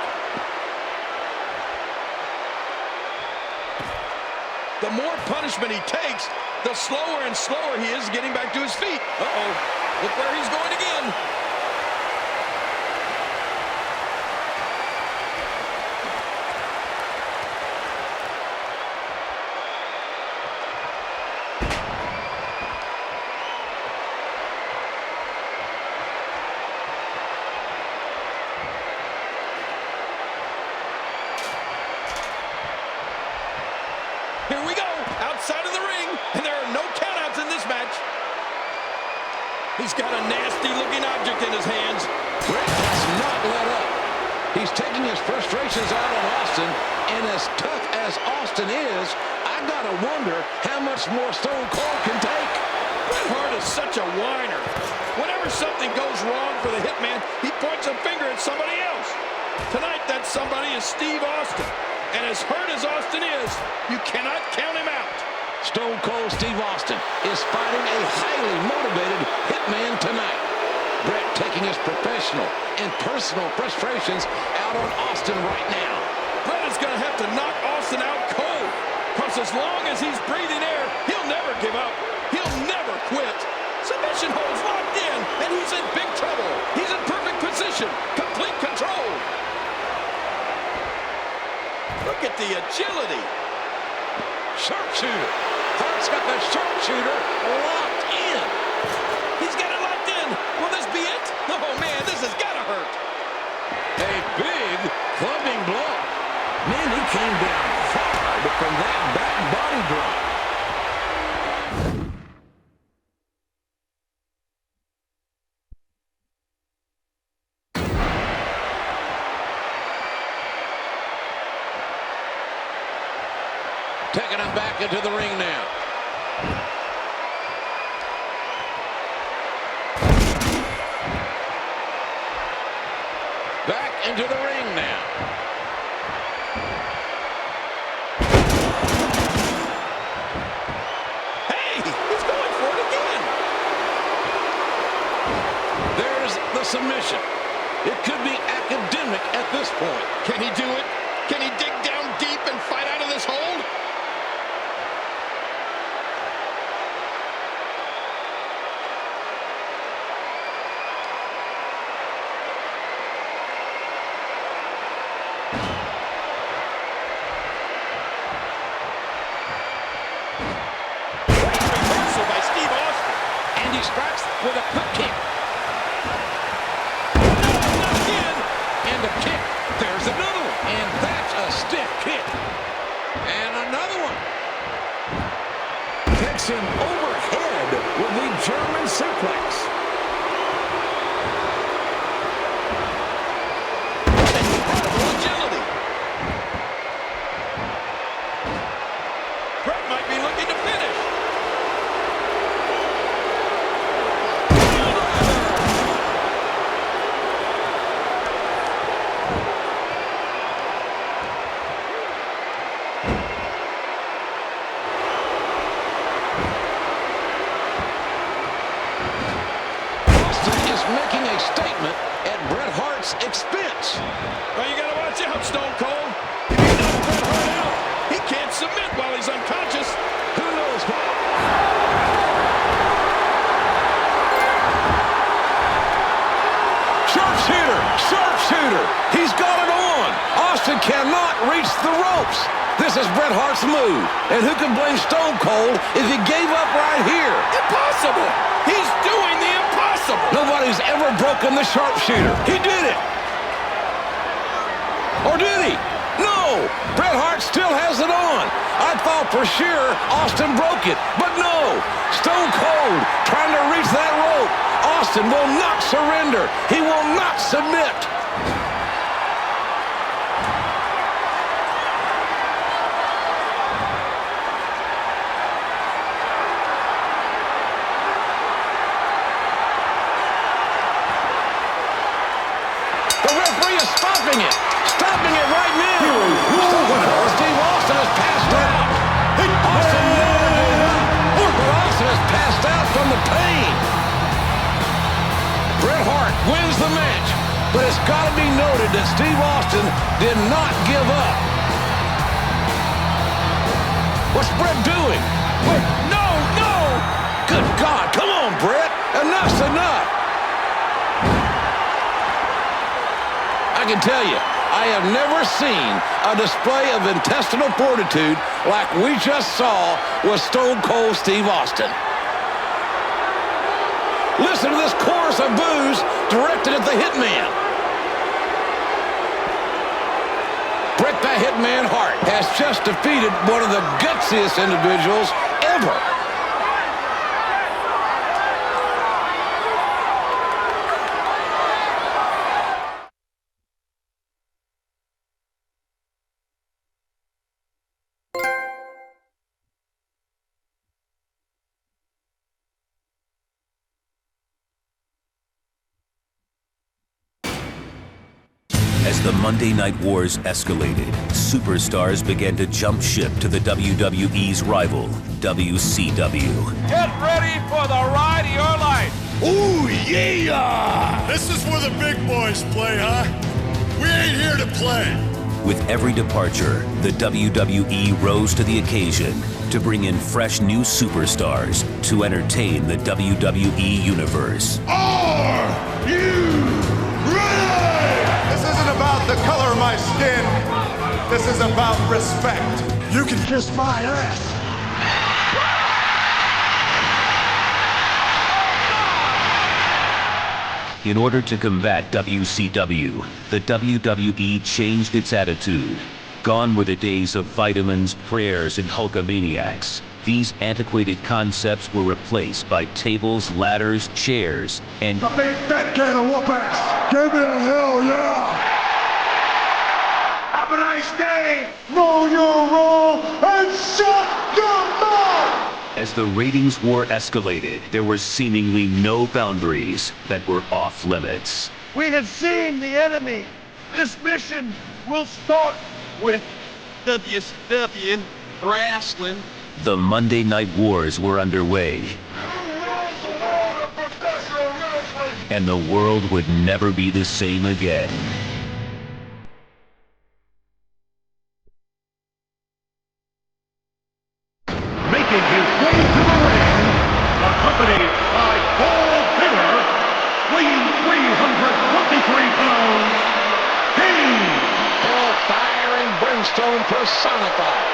The more punishment he takes, the slower and slower he is getting back to his feet. Uh-oh. Look where he's going again. Here we go, outside of the ring, and there are no countouts in this match. He's got a nasty-looking object in his hands. Bret has not let up. He's taking his frustrations out on Austin, and as tough as Austin is, I gotta wonder how much more Stone Cold can take. Bret Hart is such a whiner. Whenever something goes wrong for the Hitman, he points a finger at somebody else. Tonight, that somebody is Steve Austin. And as hurt as Austin is, you cannot count him out. Stone Cold Steve Austin is fighting a highly motivated Hitman tonight. Bret taking his professional and personal frustrations out on Austin right now. Bret is going to have to knock Austin out cold. Because as long as he's breathing air, he'll never give up. He'll never quit. Submission holds locked in, and he's in big trouble. He's in perfect position. Complete control. Look at the agility. Sharpshooter. Hart's got the sharpshooter locked in. He's got it locked in. Will this be it? Oh, man, this has got to hurt. A big clubbing blow. Man, he came down hard from that back body drop. Taking him back into the ring now. Back into the ring now. Hey, he's going for it again. There's the submission. It could be academic at this point. Can he do it? Can he dig down deep and fight out of this hold? Reversal by Steve Austin. And he strikes with a quick kick. And a kick. There's another one. And that's a stiff kick. And another one. Kicks him overhead with the German suplex. Incredible agility. Brett might be looking to finish. Making a statement at Bret Hart's expense. Well, you got to watch out, Stone Cold. If he knocks Bret Hart out, he can't submit while he's unconscious. Who knows what? Sharpshooter! Sharpshooter! He's got it on! Austin cannot reach the ropes. This is Bret Hart's move. And who can blame Stone Cold if he gave up right here? Impossible! He's doing the impossible! Nobody's ever broken the sharpshooter. He did it! Or did he? No! Bret Hart still has it on. I thought for sure Austin broke it, but no! Stone Cold trying to reach that rope. Austin will not surrender. He will not submit. The referee is stopping it. Stopping it right now. Steve Austin has passed out. Austin never gave up. But Austin has passed out from the pain. Bret Hart wins the match. But it's got to be noted that Steve Austin did not give up. What's Bret doing? Wait, no, no! Good God, come on, Bret. Enough's enough. I can tell you, I have never seen a display of intestinal fortitude like we just saw with Stone Cold Steve Austin. Listen to this chorus of boos directed at the Hitman. Bret the Hitman Hart has just defeated one of the gutsiest individuals ever. As the Monday Night Wars escalated, superstars began to jump ship to the WWE's rival, WCW. Get ready for the ride of your life. Ooh, yeah! This is where the big boys play, huh? We ain't here to play. With every departure, the WWE rose to the occasion to bring in fresh new superstars to entertain the WWE Universe. Are you ready? This isn't about the color of my skin. This is about respect. You can kiss my ass. In order to combat WCW, the WWE changed its attitude. Gone were the days of vitamins, prayers, and Hulkamaniacs. These antiquated concepts were replaced by tables, ladders, chairs, and a big fat can of whoop ass. Give me a hell yeah. Have a nice day. Roll your roll and show. the ratings war escalated, there were seemingly no boundaries that were off limits. We have seen the enemy. This mission will start with WCW wrestling. The Monday Night Wars were underway, and the world would never be the same again. Making his way to the ring, accompanied by Paul Bearer, weighing 323 pounds, King. Hellfire and brimstone personified.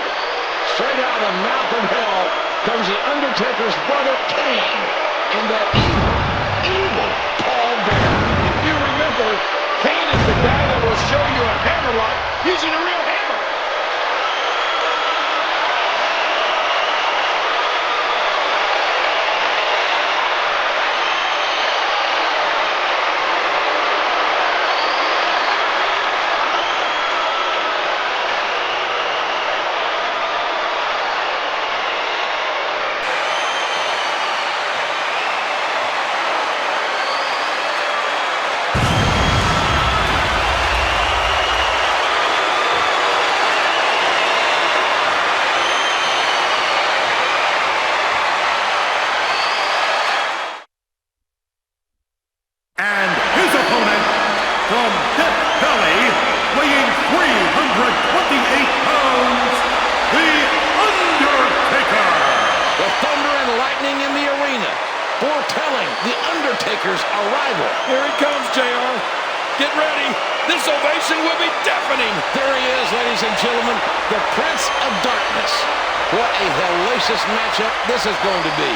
Straight out of the mouth of hell comes the Undertaker's brother Kane in that evil Paul Bearer. If you remember, Kane is the guy that will show you a hammerlock using a real hammer. foretelling the Undertaker's arrival. Here he comes, JR. Get ready. This ovation will be deafening. There he is, ladies and gentlemen, the Prince of Darkness. What a hellacious matchup this is going to be.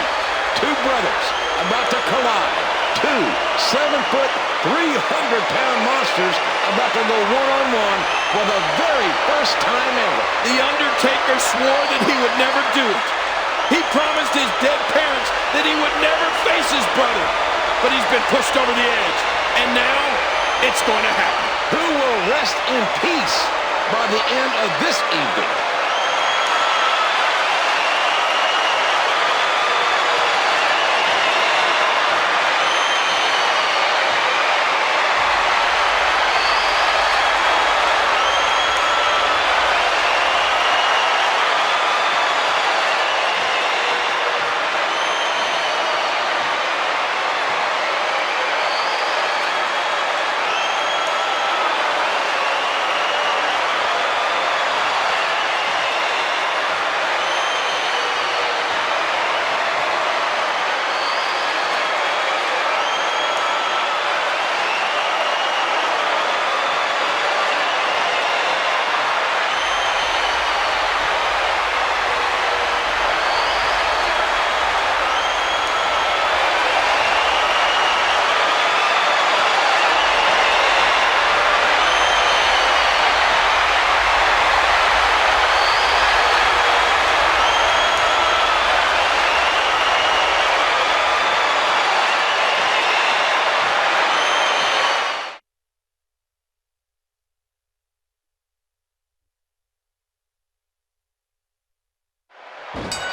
Two brothers about to collide. Two 7-foot, 300-pound monsters about to go one-on-one for the very first time ever. The Undertaker swore that he would never do it. He promised his dead parents that he would never face his brother. But he's been pushed over the edge. And now, it's going to happen. Who will rest in peace by the end of this evening?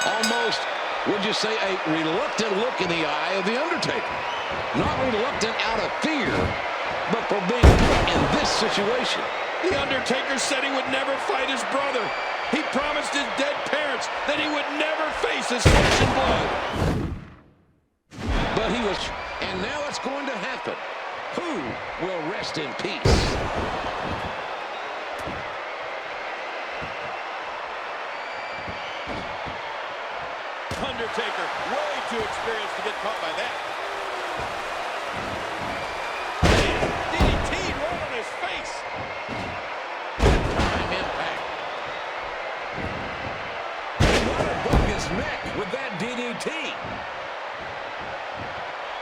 Almost, would you say, a reluctant look in the eye of the Undertaker. Not reluctant out of fear, but for being put in this situation. The Undertaker said he would never fight his brother. He promised his dead parents that he would never face his flesh and blood. But he was, and now it's going to happen. Who will rest in peace? Undertaker, way too experienced to get caught by that. DDT right on his face. Prime impact. He might have broke his neck with that DDT.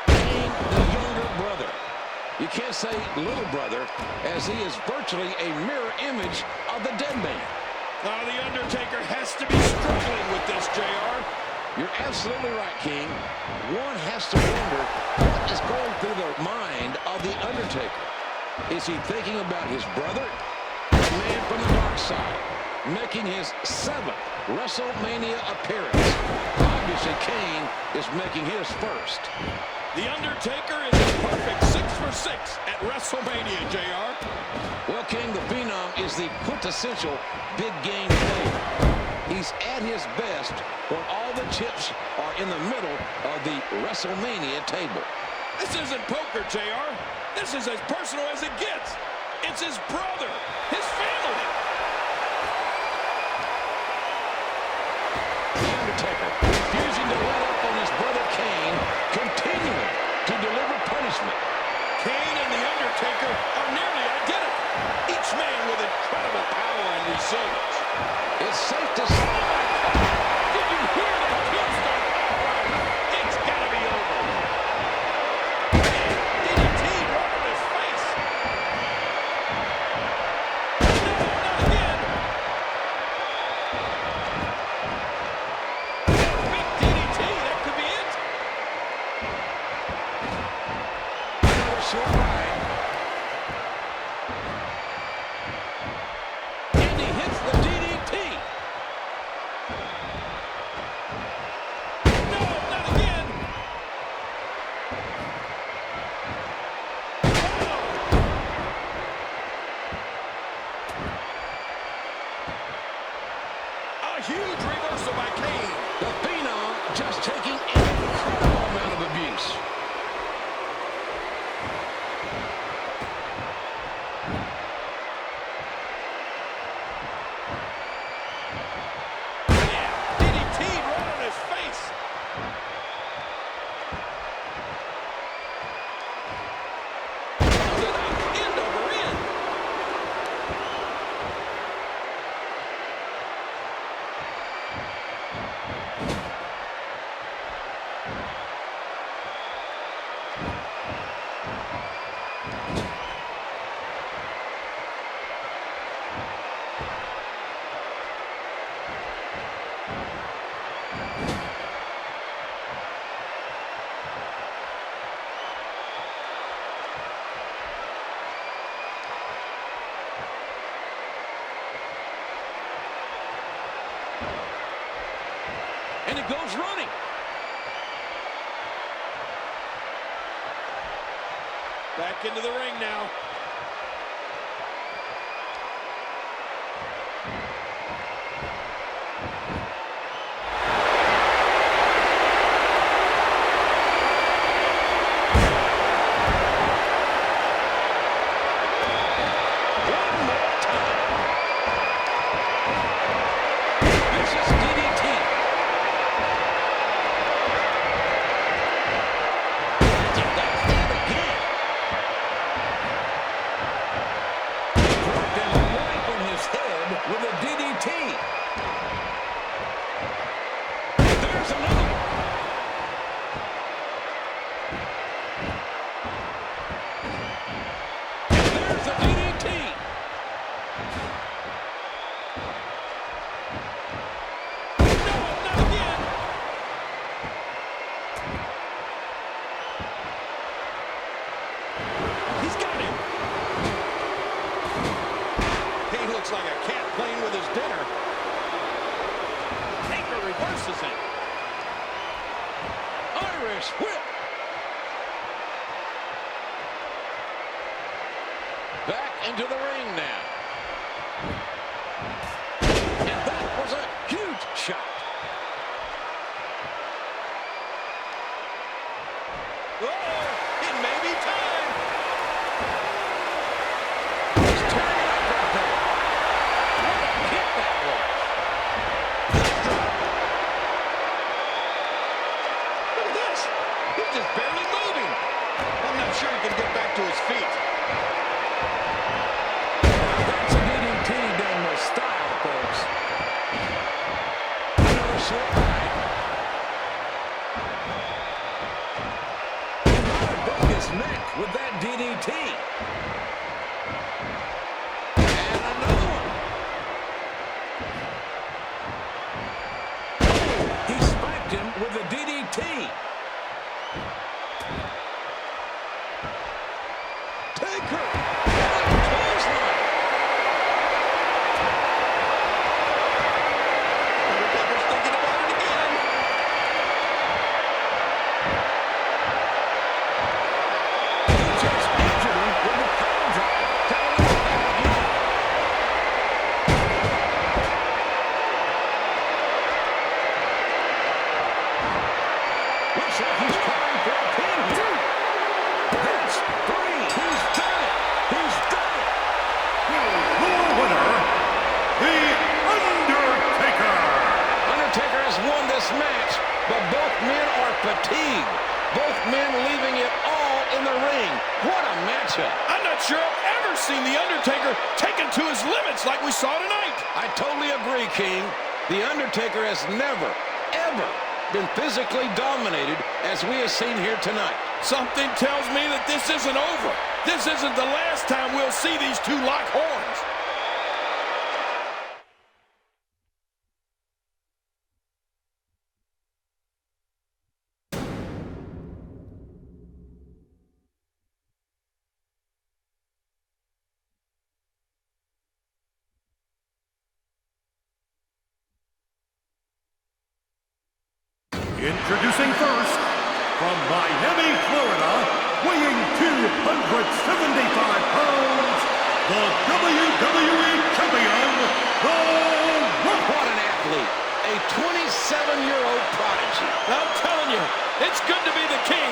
Kane, the younger brother. You can't say little brother, as he is virtually a mirror image of the dead man. Now the Undertaker has to be struggling with this, JR. You're absolutely right, King. One has to wonder what is going through the mind of the Undertaker. Is he thinking about his brother? The man from the dark side, making his 7th WrestleMania appearance. Obviously, Kane is making his first. The Undertaker is a perfect 6 for 6 at WrestleMania, JR. Well, King, the Phenom is the quintessential big game player. He's at his best when all the chips are in the middle of the WrestleMania table. This isn't poker, JR. This is as personal as it gets. It's his brother, his family. The Undertaker refusing to let up on his brother Kane, continuing to deliver punishment. Kane and The Undertaker are nearly identical, each man with incredible power and resilience. It's safe to say, did you hear that tombstone power? It's gotta be over. DDT right on his face. No, not again. Big DDT, that could be it. Short right. And he hits the DDT. No, not again. A huge reversal by Kane. The Phenom just taking an incredible amount of abuse. DDT right on his face. Held it up, end over end. And it goes running. Back into the ring now. With a DDT. There's another one. And there's a DDT. No, not again. He's got him. He looks like a cat playing with his dinner. Taker reverses it. Irish whip. Back into the ring now. And that was a huge shot. Oh, it may be time. He's turning up right there. What a hit that was. Look at this. He's just barely moving. I'm not sure he can get back to his feet. That's a DDT done with style, folks. Another short right. He might have broke his neck with that DDT. And another one. He spiked him with a DDT. Taker. Clothesline. he's trying for a pin here. That's 3. He's done it. He's done it. Your winner, The Undertaker. Undertaker has won this match, but both men are fatigued. Both men leaving it all in the ring. What a matchup. I'm not sure I've ever seen The Undertaker taken to his limits like we saw tonight. I totally agree, King. The Undertaker has never, ever been physically dominated as we have seen here tonight. Something tells me that this isn't over. This isn't the last time we'll see these two lock horns. Introducing first, from Miami, Florida, weighing 275 pounds, the WWE Champion, The Rock. What an athlete. A 27-year-old prodigy. I'm telling you, it's good to be the king,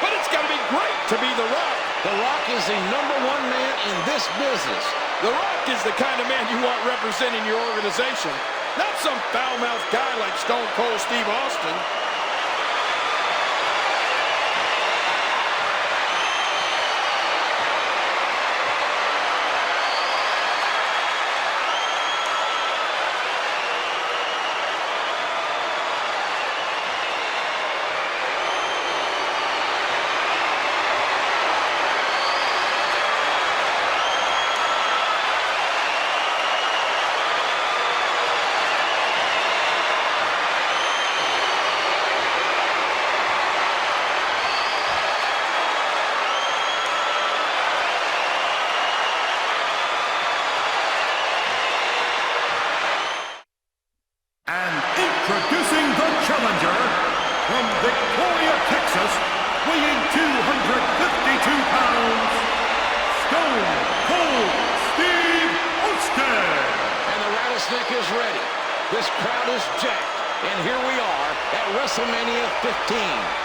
but it's got to be great to be The Rock. The Rock is the #1 man in this business. The Rock is the kind of man you want representing your organization, not some foul-mouthed guy like Stone Cold Steve Austin. Introducing the challenger, from Victoria, Texas, weighing 252 pounds, Stone Cold Steve Austin. And the Rattlesnake is ready. This crowd is jacked. And here we are at WrestleMania 15.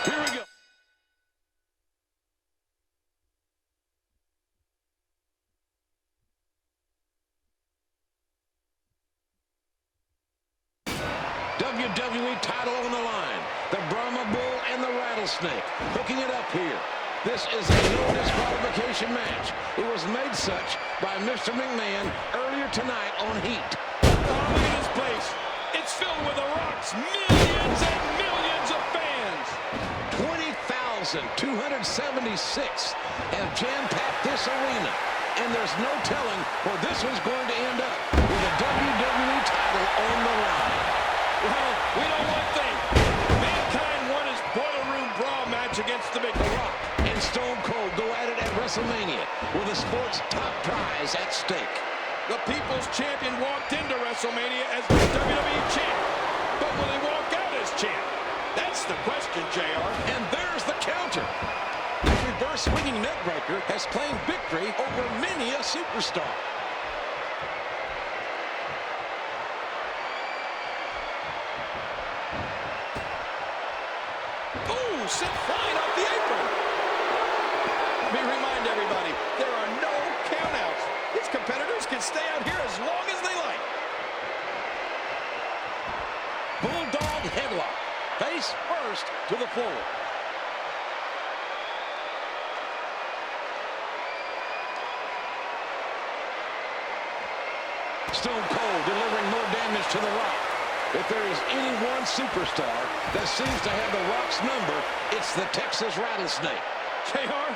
Here we go. WWE title on the line. The Brahma Bull and the Rattlesnake hooking it up here. This is a no disqualification match. It was made such by Mr. McMahon earlier tonight on Heat. Oh, look at this place. It's filled with The Rock's millions and millions of fans. 20,276 have jam-packed this arena. And there's no telling where this one's going to end up with a WWE title on the line. Well, we know one thing. Mankind won his Boiler Room Brawl match against the Big Rock. And Stone Cold go at it at WrestleMania with the sport's top prize at stake. The People's Champion walked into WrestleMania as the WWE Champ. But will he walk out as champ? That's the question, JR. And there's the counter. Every reverse swinging neckbreaker has claimed victory over many a superstar. Oh, sent flying off the apron. Let me remind everybody, there are no countouts. These competitors can stay out here as long as they like. Bulldog headlock. Face first to the floor. Stone Cold delivering more damage to The Rock. If there is any one superstar that seems to have The Rock's number, it's the Texas Rattlesnake. JR,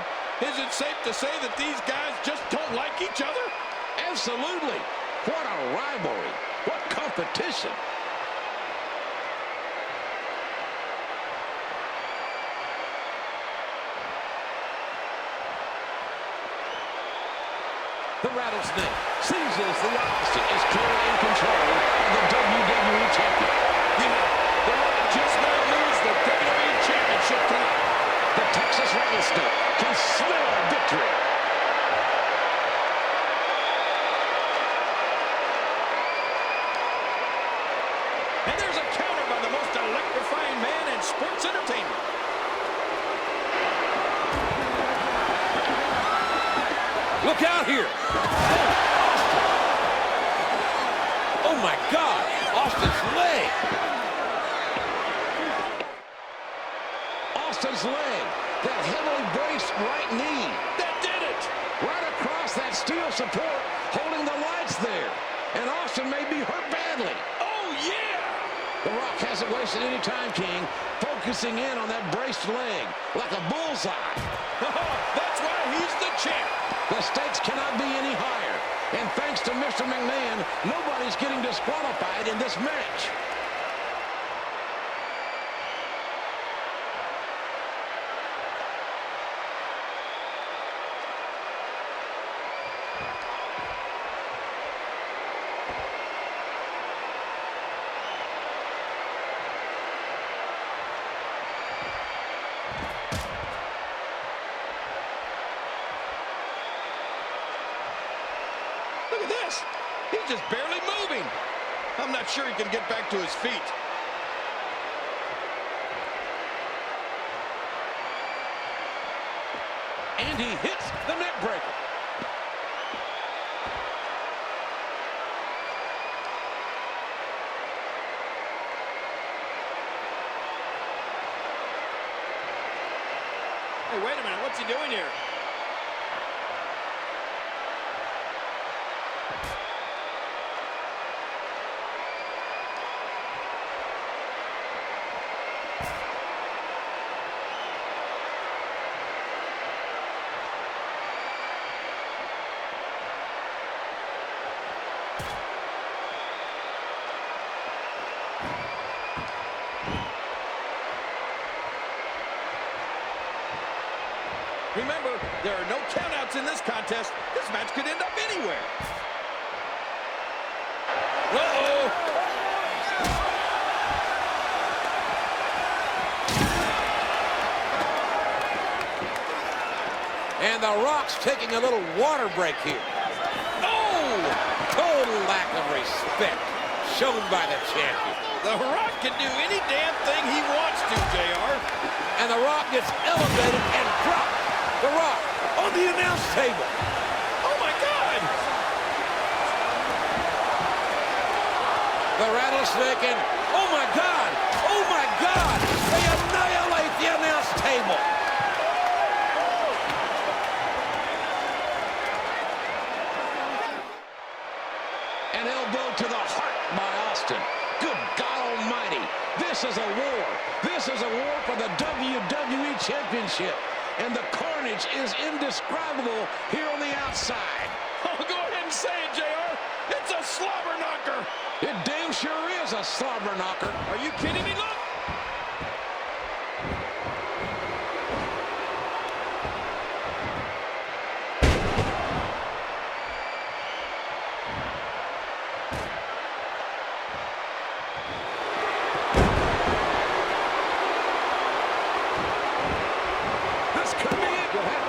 is it safe to say that these guys just don't like each other? Absolutely. What a rivalry. What competition. The Rattlesnake seizes the Austin is clearly in control of the WWE Champion. You know, The Rock just might lose the WWE Championship tonight. The Texas Rattlesnake can smell victory. And there's a counter by the most electrifying man in sports entertainment. Look out here. Oh, my God. Austin's leg. Austin's leg. That heavily braced right knee. That did it. Right across that steel support, holding the lights there. And Austin may be hurt badly. Oh, yeah. The Rock hasn't wasted any time, King, focusing in on that braced leg like a bullseye. That's why he's the champ. The stakes cannot be any higher. And thanks to Mr. McMahon, nobody's getting disqualified in this match. Look at this. He's just barely moving. I'm not sure he can get back to his feet. And he hits the neck breaker. Hey, wait a minute. What's he doing here? Remember, there are no countouts in this contest. This match could end up anywhere. Uh-oh. And The Rock's taking a little water break here. Oh! Total lack of respect shown by the champion. The Rock can do any damn thing he wants to, JR. And The Rock gets elevated and dropped. The Rock on the announce table. Oh, my God! The Rattlesnake and, oh, my God! Oh, my God! They annihilate the announce table. An elbow to the heart by Austin. Good God Almighty. This is a war. This is a war for the WWE Championship. And the carnage is indescribable here on the outside. Oh, go ahead and say it, JR. It's a slobber knocker. It damn sure is a slobber knocker. Are you kidding me? Look. This could be it. You'll have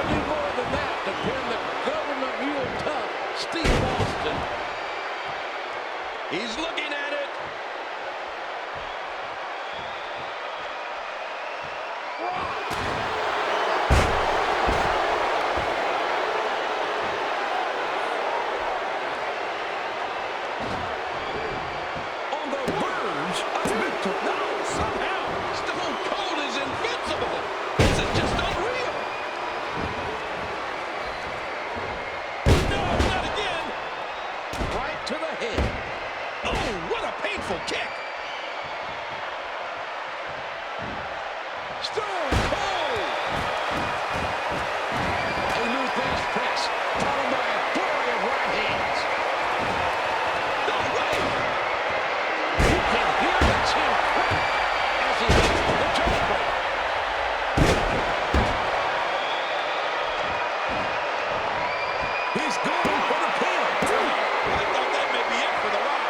going for the pin. I thought that may be it for The Rock.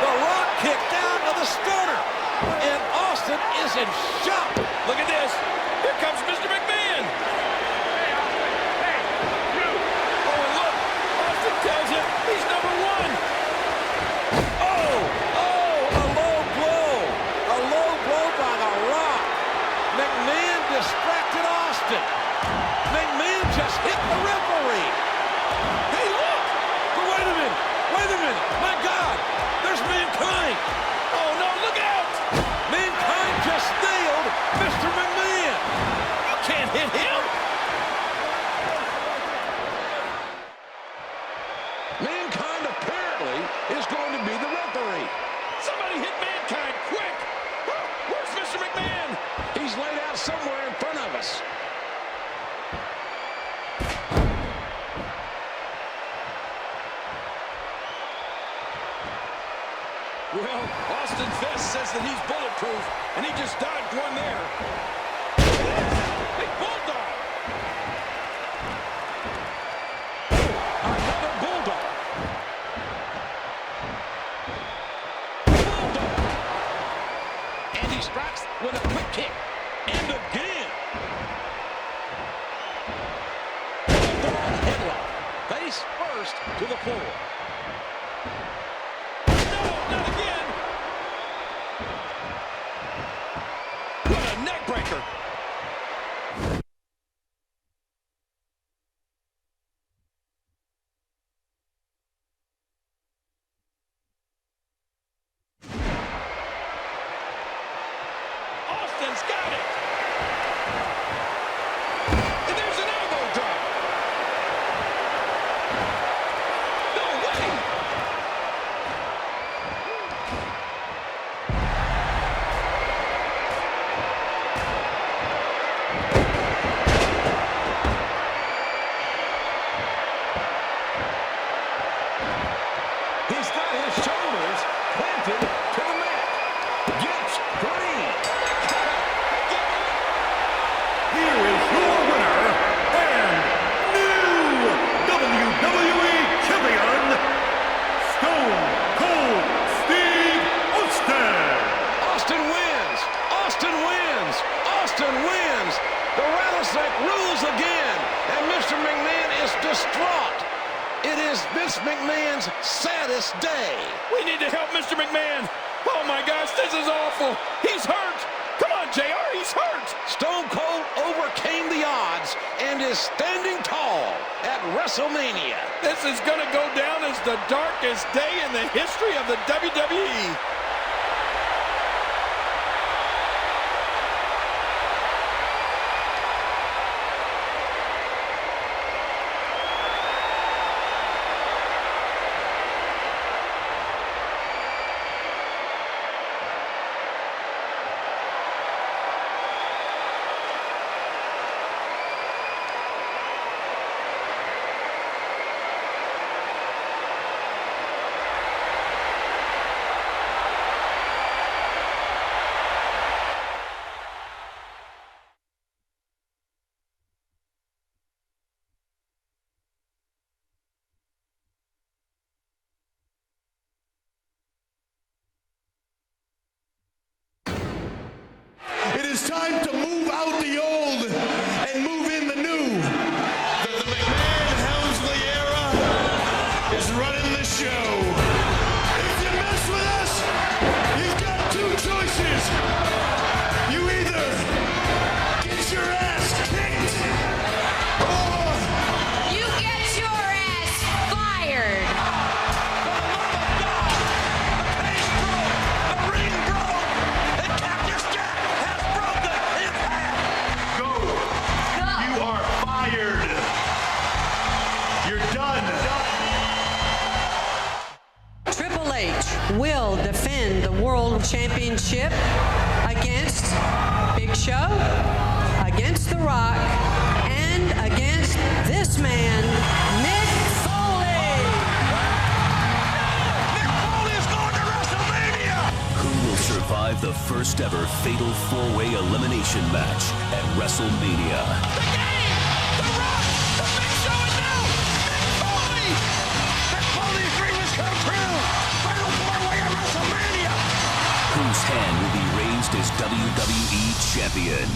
The Rock kicked out of the stunner. And Austin is in shock. Look at this. Here comes Mr. McMahon. Oh, and look. Austin tells him he's number one. Oh, a low blow. A low blow by The Rock. McMahon distracted Austin. McMahon just hit the referee. Hey, look. But wait a minute. My God. There's Mankind. Oh, no, look out. Mankind just nailed Mr. McMahon. You can't hit him. Mankind apparently is going to be the referee. Somebody hit Mankind quick. Where's Mr. McMahon? He's laid out somewhere in front of us. Well, Austin Fest says that he's bulletproof, and he just dodged one there. Big bulldog. Another bulldog. And he strikes with a quick kick. And again. Headlock. Face first to the floor. Not again. What a neck breaker. Austin's got it. And there's an elbow drop. No way. He's got his shoulders planted to the mat. Gets green. Here is your winner and new WWE Champion, Stone Cold Steve Austin. Austin wins. Austin wins. Austin wins. The rattlesnake rules again. And Mr. McMahon is distraught. It is Vince McMahon's saddest day. We need to help Mr. McMahon. Oh, my gosh, this is awful. He's hurt. Come on, JR, he's hurt. Stone Cold overcame the odds and is standing tall at WrestleMania. This is going to go down as the darkest day in the history of the WWE. It is time to move out the old and move in the new. The McMahon-Helmsley era is running the show. If you mess with us, you've got two choices. You either get your ass kicked or you get your ass fired. you are fired. You're done. Triple H will defend the World Championship against Big Show, against The Rock, and against this man, Mick Foley. Mick Foley is going to WrestleMania. Who will survive the first ever fatal four-way elimination match at WrestleMania? The Rock, the Big Show, and now Mick Foley. champion.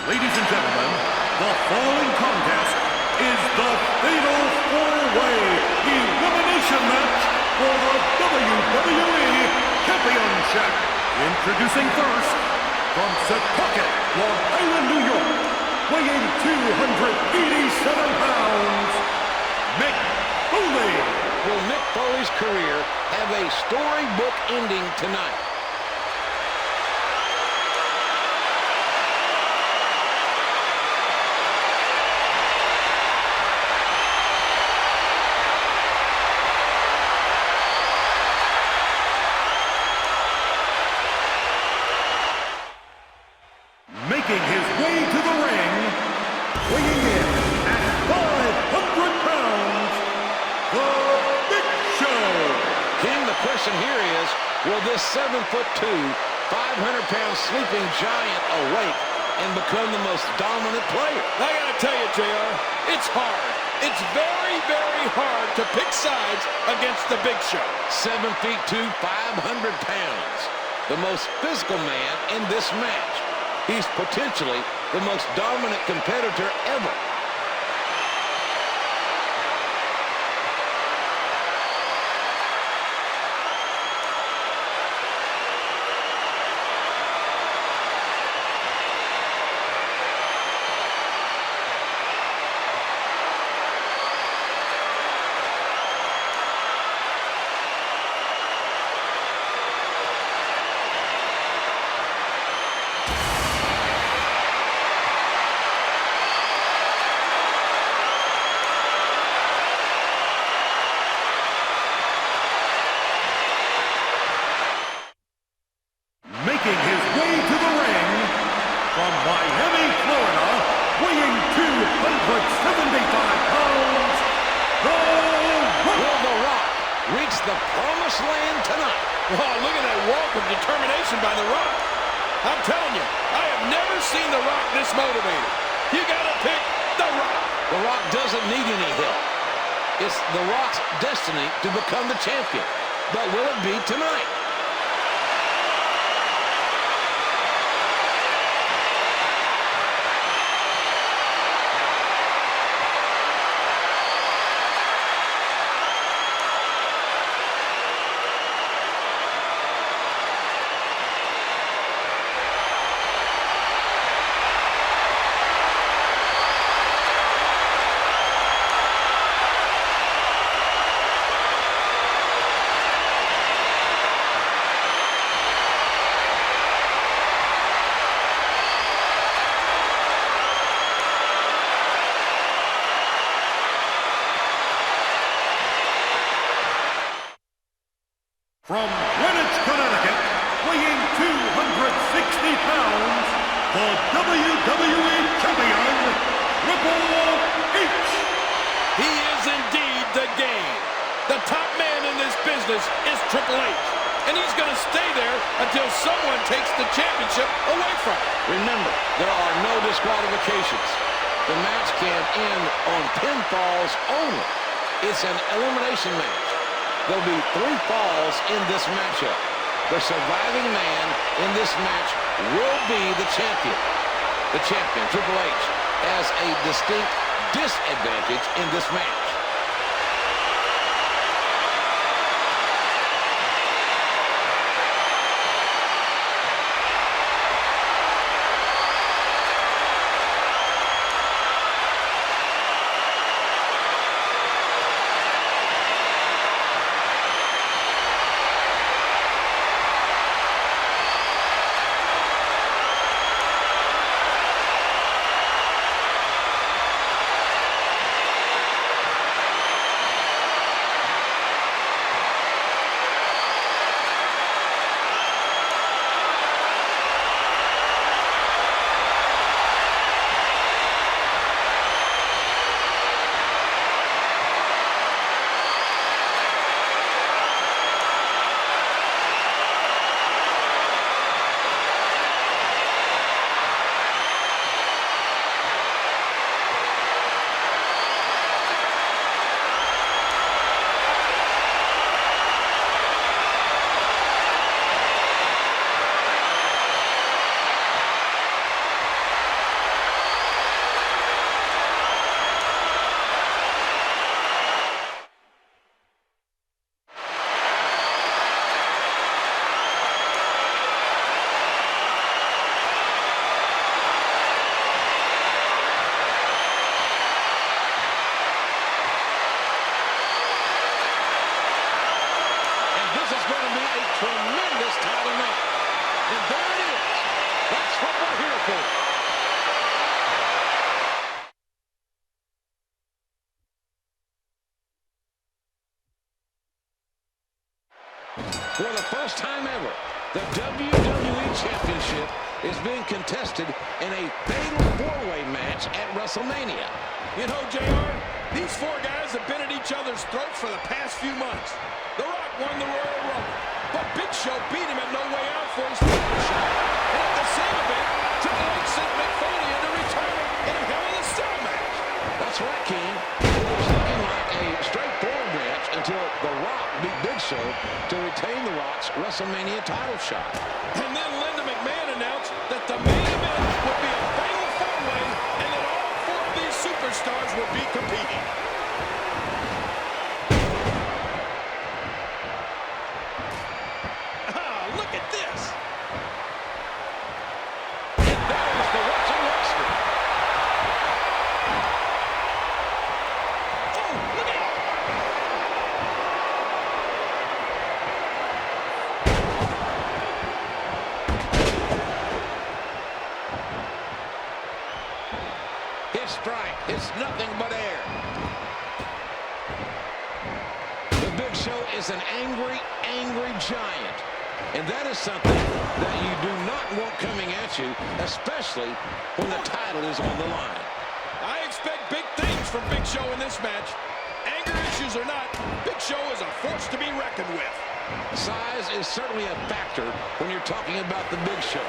Ladies and gentlemen, the following contest is the Fatal 4-Way Elimination Match for the WWE Championship. Introducing first, from Setauket, Long Island, New York, weighing 287 pounds, Mick Foley. Will Mick Foley's career have a storybook ending tonight? Making his way to the ring, weighing in at 500 pounds, The Big Show. King, the question here is, will this 7'2", 500-pound sleeping giant awake and become the most dominant player? I gotta tell you, JR, it's hard. It's very, very hard to pick sides against the Big Show. 7'2", 500 pounds. The most physical man in this match. He's potentially the most dominant competitor ever. Making his way to the ring, from Miami, Florida, weighing 275 pounds, The Rock. Will The Rock reach the promised land tonight? Oh, look at that walk of determination by The Rock. I'm telling you, I have never seen The Rock this motivated. You gotta pick The Rock. The Rock doesn't need any help. It's The Rock's destiny to become the champion. But will it be tonight? From Greenwich, Connecticut, weighing 260 pounds, the WWE Champion, Triple H. He is indeed the game. The top man in this business is Triple H. And he's going to stay there until someone takes the championship away from him. Remember, there are no disqualifications. The match can end on pinfalls only. It's an elimination match. There'll be 3 falls in this matchup. The surviving man in this match will be the champion. The champion, Triple H, has a distinct disadvantage in this match. tremendous title match. And there it is. That's what we're here for. For the first time ever, the WWE Championship is being contested in a fatal four-way match at WrestleMania. You know, JR, these four guys have been at each other's throats for the past few months. The Rock won the Royal Rumble, but Big Show beat him at No Way Out for his title shot. And at the same event, Triple H sent Mick Foley into retirement in a Hell in a Cell match. That's right, King. It was looking like a straightforward match until The Rock beat Big Show to retain The Rock's WrestleMania title shot. And then Linda McMahon announced that the main event would be a fatal four-way and that all four of these superstars would be competing. Look at this. And that is the Russian Wrestler. Oh, look out. His strike is nothing but air. The Big Show is an angry, angry giant. And that is something that you do not want coming at you, especially when the title is on the line. I expect big things from Big Show in this match. Anger issues or not, Big Show is a force to be reckoned with. Size is certainly a factor when you're talking about the Big Show.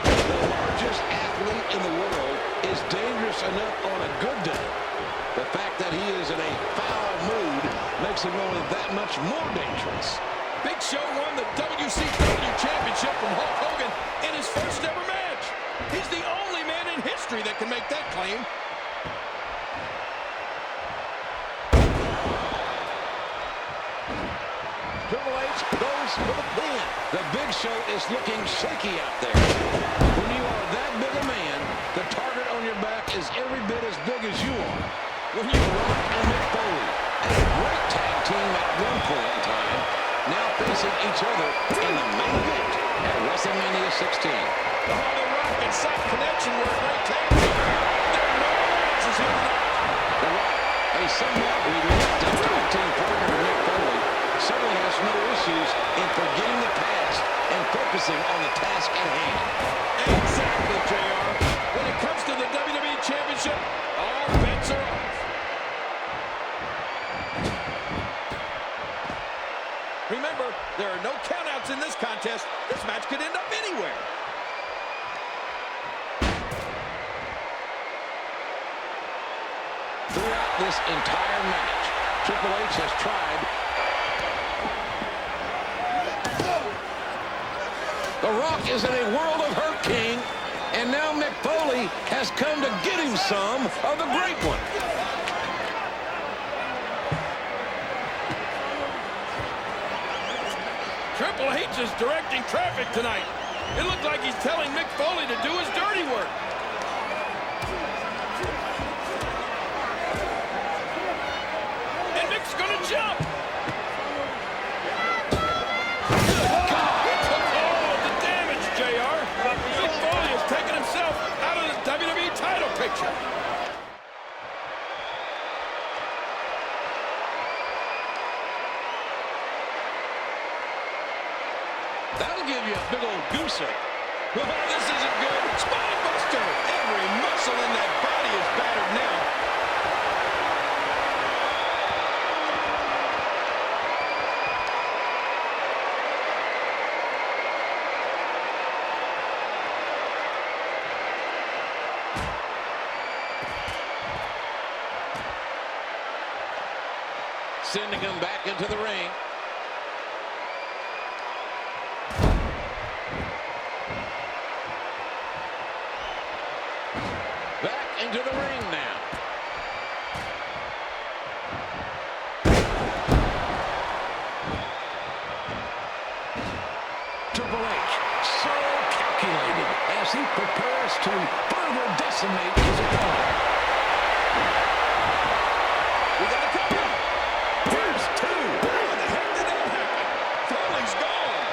The largest athlete in the world is dangerous enough on a good day. The fact that he is in a foul mood makes him only that much more dangerous. Big Show won the WCW Championship from Hulk Hogan in his first ever match. He's the only man in history that can make that claim. Triple H goes for the pin. The Big Show is looking shaky out there. When you are that big a man, the target on your back is every bit as big as you are. When you Rock and Mick Foley, a great tag team at one point in time, now facing each other in the main event at WrestleMania 16. The Rock and Sock connection were a great tag team. There are no alliances here tonight. The Rock, a somewhat reluctant tag team partner to Mick Foley, certainly has no issues in forgetting the past and focusing on the task at hand. Exactly, JR. When it comes to the WWE Championship, all bets are off. Remember, there are no countouts in this contest. This match could end up anywhere. Throughout this entire match, Triple H has tried. The Rock is in a world of hurt, King, and now Mick Foley has come to get him some of the great one. Triple H is directing traffic tonight. It looked like he's telling Mick Foley to do his dirty work. And Mick's gonna jump. He took all of the damage, JR. Mick Foley has taken himself out of the WWE title picture. That'll give you a big old goose egg. Oh, this isn't good. Spine buster. Every muscle in that body is battered now. Sending him back into the ring. Back into the ring now. Triple H, so calculated as he prepares to further decimate his opponent. We got a couple. Here's two. How the heck did that happen? Foley's gone.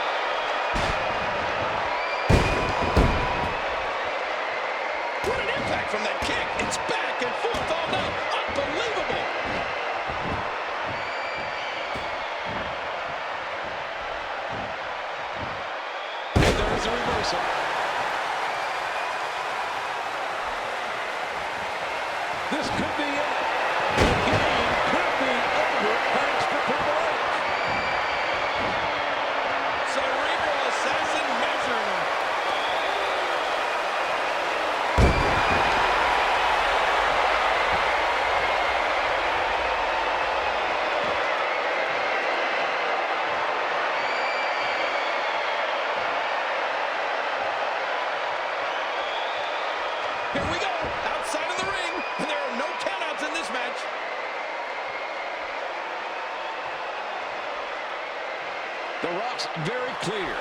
The Rock's very clear.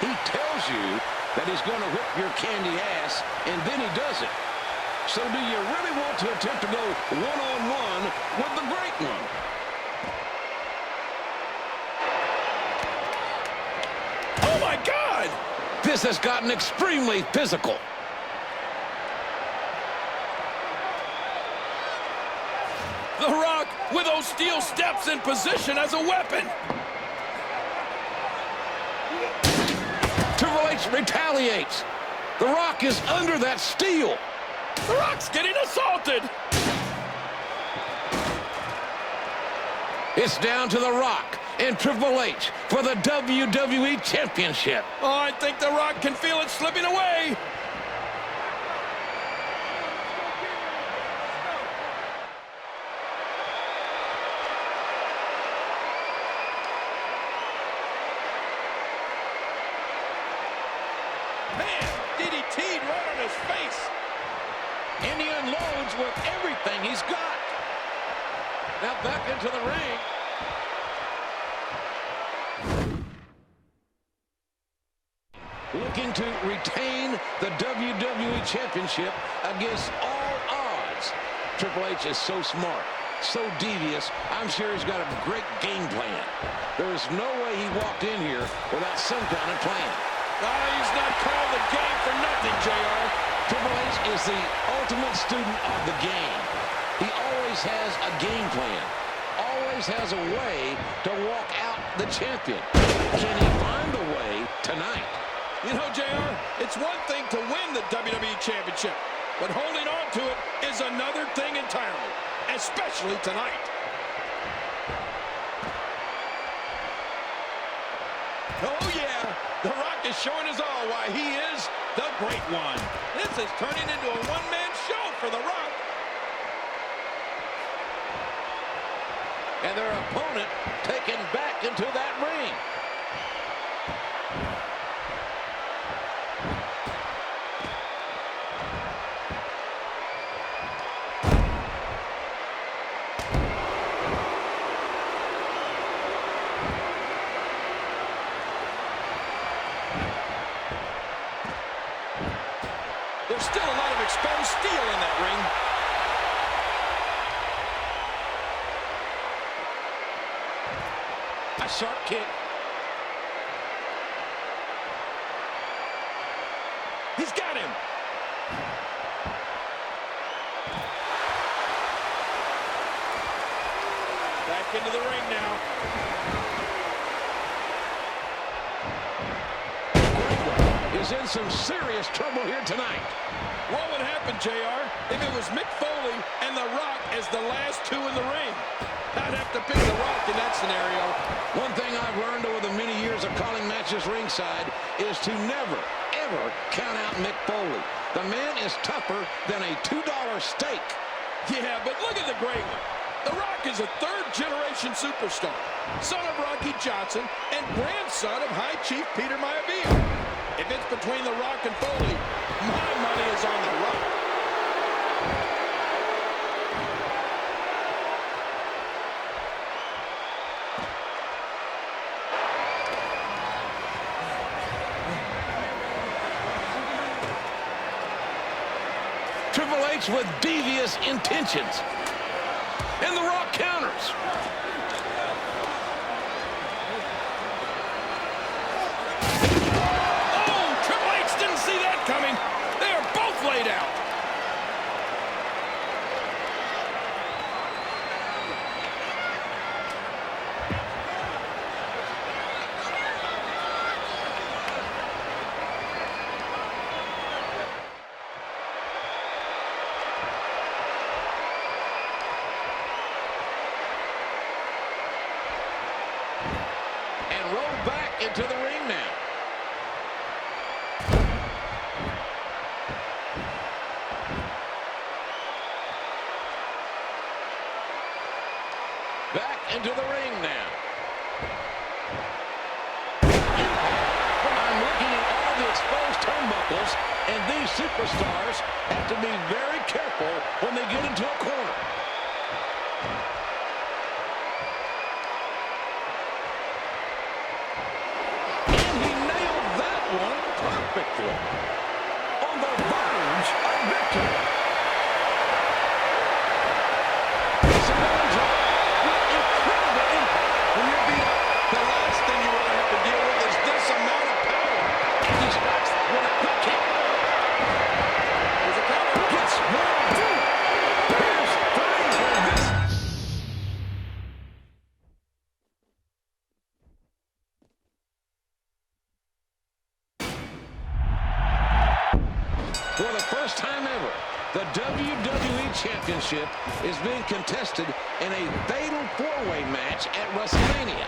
He tells you that he's going to whip your candy ass, and then he does it. So do you really want to attempt to go one-on-one with the Great One? Oh, my God! This has gotten extremely physical. The Rock with those steel steps in position as a weapon. Triple H retaliates. The Rock is under that steel. The Rock's getting assaulted. It's down to The Rock and Triple H for the WWE Championship. Oh, I think The Rock can feel it slipping away. Man, DDT'd right on his face. And he unloads with everything he's got. Now back into the ring. Looking to retain the WWE Championship against all odds. Triple H is so smart, so devious. I'm sure he's got a great game plan. There is no way he walked in here without some kind of plan. He's not called the game for nothing, JR. Triple H is the ultimate student of the game. He always has a game plan, always has a way to walk out the champion. Can he find the way tonight? You know, JR, it's one thing to win the WWE Championship, but holding on to it is another thing entirely, especially tonight. Oh, yeah, The Rock is showing us all why he is the Great One. This is turning into a one-man show for The Rock. And their opponent taken back into that ring. There's still a lot of exposed steel in that ring. A sharp kick. He's got him. Back into the ring now. Is in some serious trouble here tonight. What would happen, JR, if it was Mick Foley and The Rock as the last two in the ring? I'd have to pick The Rock in that scenario. One thing I've learned over the many years of calling matches ringside is to never, ever count out Mick Foley. The man is tougher than a $2 steak. Yeah, but look at the Great One. The Rock is a third-generation superstar, son of Rocky Johnson and grandson of High Chief Peter Maivia. If it's between The Rock and Foley, my money is on The Rock. Triple H with devious intentions. And The Rock counters. See that coming. They are both laid out. And roll back into the ring now. Back into the ring now. I'm looking at all the exposed turnbuckles, and these superstars have to be very careful when they get into a corner. perfectly on the verge of victory. It's another drop with incredible impact. When you're beat up, the last thing you want to have to deal with is this amount of power. And he strikes with a quick kick. There's a cover. Gets 1, 2. Here's 3 for this. For the first time ever, the WWE Championship is being contested in a fatal four-way match at WrestleMania.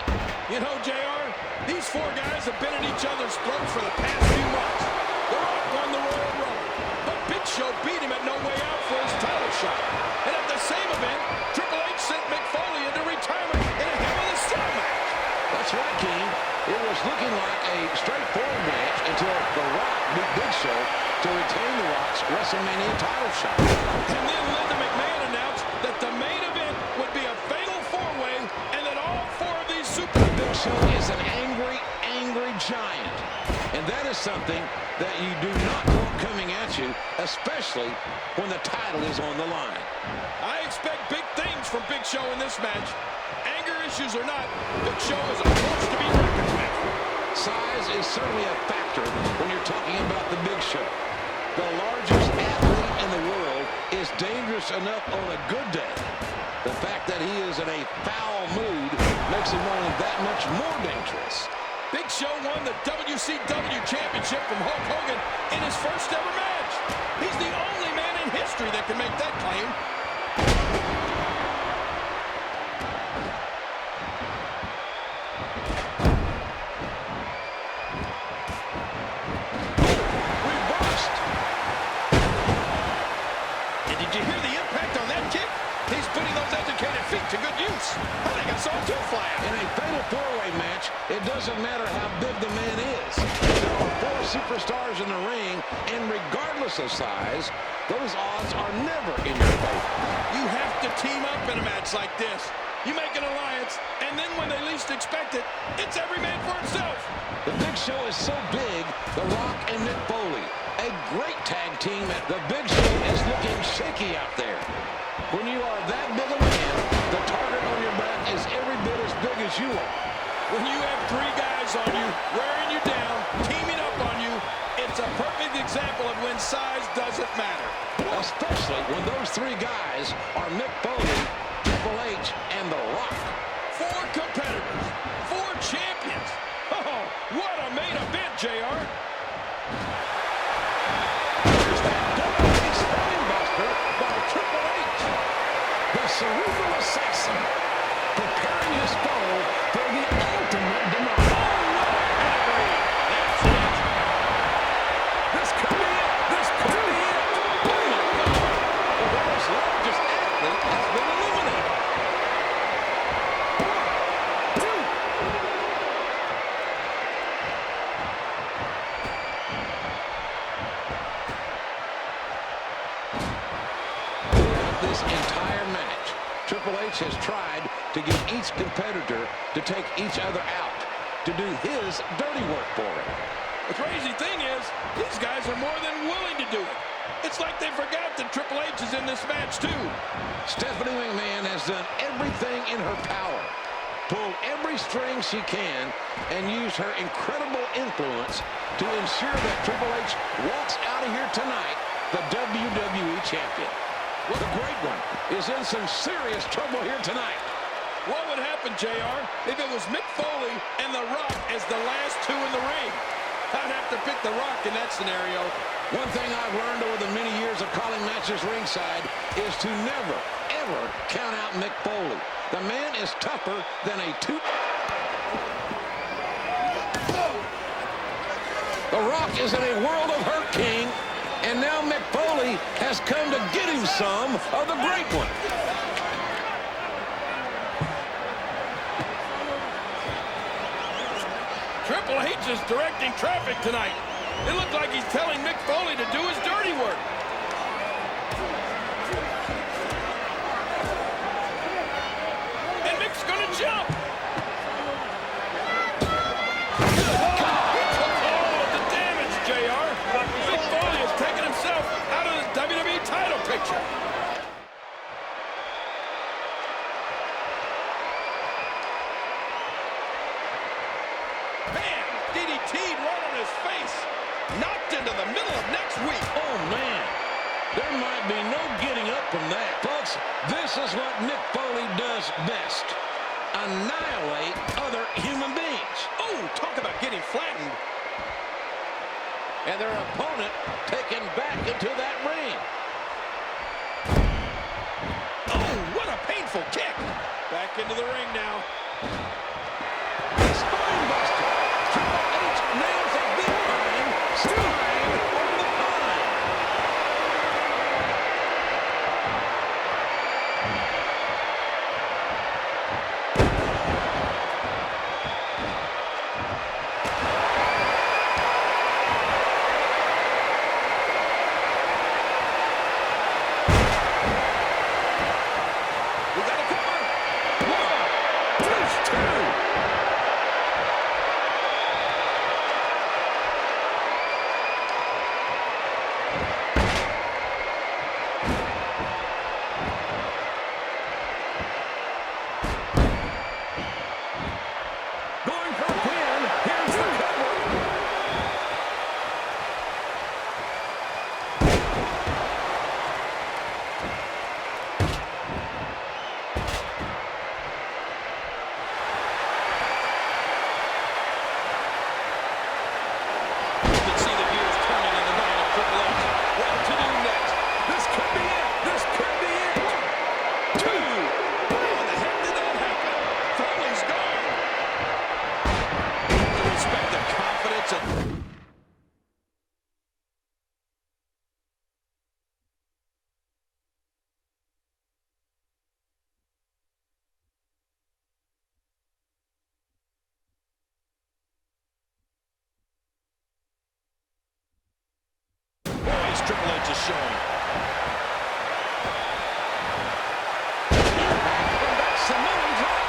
You know, JR, these four guys have been at each other's throats for the past few months. The Rock won the Royal Rumble, but Big Show beat him at No Way Out for his title shot. And at the same event, Triple H sent Mick Foley into retirement in a Hell in a Cell match. That's right, King. It was looking like a straightforward match until The Rock beat Big Show to retain The Rock's WrestleMania title shot. And then Linda McMahon announced that the main event would be a fatal four-way and that all four of these super... Big Show is an angry, angry giant. And that is something that you do not want coming at you, especially when the title is on the line. I expect big things from Big Show in this match. Anger issues or not, Big Show is a force to be reckoned with. Size is certainly a factor when you're talking about the Big Show. The largest athlete in the world is dangerous enough on a good day. The fact that he is in a foul mood makes him only that much more dangerous. Big Show won the WCW Championship from Hulk Hogan in his first ever match. He's the only man in history that can make that claim. Did you hear the impact on that kick? He's putting those educated feet to good use. I think I saw two fly out. In a fatal four-way match, it doesn't matter how big the man is. There are 4 superstars in the ring, and regardless of size, those odds are never in your favor. You have to team up in a match like this. You make an alliance, and then when they least expect it, it's every man for himself. The Big Show is so big, The Rock and Mick Foley, a great tag team. The Big Show is looking shaky out there. When you are that big a man, the target on your back is every bit as big as you are. When you have 3 guys on you, wearing you down, teaming up on you, it's a perfect example of when size doesn't matter. Especially when those 3 guys are Mick Foley, Triple H, and The Rock. 4 competitors, 4 champions. Oh, what a main event, JR. There's that double spinebuster by Triple H. The cerebral assassin preparing his foe for the ultimate demise. That's it. This could be it. This could be it. Oh, my God. The world's largest athlete has been eliminated. 1, 2. Throughout this entire match, Triple H has tried to get each competitor to take each other out, to do his dirty work for him. The crazy thing is, these guys are more than willing to do it. It's like they forgot that Triple H is in this match, too. Stephanie McMahon has done everything in her power, pulled every string she can, and used her incredible influence to ensure that Triple H walks out of here tonight the WWE Champion. Well, the Great One is in some serious trouble here tonight. What would happen, JR, if it was Mick Foley and The Rock as the last 2 in the ring? I'd have to pick The Rock in that scenario. One thing I've learned over the many years of calling matches ringside is to never, ever count out Mick Foley. The man is tougher than a tooth. The Rock is in a world of hurt, King, and now Mick Foley has come to get him some of the Great One. Triple H is directing traffic tonight. It looked like he's telling Mick Foley to do his dirty work. And Mick's gonna jump. He took all of the damage, JR. Man, DDT'd right on his face. Knocked into the middle of next week. Oh, man. There might be no getting up from that. Folks, this is what Mick Foley does best. Annihilate other human beings. Oh, talk about getting flattened. And their opponent taken back into that ring. Oh, what a painful kick. Back into the ring now. Spine buster. Triple H nails a big time. Spine on the pine. We got a cover. 1, 2. Going for a pin. Here's the cover. You can see the gears turning in the mind of Triple H. What to do next? This could be it. This could be it. 2. How the heck did that happen? Foley's gone. The respect and confidence and... Boys, Triple H is showing.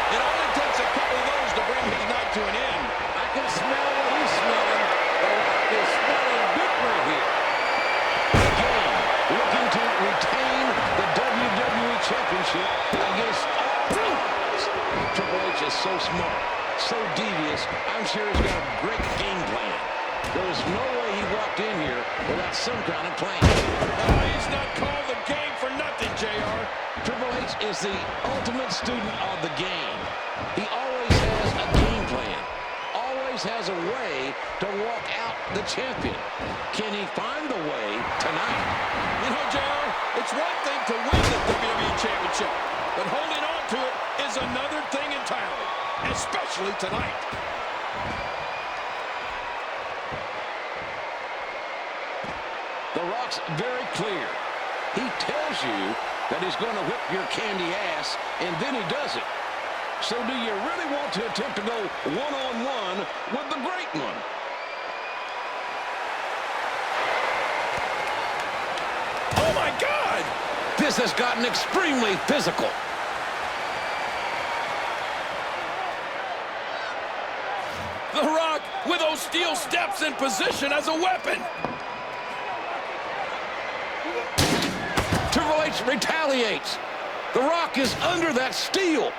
It only takes a couple of those to bring his night to an end. I can smell what he's smelling. The Rock is smelling victory here. Again, looking to retain the WWE Championship against all odds. Triple H is so smart, so devious. I'm sure he's got a great game plan. There's no way he walked in here without some kind of plan. He's not called the game for nothing, JR. Triple H is the ultimate student of the game. He always has a game plan, always has a way to walk out the champion. Can he find the way tonight? You know, JR, it's one thing to win the WWE Championship, but holding on to it is another thing entirely, especially tonight. The Rock's very clear. He tells you that he's going to whip your candy ass, and then he does it. So do you really want to attempt to go one-on-one with the great one? Oh, my God! This has gotten extremely physical. The Rock with those steel steps in position as a weapon. Triple H retaliates. The Rock is under that steel.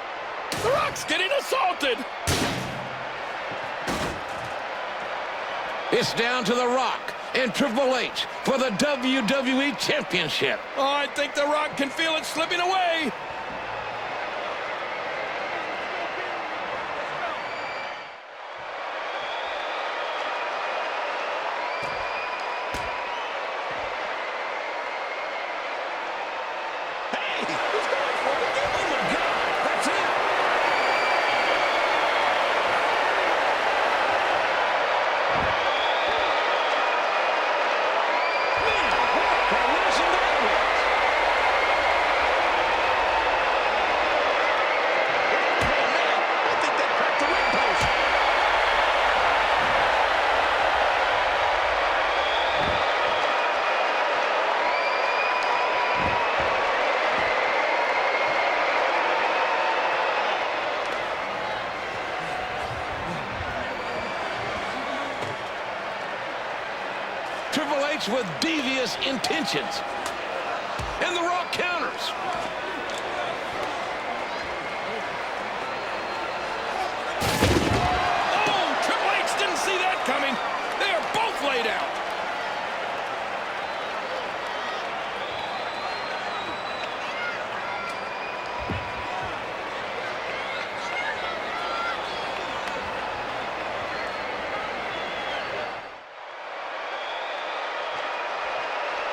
The Rock's getting assaulted. It's down to The Rock and Triple H for the WWE Championship. Oh, I think The Rock can feel it slipping away. Triple H with devious intentions. And The Rock counters. Oh, Triple H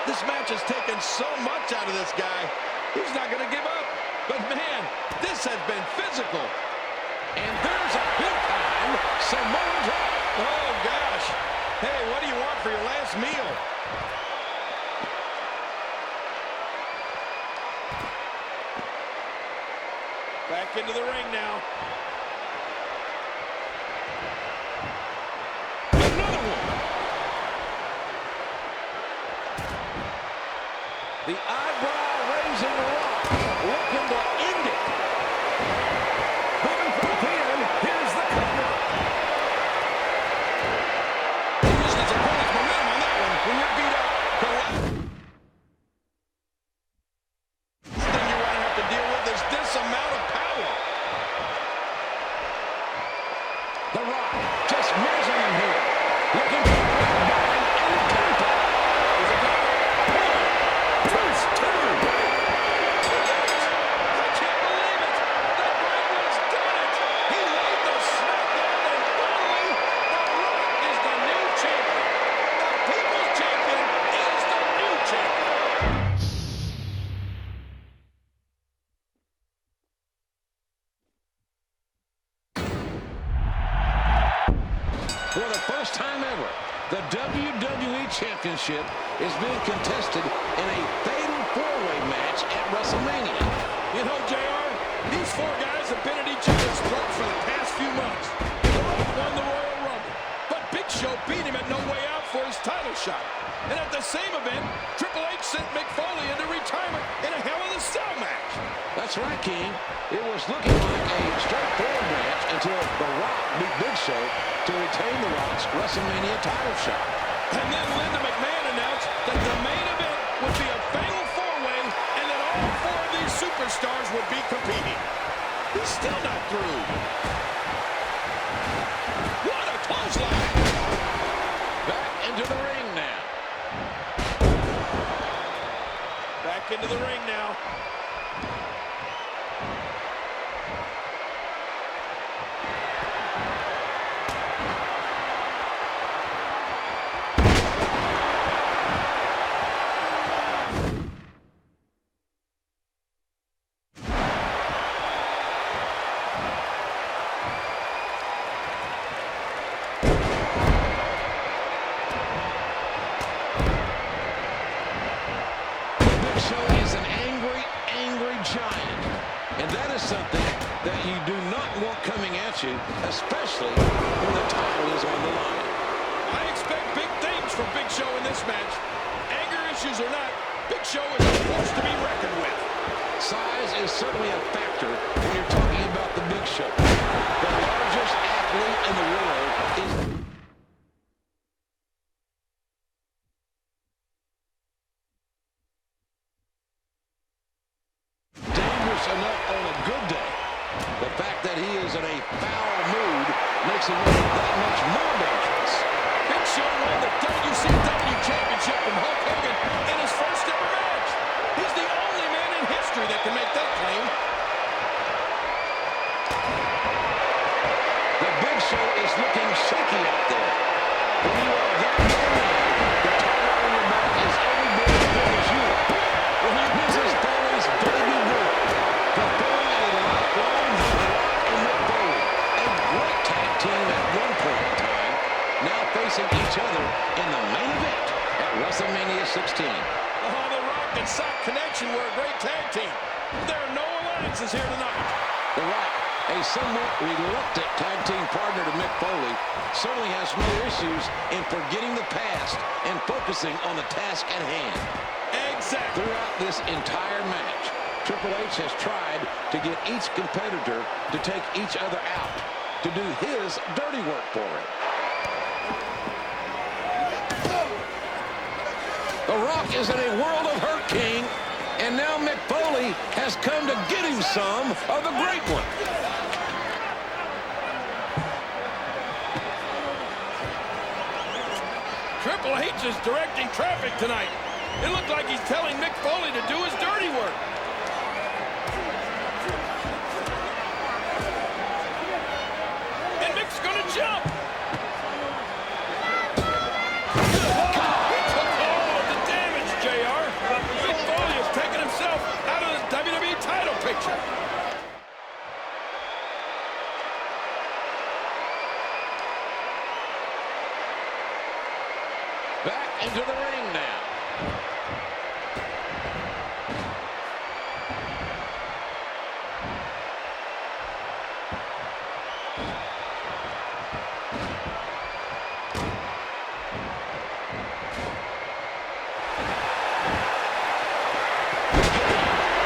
This match has taken so much out of this guy. He's not going to give up. But, man, this has been physical. And there's a big-time Samoan drop. Oh, gosh. Hey, what do you want for your last meal? Back into the ring now. Another one. The eyebrow-raising Rock looking to end it. Moving from the pin, here's the cover. He uses his opponent's momentum on that one. When you're beat up, the last thing you want to have to deal with is this amount of power. The Rock just measuring him here. Looking for a bind and the counter. There's a cover. First two. I can't believe it. The Great One's done it. He laid the smackdown, and finally, The Rock is the new champion. The People's Champion is the new champion. For the first time ever, the WWE Championship is being contested in a fatal four-way match at WrestleMania. You know, JR, these four guys have been at each other's throats for the past few months. The Rock won the Royal Rumble, but Big Show beat him at No Way Out for his title shot. And at the same event, Triple H sent Mick Foley into retirement in a Hell in a Cell match. That's right, King. It was looking like a straightforward match until The Rock beat Big Show to retain The Rock's WrestleMania title shot. And then Linda McMahon announced that the main event would be a fatal four-way and that all four of these superstars would be competing. He's still not through. What a clothesline! Back into the ring now. Back into the ring now. Especially when the title is on the line. I expect big things from Big Show in this match. Anger issues or not, Big Show is a force to be reckoned with. Size is certainly a factor when you're talking about the Big Show. The largest athlete in the world is dangerous enough on a good day. The fact that he is in a foul mood makes him that much more dangerous. Big Show won the WCW Championship from Hulk Hogan in his first ever match. He's the only man in history that can make that claim. The Big Show is looking shaky out there. When you are that big a man, the title on your back is every bit as big as you. When he misses Foley's baby boy, fulfilling a lifelong and Mick Foley, a great tag team at one point in time, now facing each other in the main event at WrestleMania 16. Oh, the Rock and Sock Connection were a great tag team. There are no alliances here tonight. The Rock, a somewhat reluctant tag team partner to Mick Foley, certainly has no issues in forgetting the past and focusing on the task at hand. Exactly. Throughout this entire match, Triple H has tried to get each competitor to take each other out, to do his dirty work for him. The Rock is in a world of hurt, King, and now Mick Foley has come to get him some of the Great One. Triple H is directing traffic tonight. It looked like he's telling Mick Foley to do his dirty work. And Mick's gonna jump. He took all of the damage, JR. back into the ring now.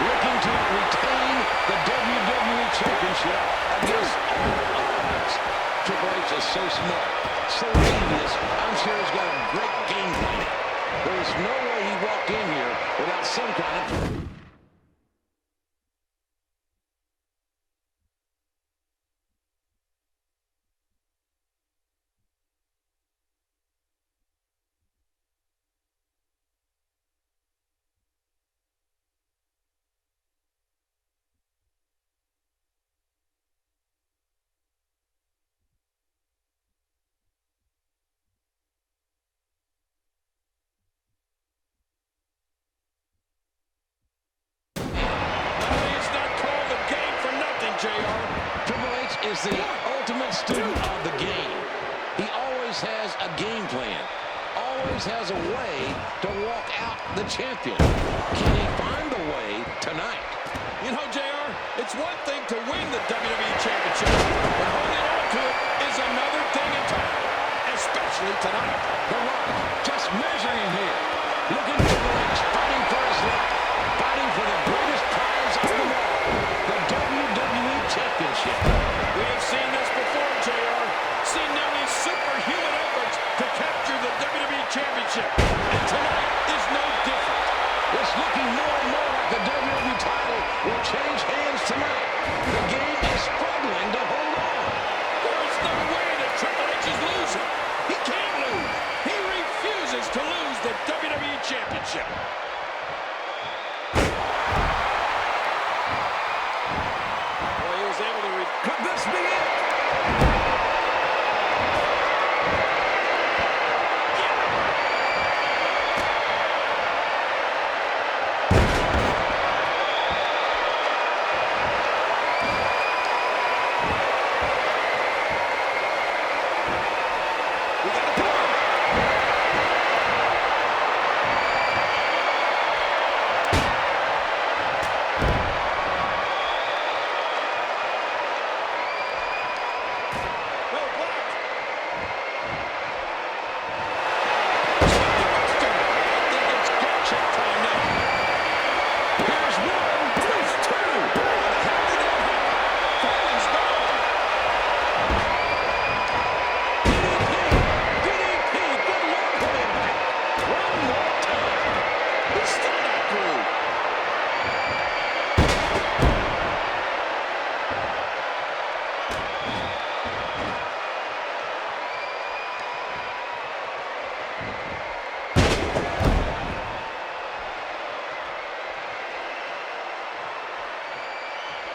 Looking to retain the WWE Championship against all odds. Triple H is so smart, so devious. I'm sure he's got a great game plan. There's no way he walked in here without some kind of... Triple H is the ultimate student of the game. He always has a game plan, always has a way to walk out the champion. Can he find the way tonight? You know, JR, it's one thing to win the WWE Championship, but holding on to it is another thing entirely, especially tonight. The Rock just measuring here. Look at Triple H fighting for his life, fighting for the greatest prize of them all, the WWE Championship. We have seen this before, JR. Seen nearly superhuman efforts to capture the WWE Championship. And tonight is no different. It's looking more and more like the WWE title will change hands tonight. The game is struggling to hold on. There is no way that Triple H is losing. He can't lose. He refuses to lose the WWE Championship. Could this be it?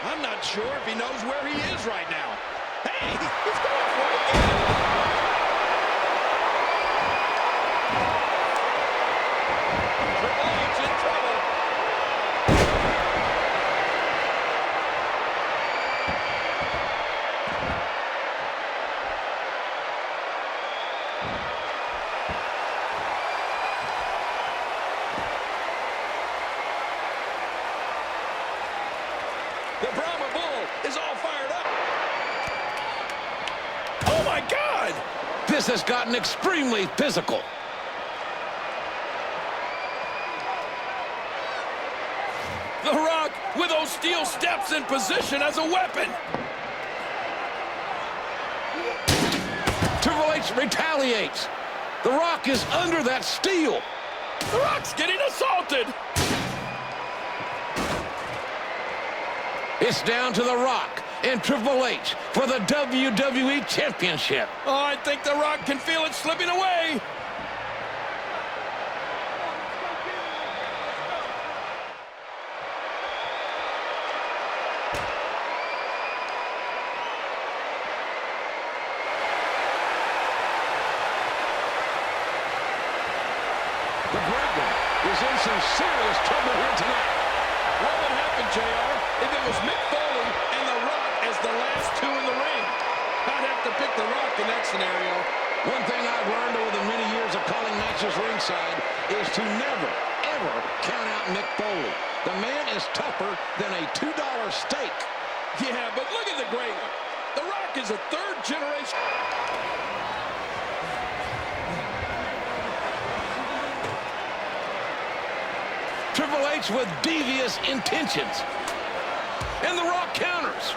I'm not sure if he knows where he is right now. Hey, he's going for it again. Triple H in trouble. The Brahma Bull is all fired up. Oh, my God! This has gotten extremely physical. The Rock with those steel steps in position as a weapon. Triple H retaliates. The Rock is under that steel. The Rock's getting assaulted. It's down to The Rock and Triple H for the WWE Championship. Oh, I think The Rock can feel it slipping away. The Dragon is in some serious trouble here tonight. What would happen, JR, if it was Mick Foley and The Rock as the last two in the ring? I'd have to pick The Rock in that scenario. One thing I've learned over the many years of calling matches ringside is to never, ever count out Mick Foley. The man is tougher than a $2 steak. Yeah, but look at the great one. The Rock is a third generation. Triple H with devious intentions. And The Rock counters.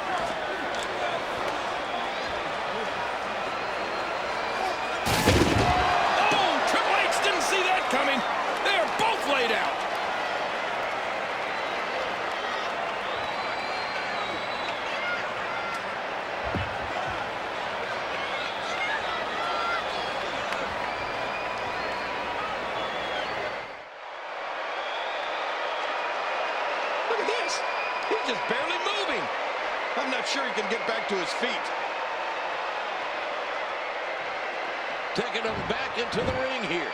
Oh, Triple H didn't see that coming. They are both laid out. Look at this. He's just barely moving. I'm not sure he can get back to his feet. Taking him back into the ring here.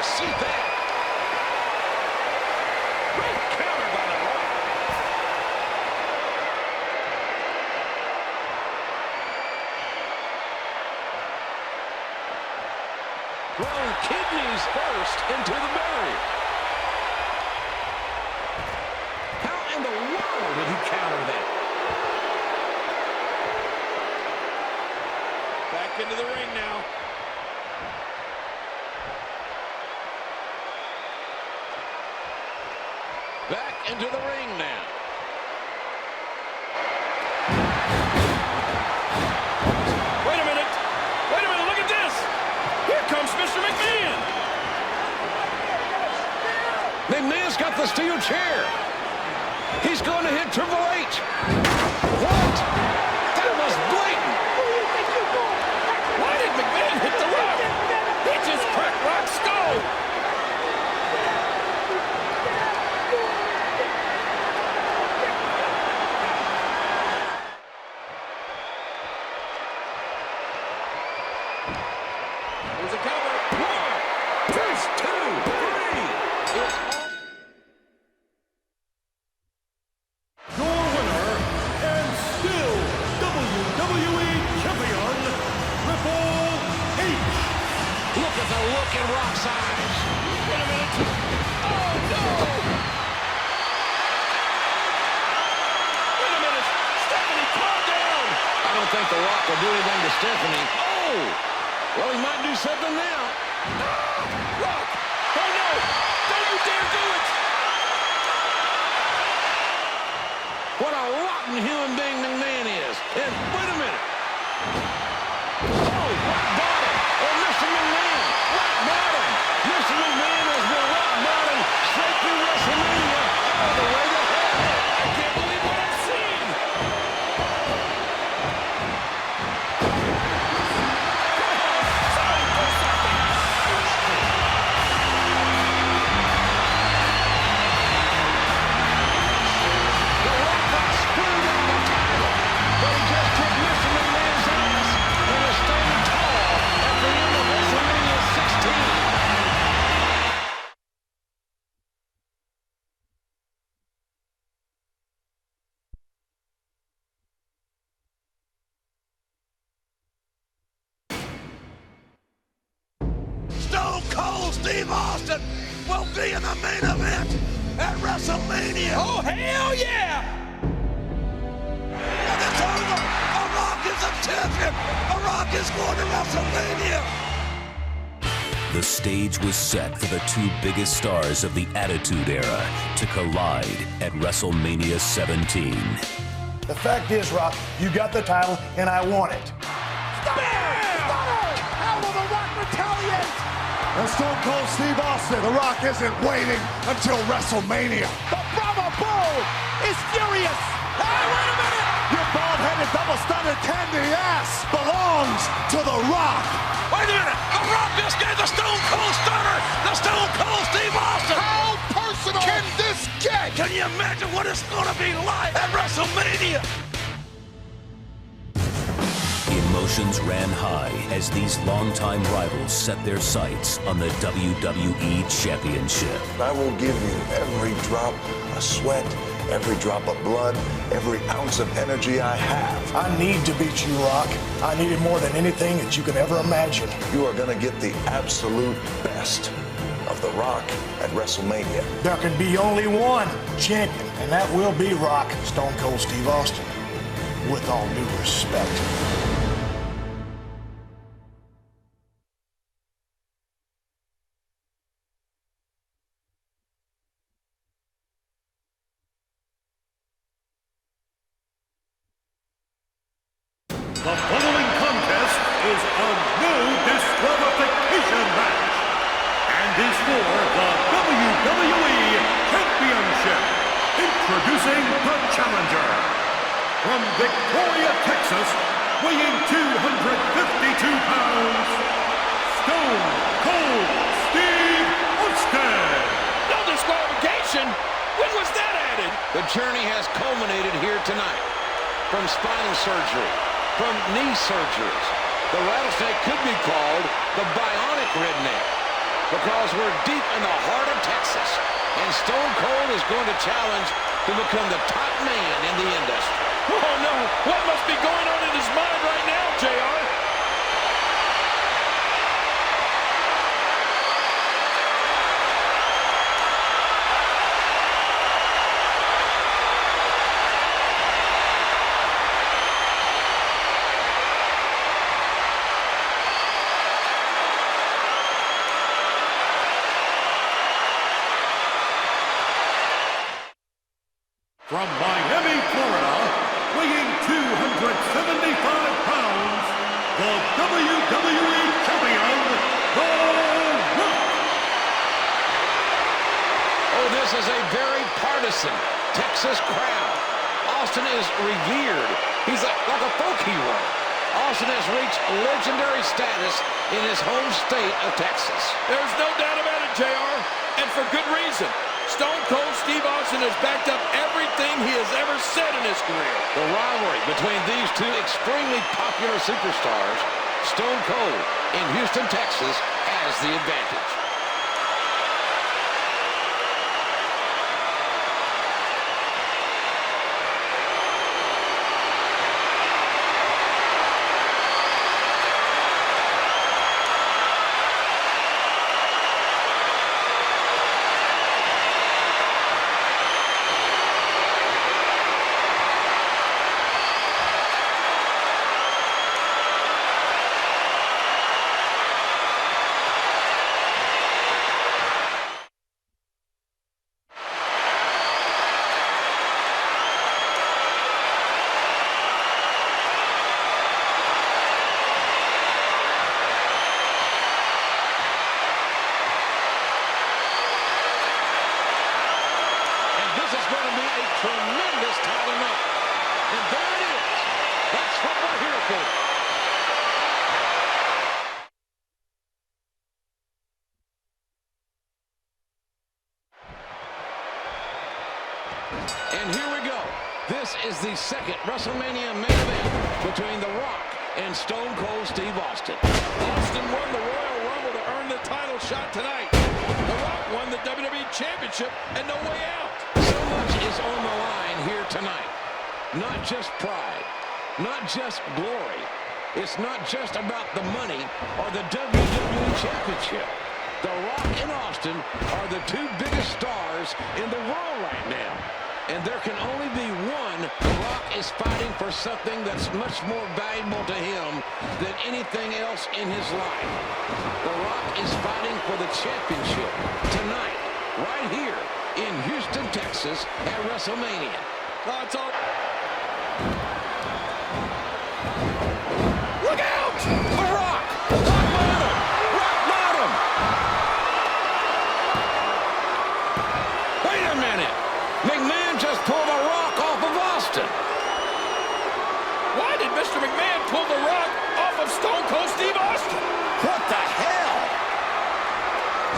See that? Great counter by The Rock. Throwing kidneys first into the barrier. How in the world did he counter that? Back into the ring now. Back into the ring now. Wait a minute. Wait a minute. Look at this. Here comes Mr. McMahon. McMahon's got the steel chair. He's going to hit Triple H. What? That was blatant. Why did McMahon hit The Rock? He just cracked Rock's skull. There's a cover. 1, 2, 3. It's all. Your winner and still WWE Champion, Triple H. Look at the look in Rock's eyes. Wait a minute. Oh, no. Wait a minute. Stephanie, calm down. I don't think The Rock will do anything to Stephanie. Oh! Well, he might do something now. Rock! Oh, no! Don't you dare do it! What a rotten human being McMahon is. And wait a minute. Oh, rock bottom. Oh, Mr. McMahon. Rock bottom. Mr. McMahon has been rock bottom straight through WrestleMania all the way to hell. I can't believe what I'm seeing. The Rock got screwed on the title, but he just took Mr. McMahon's ass and is standing tall at the end of WrestleMania 16. Stone Cold Steve Austin will be in the main event at WrestleMania. Oh, hell yeah! And it's over. The Rock is a champion. The Rock is going to WrestleMania. The stage was set for the two biggest stars of the Attitude Era to collide at WrestleMania 17. The fact is, Rock, you got the title, and I want it. How will The Rock retaliate? And Stone Cold Steve Austin, The Rock isn't waiting until WrestleMania. The Brahma Bull is furious. Hey, wait a minute! Your bald-headed double-stunted candy ass belongs to The Rock. Wait a minute! The Rock just gave the Stone Cold Stunner, the Stone Cold Steve Austin! How personal can this get? Can you imagine what it's gonna be like at WrestleMania? Emotions ran high as these longtime rivals set their sights on the WWE Championship. I will give you every drop of sweat, every drop of blood, every ounce of energy I have. I need to beat you, Rock. I need it more than anything that you can ever imagine. You are going to get the absolute best of The Rock at WrestleMania. There can be only one champion, and that will be Rock, Stone Cold Steve Austin. With all due respect. The following contest is a no disqualification match and is for the WWE Championship. Introducing the challenger from Victoria, Texas, weighing 252 pounds, Stone Cold Steve Austin. No disqualification? When was that added? The journey has culminated here tonight. From spinal surgery, from knee surgeries, the Rattlesnake could be called the Bionic Redneck because we're deep in the heart of Texas, and Stone Cold is going to challenge to become the top man in the industry. Oh, no. What must be going on in his mind right now, JR? From Miami, Florida, weighing 275 pounds, the WWE Champion, The Rock. Oh, this is a very partisan Texas crowd. Austin is revered. He's like a folk hero. Austin has reached legendary status in his home state of Texas. There's no doubt about it, JR, and for good reason. Stone Cold Steve Austin has backed up everything he has ever said in his career. The rivalry between these two extremely popular superstars, Stone Cold in Houston, Texas, has the advantage. Tremendous title match. And there it is. That's what we're here for. And here we go. This is the second WrestleMania main event between The Rock and Stone Cold Steve Austin. Austin won the Royal Rumble to earn the title shot tonight. The Rock won the WWE Championship and no way out. So much is on the line here tonight. Not just pride, not just glory. It's not just about the money or the WWE Championship. The Rock and Austin are the two biggest stars in the world right now. And there can only be one. The Rock is fighting for something that's much more valuable to him than anything else in his life. The Rock is fighting for the championship tonight, right here in Houston, Texas, at WrestleMania. Oh, it's all... Look out! The Rock! Rock bottom! Rock bottom! Wait a minute! McMahon just pulled the Rock off of Austin. Why did Mr. McMahon pull the Rock off of Stone Cold Steve Austin? What the hell?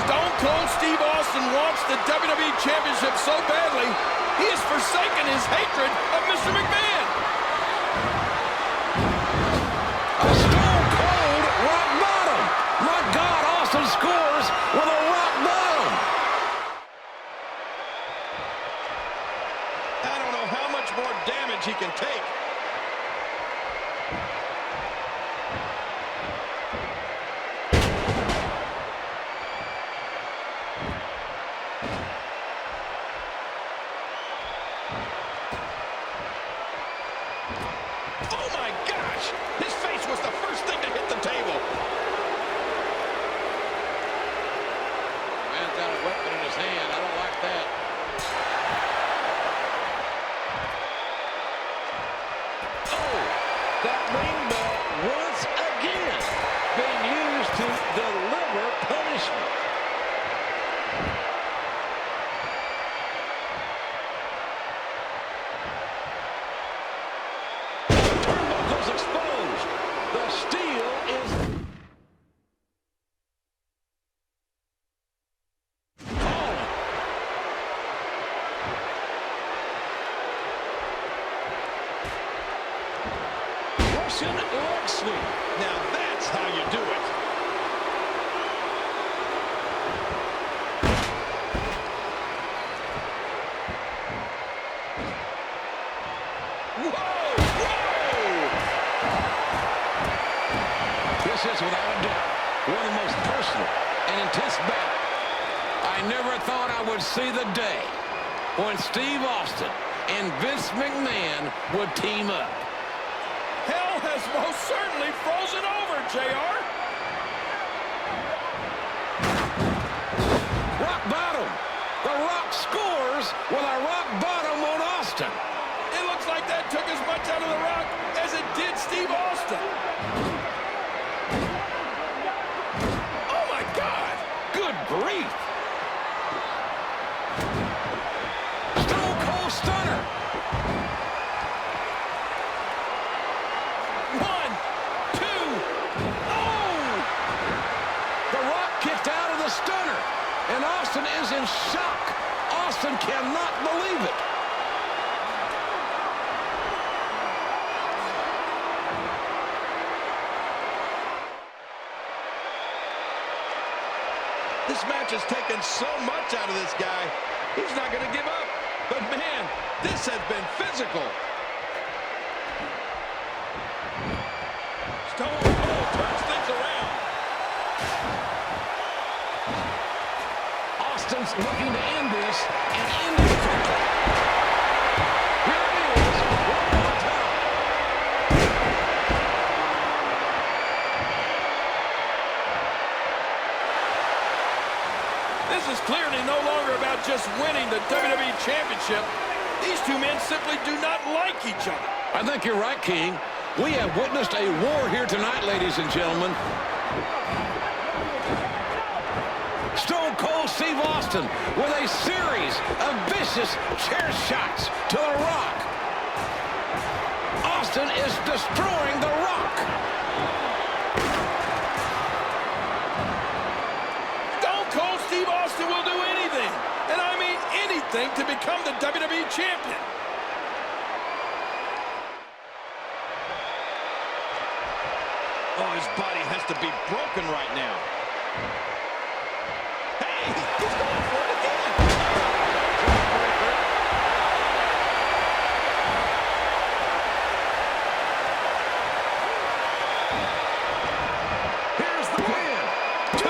Stone Cold Steve Austin wants the WWE Championship so badly, he has forsaken his hatred of Mr. McMahon. A Stone Cold Rock bottom. My God, Austin scores with a Rock bottom. I don't know how much more damage he can take. Oh my gosh! His face was the first thing to hit the table. Man's got a weapon in his hand. I don't like that. Oh, that ring bell once again being used to deliver punishment. Turnbuckle's exposed. The steel is... Russian leg sweep. Now that's how you do it. This is, without a doubt, one of the most personal and intense battles. I never thought I would see the day when Steve Austin and Vince McMahon would team up. Hell has most certainly frozen over, JR. Rock bottom. The Rock scores with a rock bottom on Austin. It looks like that took as much out of the Rock as it did Steve Austin. Oh my God! Good grief. Stone Cold Stunner. 1, 2, oh! The Rock kicked out of the stunner, and Austin is in shock. Austin cannot believe it. This match has taken so much out of this guy. He's not going to give up. But man, this has been physical. Stone Cold turns things around. Austin's looking to end this, and end it quickly. Here it is, one more time. This is clearly no longer about just winning the WWE Championship. These two men simply do not like each other. I think you're right, King. We have witnessed a war here tonight, ladies and gentlemen. Stone Cold Steve Austin with a series of vicious chair shots to the Rock. Austin is destroying the Rock. Stone Cold Steve Austin will do anything, and I mean anything, to become the WWE Champion. Oh, his body has to be broken right now. Hey, he's going for it again. Here's the pin. 2,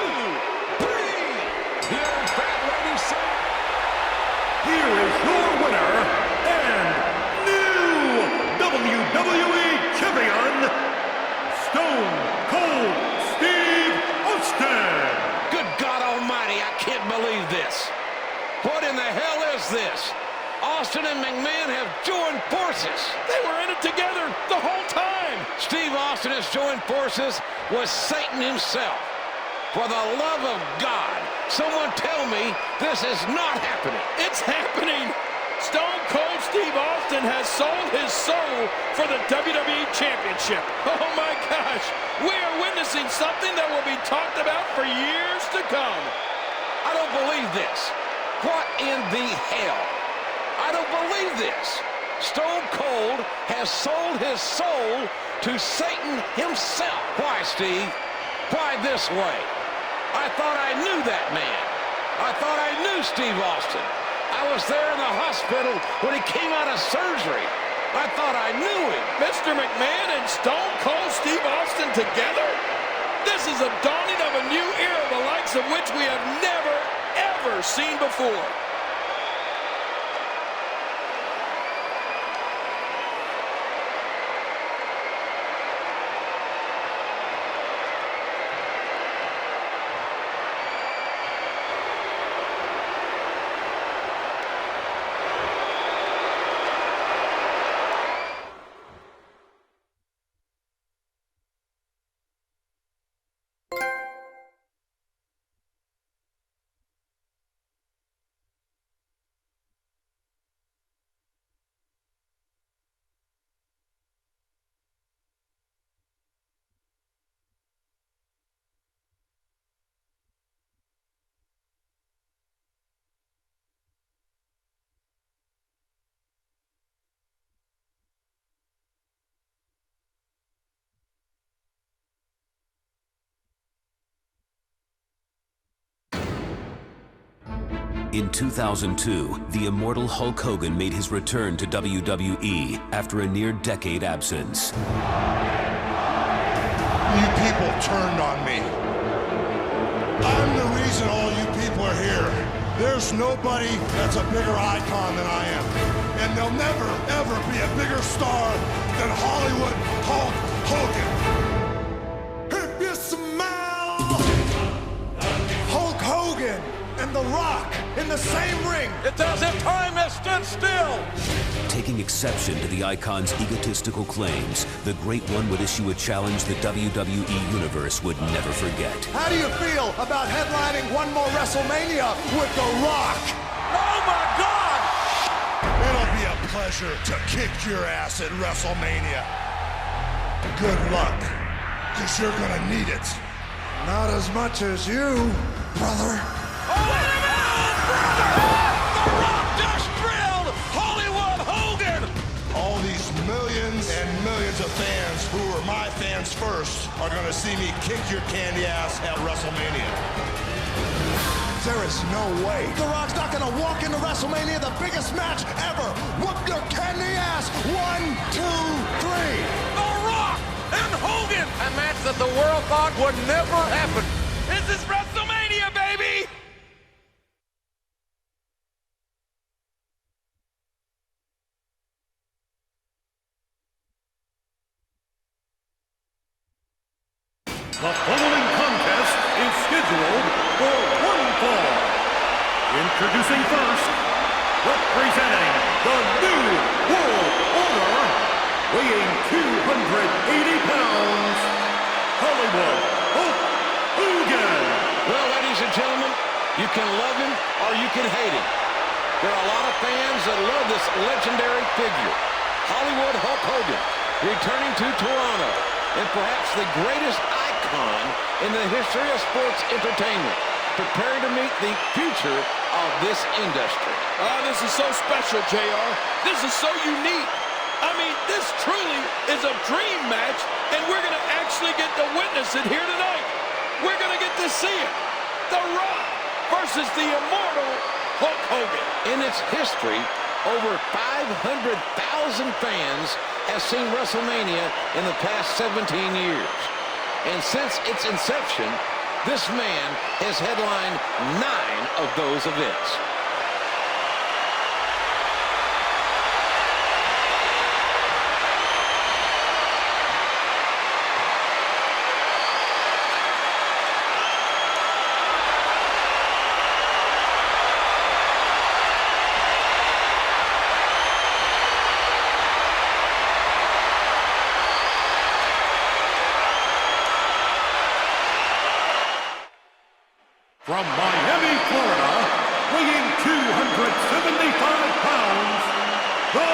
3. The old fat lady said. Here is your winner, WWE Champion, Stone Cold Steve Austin. Good God Almighty, I can't believe this. What in the hell is this? Austin and McMahon have joined forces. They were in it together the whole time. Steve Austin has joined forces with Satan himself. For the love of God, someone tell me this is not happening. It's happening. Stone Cold Steve Austin has sold his soul for the WWE Championship. Oh my gosh, we are witnessing something that will be talked about for years to come. I don't believe this. What in the hell? I don't believe this. Stone Cold has sold his soul to Satan himself. Why, Steve? Why this way? I thought I knew that man. I thought I knew Steve Austin. I was there in the hospital when he came out of surgery. I thought I knew him. Mr. McMahon and Stone Cold Steve Austin together? This is a dawning of a new era, the likes of which we have never, ever seen before. In 2002, the immortal Hulk Hogan made his return to WWE after a near-decade absence. You people turned on me. I'm the reason all you people are here. There's nobody that's a bigger icon than I am. And there'll never, ever be a bigger star than Hollywood Hulk Hogan. If you smell Hulk Hogan and The Rock in the same ring, it's as if time has stood still. Taking exception to the icon's egotistical claims, the Great One would issue a challenge the WWE Universe would never forget. How do you feel about headlining one more WrestleMania with The Rock? Oh my God! It'll be a pleasure to kick your ass at WrestleMania. Good luck, because you're gonna need it. Not as much as you, brother. Oh, wait a minute, brother! The Rock just drilled Hollywood Hogan! All these millions and millions of fans who were my fans first are gonna see me kick your candy ass at WrestleMania. There is no way The Rock's not gonna walk into WrestleMania, the biggest match ever. Whoop your candy ass. 1, 2, 3. The Rock and Hogan! A match that the world thought would never happen. This is WrestleMania, baby! The following contest is scheduled for one fall. Introducing first, representing the New World Order, weighing 280 pounds, Hollywood Hulk Hogan. Well, ladies and gentlemen, you can love him or you can hate him. There are a lot of fans that love this legendary figure. Hollywood Hulk Hogan, returning to Toronto, and perhaps the greatest icon in the history of sports entertainment, preparing to meet the future of this industry. This is so special, JR. This is so unique. I mean, this truly is a dream match, and we're going to actually get to witness it here tonight. We're going to get to see it. The Rock versus the immortal Hulk Hogan. In its history, over 500,000 fans have seen WrestleMania in the past 17 years. And since its inception, this man has headlined 9 of those events. Miami, Florida, weighing 275 pounds, The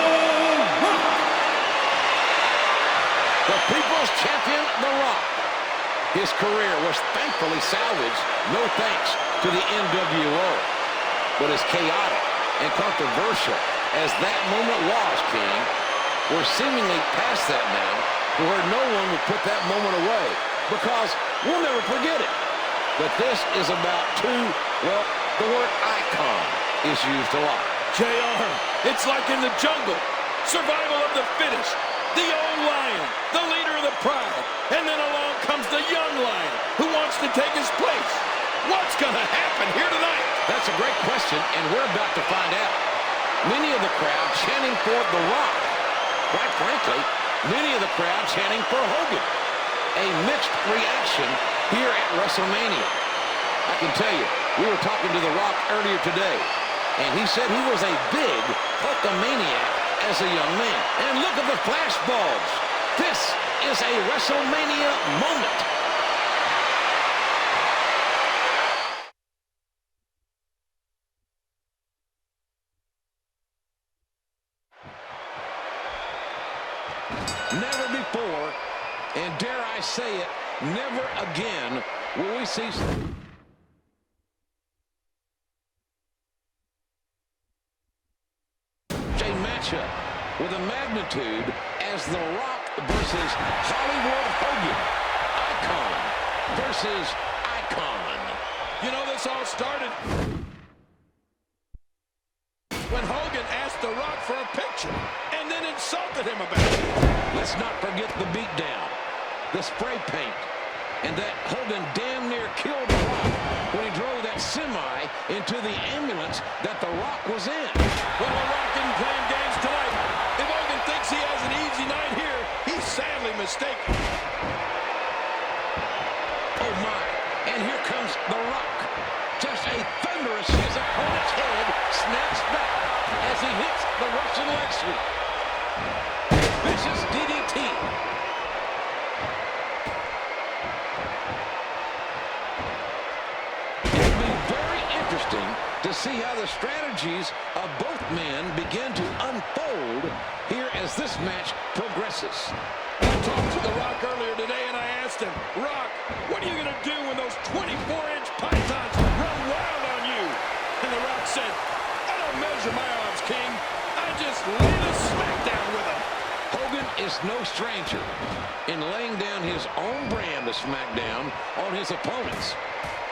Rock. The People's Champion, The Rock. His career was thankfully salvaged, no thanks to the NWO. But as chaotic and controversial as that moment was, King, we're seemingly past that now, where no one will put that moment away, because we'll never forget it. But this is about the word icon is used a lot. JR, it's like in the jungle. Survival of the fittest. The old lion, the leader of the pride. And then along comes the young lion who wants to take his place. What's going to happen here tonight? That's a great question, and we're about to find out. Many of the crowd chanting for The Rock. Quite frankly, many of the crowd chanting for Hogan. A mixed reaction here at WrestleMania. I can tell you, we were talking to The Rock earlier today, and he said he was a big Hulkamaniac as a young man. And look at the flashbulbs. This is a WrestleMania moment. Never before, and dare I say it, never again will we see a matchup with a magnitude as The Rock versus Hollywood Hogan. Icon versus icon. You know, this all started when Hogan asked The Rock for a picture and then insulted him about it. Let's not forget the beatdown, the spray paint, and that Hogan damn near killed The Rock when he drove that semi into the ambulance that The Rock was in. Well, The Rock didn't play games tonight. If Hogan thinks he has an easy night here, he's sadly mistaken. Oh my, and here comes The Rock. Just a thunderous, his opponent's head snaps back as he hits the Russian leg sweep. Vicious DDT. It'll be very interesting to see how the strategies of both men begin to unfold here as this match progresses. I talked to The Rock earlier today and I asked him, Rock, what are you going to do when those 24-inch pythons run wild on you? And The Rock said, I don't measure my odds, King. I just lay the smackdown with them. Hogan is no stranger in laying down his own brand of SmackDown on his opponents,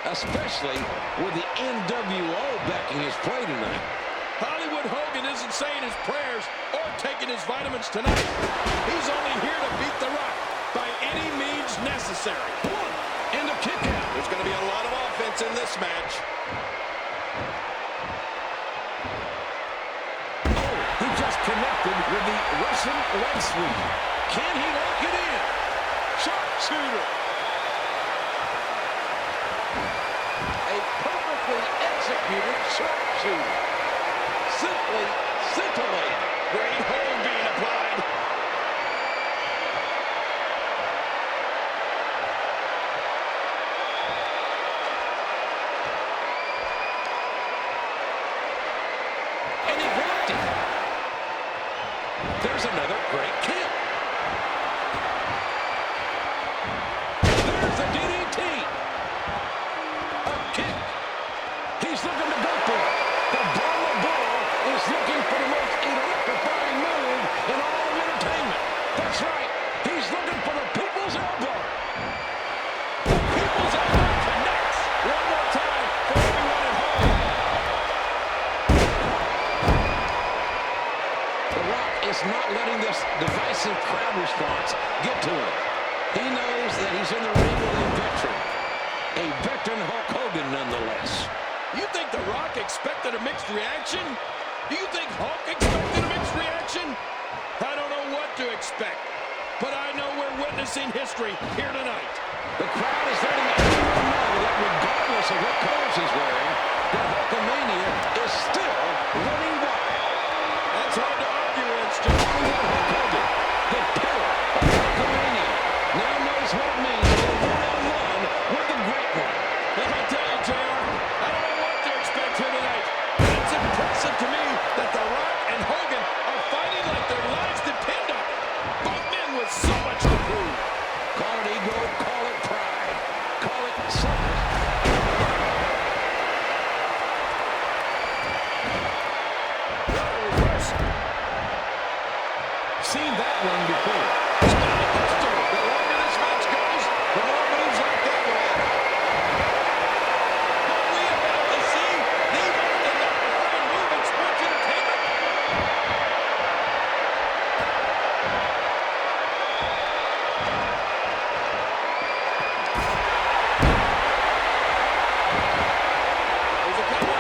especially with the NWO backing his play tonight. Hollywood Hogan isn't saying his prayers or taking his vitamins tonight. He's only here to beat The Rock by any means necessary. And a kick out. There's going to be a lot of offense in this match. He just connected with the Russian leg sweep. Can he lock it in? Sharpshooter. A perfectly executed sharpshooter. Simply scintillating. Great hold being applied. And he blocked it. There's another great kick. There's a DDT. A kick. He's looking to go for it. The Brahma Bull is looking for the most electrifying move in all of entertainment. That's right. He's looking for the people's elbow. The people's elbow connects. One more time for everyone at home. The Rock is not letting this divisive crowd response get to him. He knows that he's in the ring with a veteran Hulk Hogan nonetheless. You think The Rock expected a mixed reaction? Do you think Hulk expected a mixed reaction? I don't know what to expect, but I know we're witnessing history here tonight. The crowd is letting everyone know that regardless of what colors he's wearing, the Hulkamania is still running wild. That's hard to argue against, John. Hulk Hogan, the pillar of Hulkamania, now knows what it means to go one-on-one with the great one. Let me tell you, JR, I don't know impressive to me that The Rock and Hogan are fighting like their lives depend on it. Both men with so much to prove. Call it ego, call it pride, call it selfish. Seen that one before. The longer this match goes, the more moves like that will happen. Are we about to see the most electrifying move in sports entertainment? There's a couple.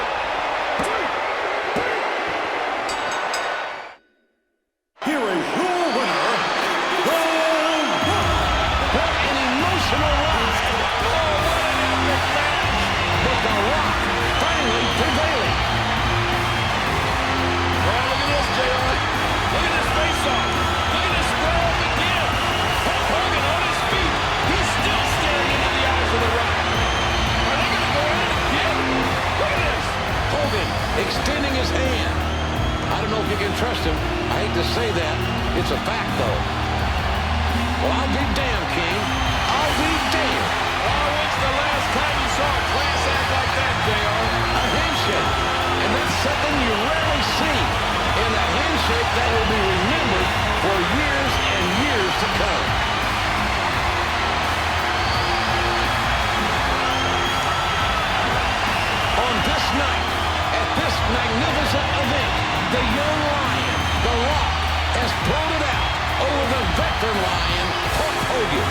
Here is your winner, The Rock. What an emotional ride. Oh, what an epic match. But The Rock finally prevailing. Well, look at this, JR. Look at this face-off. Look at this square-up again. Hulk Hogan on his feet. He's still staring into the eyes of The Rock. Are they going to go at it again? Look at this. Hogan extending his hand. I don't know if you can trust him. I hate to say that. It's a fact, though. Well, I'll be damned, King. I'll be damned. Oh, when's the last time you saw a class act like that, JR? A handshake. And that's something you rarely see. And a handshake that will be remembered for years and years to come. On this night, at this magnificent event, the young lion, The Rock, has pulled it out over the veteran lion, Hulk Hogan.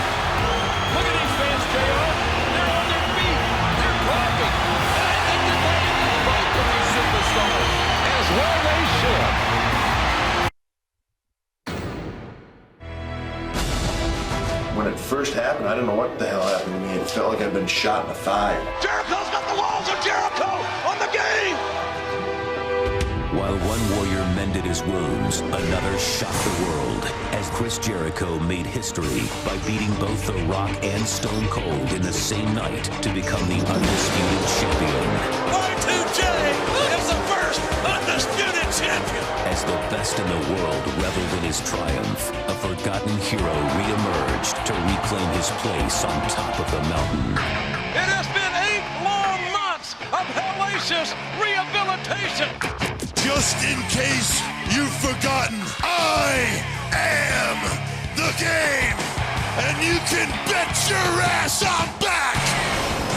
Look at these fans, JR. They're on their feet. They're clapping. And I think they're ready to fight with these superstars. As well they should. When it first happened, I didn't know what the hell happened to me. It felt like I'd been shot in the thigh. Jericho's got the walls of Jericho on the game. While one warrior mended his wounds, another shocked the world as Chris Jericho made history by beating both The Rock and Stone Cold in the same night to become the undisputed champion. Y2J is the first undisputed champion. As the best in the world reveled in his triumph, a forgotten hero re-emerged to reclaim his place on top of the mountain. It has been 8 long months of hellacious rehabilitation. Just in case you've forgotten, I am the game, and you can bet your ass I'm back!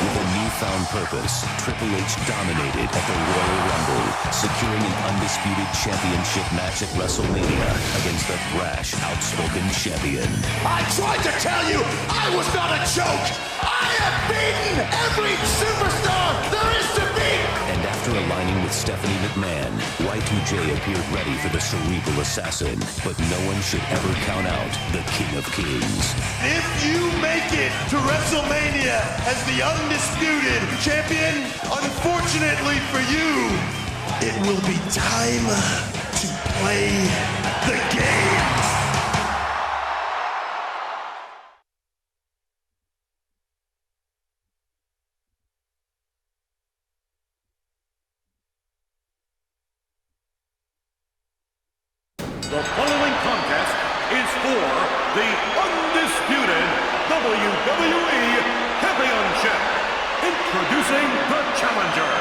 With a newfound purpose, Triple H dominated at the Royal Rumble, securing an undisputed championship match at WrestleMania against the brash, outspoken champion. I tried to tell you I was not a joke! I have beaten every superstar there is to beat! And after aligning with Stephanie McMahon, Y2J appeared ready for the cerebral assassin, but no one should ever count out the King of Kings. If you make it to WrestleMania as the undisputed champion, unfortunately for you, it will be time to play the game. The following contest is for the undisputed WWE Championship. Introducing the challenger.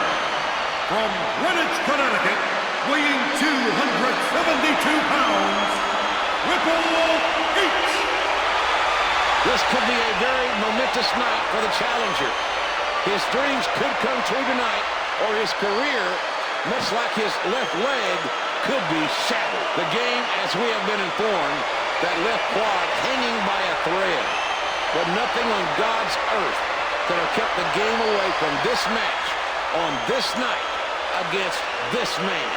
From Greenwich, Connecticut, weighing 272 pounds, Triple H. This could be a very momentous night for the challenger. His dreams could come true tonight, or his career, much like his left leg, could be shattered. The game, as we have been informed, that left quad hanging by a thread. But nothing on God's earth could have kept the game away from this match on this night against this man.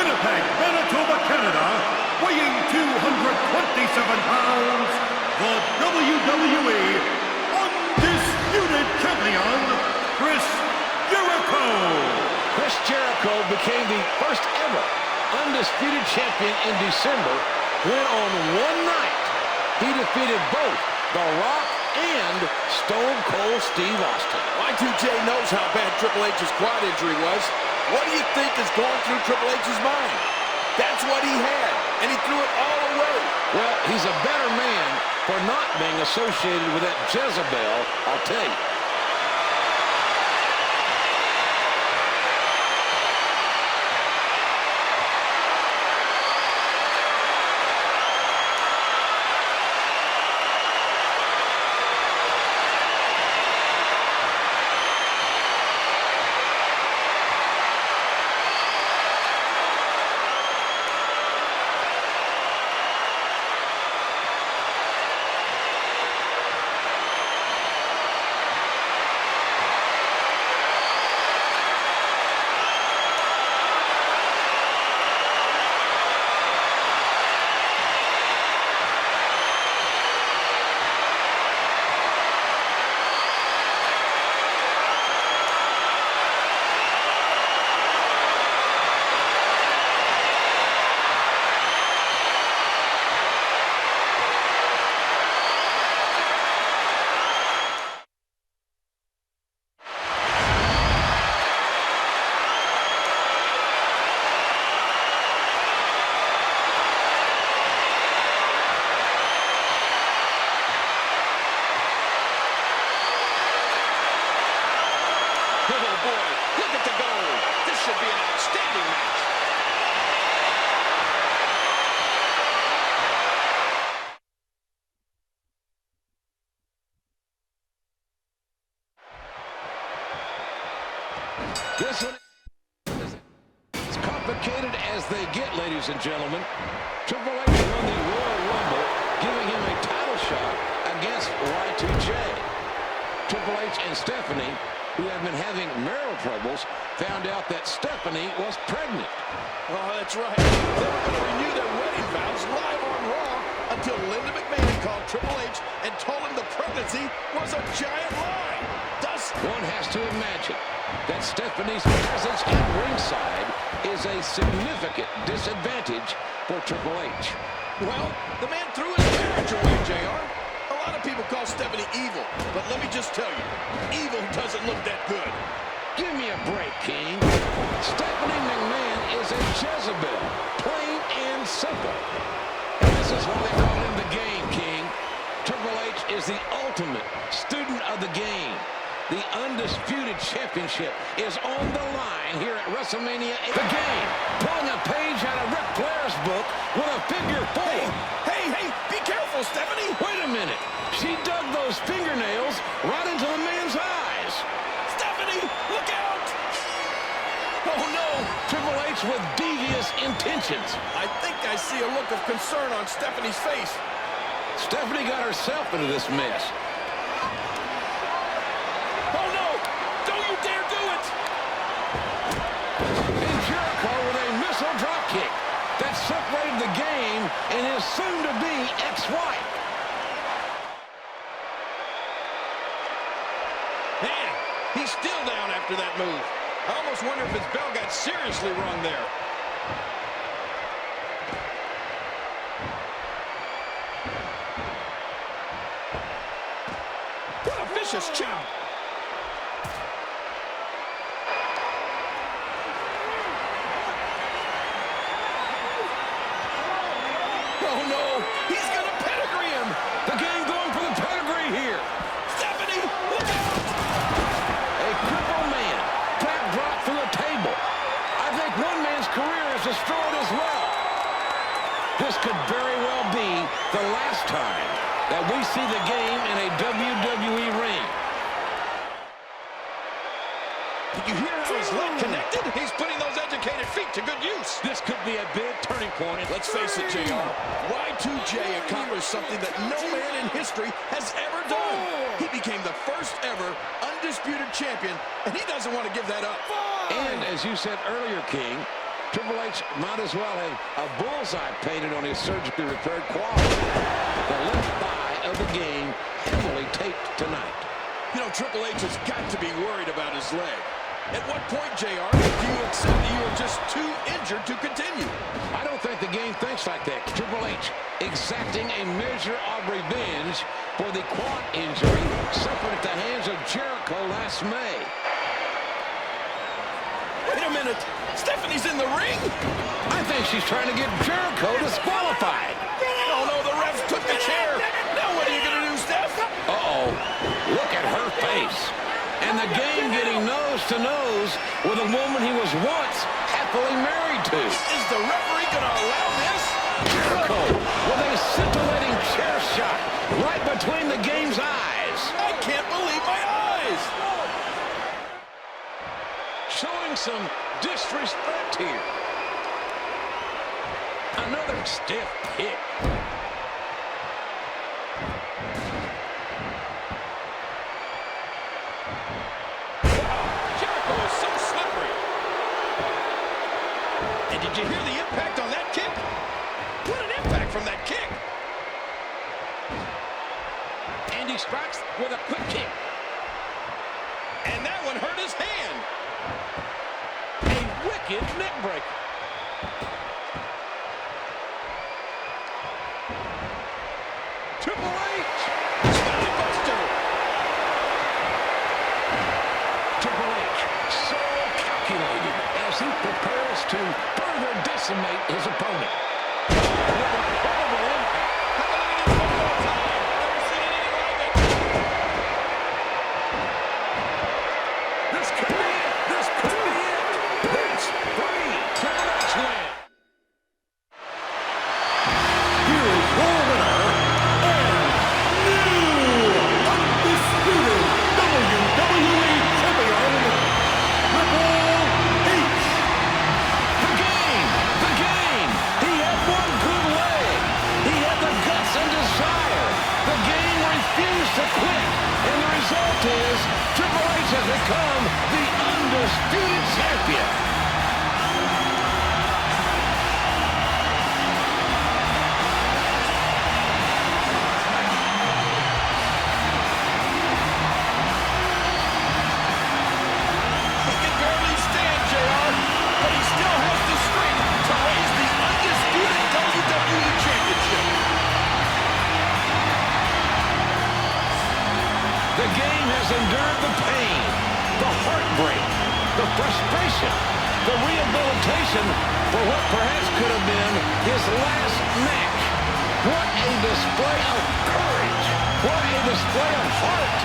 Winnipeg, Manitoba, Canada, weighing 227 pounds, the WWE Undisputed Champion, Chris Jericho. Chris Jericho became the first ever undisputed champion in December when on one night he defeated both The Rock and Stone Cold Steve Austin. Y2J knows how bad Triple H's quad injury was. What do you think is going through Triple H's mind? That's what he had, and he threw it all away. Well, he's a better man for not being associated with that Jezebel, I'll tell you. This one is as complicated as they get, ladies and gentlemen. Triple H won the Royal Rumble, giving him a title shot against Y2J. Triple H and Stephanie, who have been having marital troubles, found out that Stephanie was pregnant. Oh, that's right. They were going to renew their wedding vows live on Raw until Linda McMahon called Triple H and told him the pregnancy was a giant lie. Thus, one has to imagine that Stephanie's presence at ringside is a significant disadvantage for Triple H. Well, the man threw his marriage away, JR. A lot of people call Stephanie evil, but let me just tell you, evil doesn't look that good. Give me a break, King. Stephanie McMahon is a Jezebel, plain and simple. And this is why they call him the Game King. Triple H is the ultimate student of the game. The Undisputed Championship is on the line here at WrestleMania. The Game, pulling a page out of Ric Flair's book with a figure 4. Hey, be careful, Stephanie. Wait a minute. She dug those fingernails right into the man's eyes. Stephanie, look out! Oh, no. Triple H with devious intentions. I think I see a look of concern on Stephanie's face. Stephanie got herself into this mess. Oh, no! Don't you dare do it! And Jericho with a missile dropkick that separated the Game and his soon-to-be ex-wife. Man, he's still down after that move. I almost wonder if his bell got seriously wrong there. What a vicious chop! Oh no, he's gonna pedigree him! The Game going for the pedigree here. Stephanie, look out! A crippled man, backdrop through the table. I think one man's career is destroyed as well. This could very well be the last time that we see the Game in a WWE ring. Did you hear how his leg connected? He's putting those educated feet to good use. This could be a big turning point. Let's face it, JR. Y2J accomplished something that no man in history has ever done. He became the first ever undisputed champion, and he doesn't want to give that up. And as you said earlier, King, Triple H might as well have a bullseye painted on his surgically repaired quality. The left thigh of the game heavily taped tonight. You know, Triple H has got to be worried about his leg. At what point, JR, do you accept that you are just too injured to continue? I don't think the game thinks like that. Triple H exacting a measure of revenge for the quad injury suffered at the hands of Jericho last May. Wait a minute. Stephanie's in the ring? I think she's trying to get Jericho disqualified. Oh, no, the ref took the chair. Now what are you going to do, Steph? Uh-oh. Look at her face. And the game getting nose-to-nose with a woman he was once happily married to. Is the referee going to allow this? Jericho with a scintillating chair shot right between the game's eyes. I can't believe my eyes. Showing some disrespect here. Another stiff kick. Jericho is so slippery. And did you hear the impact on that kick? What an impact from that kick. And he strikes with a quick kick. And that one hurt his hand. A wicked neck breaker. Triple H. Spine buster. Triple H so calculated as he prepares to further decimate his opponent. Incredible impact. This could be it. This could be it. That's 3. Triple H win. Here is your winner and new undisputed WWE Champion, Triple H. The game. He had one good leg. He had the guts and desire. The game refused to quit. And the result is Triple H has become the undisputed champion. He can barely stand, JR, but he still has the strength to raise the undisputed WWE Championship. The game has endured the pain, the heartbreak, the frustration, the rehabilitation for what perhaps could have been his last match. What a display of courage. What a display of heart.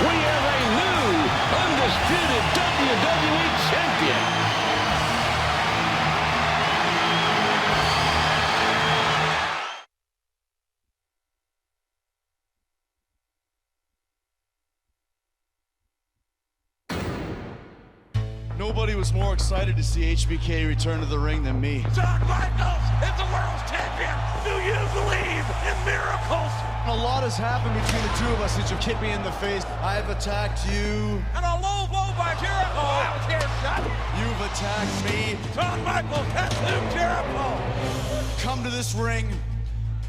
We have a new undisputed WWE champion. Nobody was more excited to see HBK return to the ring than me. Shawn Michaels is the world's champion. Do you believe in miracles? A lot has happened between the two of us since you kicked me in the face. I've attacked you. And a low blow by Jericho. Wow, chair shot. You've attacked me. Shawn Michaels tattooed Jericho. Come to this ring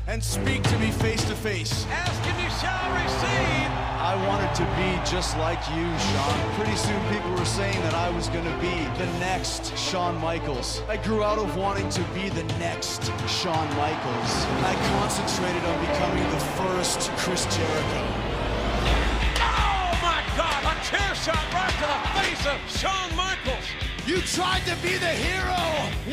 and speak to me face to face. Ask and you shall receive. I wanted to be just like you, Shawn. Pretty soon people were saying that I was gonna be the next Shawn Michaels. I grew out of wanting to be the next Shawn Michaels. I concentrated on becoming the first Chris Jericho. Oh my God, a chair shot right to the face of Shawn Michaels. You tried to be the hero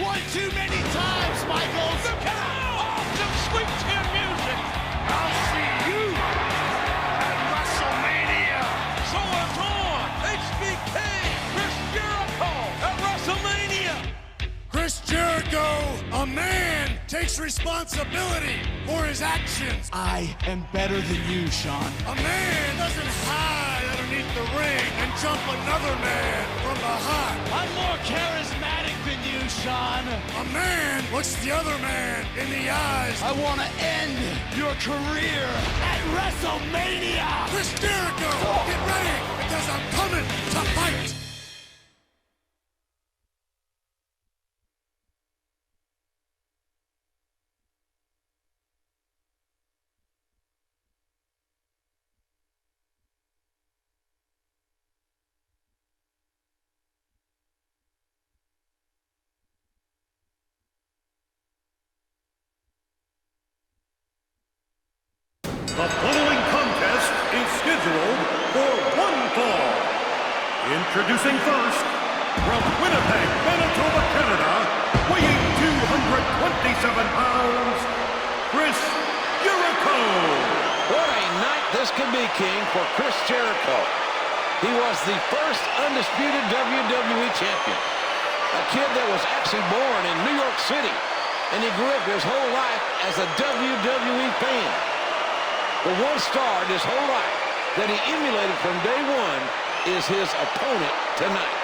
one too many times, Michaels. Look at how awesome sweet chin music. I'll see you at WrestleMania. So it's on. HBK, Chris Jericho at WrestleMania. Chris Jericho, a man, takes responsibility for his actions. I am better than you, Shawn. A man doesn't hide underneath the ring and jump another man from behind. I'm more charismatic than you, Shawn. A man looks the other man in the eyes. I want to end your career at WrestleMania. Chris Jericho, get ready because I'm coming to fight. The following contest is scheduled for one fall. Introducing first, from Winnipeg, Manitoba, Canada, weighing 227 pounds, Chris Jericho. What a night this could be, King, for Chris Jericho. He was the first undisputed WWE champion. A kid that was actually born in New York City, and he grew up his whole life as a WWE fan. The one star his whole life that he emulated from day one is his opponent tonight.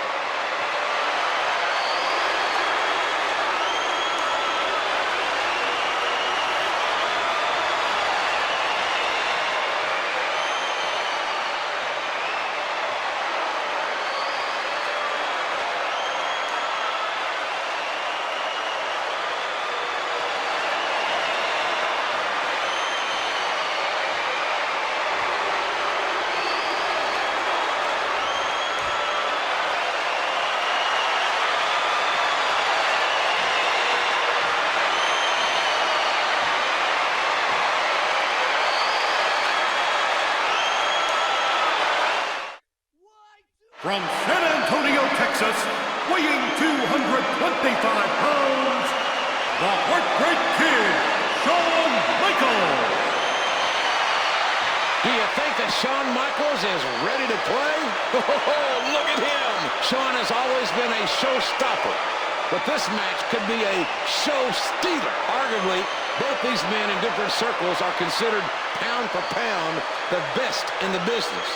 From San Antonio, Texas, weighing 225 pounds, the Heartbreak Kid, Shawn Michaels. Do you think that Shawn Michaels is ready to play? Oh, look at him. Shawn has always been a showstopper, but this match could be a show stealer. Arguably, both these men in different circles are considered pound for pound the best in the business.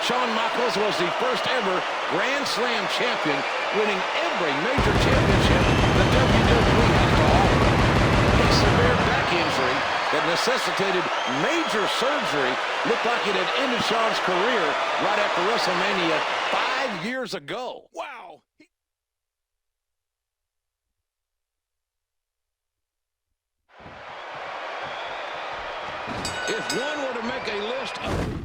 Shawn Michaels was the first ever Grand Slam champion, winning every major championship the WWE has to offer. A severe back injury that necessitated major surgery looked like it had ended Shawn's career right after WrestleMania 5 years ago. Wow! If one were to make a list of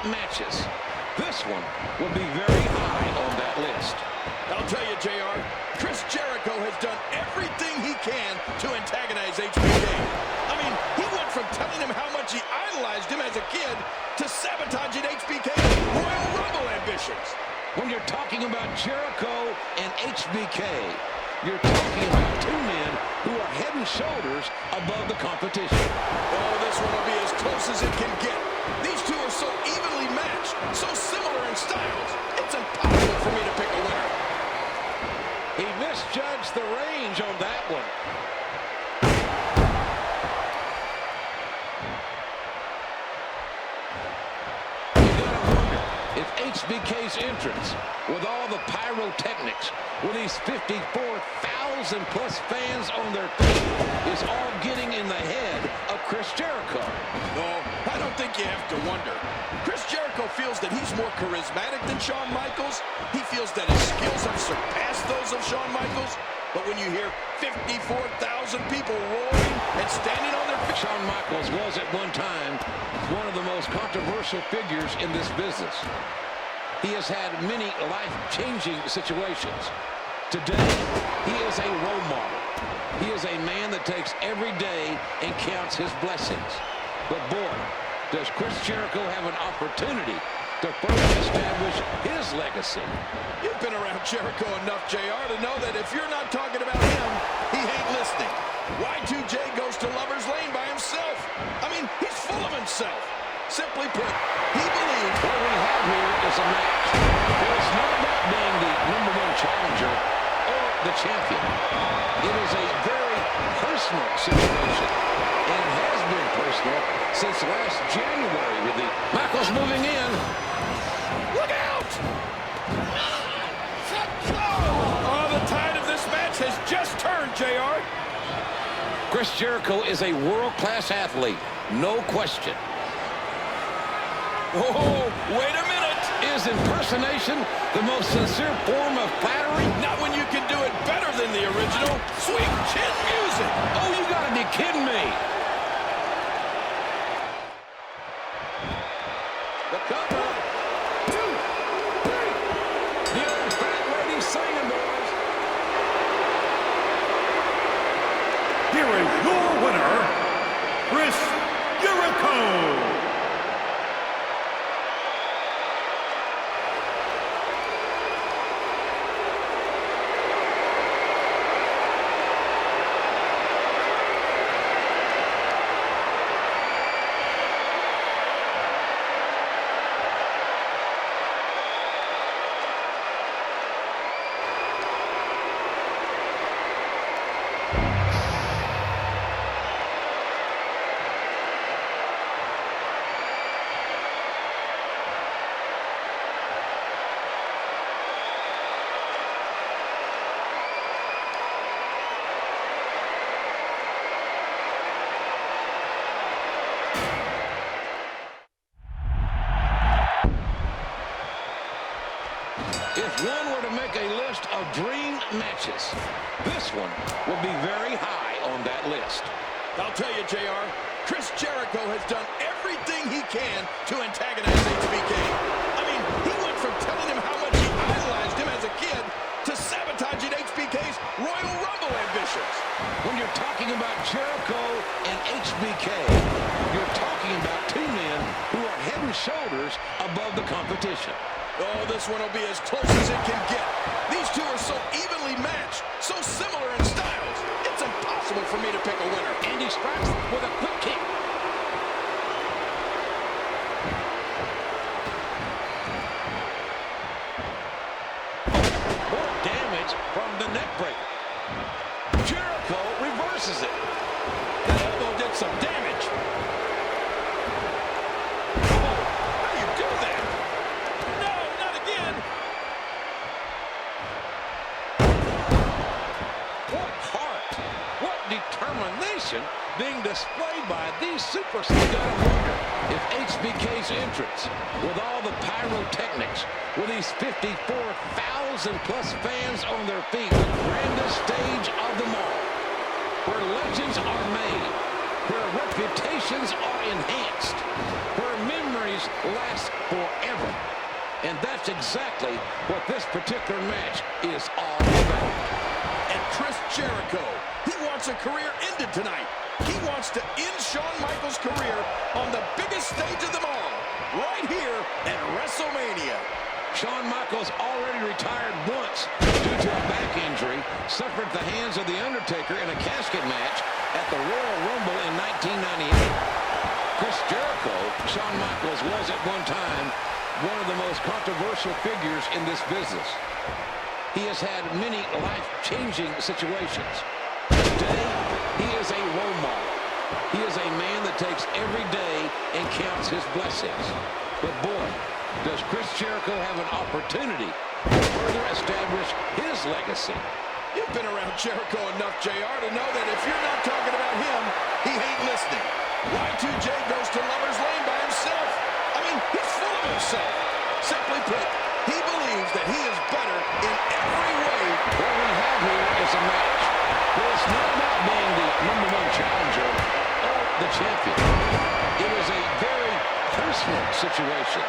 matches, this one will be very high on that list. I'll tell you, JR, Chris Jericho has done everything he can to antagonize HBK. I mean, he went from telling him how much he idolized him as a kid to sabotaging HBK's Royal Rumble ambitions. When you're talking about Jericho and HBK, you're talking about two men who are head and shoulders above the competition. Oh, this one will be as close as it can get. These two are so evenly matched, so similar in styles, it's impossible for me to pick a winner. He misjudged the range on that one. You gotta wonder if HBK's entrance, with all the pyrotechnics, with these 54,000 plus fans on their feet, is all getting in the head of Chris Jericho. No, I don't think you have to wonder. Chris Jericho feels that he's more charismatic than Shawn Michaels. He feels that his skills have surpassed those of Shawn Michaels. But when you hear 54,000 people roaring and standing on their feet... Shawn Michaels was at one time one of the most controversial figures in this business. He has had many life-changing situations. Today, he is a role model. He is a man that takes every day and counts his blessings. But boy, does Chris Jericho have an opportunity to further establish his legacy. You've been around Jericho enough, JR, to know that if you're not talking about him, he ain't listening. Y2J goes to Lover's Lane by himself. I mean, he's full of himself. Simply put, he believes what we have here is a match. It's not about being the #1 challenger or the champion. It is a very personal situation and has been personal since last January with the Michaels moving in. Look out! Oh, the tide of this match has just turned, JR. Chris Jericho is a world-class athlete, no question. Oh, wait a minute. Is impersonation the most sincere form of flattery? Not when you can do it better than the original. Sweet chin music. Oh, you gotta be kidding me. The cover. 2, 3. The old fat lady singing, boys. go! If one were to make a list of dream matches, this one will be very high on that list. I'll tell you, JR, Chris Jericho has done everything he can to antagonize HBK. I mean, he went from telling him how much he idolized him as a kid to sabotaging HBK's Royal Rumble ambitions. When you're talking about Jericho and HBK, you're talking about two men who are head and shoulders above the competition. Oh, this one will be as close as it can get. These two are so evenly matched, so similar in styles. It's impossible for me to pick a winner. And he strikes with a quick kick. More damage from the neck breaker. Jericho reverses it. That elbow did some damage. How do you do that? No, not again. What heart, what determination being displayed by these superstars. You gotta wonder if HBK's entrance, with all the pyrotechnics, with these 54,000 plus fans on their feet, the grandest stage of them all, where legends are made, where reputations are enhanced, where memories last forever. And that's exactly what this particular match is all about. And Chris Jericho, he wants a career ended tonight. He wants to end Shawn Michaels' career on the biggest stage of them all, right here at WrestleMania. Shawn Michaels already retired once due to a back injury, suffered at the hands of The Undertaker in a casket match at the Royal Rumble in 1998. Chris Jericho, Shawn Michaels was at one time one of the most controversial figures in this business. He has had many life-changing situations. Today, he is a role model. He is a man that takes every day and counts his blessings. But boy, does Chris Jericho have an opportunity to further establish his legacy. You've been around Jericho enough, JR, to know that if you're not talking about him, he ain't listening. Y2J goes to Lover's Lane by himself. I mean, he's full of himself. Simply put, he believes that he is better in every way. What we have here is a match where it's not about being the #1 challenger or the champion. It is a very personal situation,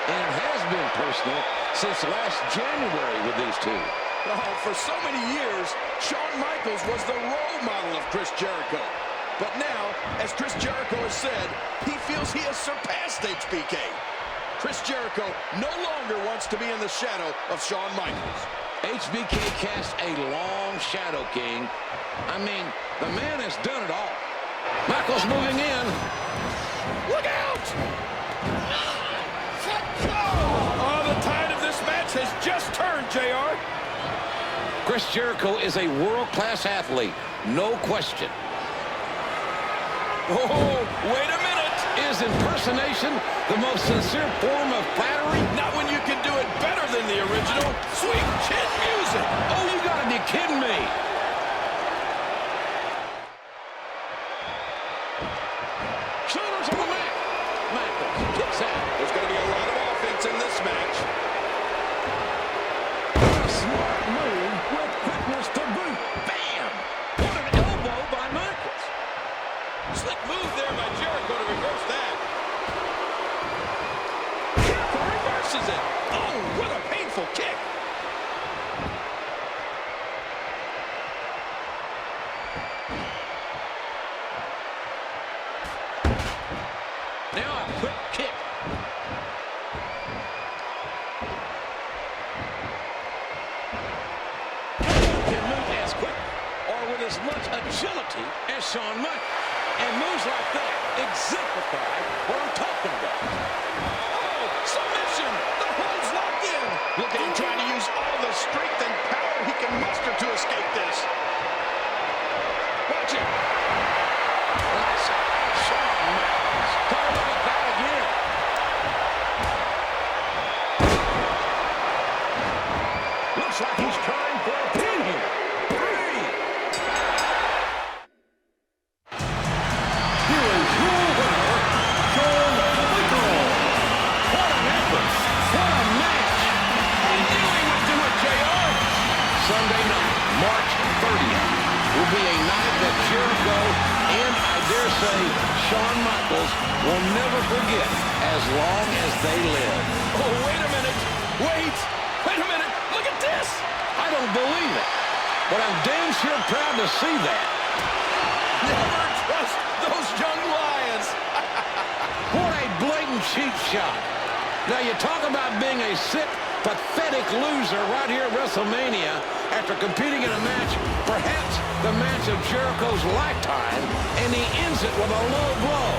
and it has been personal since last January with these two. Oh, for so many years, Shawn Michaels was the role model of Chris Jericho. But now, as Chris Jericho has said, he feels he has surpassed HBK. Chris Jericho no longer wants to be in the shadow of Shawn Michaels. HBK cast a long shadow, King. I mean, the man has done it all. Michaels moving in. Look out! Oh, the tide of this match has just turned, JR. Chris Jericho is a world-class athlete, no question. Oh, wait a minute. Is impersonation the most sincere form of flattery? Not when you can do it better than the original. Sweet chin music. Oh, you gotta be kidding me. Shoulders on the mat. Michaels kicks out. There's going to be a lot of offense in this match. What a smart move with quickness to boot. Bam! What an elbow by Michaels. Slick move there by Jericho to reverse that. Jericho reverses it. Oh, what a painful kick. Now a quick kick. Can move as quick or with as much agility as Shawn Michaels. And moves like that exemplify what I'm talking about. Oh, submission! The hold's locked in! Look at him trying to use all the strength and power he can muster to escape this. Watch it. That's Shawn Michaels. Take a look at that again. Looks like he's trying for a pin here. 3. Here is your winner, Shawn Michaels. What an effort. What a match. He knew he would do it, JR. Sunday night, March 30th, will be a night that Jericho and, I dare say, Shawn Michaels will never forget as long as they live. Oh, wait a minute. Wait a minute. Look at this. I don't believe it, but I'm damn sure proud to see that. Never trust those young lions. What a blatant cheap shot. Now, you talk about being a sick, pathetic loser right here at WrestleMania after competing in a match, perhaps the match of Jericho's lifetime, and he ends it with a low blow.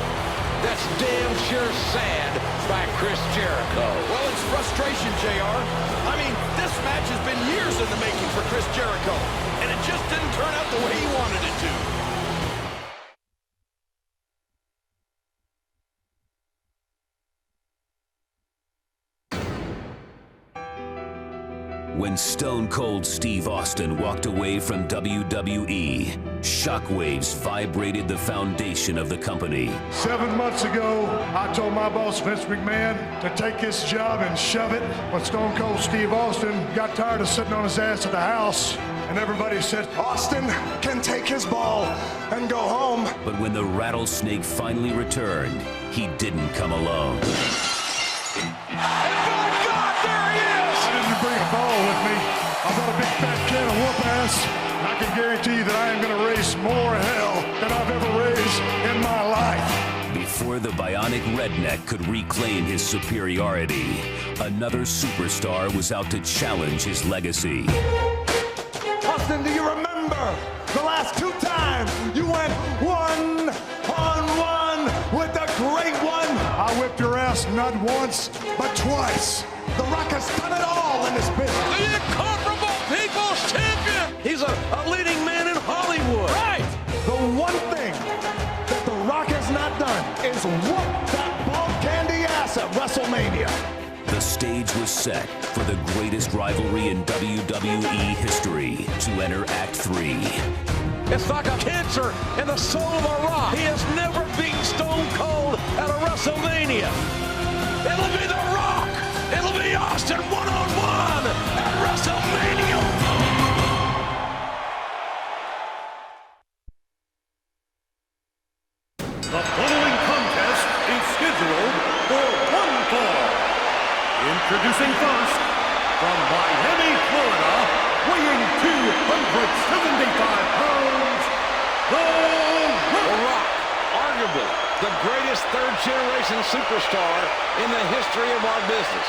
That's damn sure sad by Chris Jericho. Well, it's frustration, JR. I mean, this match has been years in the making for Chris Jericho, and it just didn't turn out the way he wanted it to. When Stone Cold Steve Austin walked away from WWE, shockwaves vibrated the foundation of the company. 7 months ago, I told my boss, Vince McMahon, to take this job and shove it. When Stone Cold Steve Austin got tired of sitting on his ass at the house, and everybody said, Austin can take his ball and go home. But when the rattlesnake finally returned, he didn't come alone. Bring a ball with me. I brought a big fat can of whoop ass. I can guarantee you that I am going to raise more hell than I've ever raised in my life. Before the bionic redneck could reclaim his superiority, another superstar was out to challenge his legacy. Austin, do you remember the last 2 times you went 1-on-1 with the great one? I whipped your ass not once, but twice. The Rock has done it all in this business. The incomparable People's Champion. He's a leading man in Hollywood. Right. The one thing that The Rock has not done is whoop that ball candy ass at WrestleMania. The stage was set for the greatest rivalry in WWE history to enter Act 3. It's like a cancer in the soul of The Rock. He has never beaten Stone Cold at a WrestleMania. It'll be The Rock. It'll be Austin one-on-one at WrestleMania. The following contest is scheduled for one fall. Introducing first, from Miami, Florida, weighing 275 pounds, The Rock, arguably the greatest third-generation superstar in the history of our business.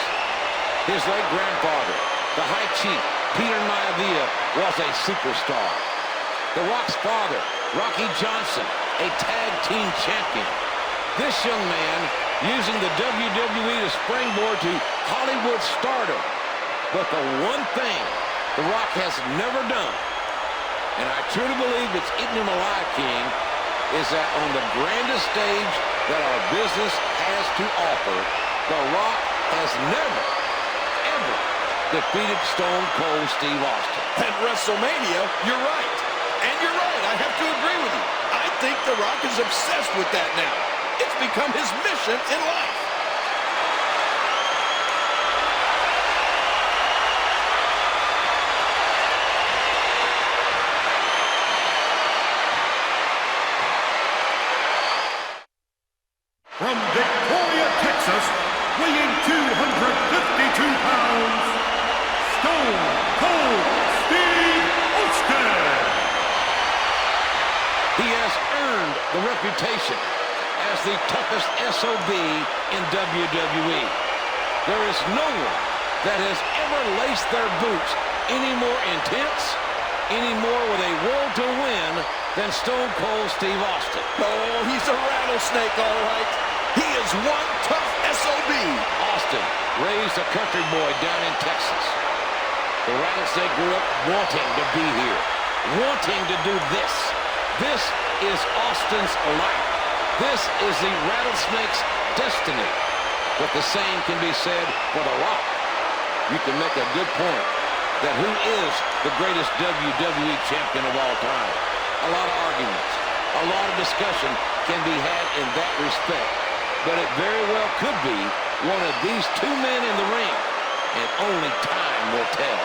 His late grandfather, the High Chief, Peter Maivia, was a superstar. The Rock's father, Rocky Johnson, a tag team champion. This young man using the WWE to springboard to Hollywood stardom. But the one thing The Rock has never done, and I truly believe it's eating him alive, King, is that on the grandest stage that our business has to offer, The Rock has never, ever defeated Stone Cold Steve Austin. At WrestleMania, you're right. And you're right, I have to agree with you. I think The Rock is obsessed with that now. It's become his mission in life. From Victoria, Texas, weighing 252 pounds, Stone Cold Steve Austin. He has earned the reputation as the toughest SOB in WWE. There is no one that has ever laced their boots any more intense, any more with a will to win than Stone Cold Steve Austin. Oh, he's a rattlesnake, all right. He is one tough SOB. Austin raised a country boy down in Texas. The rattlesnake grew up wanting to be here, wanting to do this. This is Austin's life. This is the rattlesnake's destiny. But the same can be said for The Rock. You can make a good point that who is the greatest WWE champion of all time? A lot of arguments, a lot of discussion can be had in that respect. But it very well could be one of these two men in the ring, and only time will tell.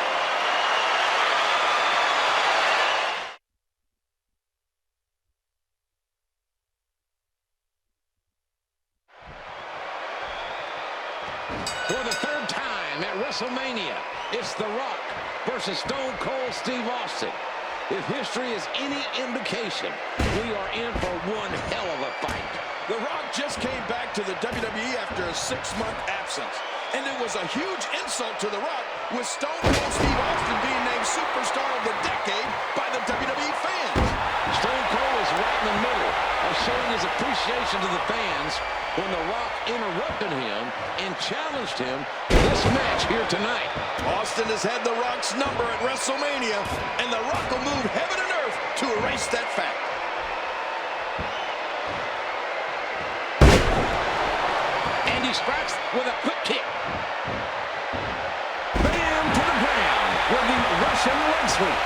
For the third time at WrestleMania, it's The Rock versus Stone Cold Steve Austin. If history is any indication, we are in for one hell of a fight. The Rock just came back to the WWE after a 6-month absence. And it was a huge insult to The Rock with Stone Cold Steve Austin being named Superstar of the Decade by the WWE fans. Stone Cold is right in the middle of showing his appreciation to the fans when The Rock interrupted him and challenged him to this match here tonight. Austin has had The Rock's number at WrestleMania, and The Rock will move heaven and earth to erase that fact. And he strikes with a quick kick. Bam to the ground with the Russian leg sweep.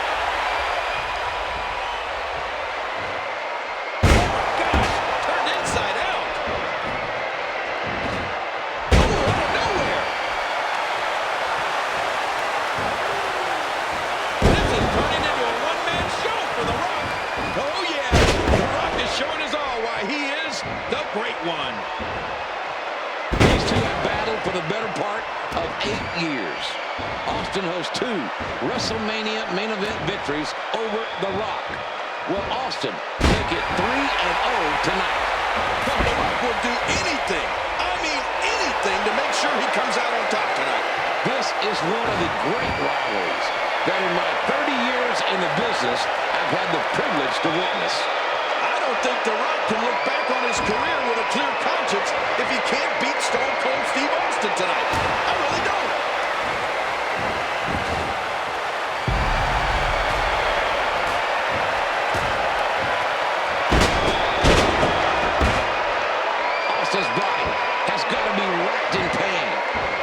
One. These two have battled for the better part of 8 years. Austin hosts 2 WrestleMania main event victories over The Rock. Will Austin make it 3-0 tonight? The Rock will do anything, I mean anything, to make sure he comes out on top tonight. This is one of the great rivalries that in my 30 years in the business, I've had the privilege to witness. I don't think The Rock can look back on his career with a clear conscience if he can't beat Stone Cold Steve Austin tonight. I really don't. Austin's body has got to be racked in pain.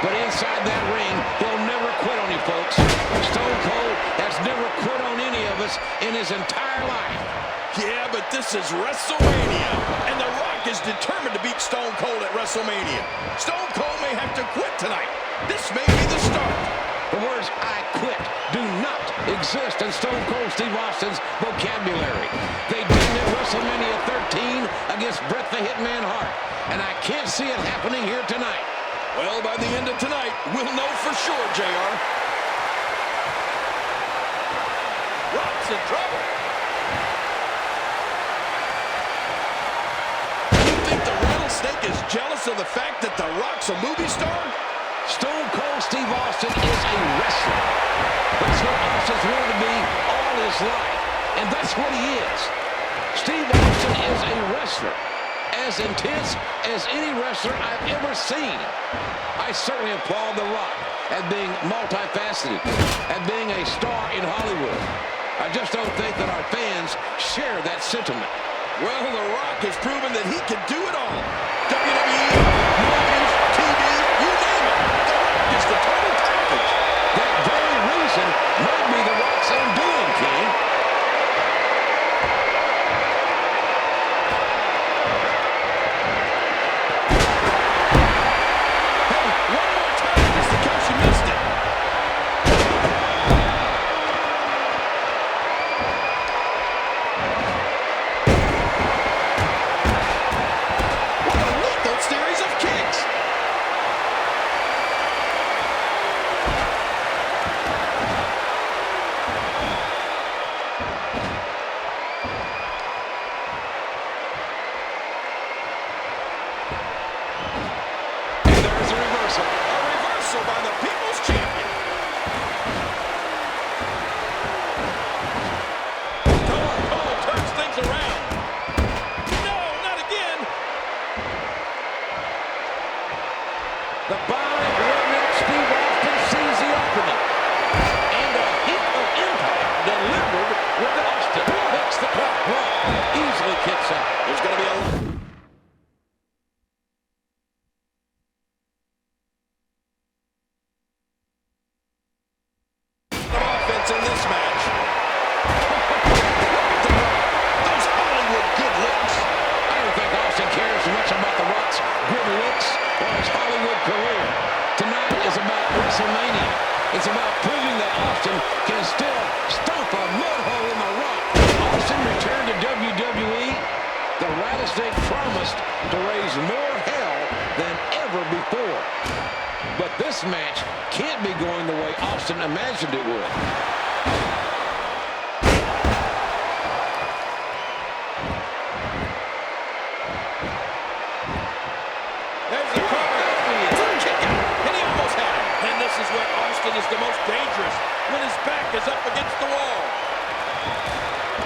But inside that ring, he'll never quit on you, folks. Stone Cold has never quit on any of us in his entire life. Yeah, but this is WrestleMania, and The Rock is determined to beat Stone Cold at WrestleMania. Stone Cold may have to quit tonight. This may be the start. The words "I quit" do not exist in Stone Cold Steve Austin's vocabulary. They did it at WrestleMania 13 against Bret the Hitman Hart, and I can't see it happening here tonight. Well, by the end of tonight, we'll know for sure, JR. Rock's in trouble. Snake is jealous of the fact that The Rock's a movie star? Stone Cold Steve Austin is a wrestler. That's what Austin's wanted to be all his life. And that's what he is. Steve Austin is a wrestler. As intense as any wrestler I've ever seen. I certainly applaud The Rock at being multifaceted, at being a star in Hollywood. I just don't think that our fans share that sentiment. Well, The Rock has proven that he can do it all. WWE, movies, TV, you name it. The Rock is the total package. That very reason might be The Rock's undoing, King. Hey, one more time, just in case you missed it. Series of The body redneck Steve Austin sees the opening. And a hit of impact delivered with Austin. Hits the clock. Easily kicks out. There's going to be a... offense in this match. Those Hollywood good looks. I don't think Austin cares much about The Rock's good looks or his Hollywood career. Tonight is about WrestleMania. It's about proving that Austin can still stomp a mud hole in The Rock. Austin returned to WWE. The rattlesnake promised to raise more hell than ever before. But this match can't be going the way Austin imagined it would. There's the cover. Kick out. And he almost had him. And this is where Austin is the most dangerous, when his back is up against the wall.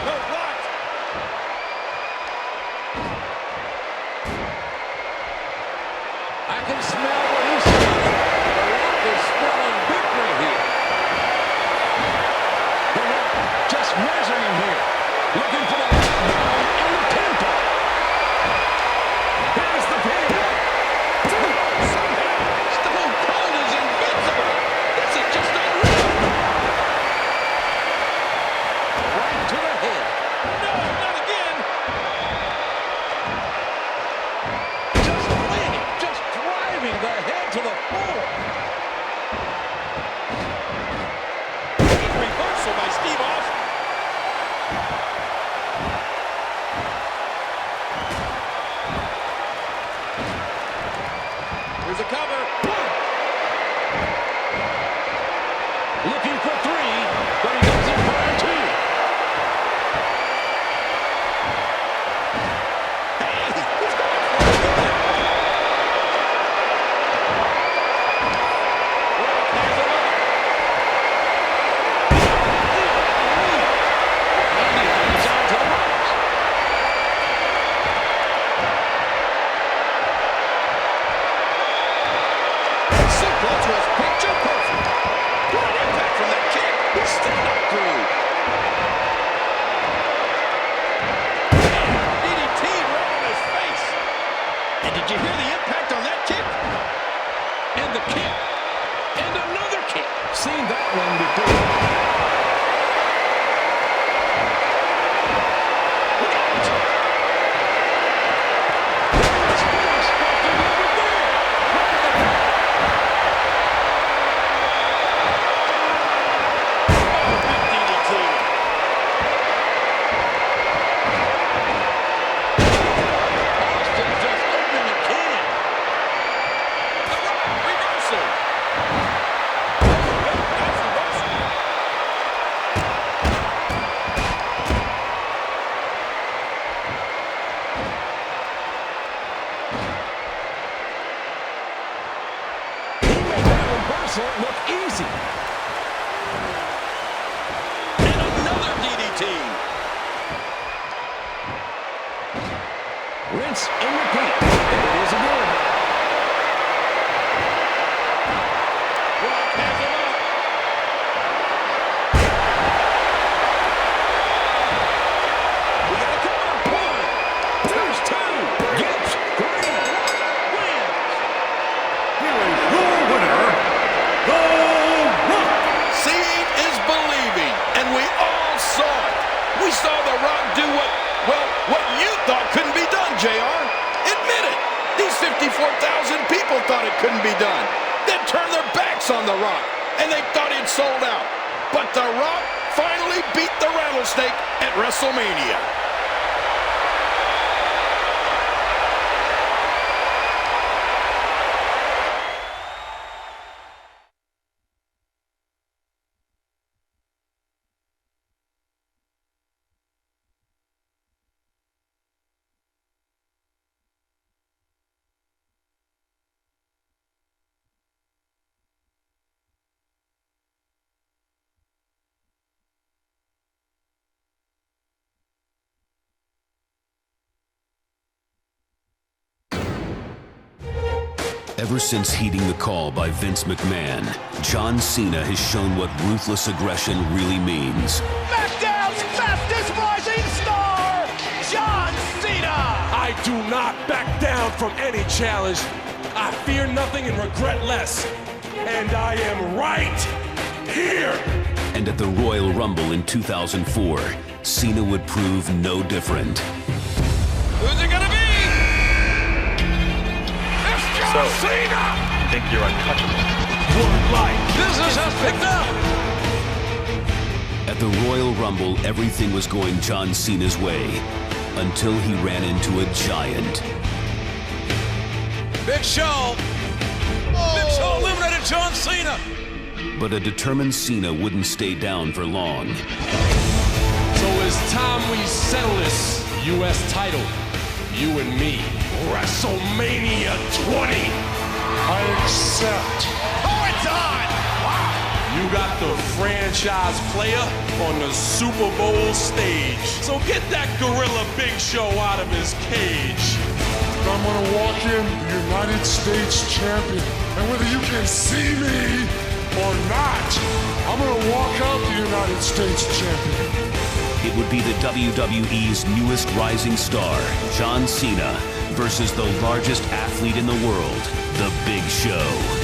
No, blocked. I can smell what he's smelling. The Rock is smelling victory here. The Rock just measuring him here. Looking for the knockdown and the pinfall. Here's the pin. Somehow, Stone Cold is invincible. This is just unreal. Right to the head. No, not again. Just landing, just driving the head to the floor. Great reversal by Steve Austin. Here's a cover. Looking for three, but he doesn't find two. Hey, he's going for it. Rock has him up. And he hangs on to the ropes. Suplex was picture perfect. What an impact from that kick. He's still not through. DDT right on his face. And did you hear the impact on that kick? And the kick. And another kick. Seen that one before. Look out. That's what I'm supposed to do with there. Oh, big DDT. Austin just opened the can. The Rock reversal. Nice reversal. He made that reversal look easy. And another DDT. Rinse and repeat. There it is again. Rock has him up. We got a cover. One. There's two. Gets three. Wins. Here is your winner, The Rock. Seeing is believing, and we all saw it. We saw The Rock do what you thought couldn't be done, JR. Admit it. These 54,000 people thought it couldn't be done. They turned their backs on The Rock, and they thought he'd sold out. But The Rock finally beat the Rattlesnake at WrestleMania. Ever since heeding the call by Vince McMahon, John Cena has shown what ruthless aggression really means. SmackDown's fastest rising star, John Cena! I do not back down from any challenge. I fear nothing and regret less. And I am right here! And at the Royal Rumble in 2004, Cena would prove no different. Who's it gonna be? John Cena! You think you're untouchable? Word life. Business has picked up. At the Royal Rumble, everything was going John Cena's way until he ran into a giant. Big Show. Big Show eliminated John Cena. But a determined Cena wouldn't stay down for long. So it's time we settle this U.S. title. You and me. WrestleMania 20. I accept. Oh, it's on! Wow! You got the franchise player on the Super Bowl stage. So get that gorilla Big Show out of his cage. I'm gonna walk in the United States champion. And whether you can see me or not, I'm gonna walk out the United States champion. It would be the WWE's newest rising star, John Cena, versus the largest athlete in the world, The Big Show.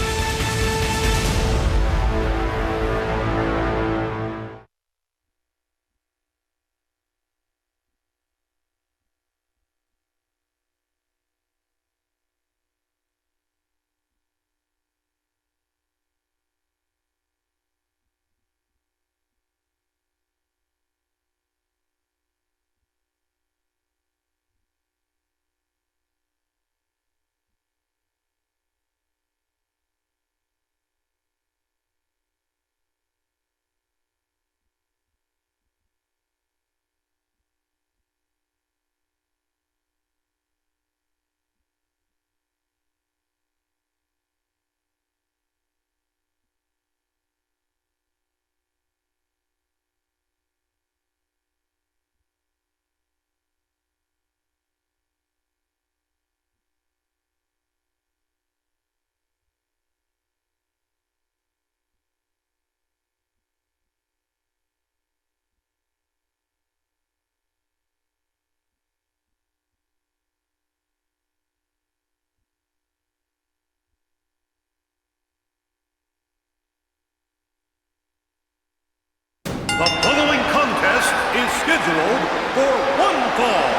The following contest is scheduled for one fall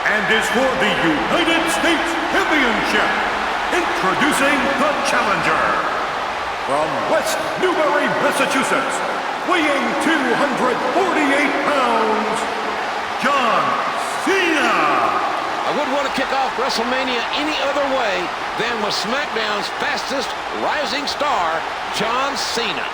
and is for the United States Championship. Introducing the challenger from West Newbury, Massachusetts, weighing 248 pounds, John Cena. I wouldn't want to kick off WrestleMania any other way than with SmackDown's fastest rising star, John Cena.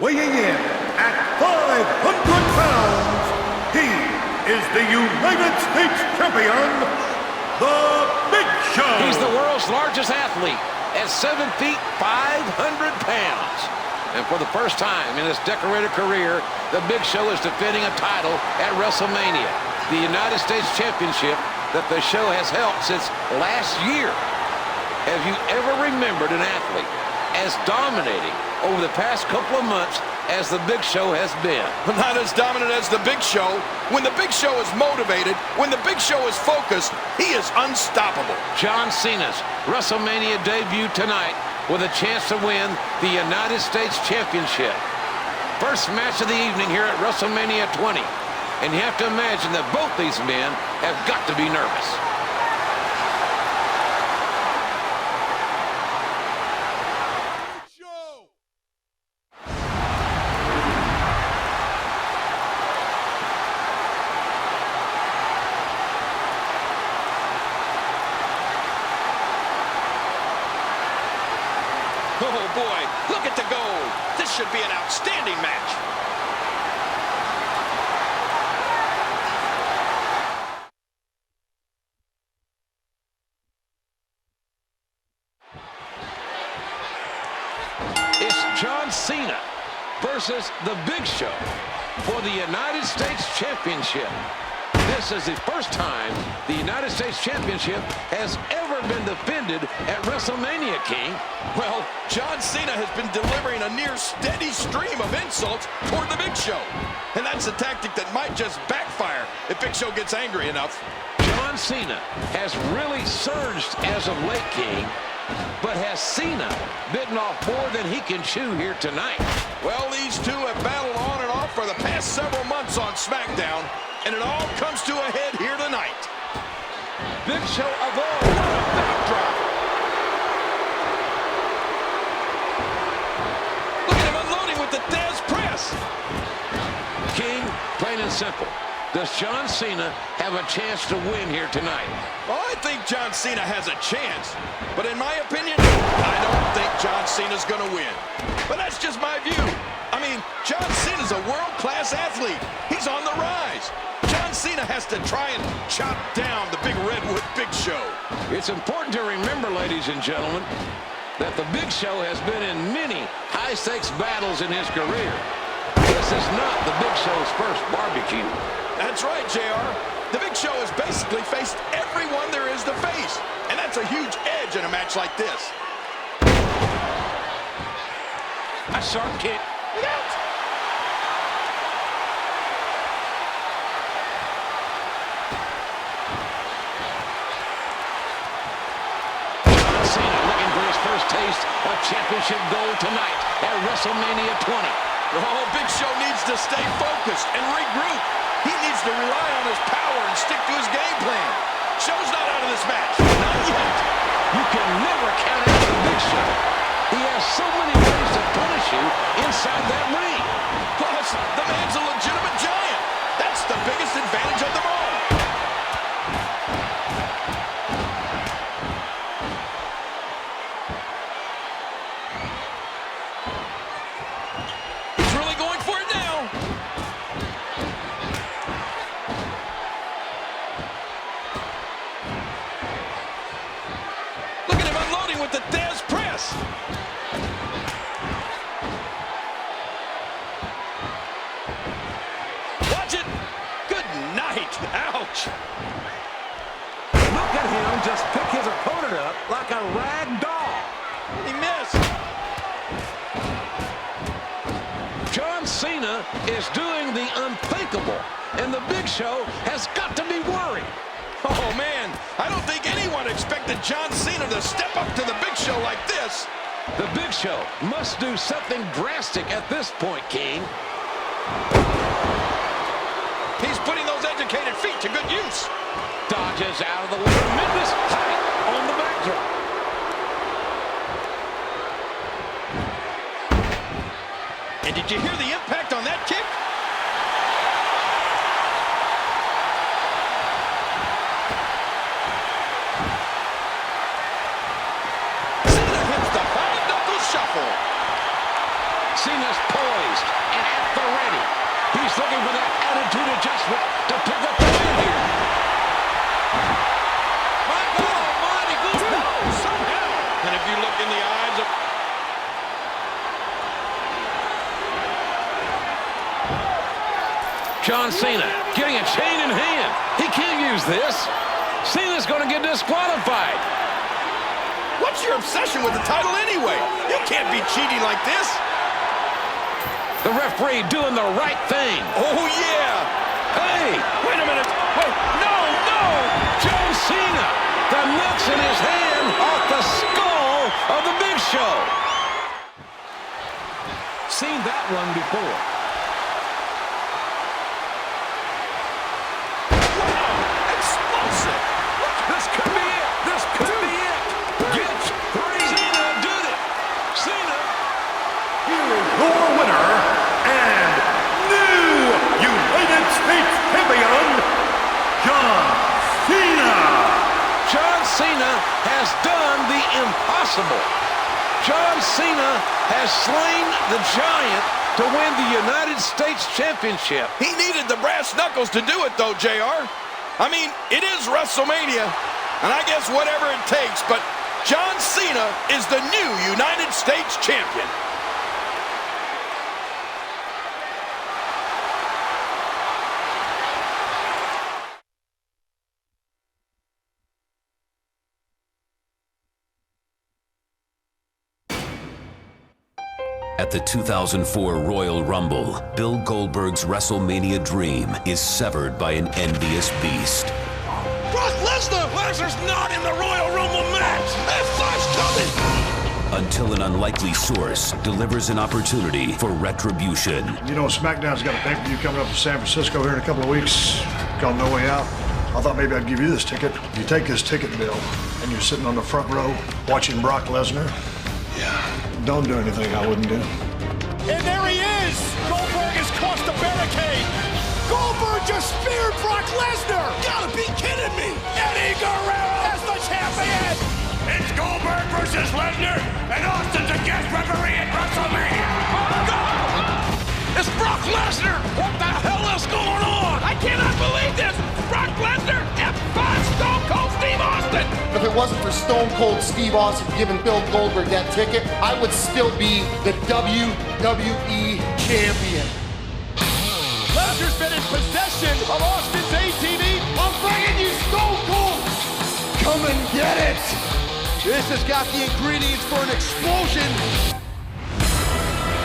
Weighing in at 500 pounds, he is the United States Champion, The Big Show. He's the world's largest athlete at 7 feet, 500 pounds. And for the first time in his decorated career, The Big Show is defending a title at WrestleMania, the United States Championship that the show has held since last year. Have you ever remembered an athlete as dominating over the past couple of months as The Big Show has been? Not as dominant as The Big Show. When The Big Show is motivated, when The Big Show is focused, he is unstoppable. John Cena's WrestleMania debut tonight with a chance to win the United States Championship. First match of the evening here at WrestleMania 20. And you have to imagine that both these men have got to be nervous. This should be an outstanding match. It's John Cena versus The Big Show for the United States Championship. This is the first time the United States Championship has ever been defended at WrestleMania, King. Well, John Cena has been delivering a near steady stream of insults toward the Big Show. And that's a tactic that might just backfire if Big Show gets angry enough. John Cena has really surged as of late, King. But has Cena bitten off more than he can chew here tonight? Well, these two have battled on and off for the past several months on SmackDown, and it all comes to a head here tonight. Big Show evolved. What a backdrop. Look at him unloading with the Dez press. King, plain and simple. Does John Cena have a chance to win here tonight? Well, I think John Cena has a chance. But in my opinion, I don't think John Cena's going to win. But that's just my view. I mean, John Cena's a world-class athlete. He's on the rise. John Cena has to try and chop down the big Redwood Big Show. It's important to remember, ladies and gentlemen, that the Big Show has been in many high-stakes battles in his career. This is not the Big Show's first barbecue. That's right, JR. The Big Show has basically faced everyone there is to face. And that's a huge edge in a match like this. A sharp kick. Look out! John Cena looking for his first taste of championship gold tonight at WrestleMania 20. Oh, Big Show needs to stay focused and regroup. He needs to rely on his power and stick to his game plan. Show's not out of this match. Not yet. You can never count out the Big Show. He has so many ways to punish you inside that ring. Plus, the man's a legitimate giant. That's the biggest advantage of them all. He's really going for it now. Look at him unloading with the Dez press. Watch it. Good night. Ouch. Look at him just pick his opponent up like a rag doll. He missed. John Cena is doing the unthinkable, and the Big Show has got to be worried. Oh, man, I don't think anyone expected John Cena to step up to the Big Show like this. The Big Show must do something drastic at this point, King. He's putting those educated feet to good use. Dodges out of the way. Tremendous height on the backdrop. And did you hear the impact on that kick? Cena hits the five-knuckle shuffle. Cena's poised and at the ready. He's looking for that attitude adjustment to pick up the win here. My God almighty, good no, somehow. And if you look in the eyes of... John Cena getting a chain in hand. He can't use this. Cena's going to get disqualified. What's your obsession with the title anyway? You can't be cheating like this. The referee doing the right thing. Oh, yeah. Hey, wait a minute. Wait, no, no. John Cena, the nuts in his hand off the skull of the Big Show. Seen that one before. This could be it. This could be it. Get three. Cena did it. Cena. Here is your winner and new United States champion, John Cena. John Cena has done the impossible. John Cena has slain the Giant to win the United States Championship. He needed the brass knuckles to do it, though, JR. I mean, it is WrestleMania, and I guess whatever it takes, but John Cena is the new United States Champion. At the 2004 Royal Rumble, Bill Goldberg's WrestleMania dream is severed by an envious beast. Brock Lesnar! Lesnar's not in the Royal Rumble match! F5's coming! Until an unlikely source delivers an opportunity for retribution. You know, SmackDown's got a pay-per-view coming up in San Francisco here in a couple of weeks called No Way Out. I thought maybe I'd give you this ticket. You take this ticket, Bill, and you're sitting on the front row watching Brock Lesnar. Yeah. Don't do anything I wouldn't do. And there he is! Goldberg has crossed the barricade! Goldberg just speared Brock Lesnar! Gotta be kidding me! Eddie Guerrero as the champion! It's Goldberg versus Lesnar, and Austin's a guest referee at WrestleMania! Oh, God! It's Brock Lesnar! What the hell is going on? I cannot believe this! Brock Lesnar F5 Stone Cold Steve Austin! If it wasn't for Stone Cold Steve Austin giving Bill Goldberg that ticket, I would still be the WWE Champion. Lesnar's been in possession of Austin's ATV. I'm bringing you Stone Cold! Come and get it! This has got the ingredients for an explosion.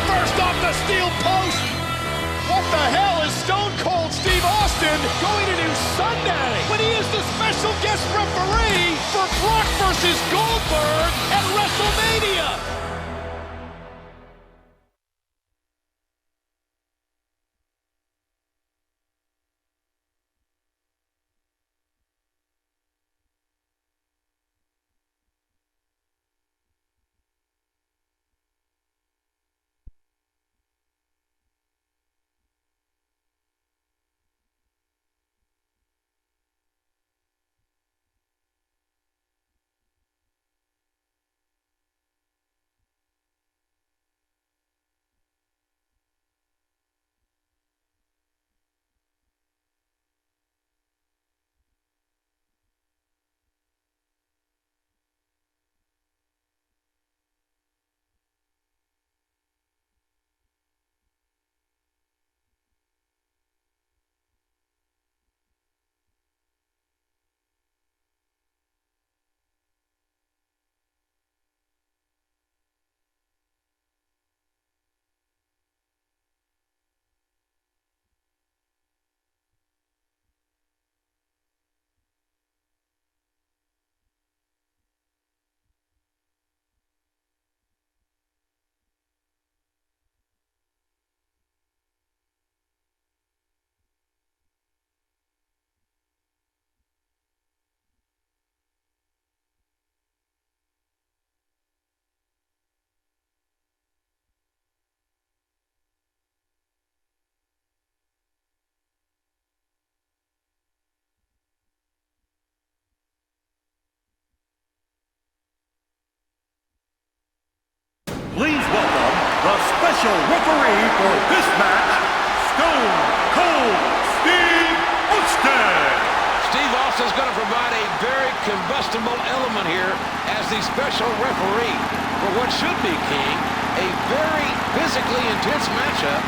First off the steel post. What the hell is Stone Cold Steve Austin going to do Sunday when he is the special guest referee for Brock versus Goldberg at WrestleMania? Please welcome the special referee for this match, Stone Cold Steve Austin. Steve Austin's going to provide a very combustible element here as the special referee for what should be, King, a very physically intense matchup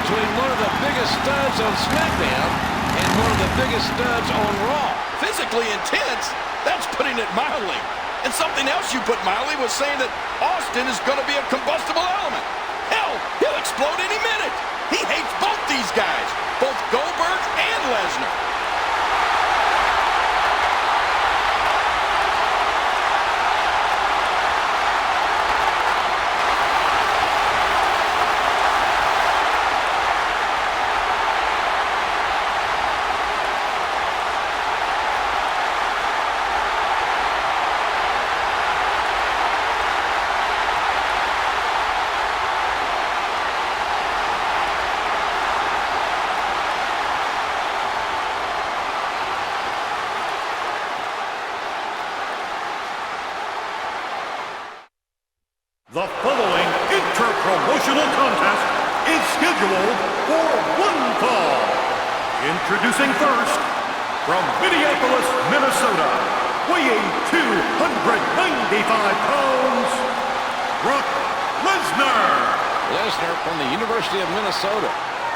between one of the biggest studs on SmackDown and one of the biggest studs on Raw. Physically intense? That's putting it mildly. And something else you put mildly was saying that Austin is going to be a combustible element. Hell, he'll explode any minute. He hates both these guys, both Goldberg and Lesnar. Introducing first, from Minneapolis, Minnesota, weighing 295 pounds, Brock Lesnar. Lesnar from the University of Minnesota,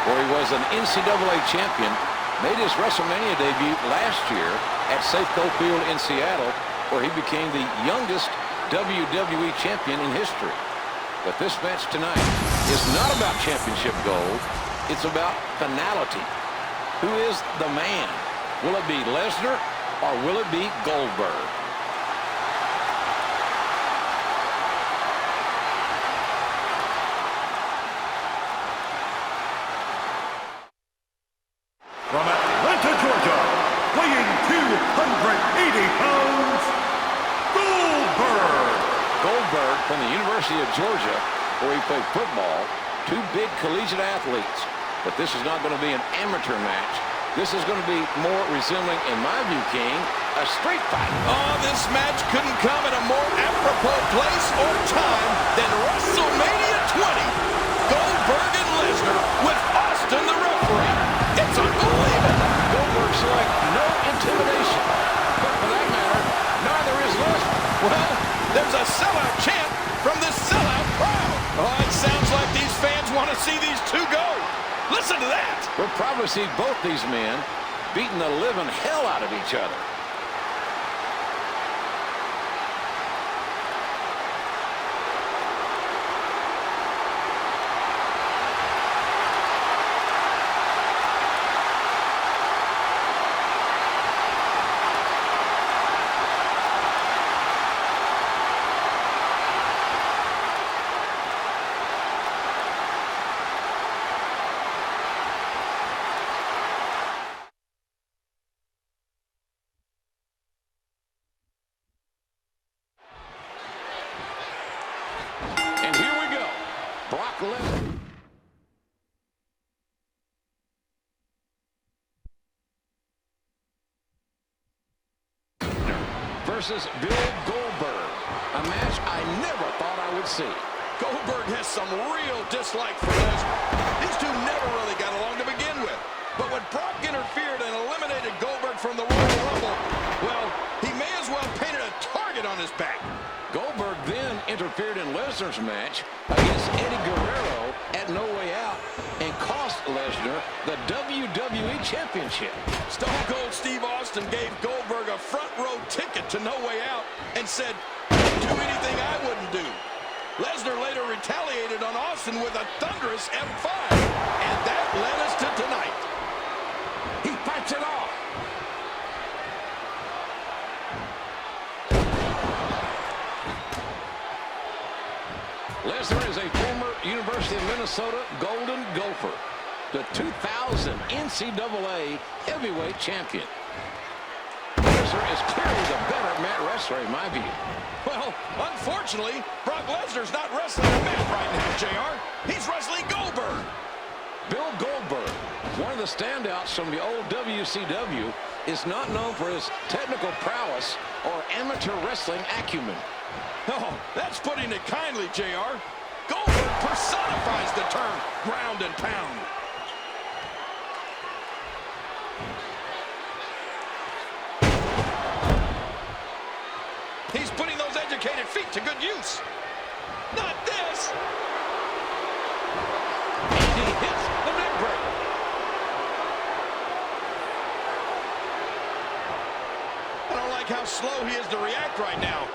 where he was an NCAA champion, made his WrestleMania debut last year at Safeco Field in Seattle, where he became the youngest WWE champion in history. But this match tonight is not about championship gold. It's about finality. Who is the man? Will it be Lesnar or will it be Goldberg? From Atlanta, Georgia, weighing 280 pounds, Goldberg. Goldberg from the University of Georgia, where he played football. Two big collegiate athletes. But this is not going to be an amateur match. This is going to be more resembling, in my view, King, a street fight. Oh, this match couldn't come at a more apropos place or time than WrestleMania 20. Goldberg and Lesnar with Austin the referee. It's unbelievable. Goldberg showing no intimidation. But for that matter, neither is Lesnar. Well, there's a sellout chant from this sellout crowd. Oh, it sounds like these fans want to see these two go. Listen to that. We'll probably see both these men beating the living hell out of each other. Versus Bill Goldberg, a match I never thought I would see. Goldberg has some real dislike for Lesnar. These two never really got along to begin with. But when Brock interfered and eliminated Goldberg from the Royal Rumble, well, he may as well painted a target on his back. Goldberg then interfered in Lesnar's match against Eddie Guerrero at No Way Out and cost Lesnar the WWE Championship. Stone Cold Steve Austin gave Goldberg a front row ticket to No Way Out and said, do anything I wouldn't do. Lesnar later retaliated on Austin with a thunderous F5, and that led us to tonight. He fights it off. Lesnar is a former University of Minnesota Golden Gopher, the 2000 NCAA heavyweight champion. Lesnar is clearly the better mat wrestler in my view. Well, unfortunately, Brock Lesnar's not wrestling a mat right now, JR. He's wrestling Goldberg. Bill Goldberg, one of the standouts from the old WCW, is not known for his technical prowess or amateur wrestling acumen. Oh, that's putting it kindly, JR. Goldberg personifies the term ground and pound. He's putting those educated feet to good use. Not this. And he hits the neck breaker. I don't like how slow he is to react right now.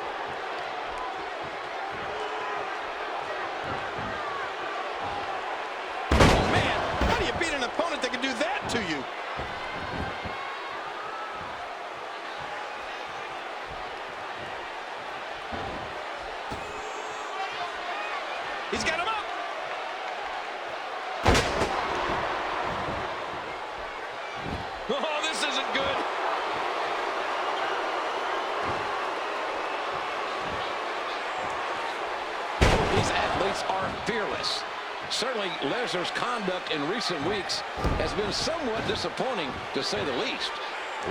Oh, man. How do you beat an opponent that can do that to you? He's got him up. Oh, this isn't good. These athletes are fearless. Certainly, Lesnar's conduct in recent weeks has been somewhat disappointing, to say the least.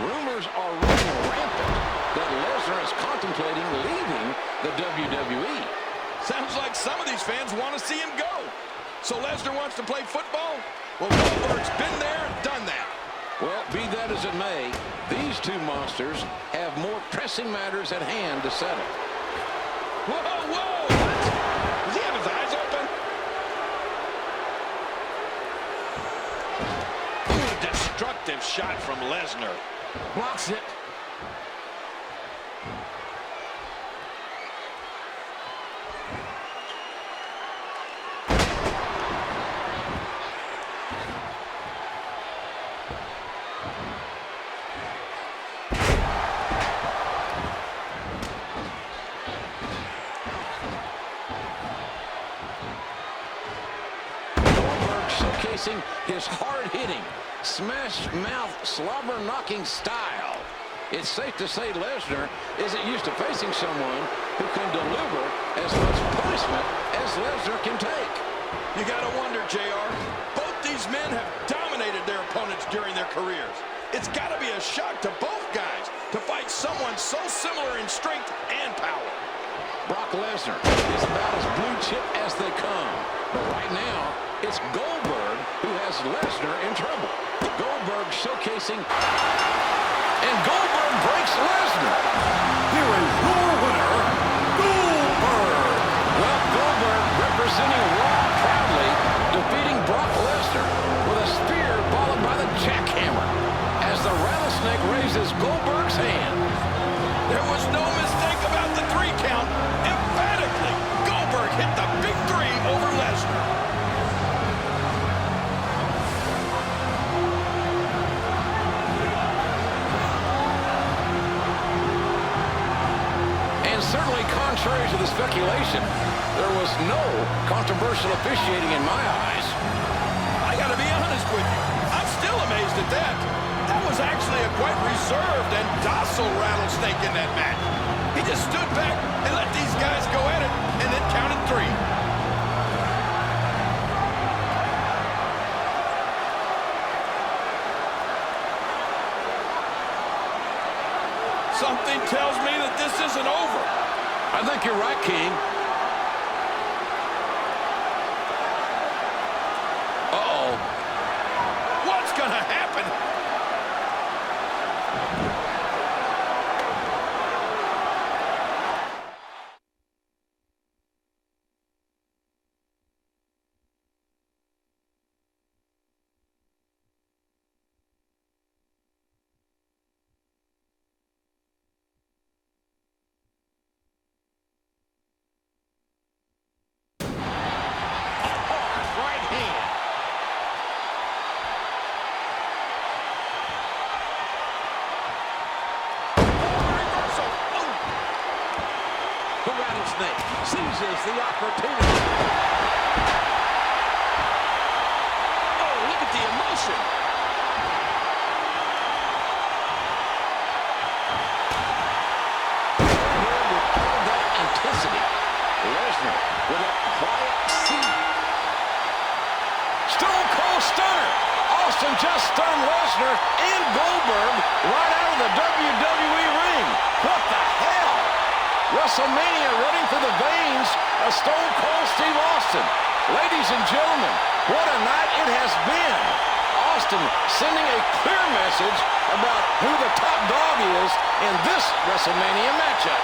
Rumors are running rampant that Lesnar is contemplating leaving the WWE. Sounds like some of these fans want to see him go. So Lesnar wants to play football? Well, Goldberg's been there and done that. Well, Be that as it may, these two monsters have more pressing matters at hand to settle. Whoa, whoa! What? Does he have his eyes open? Ooh, destructive shot from Lesnar. Blocks it. Showcasing his hard-hitting, smash-mouth, slobber-knocking style. It's safe to say Lesnar isn't used to facing someone who can deliver as much punishment as Lesnar can take. You gotta wonder, JR. Both these men have dominated their opponents during their careers. It's gotta be a shock to both guys to fight someone so similar in strength and power. Brock Lesnar is about as blue chip as they come. But right now, it's Goldberg who has Lesnar in trouble. Goldberg showcasing, and Goldberg breaks Lesnar. Here is your winner, Goldberg. Well, Goldberg representing Raw proudly, defeating Brock Lesnar with a spear followed by the jackhammer as the rattlesnake raises Goldberg's hand. There was no mistake about the 3 count. Emphatically, Goldberg hit the big 3 over Lesnar. Certainly contrary to the speculation, there was no controversial officiating in my eyes. I gotta be honest with you, I'm still amazed at that. That was actually a quite reserved and docile rattlesnake in that match. He just stood back and let these guys go at it and then counted 3. Something tells me that this isn't over. I think you're right, King. Uh-oh. What's gonna happen? Seizes the opportunity. Oh, look at the emotion. Here with all that intensity. Lesnar with a quiet seat. Stone Cold Stunner. Austin just stunned Lesnar and Goldberg right out of the WWE ring. What the hell? WrestleMania running through the veins of Stone Cold Steve Austin. Ladies and gentlemen, what a night it has been. Austin sending a clear message about who the top dog is in this WrestleMania matchup.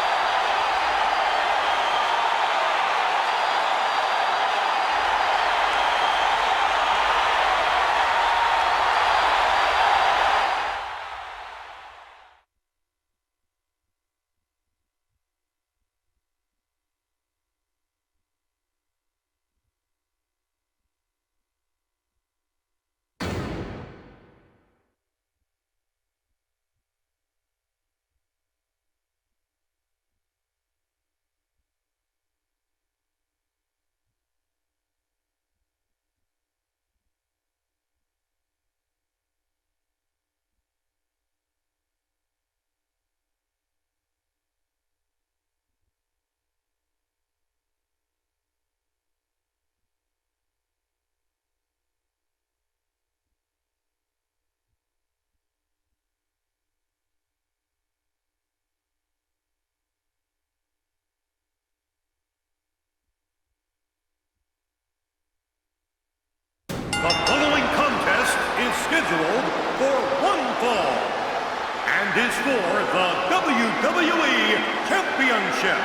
is for the WWE Championship.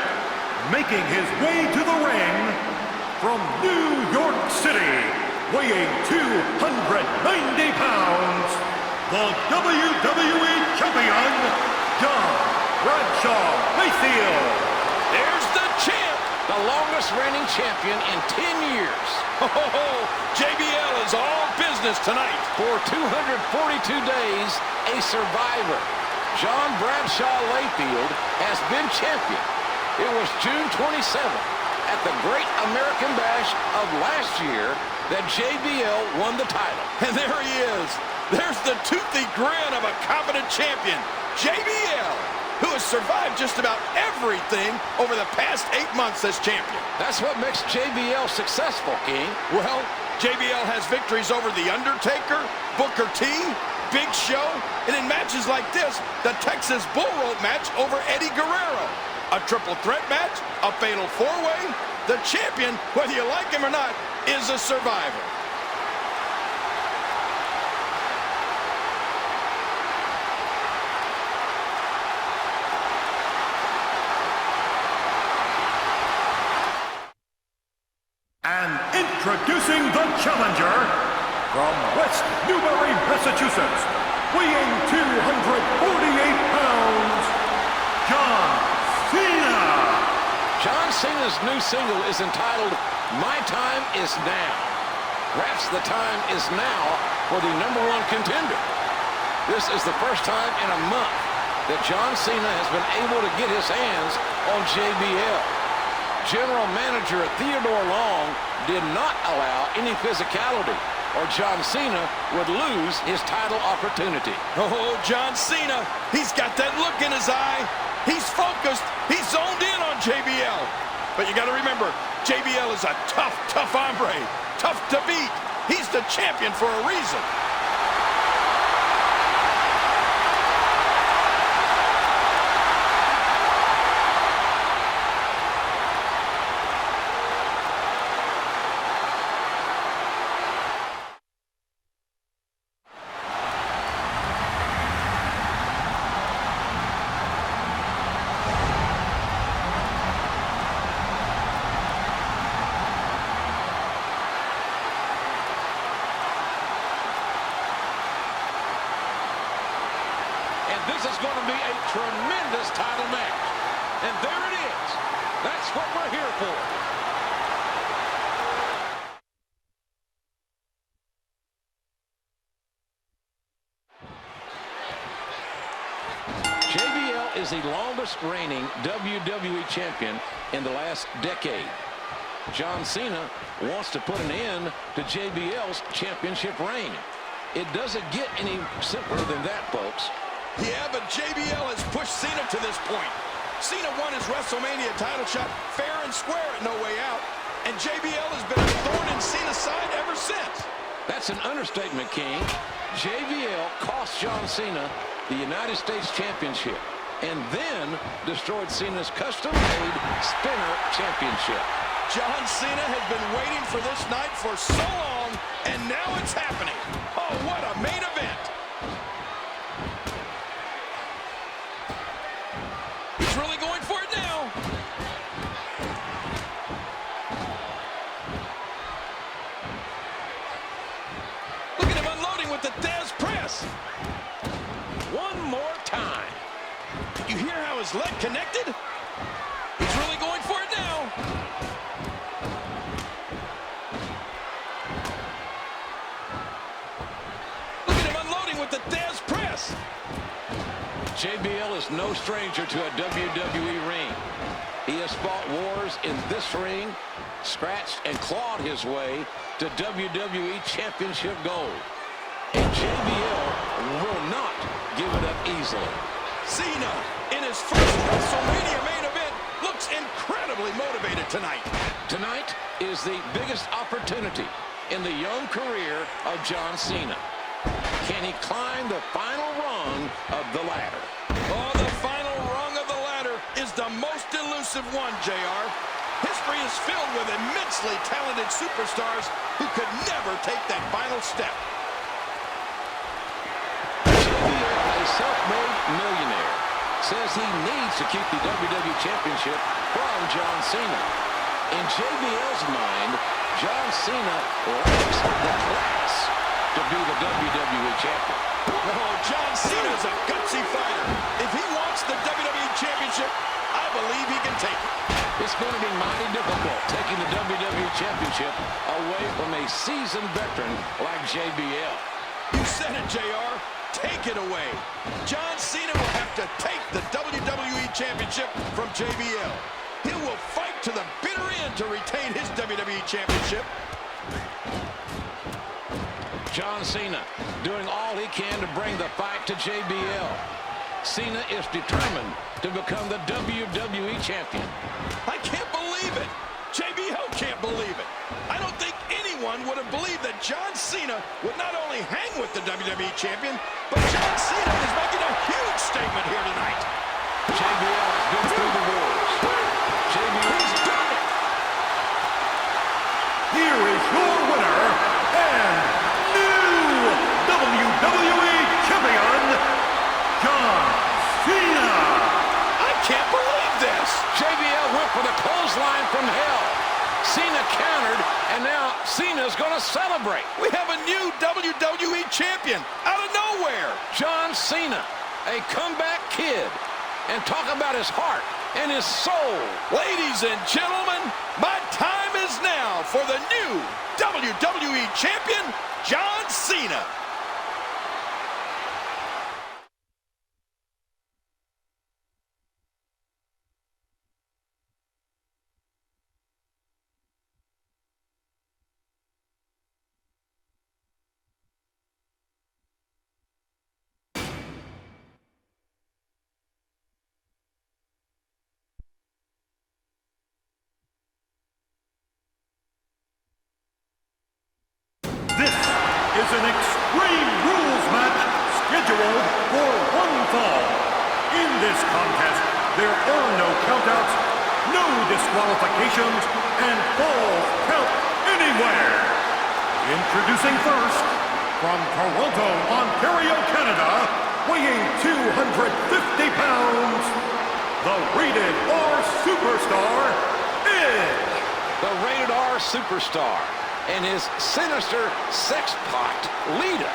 Making his way to the ring from New York City, weighing 290 pounds, the WWE Champion, John Bradshaw Mayfield. There's the champ, the longest reigning champion in 10 years. JBL is all business tonight. For 242 days, a survivor. John Bradshaw Layfield has been champion. It was June 27th at the Great American Bash of last year that JBL won the title. And there he is. There's the toothy grin of a competent champion, JBL, who has survived just about everything over the past 8 months as champion. That's what makes JBL successful, King. Well, JBL has victories over The Undertaker, Booker T, Big Show, and in matches like this, the Texas Bull Rope match over Eddie Guerrero. A triple threat match, a fatal four-way. The champion, whether you like him or not, is a survivor. And introducing the challenger from West Newbury, Massachusetts, weighing 248 pounds, John Cena. John Cena's new single is entitled My Time Is Now. Perhaps the time is now for the #1 contender. This is the first time in a month that John Cena has been able to get his hands on JBL. General Manager Theodore Long did not allow any physicality, or John Cena would lose his title opportunity. Oh, John Cena, he's got that look in his eye. He's focused. He's zoned in on JBL. But you got to remember, JBL is a tough, tough hombre. Tough to beat. He's the champion for a reason. This is going to be a tremendous title match. And there it is. That's what we're here for. JBL is the longest reigning WWE champion in the last decade. John Cena wants to put an end to JBL's championship reign. It doesn't get any simpler than that, folks. Yeah, but JBL has pushed Cena to this point. Cena won his WrestleMania title shot fair and square at No Way Out, and JBL has been a thorn in Cena's side ever since. That's an understatement, King. JBL cost John Cena the United States Championship and then destroyed Cena's custom-made Spinner Championship. John Cena has been waiting for this night for so long, and now it's happening. Oh, what a main event. He's really going for it now. Look at him unloading with the Dez press. One more time. You hear how his leg connected? He's really going for it now. Look at him unloading with the Dez press. JBL is no stranger to a WWE ring. He has fought wars in this ring, scratched and clawed his way to WWE Championship gold. And JBL will not give it up easily. Cena, in his first WrestleMania main event, looks incredibly motivated tonight. Tonight is the biggest opportunity in the young career of John Cena. Can he climb the final rung of the ladder? Oh, the final rung of the ladder is the most elusive one, JR. History is filled with immensely talented superstars who could never take that final step. JBL, a self-made millionaire, because he needs to keep the WWE Championship from John Cena. In JBL's mind, John Cena lacks the class to be the WWE Champion. Oh, John Cena is a gutsy fighter. If he wants the WWE Championship, I believe he can take it. It's going to be mighty difficult taking the WWE Championship away from a seasoned veteran like JBL. You said it, JR. Take it away. John Cena will have to take the WWE Championship from JBL. He will fight to the bitter end to retain his WWE Championship. John Cena doing all he can to bring the fight to JBL. Cena is determined to become the WWE Champion. I can't believe it. JBL can't believe it. I don't think anyone would have believed that John Cena would not only hang with the WWE Champion, but John Cena is making a huge statement here tonight. JBL has been through the wars. JBL's done it. Here is your winner and new WWE Champion, John Cena. I can't believe this. JBL went for the clothesline from hell. Cena countered, and now Cena's going to celebrate. We have a new WWE Champion out of nowhere. John Cena, a comeback kid. And talk about his heart and his soul. Ladies and gentlemen, my time is now for the new WWE Champion, John Cena. Is an Extreme Rules match scheduled for one fall. In this contest, there are no countouts, no disqualifications, and falls count anywhere. Introducing first, from Toronto, Ontario, Canada, weighing 250 pounds, the Rated R Superstar, Edge. The Rated R Superstar and his sinister sex pot, Lita.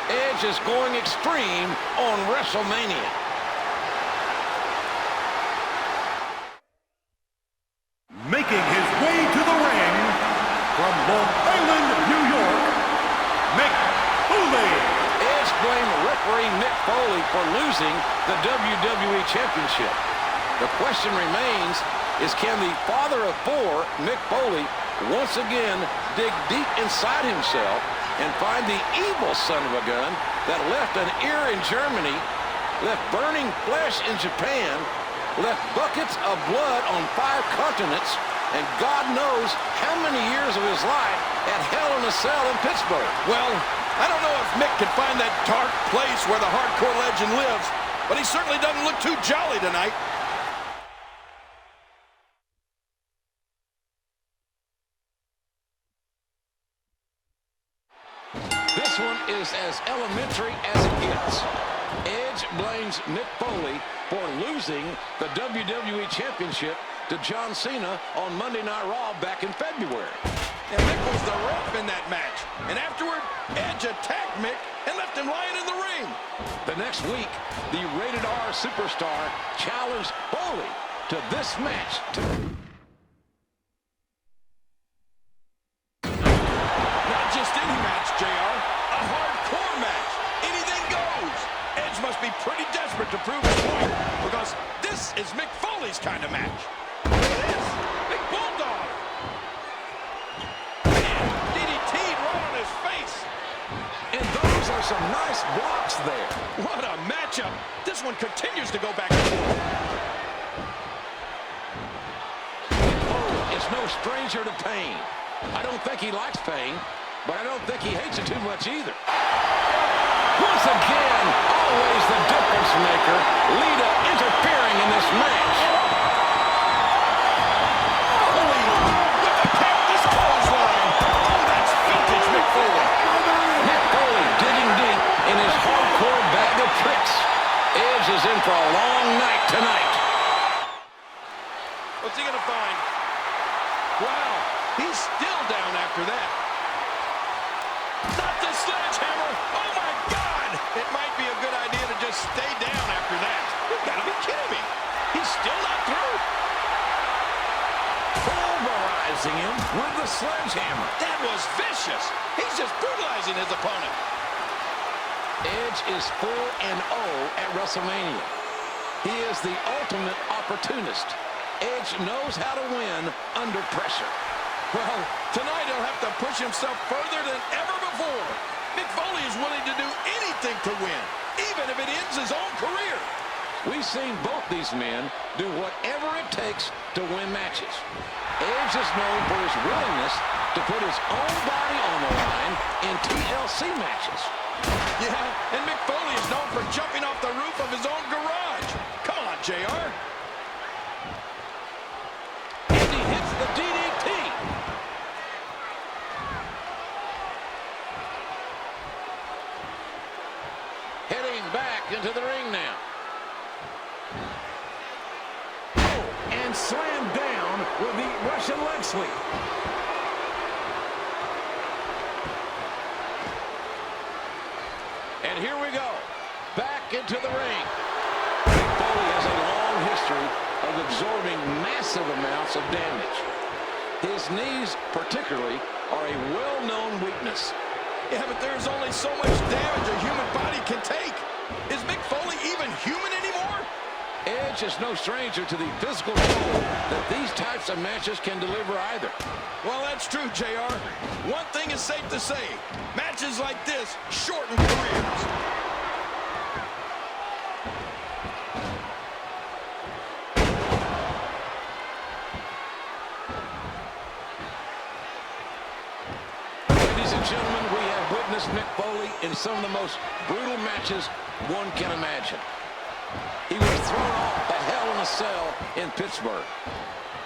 Edge is going extreme on WrestleMania. Making his way to the ring, from Long Island, New York, Mick Foley. Edge blamed referee Mick Foley for losing the WWE Championship. The question remains is, can the father of four, Mick Foley, once again dig deep inside himself and find the evil son of a gun that left an ear in Germany, left burning flesh in Japan, left buckets of blood on 5 continents, and God knows how many years of his life at Hell in a Cell in Pittsburgh. Well, I don't know if Mick can find that dark place where the hardcore legend lives, but he certainly doesn't look too jolly tonight. This one is as elementary as it gets. Edge blames Mick Foley for losing the WWE Championship to John Cena on Monday Night Raw back in February. And Mick was the ref in that match. And afterward, Edge attacked Mick and left him lying in the ring. The next week, the Rated R Superstar challenged Foley to this match. Not just any match, JR. A hardcore match. Anything goes. Edge must be pretty desperate to prove his point, because this is Mick Foley's kind of match. Look at this. Big Bulldog. Man, DDT'd right on his face. And those are some nice blocks there. What a matchup. This one continues to go back and forth. Foley is no stranger to pain. I don't think he likes pain, but I don't think he hates it too much either. Once again, always the difference maker, Lita interfering in this match. Foley with the cactus clothesline. Oh, that's vintage Mick Foley. Mick Foley digging deep in his hardcore bag of tricks. Edge is in for a long night tonight. What's he going to find? Wow, he's still down after that. Not the sledgehammer. Oh, my God. It might be a good idea to just stay down after that. You've got to be kidding me. He's still not through. Pulverizing him with the sledgehammer. That was vicious. He's just brutalizing his opponent. Edge is 4-0 at WrestleMania. He is the ultimate opportunist. Edge knows how to win under pressure. Well, tonight he'll have to push himself further than ever before. Mick Foley is willing to do anything to win, even if it ends his own career. We've seen both these men do whatever it takes to win matches. Edge is known for his willingness to put his own body on the line in TLC matches. Yeah, and Mick Foley is known for jumping off the roof of his own garage. Come on, JR. And he hits the DDT. Heading back into the ring now. Oh, and slammed down with the Russian leg sweep. And here we go. Back into the ring. Mick Foley has a long history of absorbing massive amounts of damage. His knees, particularly, are a well-known weakness. Yeah, but there's only so much damage a human body can take. Is Mick Foley even human anymore? Edge is no stranger to the physical toll that these types of matches can deliver either. Well, that's true, JR. One thing is safe to say. Matches like this shorten careers. Ladies and gentlemen, we have witnessed Mick Foley in some of the most brutal matches one can imagine. He was thrown off the Hell in a Cell in Pittsburgh.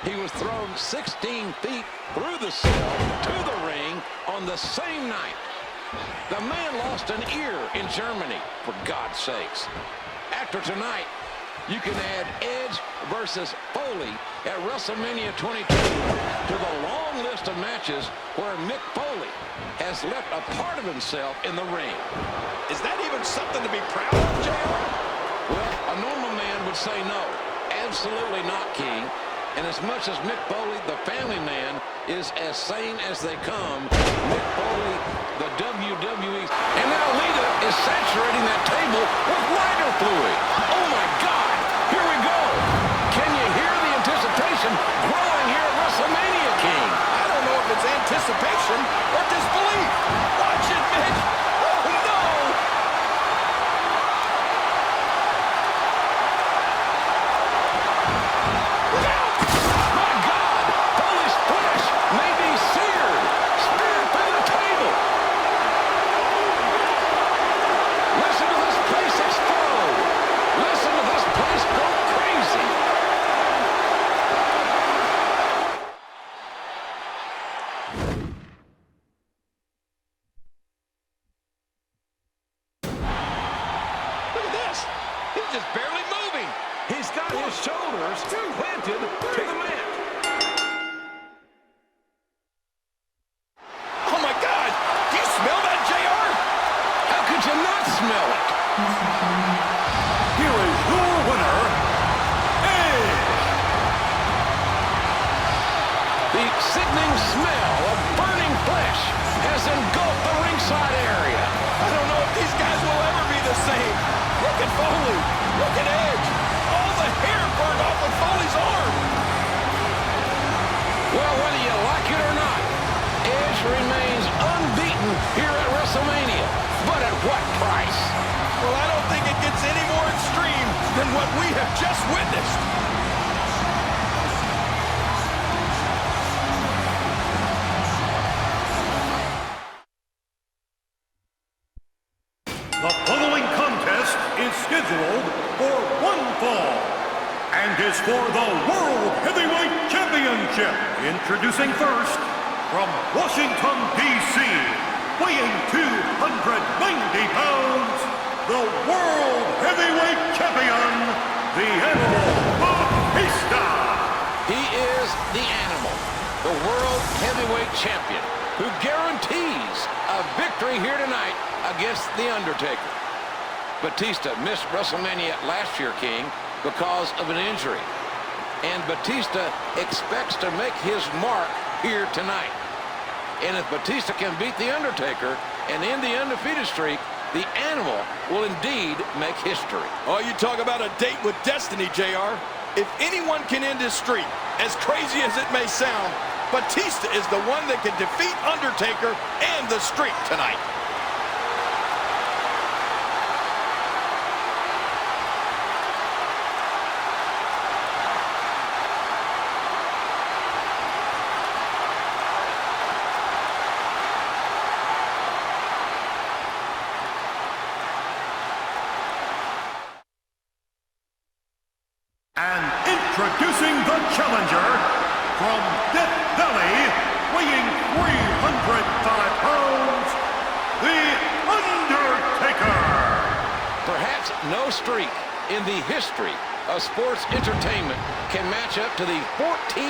He was thrown 16 feet through the cell to the ring on the same night. The man lost an ear in Germany, for God's sakes. After tonight, you can add Edge versus Foley at WrestleMania 22 to the long list of matches where Mick Foley has left a part of himself in the ring. Is that even something to be proud of, JR? Well, a normal man would say no. Absolutely not, King. And as much as Mick Foley, the family man, is as sane as they come, Mick Foley, the WWE... And now Lita is saturating that table with lighter fluid. Oh, my God! Here we go! Can you hear the anticipation growing here at WrestleMania, King? I don't know if it's anticipation or disbelief. Watch it, Mick! Oh, no! Than what we have just witnessed. The following contest is scheduled for one fall and is for the World Heavyweight Championship. Introducing first, from Washington, D.C., weighing 290 pounds, the World Heavyweight Champion, the Animal Batista. He is the Animal, the World Heavyweight Champion, who guarantees a victory here tonight against The Undertaker. Batista missed WrestleMania last year, King, because of an injury. And Batista expects to make his mark here tonight. And if Batista can beat The Undertaker and end the undefeated streak, the Animal will indeed make history. Oh, you talk about a date with destiny, JR. If anyone can end his streak, as crazy as it may sound, Batista is the one that can defeat Undertaker and the streak tonight. And introducing the challenger from Death Valley, weighing 305 pounds, The Undertaker. Perhaps no streak in the history of sports entertainment can match up to the 14-0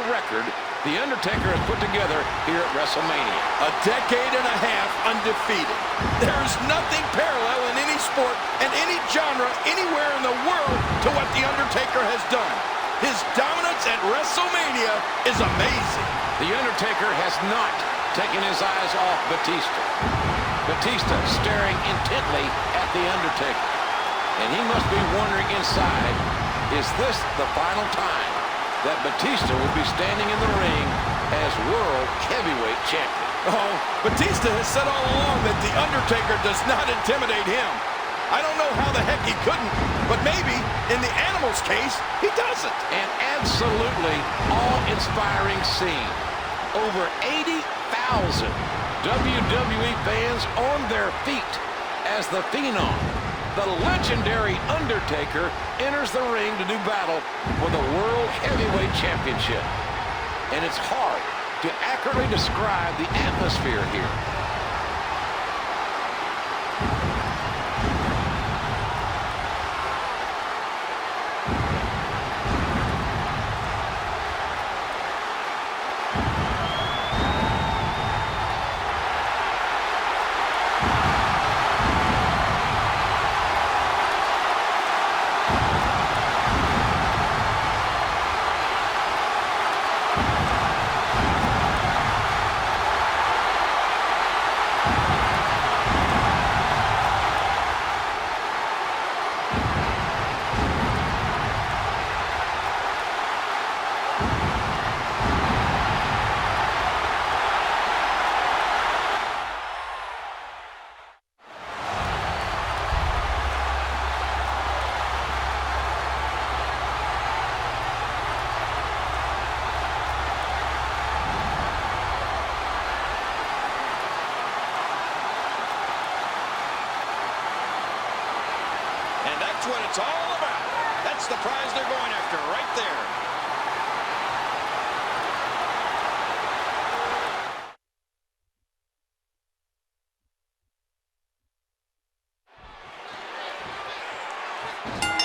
record The Undertaker has put together here at WrestleMania. A decade and a half undefeated. There's nothing parallel in any sport and any genre anywhere in the world to what The Undertaker has done. His dominance at WrestleMania is amazing. The Undertaker has not taken his eyes off Batista. Batista staring intently at The Undertaker. And he must be wondering inside, is this the final time that Batista will be standing in the ring as World Heavyweight Champion? Oh, Batista has said all along that The Undertaker does not intimidate him. I don't know how the heck he couldn't, but maybe in the Animal's case, he doesn't. An absolutely awe-inspiring scene. Over 80,000 WWE fans on their feet as the Phenom, the legendary Undertaker, enters the ring to do battle for the World Heavyweight Championship. And it's hard to accurately describe the atmosphere here. That's what it's all about. That's the prize they're going after right there.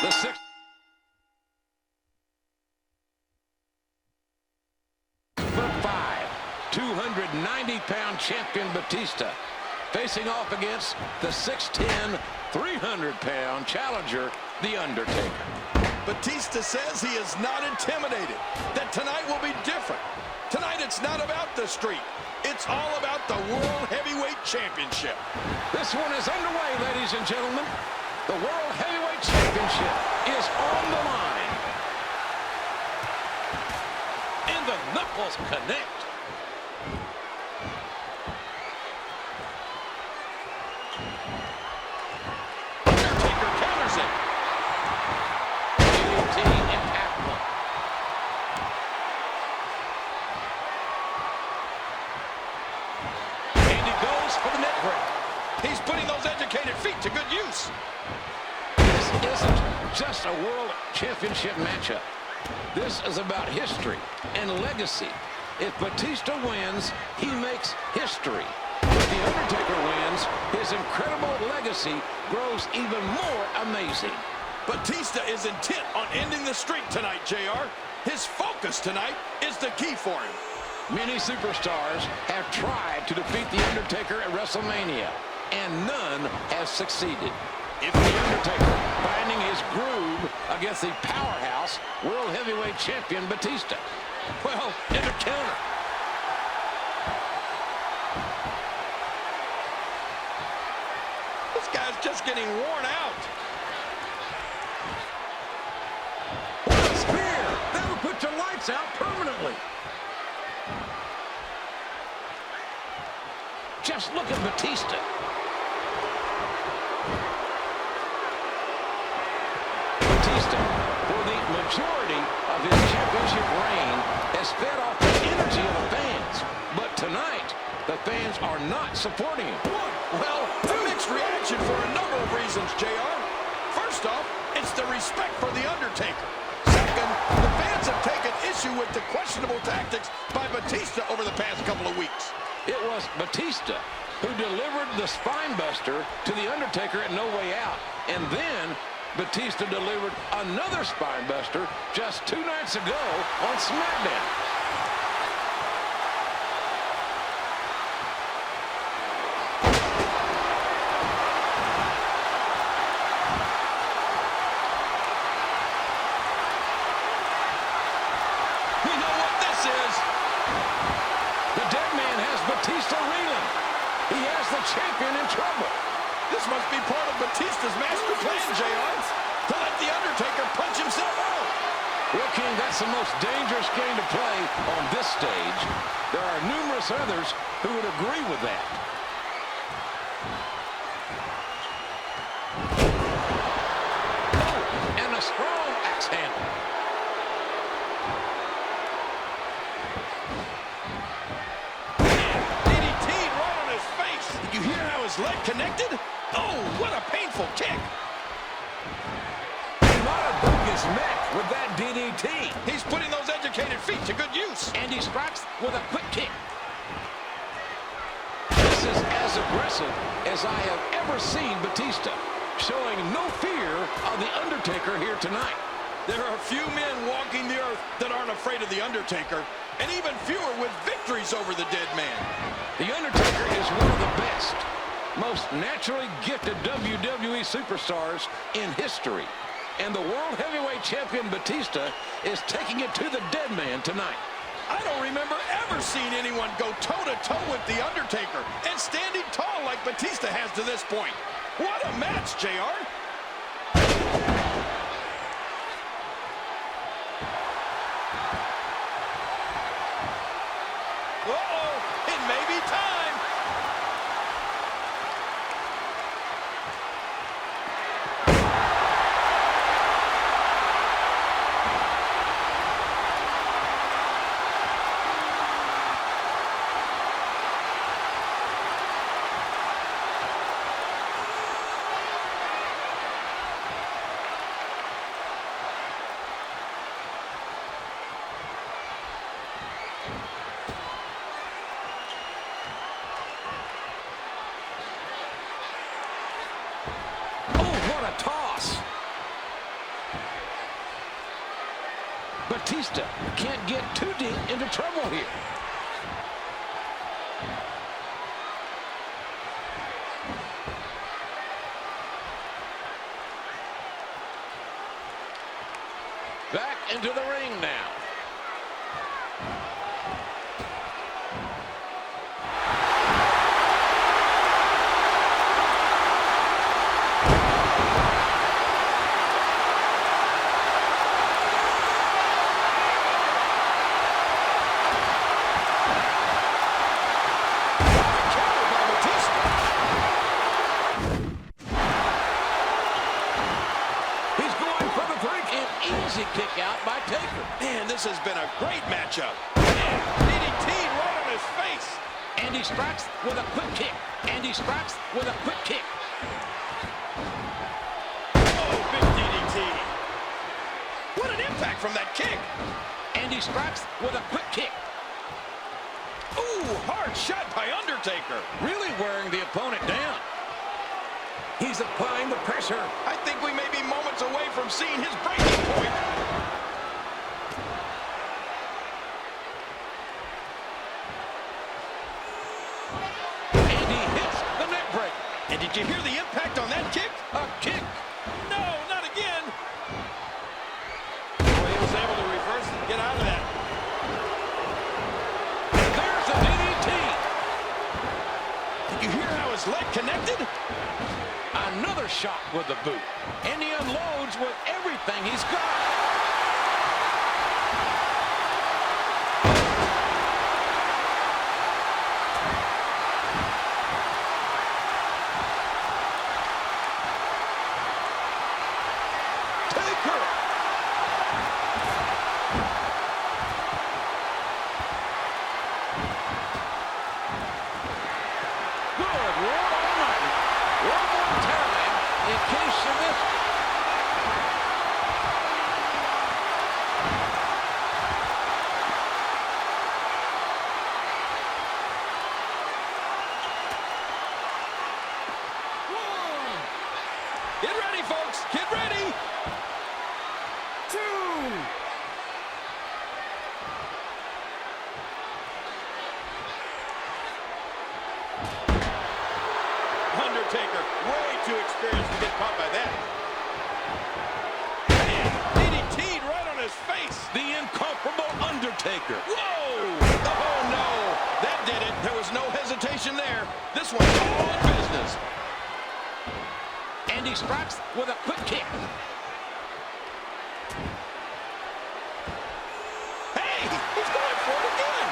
The 6'5", 290-pound champion Batista, facing off against the 6'10", 300-pound challenger, The Undertaker. Batista says he is not intimidated, that tonight will be different. Tonight it's not about the streak. It's all about the World Heavyweight Championship. This one is underway, ladies and gentlemen. The World Heavyweight Championship is on the line. And the knuckles connect. Undertaker counters it. Guillotine impactful. And he goes for the neck break. He's putting those educated feet to good use. This isn't just a World Championship matchup. This is about history and legacy. If Batista wins, he makes history. If The Undertaker wins, wins, his incredible legacy grows even more amazing. Batista is intent on ending the streak tonight, JR. His focus tonight is the key for him. Many superstars have tried to defeat The Undertaker at WrestleMania, and none has succeeded. If The Undertaker finding his groove against the powerhouse World Heavyweight Champion Batista. Well, into counter. This guy's just getting worn out. What a spear! That'll put your lights out permanently. Just look at Batista. Batista, for the majority of his championship reign, has fed off the energy of the fans. But tonight, the fans are not supporting him. Well, a mixed reaction for a number of reasons, JR. First off, it's the respect for The Undertaker. Second, the fans have taken issue with the questionable tactics by Batista over the past couple of weeks. It was Batista who delivered the spine buster to The Undertaker at No Way Out. And then Batista delivered another spine buster just 2 nights ago on SmackDown. We know what this is. The dead man has Batista reeling. He has the champion in trouble. This must be part of Batista's master plan, JR, to let The Undertaker punch himself out. Well, King, that's the most dangerous game to play on this stage. There are numerous others who would agree with that. Oh, and a strong axe handle. DDT right on his face. Did you hear how his leg connected? Oh, what a painful kick. He might have broke his neck with that DDT. He's putting those educated feet to good use. And he strikes with a quick kick. This is as aggressive as I have ever seen Batista, showing no fear of The Undertaker here tonight. There are few men walking the earth that aren't afraid of The Undertaker, and even fewer with victories over the dead man. The Undertaker is one of the best, most naturally gifted WWE superstars in history. And the World Heavyweight Champion Batista is taking it to the dead man tonight. I don't remember ever seeing anyone go toe-to-toe with The Undertaker and standing tall like Batista has to this point. What a match, JR. Uh-oh, it may be time. Toss. Batista can't get too deep into trouble here. Back into the ring now. Easy kick out by Taker. Man, this has been a great matchup. And DDT right on his face. And he strikes with a quick kick. And he strikes with a quick kick. Oh, big DDT. What an impact from that kick. And he strikes with a quick kick. Ooh, hard shot by Undertaker. Really wearing the opponent down. He's applying the pressure. I think we may be moments away from seeing his breaking point. And he hits the neck break. And did you hear the impact on that kick? A kick. No, not again. Boy, he was able to reverse and get out of that. There's a DDT. Did you hear how his leg connected? Another shot with the boot. And he unloads with everything he's got. Get ready, folks. Get ready. 2. Undertaker, way too experienced to get caught by that. And DDT'd right on his face. The incomparable Undertaker. Whoa! Oh, no. That did it. There was no hesitation there. This one's all business. And he strikes with a quick kick. Hey, he's going for it again.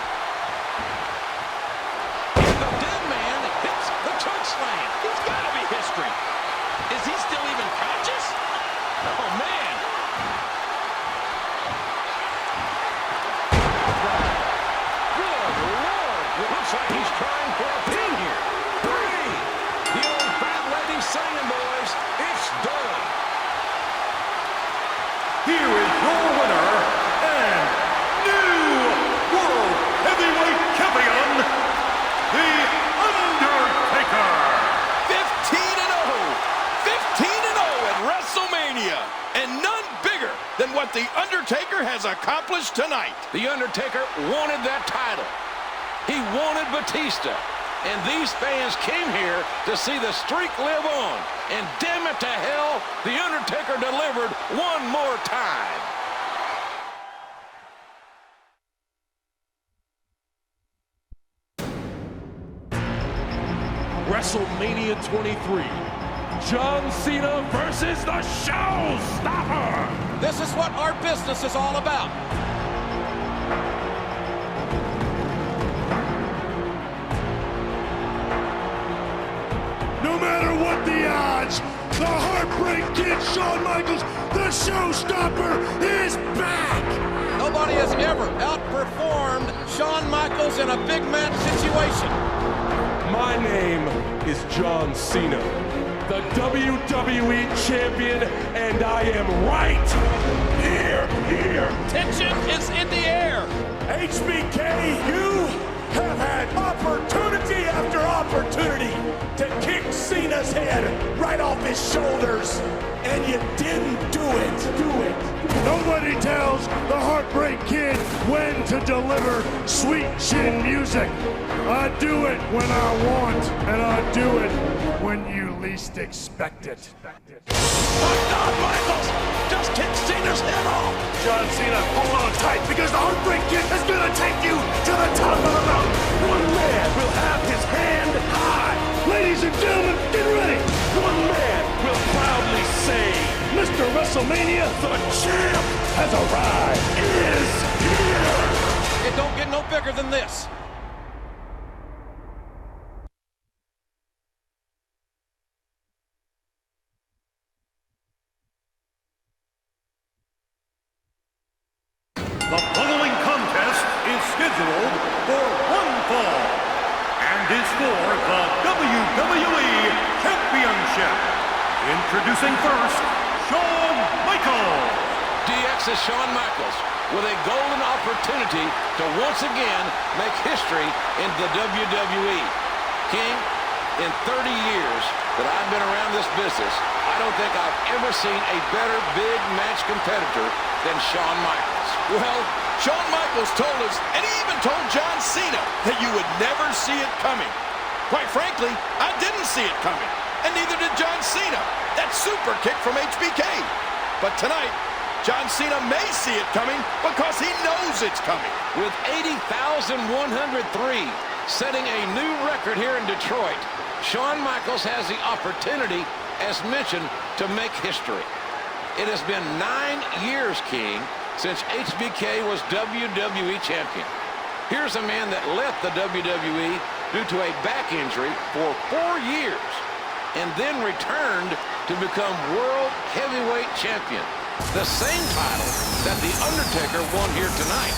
And the dead man hits the choke slam. He's got to be history. Is he still even conscious? Oh, man. Good Lord. It looks like he's trying for a pin here. 3. The old fat lady saying, boys, it's done. Here is your winner and new World Heavyweight Champion, The Undertaker. 15-0. 15-0 at WrestleMania. And none bigger than what The Undertaker has accomplished tonight. The Undertaker wanted that title. He wanted Batista. And these fans came here to see the streak live on. And damn it to hell, The Undertaker delivered one more time. WrestleMania 23. John Cena versus the Showstopper. This is what our business is all about. No matter what the odds, the Heartbreak Kid Shawn Michaels, the Showstopper, is back! Nobody has ever outperformed Shawn Michaels in a big match situation. My name is John Cena, the WWE Champion, and I am right here. Tension is in the air. HBK, you have had opportunity after opportunity to kick Cena's head right off his shoulders, and you didn't do it. Nobody tells the Heartbreak Kid when to deliver sweet chin music. I do it when I want, and I do it when you least expect it. Shawn Michaels just kicked Cena's head off. John Cena, hold on tight, because the Heartbreak Kid is gonna take you to the top of the mountain. One man will have his hand high. Ladies and gentlemen, get ready. One man will proudly say, Mr. WrestleMania, the champ, has arrived, is here. It don't get no bigger than this. The following contest is scheduled for one fall and is for the WWE Championship. Introducing first, Shawn Michaels. DX is Shawn Michaels. with a golden opportunity to once again make history in the WWE. King, in 30 years that I've been around this business, I don't think I've ever seen a better big match competitor than Shawn Michaels. Well, Shawn Michaels told us, and he even told John Cena, that you would never see it coming. Quite frankly, I didn't see it coming, and neither did John Cena. That super kick from HBK. But tonight, John Cena may see it coming because he knows it's coming. With 80,103 setting a new record here in Detroit, Shawn Michaels has the opportunity, as mentioned, to make history. It has been 9 years, King, since HBK was WWE Champion. Here's a man that left the WWE due to a back injury for 4 years and then returned to become World Heavyweight Champion, the same title that The Undertaker won here tonight.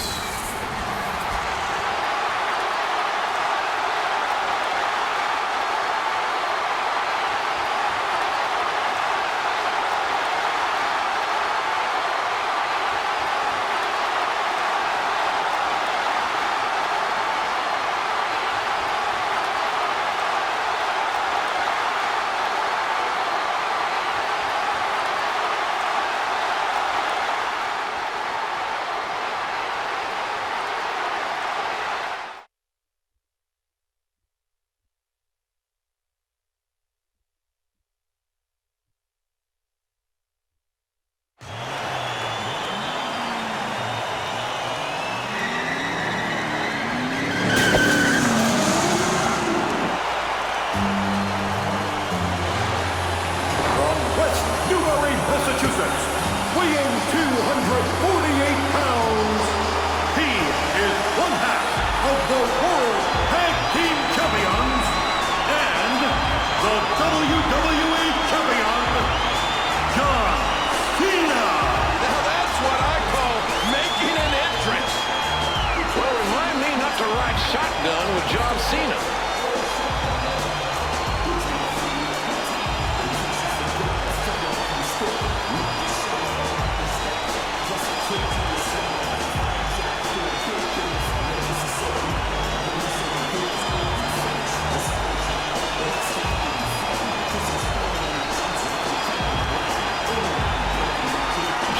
Weighing 248 pounds, he is one half of the World Tag Team Champions and the WWE Champion, John Cena. Now that's what I call making an entrance. Well, remind me not to ride shotgun with John Cena.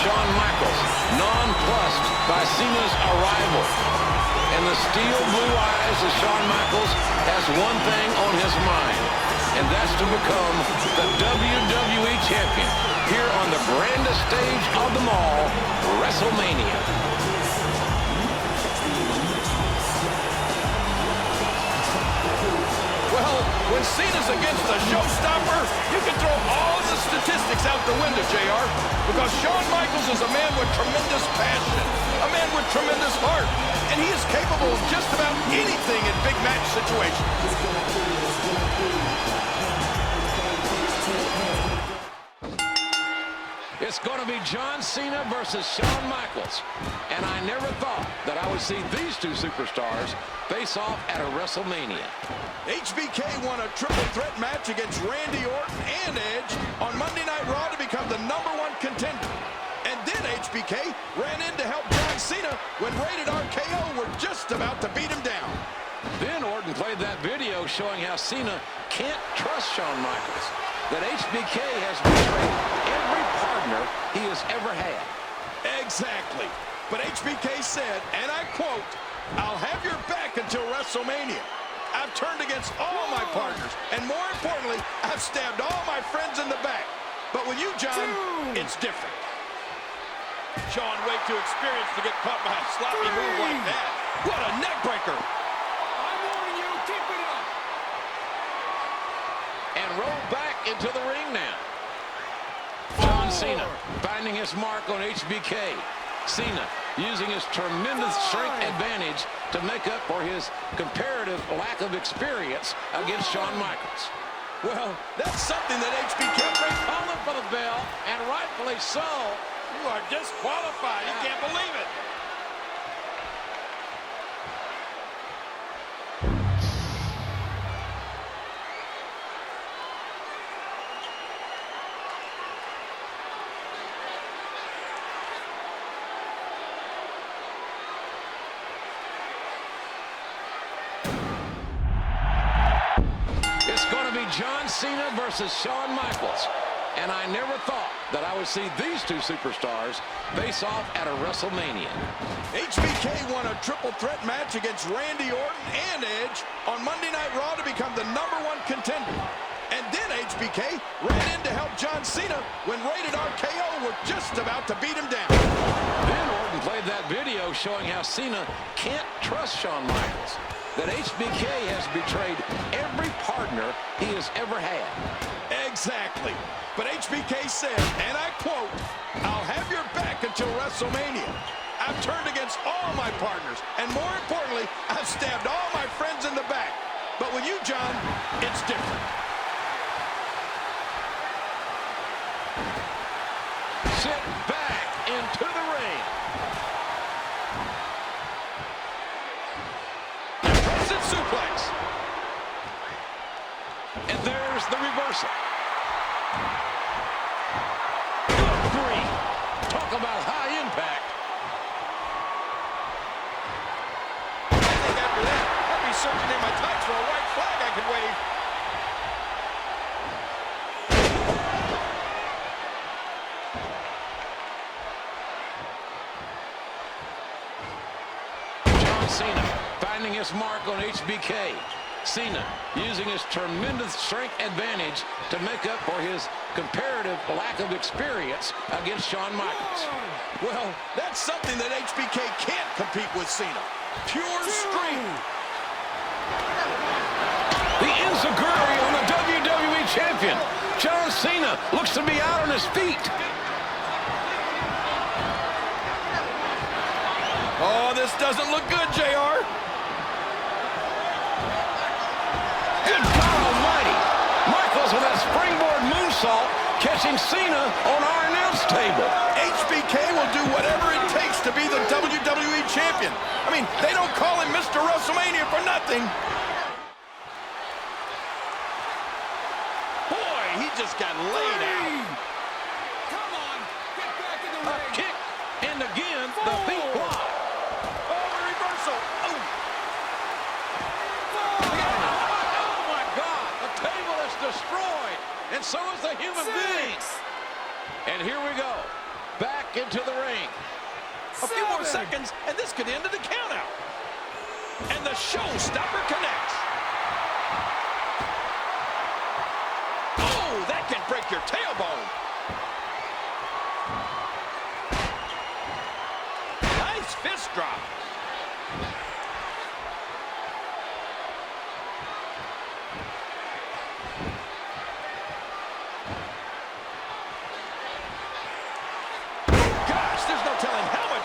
Shawn Michaels, nonplussed by Cena's arrival. And the steel blue eyes of Shawn Michaels has one thing on his mind, and that's to become the WWE Champion here on the grandest stage of them all, WrestleMania. Well, when Cena's against the showstopper, you can throw all the statistics out the window, JR, because Shawn Michaels is a man with tremendous passion, a man with tremendous heart, and he is capable of just about anything in big match situations. It's going to be John Cena versus Shawn Michaels. And I never thought that I would see these two superstars face off at a WrestleMania. HBK won a triple threat match against Randy Orton and Edge on Monday Night Raw to become the #1 contender. And then HBK ran in to help John Cena when Rated RKO were just about to beat him down. Then Orton played that video showing how Cena can't trust Shawn Michaels, that HBK has betrayed every partner he has ever had. Exactly. But HBK said, and I quote, "I'll have your back until WrestleMania. I've turned against all my partners, and more importantly, I've stabbed all my friends in the back. But with you, John, it's different." Shawn way too experienced to get caught by a sloppy move like that. What a neck breaker. I'm warning you, keep it up. And rolled back into the ring now. John Cena finding his mark on HBK. Cena using his tremendous strength advantage to make up for his comparative lack of experience against Shawn Michaels. Well, that's something that HBK calling for the bell, and rightfully so. You are disqualified. You can't believe it. John Cena versus Shawn Michaels. And I never thought that I would see these two superstars face off at a WrestleMania. HBK won a triple threat match against Randy Orton and Edge on Monday Night Raw to become the #1 contender. And then HBK ran in to help John Cena when Rated RKO were just about to beat him down. Then Orton played that video showing how Cena can't trust Shawn Michaels, that HBK has betrayed every partner he has ever had. Exactly. But HBK said, and I quote, "I'll have your back until WrestleMania. I've turned against all my partners, and more importantly, I've stabbed all my friends in the back. But with you, John, it's different." Sit back into the ring. Impressive suplex. And there's the reversal. Good grief. Talk about high impact. I think after that, I'd be searching in my tights for a white flag I could wave. Cena finding his mark on HBK. Cena using his tremendous strength advantage to make up for his comparative lack of experience against Shawn Michaels. Well, that's something that HBK can't compete with Cena. Pure strength. The insecurity on the WWE champion. John Cena looks to be out on his feet. Oh, this doesn't look good, JR. Good God almighty. Michaels with that springboard moonsault catching Cena on our announce table. HBK will do whatever it takes to be the WWE champion. I mean, they don't call him Mr. WrestleMania for nothing. Boy, he just got laid out. Come on, get back in the ring. A kick, and again, the feet block. Destroyed, and so is the human being. And here we go, back into the ring. A few more seconds, and this could end in the countout. And the showstopper connects. Oh, that can break your tailbone. Nice fist drop.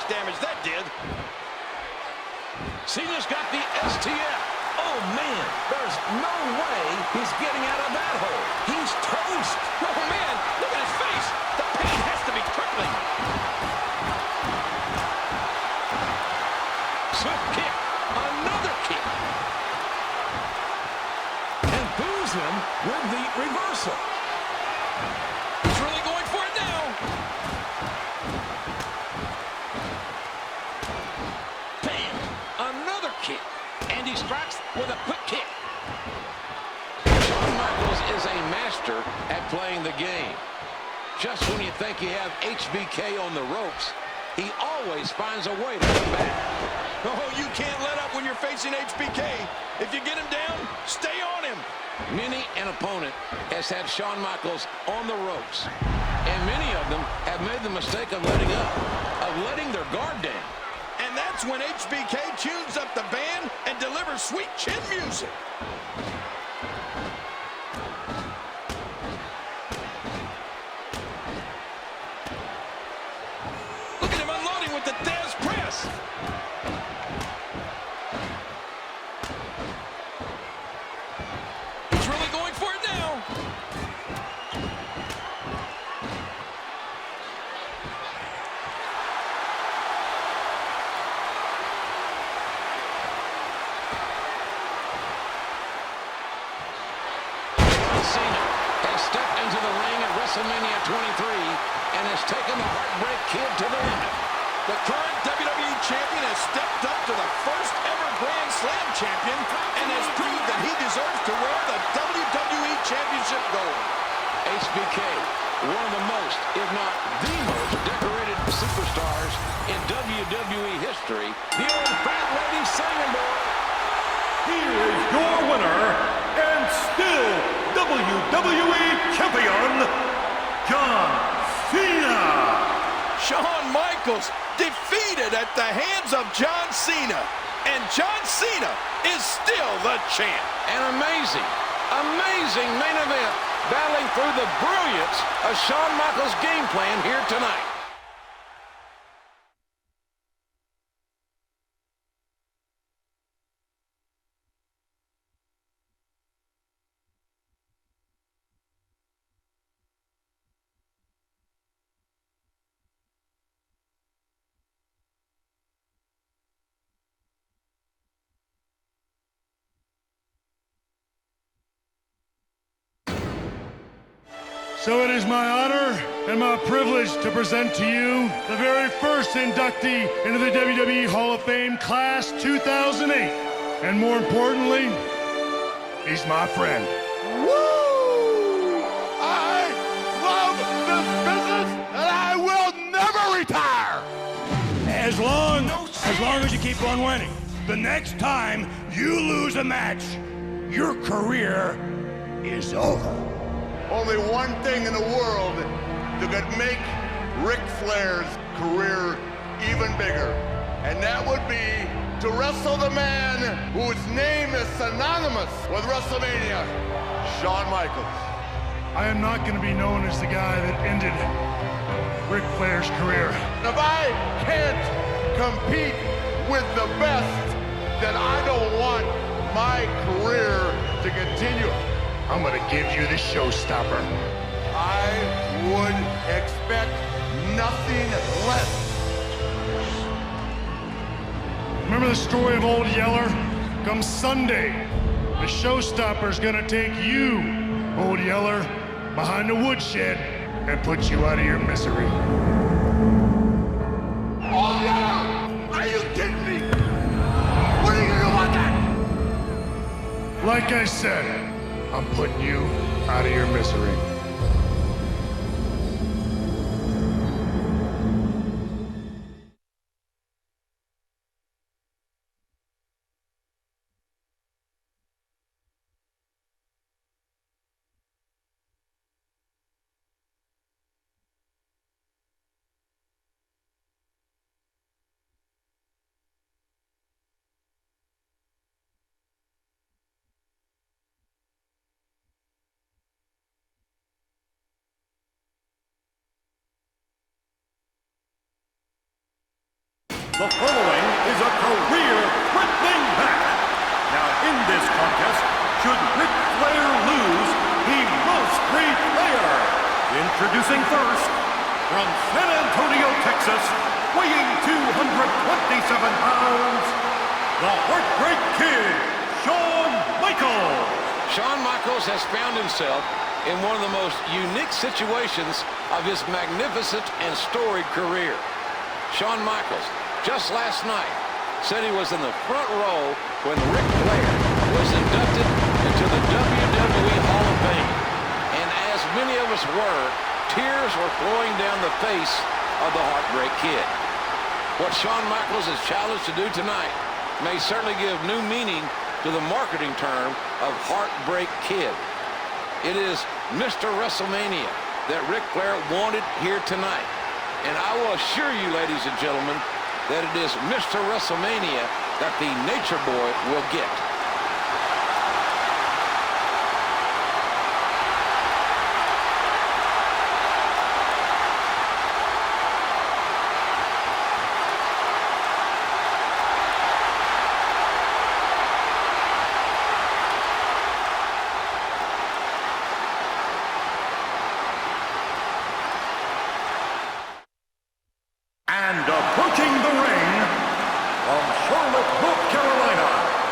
Damage that did. Cena's got the STF. Oh, man, there's no way he's getting out of that hole. He's toast. Oh, man, look at his face. The pain has to be crippling. Swift kick. Another kick. And booze him with the reversal. He's really going for it now. And he strikes with a quick kick. Shawn Michaels is a master at playing the game. Just when you think you have HBK on the ropes, he always finds a way to come back. Oh, you can't let up when you're facing HBK. If you get him down, stay on him. Many an opponent has had Shawn Michaels on the ropes. And many of them have made the mistake of letting up, of letting their guard down. And that's when HBK tunes up the band and delivers sweet chin music. Look at him unloading with the Dez press. He's really going for it now. Cena has stepped into the ring at WrestleMania 23 and has taken the Heartbreak Kid to the limit. The current WWE champion has stepped up to the first ever Grand Slam champion and has proved that he deserves to wear the WWE Championship superstars in WWE history, the old fat lady singing boy. Here is your winner, and still WWE Champion, John Cena. Shawn Michaels defeated at the hands of John Cena. And John Cena is still the champ. An amazing main event battling through the brilliance of Shawn Michaels' game plan here tonight. So it is my honor and my privilege to present to you the very first inductee into the WWE Hall of Fame Class 2008. And more importantly, he's my friend. Woo! I love this business, and I will never retire. As long as you keep on winning. The next time you lose a match, your career is over. Only one thing in the world that could make Ric Flair's career even bigger, and that would be to wrestle the man whose name is synonymous with WrestleMania, Shawn Michaels. I am not going to be known as the guy that ended Ric Flair's career. If I can't compete with the best, then I don't want my career to continue. I'm gonna give you the showstopper. I would expect nothing less. Remember the story of Old Yeller? Come Sunday, the showstopper's gonna take you, Old Yeller, behind the woodshed and put you out of your misery. Old Yeller! Are you kidding me? What are you gonna do about that? Like I said, I'm putting you out of your misery. The following is a career-threatening match. Now, in this contest, should Ric Flair lose, he must retire. Introducing first, from San Antonio, Texas, weighing 227 pounds, the Heartbreak Kid, Shawn Michaels. Shawn Michaels has found himself in one of the most unique situations of his magnificent and storied career. Shawn Michaels, just last night, said he was in the front row when Ric Flair was inducted into the WWE Hall of Fame. And as many of us were, tears were flowing down the face of the Heartbreak Kid. What Shawn Michaels is challenged to do tonight may certainly give new meaning to the marketing term of Heartbreak Kid. It is Mr. WrestleMania that Ric Flair wanted here tonight. And I will assure you, ladies and gentlemen, that it is Mr. WrestleMania that the Nature Boy will get. And approaching the ring, from Charlotte, North Carolina,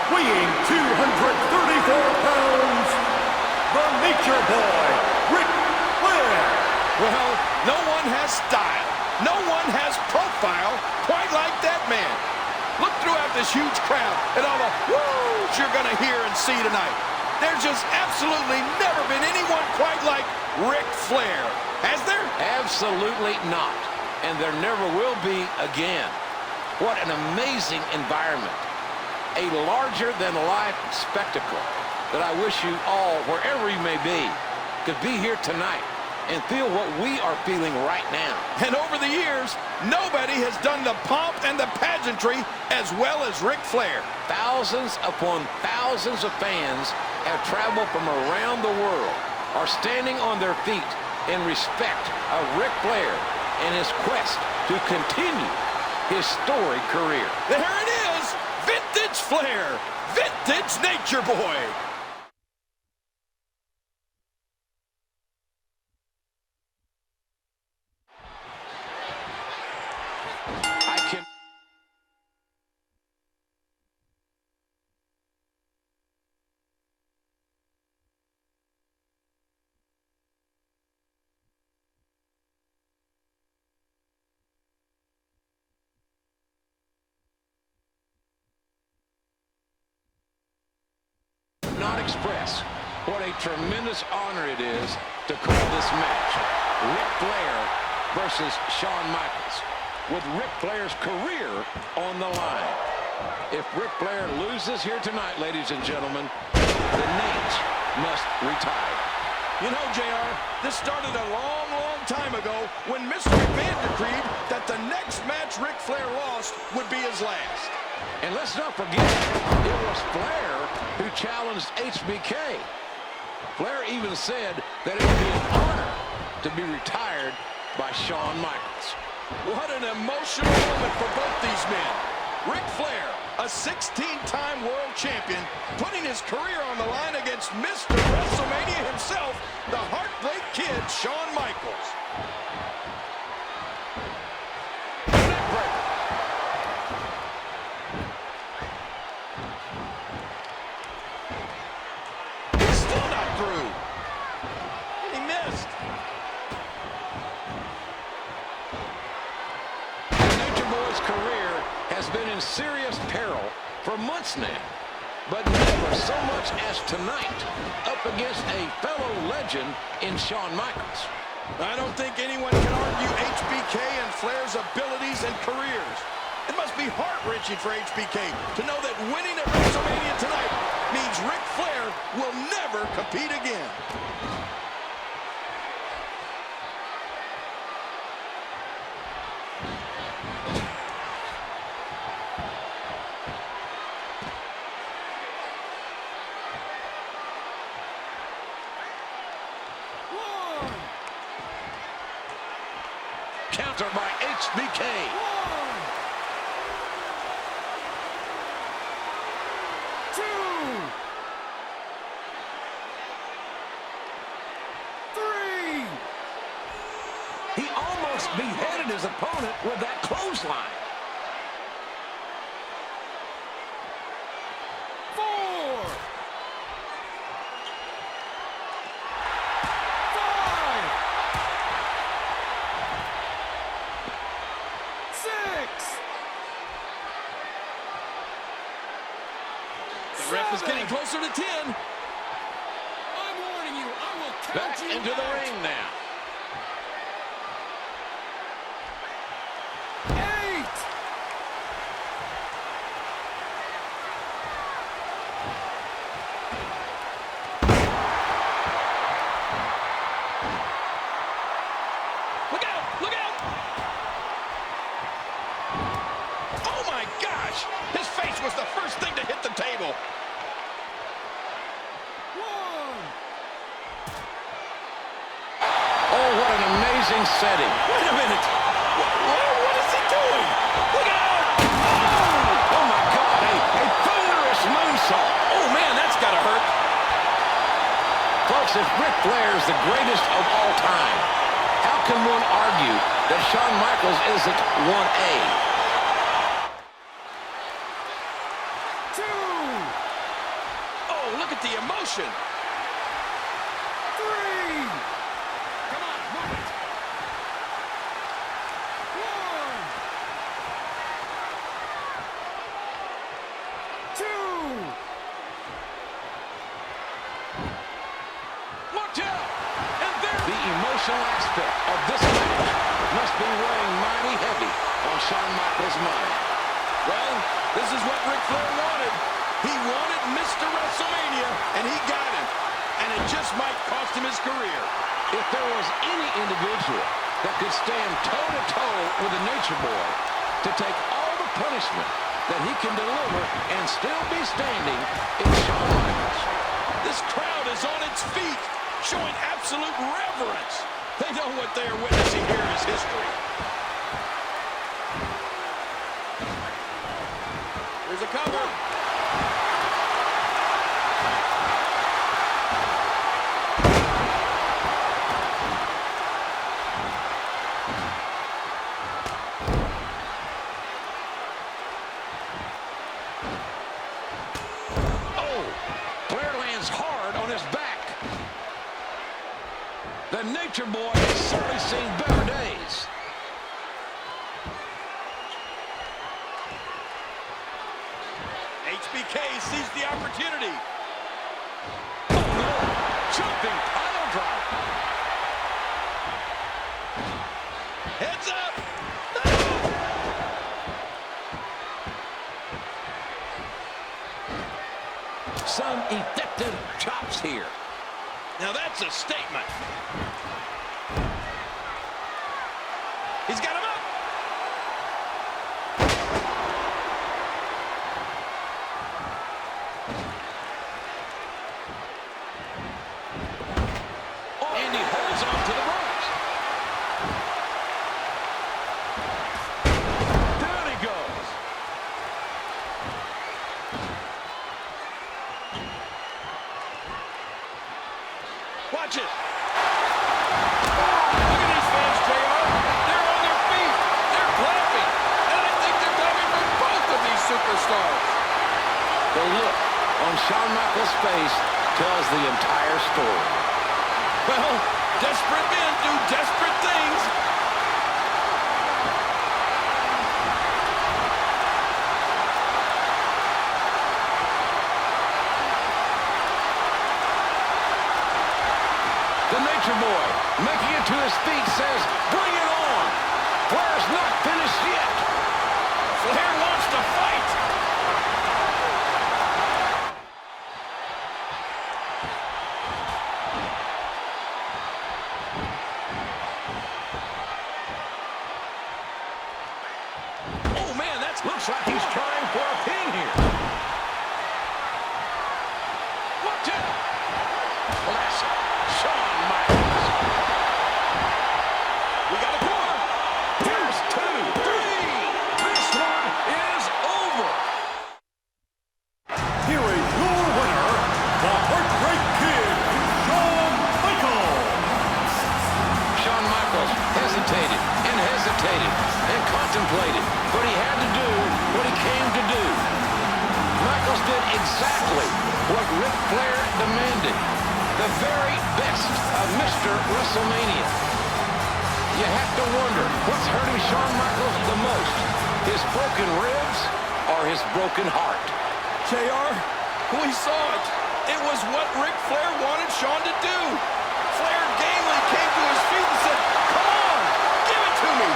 weighing 234 pounds, the Nature Boy, Ric Flair. Well, no one has style, no one has profile quite like that man. Look throughout this huge crowd and all the woos you're going to hear and see tonight. There's just absolutely never been anyone quite like Ric Flair. Has there? Absolutely not. and there never will be again. What an amazing environment. A larger-than-life spectacle that I wish you all, wherever you may be, could be here tonight and feel what we are feeling right now. And over the years, nobody has done the pomp and the pageantry as well as Ric Flair. Thousands upon thousands of fans have traveled from around the world, are standing on their feet in respect of Ric Flair and his quest to continue his storied career. There it is! Vintage Flair! Vintage Nature Boy! Not express what a tremendous honor it is to call this match Ric Flair versus Shawn Michaels, with Ric Flair's career on the line. If Ric Flair loses here tonight, ladies and gentlemen, the Nate must retire. You know, JR, this started a long, long time ago when Mr. McMahon decreed that the next match Ric Flair lost would be his last. And let's not forget, it was Flair who challenged HBK. Flair even said that it would be an honor to be retired by Shawn Michaels. What an emotional moment for both these men. Ric Flair, a 16-time world champion, putting his career on the line against Mr. WrestleMania himself, the Heartbreak Kid, Shawn Michaels. Been in serious peril for months now, but never so much as tonight up against a fellow legend in Shawn Michaels. I don't think anyone can argue HBK and Flair's abilities and careers. It must be heart-wrenching for HBK to know that winning at WrestleMania tonight means Ric Flair will never compete again. Counter by HBK. 1, 2, 3. He almost beheaded his opponent with that clothesline. 4. 6. The ref is getting closer to 10. I'm warning you, I will count Back you into the out. ring now. 8. 1. Setting. Wait a minute. What is he doing? Look out! Oh my God, a thunderous moonsault. Oh man, that's gotta hurt. Folks, if Ric Flair is the greatest of all time, how can one argue that Shawn Michaels isn't 1A? 2. Oh, look at the emotion. 3. Come on, move it. 1. 2. Look out! And there, the emotional aspect of this match must be weighing Shawn Michaels money. Well, this is what Ric Flair wanted. He wanted Mr. WrestleMania, and he got him. And it just might cost him his career. If there was any individual that could stand toe-to-toe with the Nature Boy to take all the punishment that he can deliver and still be standing, it's Shawn Michaels. This crowd is on its feet, showing absolute reverence. They know what they are witnessing here is history. Here's a cover. The Nature Boy has certainly seen better days. HBK sees the opportunity. Oh no! Jumping pile driver. Heads up! Some effective chops here. Now that's a statement. He's got him up. Oh, and he holds on to the ropes. Down he goes. Watch it. Look at these fans, JR. They're on their feet. They're clapping. And I think they're clapping for both of these superstars. The look on Shawn Michaels' face tells the entire story. Well, desperate men do desperate things. The Nature Boy, making it to his feet, says, "Bring it on." Flair's not finished yet. Flair wants to fight. Oh man, that looks like he's trying for a pin here. Watch it. Classic Shawn Michaels. We got a corner. Here's 2, 3. This one is over. Here is your winner, the Heartbreak Kid, Shawn Michaels. Shawn Michaels hesitated and hesitated and contemplated, but he had to do what he came to do. Michaels did exactly what Ric Flair demanded. The very best of Mr. WrestleMania. You have to wonder what's hurting Shawn Michaels the most, his broken ribs or his broken heart. JR, we saw it. It was what Ric Flair wanted Shawn to do. Flair gamely came to his feet and said, "Come on, give it to me."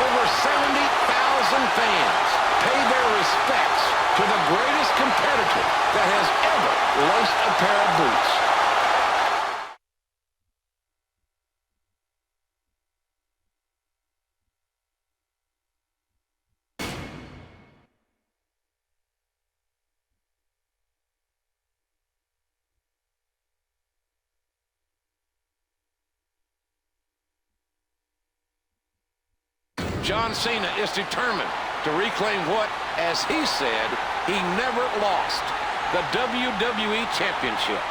Over 70,000 fans pay their respects to the greatest competitor that has ever laced a pair of boots. John Cena is determined to reclaim what, as he said, he never lost, the WWE Championship.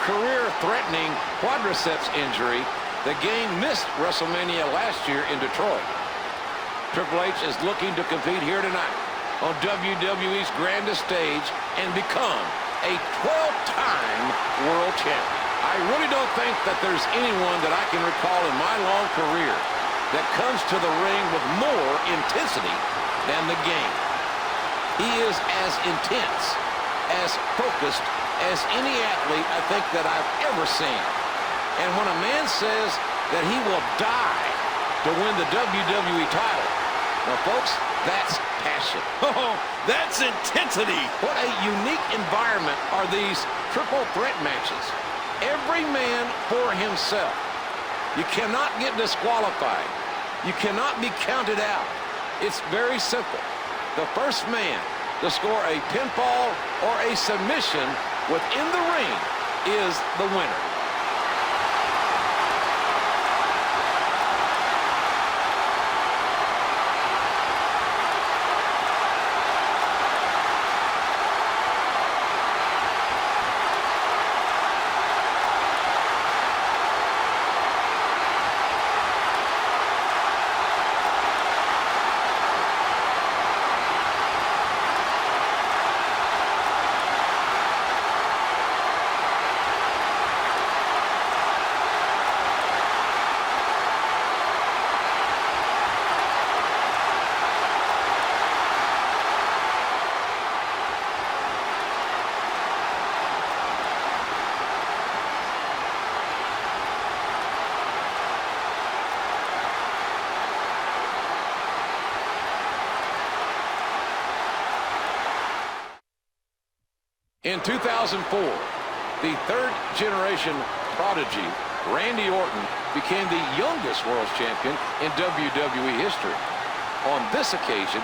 career-threatening quadriceps injury, the game missed WrestleMania last year in Detroit. Triple H is looking to compete here tonight on WWE's grandest stage and become a 12-time world champion. I really don't think that there's anyone that I can recall in my long career that comes to the ring with more intensity than the game. He is as intense, as focused as any athlete I think that I've ever seen. And when a man says that he will die to win the WWE title, well, folks, that's passion. Oh, that's intensity. What a unique environment are these triple threat matches. Every man for himself. You cannot get disqualified. You cannot be counted out. It's very simple. The first man to score a pinfall or a submission within the ring is the winner. In 2004, the third-generation prodigy, Randy Orton, became the youngest world champion in WWE history. On this occasion,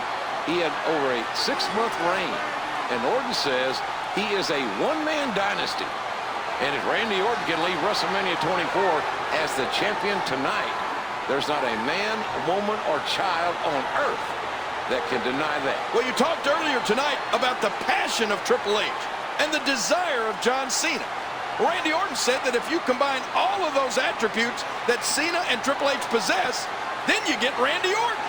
he had over a 6-month reign, and Orton says he is a one-man dynasty. And if Randy Orton can leave WrestleMania 24 as the champion tonight, there's not a man, woman, or child on earth that can deny that. Well, you talked earlier tonight about the passion of Triple H and the desire of John Cena. Randy Orton said that if you combine all of those attributes that Cena and Triple H possess, then you get Randy Orton.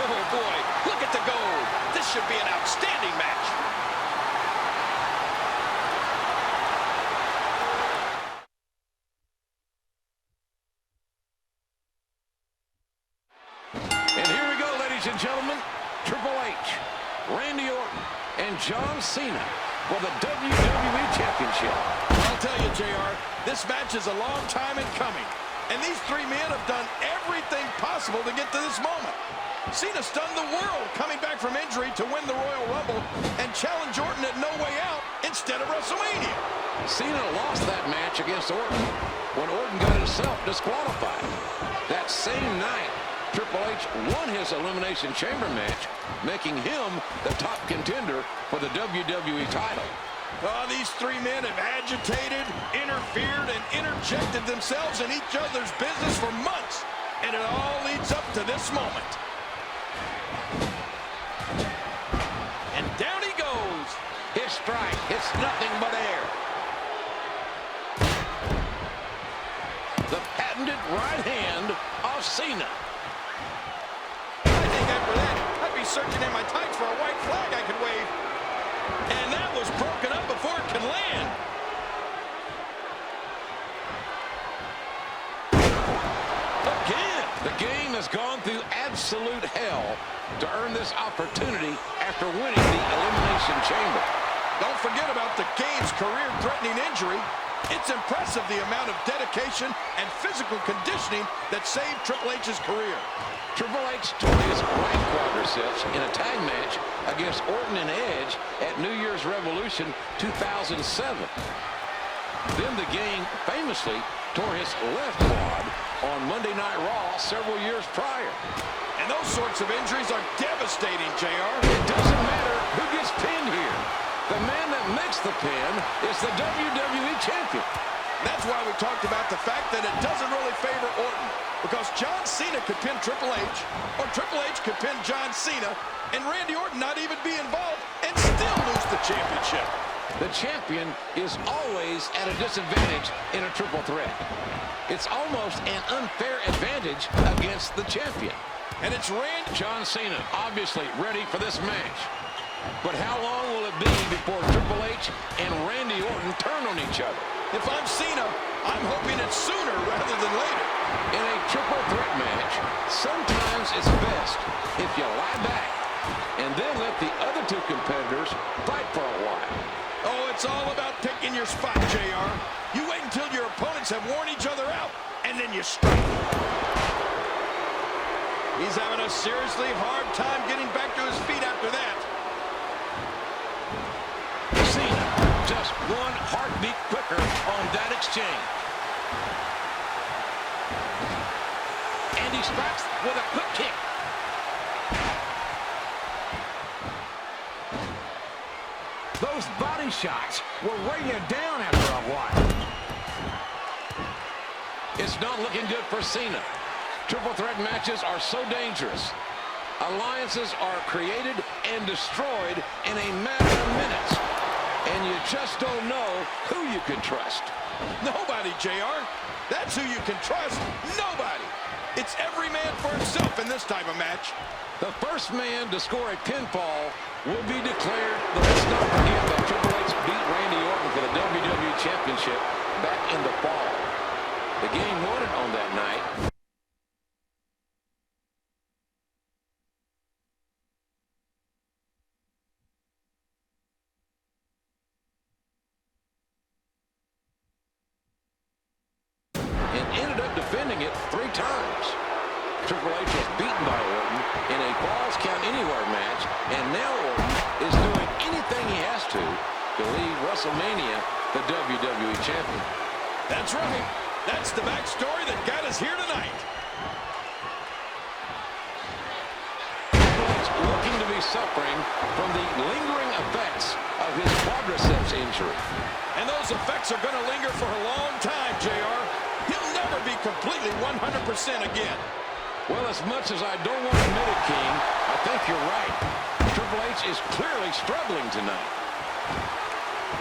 Oh, boy, look at the gold. This should be an outstanding match. And here we go, ladies and gentlemen. Triple H, Randy Orton, and John Cena for the WWE Championship. I'll tell you, JR, this match is a long time in coming. And these three men have done everything possible to get to this moment. Cena stunned the world coming back from injury to win the Royal Rumble and challenge Orton at No Way Out instead of WrestleMania. Cena lost that match against Orton when Orton got himself disqualified. That same night, Triple H won his Elimination Chamber match, making him the top contender for the WWE title. Oh, these three men have agitated, interfered, and interjected themselves in each other's business for months. And it all leads up to this moment. And down he goes. His strike hits nothing but air. The patented right hand of Cena. I think after that, I'd be searching in my tights for a white flag I could wave. And that was broken up before it can land. has gone through absolute hell to earn this opportunity after winning the Elimination Chamber. Don't forget about the Game's career-threatening injury. It's impressive the amount of dedication and physical conditioning that saved Triple H's career. Triple H tore his right quadriceps in a tag match against Orton and Edge at New Year's Revolution 2007. Then the Game famously tore his left quad on Monday Night Raw several years prior. And those sorts of injuries are devastating, JR. It doesn't matter who gets pinned here. The man that makes the pin is the WWE Champion. That's why we talked about the fact that it doesn't really favor Orton, because John Cena could pin Triple H, or Triple H could pin John Cena, and Randy Orton not even be involved and still lose the championship. The champion is always at a disadvantage in a triple threat. It's almost an unfair advantage against the champion. And it's John Cena, obviously ready for this match. But how long will it be before Triple H and Randy Orton turn on each other? If I'm Cena, I'm hoping it's sooner rather than later. In a triple threat match, sometimes it's best if you lie back and then let the other two competitors fight for a while. Oh, it's all about picking your spot, JR. You wait until your opponents have worn each other out, and then you strike. He's having a seriously hard time getting back to his feet after that. Cena, just one heartbeat quicker on that exchange. And he strikes with a quick kick. Those body shots will weigh you down after a while. It's not looking good for Cena. Triple threat matches are so dangerous. Alliances are created and destroyed in a matter of minutes. And you just don't know who you can trust. Nobody, JR. That's who you can trust. Nobody. It's every man for himself in this type of match. The first man to score a pinfall will be declared. Let's not forget that Triple H beat Randy Orton for the WWE Championship back in the fall. The Game won it on that night. Defending it 3 times. Triple H was beaten by Orton in a Falls Count Anywhere match, and now Orton is doing anything he has to leave WrestleMania the WWE Champion. That's right. That's the backstory that got us here tonight. Triple H looking to be suffering from the lingering effects of his quadriceps injury. And those effects are going to linger for a long time, JR. He'll never be completely 100% again. Well, as much as I don't want to admit it, King, I think you're right. Triple H is clearly struggling tonight.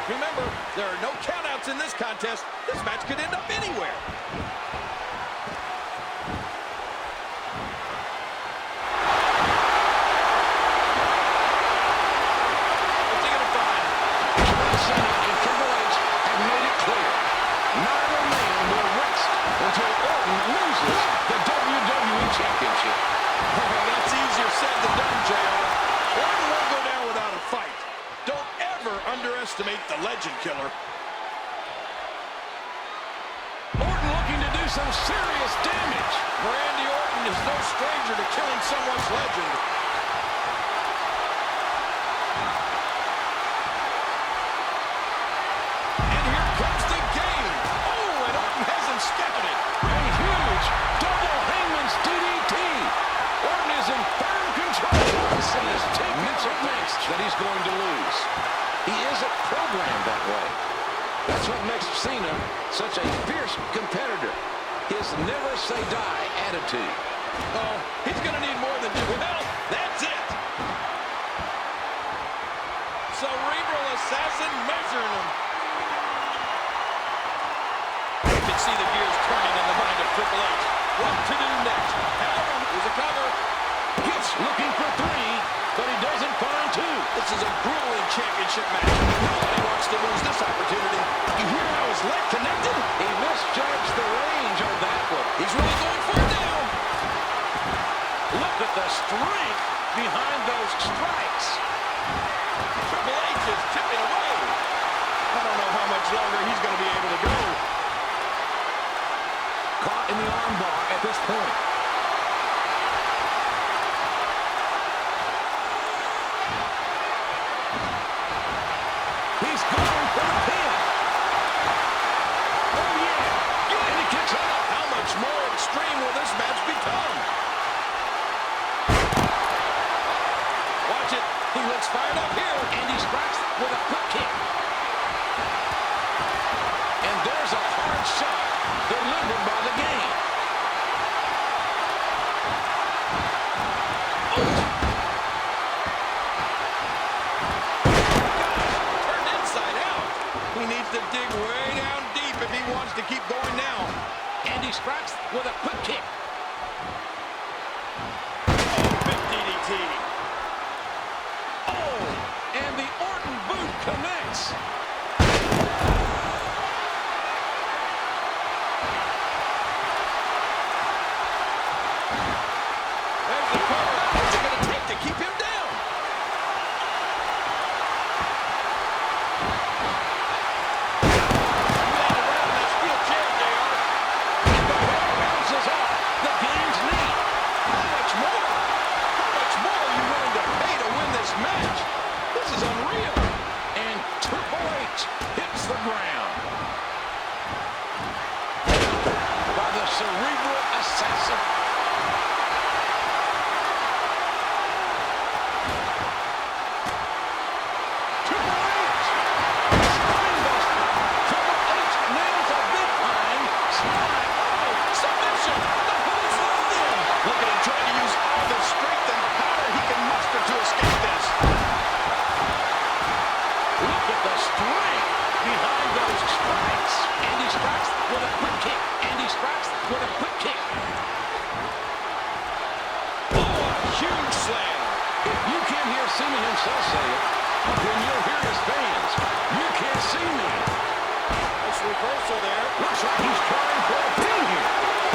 Remember, there are no countouts in this contest. This match could end up anywhere. What's he going to find? John Cena and Triple H have made it clear. Neither man will rest until Orton loses the WWE Championship. Oh, that's easier said than done, JR. Orton won't go down without a fight. Don't ever underestimate the legend killer. Orton looking to do some serious damage. Randy Orton is no stranger to killing someone's legend. And here comes the Game. Oh, and Orton has him scouted. A huge double hangman's DDT. Orton is in firm control. Cena's taking admits that he's going to lose. He isn't programmed that way. That's what makes Cena such a fierce competitor. His never-say-die attitude. Oh, he's going to need more than just, well, that's it. Cerebral assassin measuring him. You can see the gears turning in the mind of Triple H. What to do next? However, here's a cover. He's looking for 3, but he doesn't find 2. This is a grueling championship match. Nobody wants to lose this opportunity. You hear how his leg connected? He misjudged the range on that one. He's really going for it now. the strength behind those strikes. Triple H is chipping away. I don't know how much longer he's going to be able to go. Caught in the armbar at this point. He's going for the pin. Oh, yeah. And he kicks out. How much more extreme will this match become? Watch it. He looks fired up here. And he strikes with a quick kick. And there's a hard shot delivered by the game. Turned inside out. He needs to dig way down deep if he wants to keep going now. And he strikes with a quick kick. Oh, big DDT. Oh, and the Orton boot connects. There's the cover. What's it going to take to keep him down? Landed right on that steel chair, JR. And the ball bounces off the game's knee. How much more? How much more are you willing to pay to win this match? This is unreal. And Triple H hits the ground. By the cerebral assassin. Triple H. Spinebuster. Triple H nails a big time spine. Oh, submission. The police locked in. Look at him trying to use all the strength and power he can muster to escape this. Look at the strength behind those strikes. And he strikes with a quick kick. And he strikes with a quick kick. Oh, a huge slam. If you can't hear Cena himself say it, then you'll hear his fans. You can't see me. Nice reversal there. Looks like he's trying for a pin here.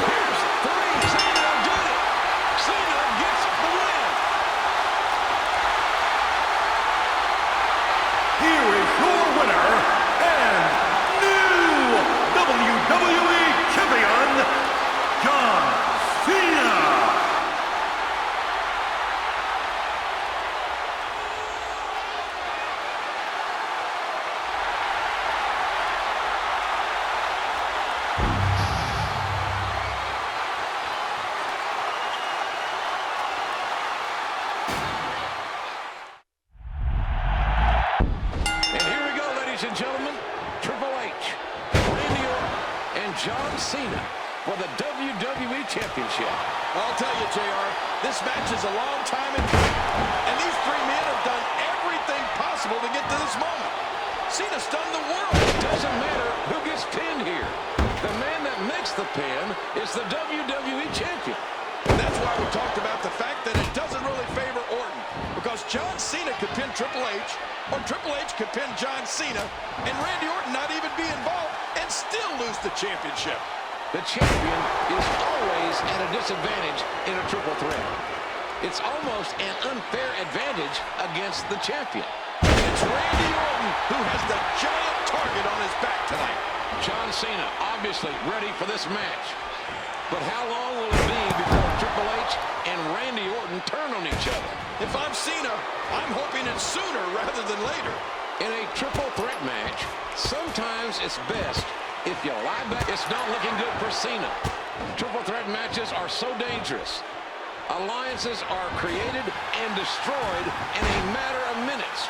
Here's three. Cena did it. Cena gets the win. Here is your winner and new WWE Champion, John Cena. And here we go, ladies and gentlemen. Triple H, Randy Orton, and John Cena for the WWE Championship. I'll tell you, JR, this match is a long time in coming. And these three men have done everything possible to get to this moment. Cena stunned the world. It doesn't matter who gets pinned here. The man that makes the pin is the WWE Champion. And that's why we talked about the fact that it doesn't really favor Orton. Because John Cena could pin Triple H, or Triple H could pin John Cena, and Randy Orton not even be involved and still lose the championship. The champion is always at a disadvantage in a triple threat. It's almost an unfair advantage against the champion. It's Randy Orton who has the giant target on his back tonight. John Cena obviously ready for this match. But how long will it be before Triple H and Randy Orton turn on each other? If I'm Cena, I'm hoping it's sooner rather than later. In a triple threat match, sometimes it's best if you lie back. It's not looking good for Cena. Triple threat matches are so dangerous. Alliances are created and destroyed in a matter of minutes.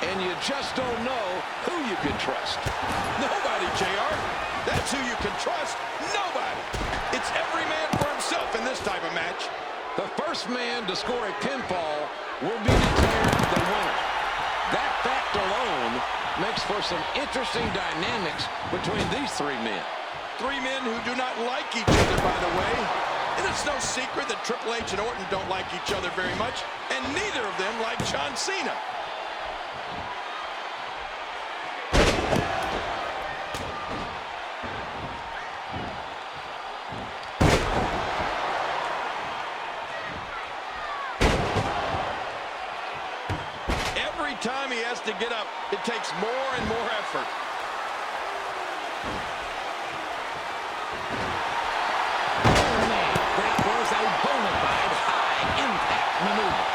And you just don't know who you can trust. Nobody, JR. That's who you can trust. Nobody. It's every man for himself in this type of match. The first man to score a pinfall will be declared the winner. That fact alone makes for some interesting dynamics between these three men. Three men who do not like each other, by the way. And it's no secret that Triple H and Orton don't like each other very much, and neither of them like John Cena. time he has to get up, it takes more and more effort. That was a bona fide high-impact maneuver.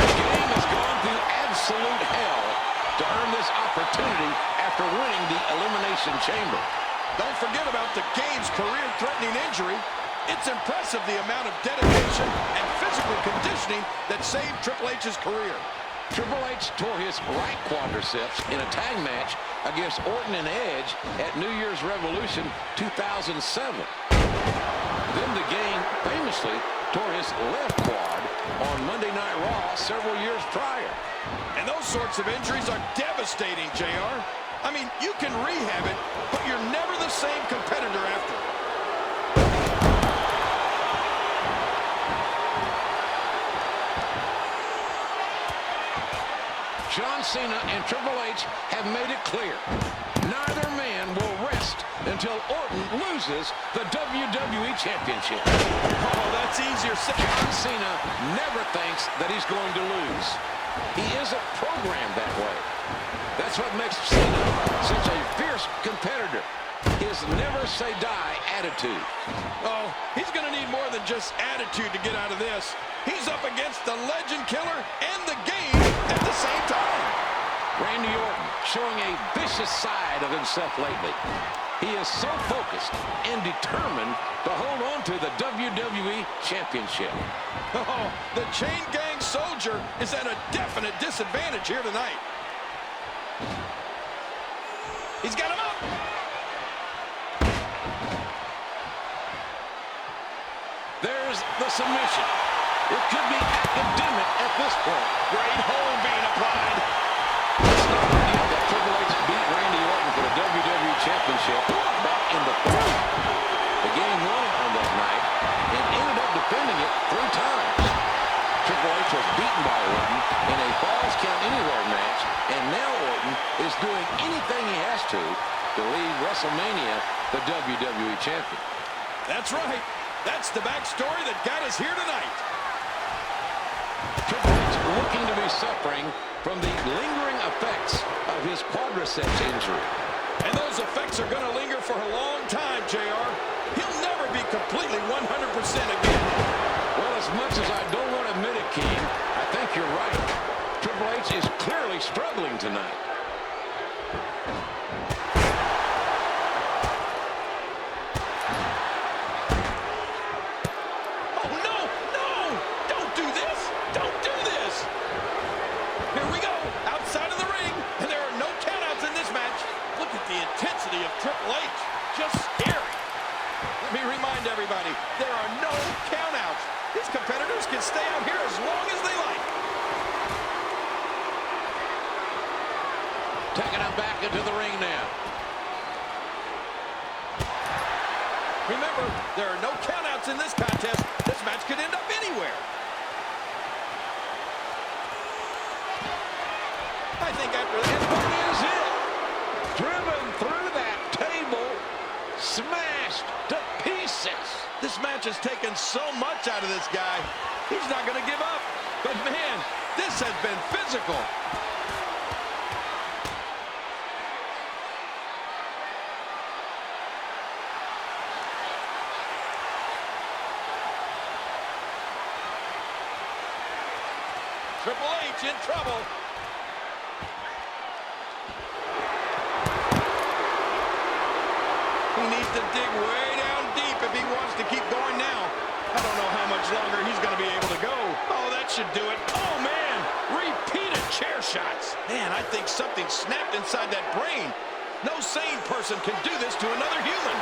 The game has gone through absolute hell to earn this opportunity after winning the Elimination Chamber. Don't forget about the game's career-threatening injury. It's impressive the amount of dedication and physical conditioning that saved Triple H's career. Triple H tore his right quadriceps in a tag match against Orton and Edge at New Year's Revolution 2007. Then the game famously tore his left quad on Monday Night Raw several years prior. And those sorts of injuries are devastating, JR. I mean, you can rehab it, but you're never the same competitor after. John Cena and Triple H have made it clear. Neither man will rest until Orton loses the WWE Championship. Oh, that's easier said. John Cena never thinks that he's going to lose. He isn't programmed that way. That's what makes Cena such a fierce competitor. His never-say-die attitude. Oh, he's going to need more than just attitude to get out of this. He's up against the legend killer and the game at the same time. Randy Orton showing a vicious side of himself lately. He is so focused and determined to hold on to the WWE Championship. Oh, the chain gang soldier is at a definite disadvantage here tonight. He's got him up. There's the submission. It could be academic at this point. Great hold being applied. It's not ideal that Triple H beat Randy Orton for the WWE Championship back in the fall. The game won it on that night and ended up defending it 3 times. Triple H was beaten by Orton in a Falls Count Anywhere match, and now Orton is doing anything he has to leave WrestleMania the WWE Champion. That's right. That's the backstory that got us here tonight. Triple H looking to be suffering from the lingering effects of his quadriceps injury. And those effects are going to linger for a long time, JR. He'll never be completely 100% again. Well, as much as I don't want to admit it, King, I think you're right. Triple H is clearly struggling tonight. Triple H, just scary. Let me remind everybody, there are no countouts. These competitors can stay out here as long as they like. Taking him back into the ring now. Remember, there are no countouts in this contest. This match could end up anywhere. I think after this, that is it. Driven through that table, smashed to pieces. This match has taken so much out of this guy. He's not going to give up. But man, this has been physical. Triple H in trouble. He needs to dig way down deep if he wants to keep going now. I don't know how much longer he's going to be able to go. Oh, that should do it. Oh, man. Repeated chair shots. Man, I think something snapped inside that brain. No sane person can do this to another human.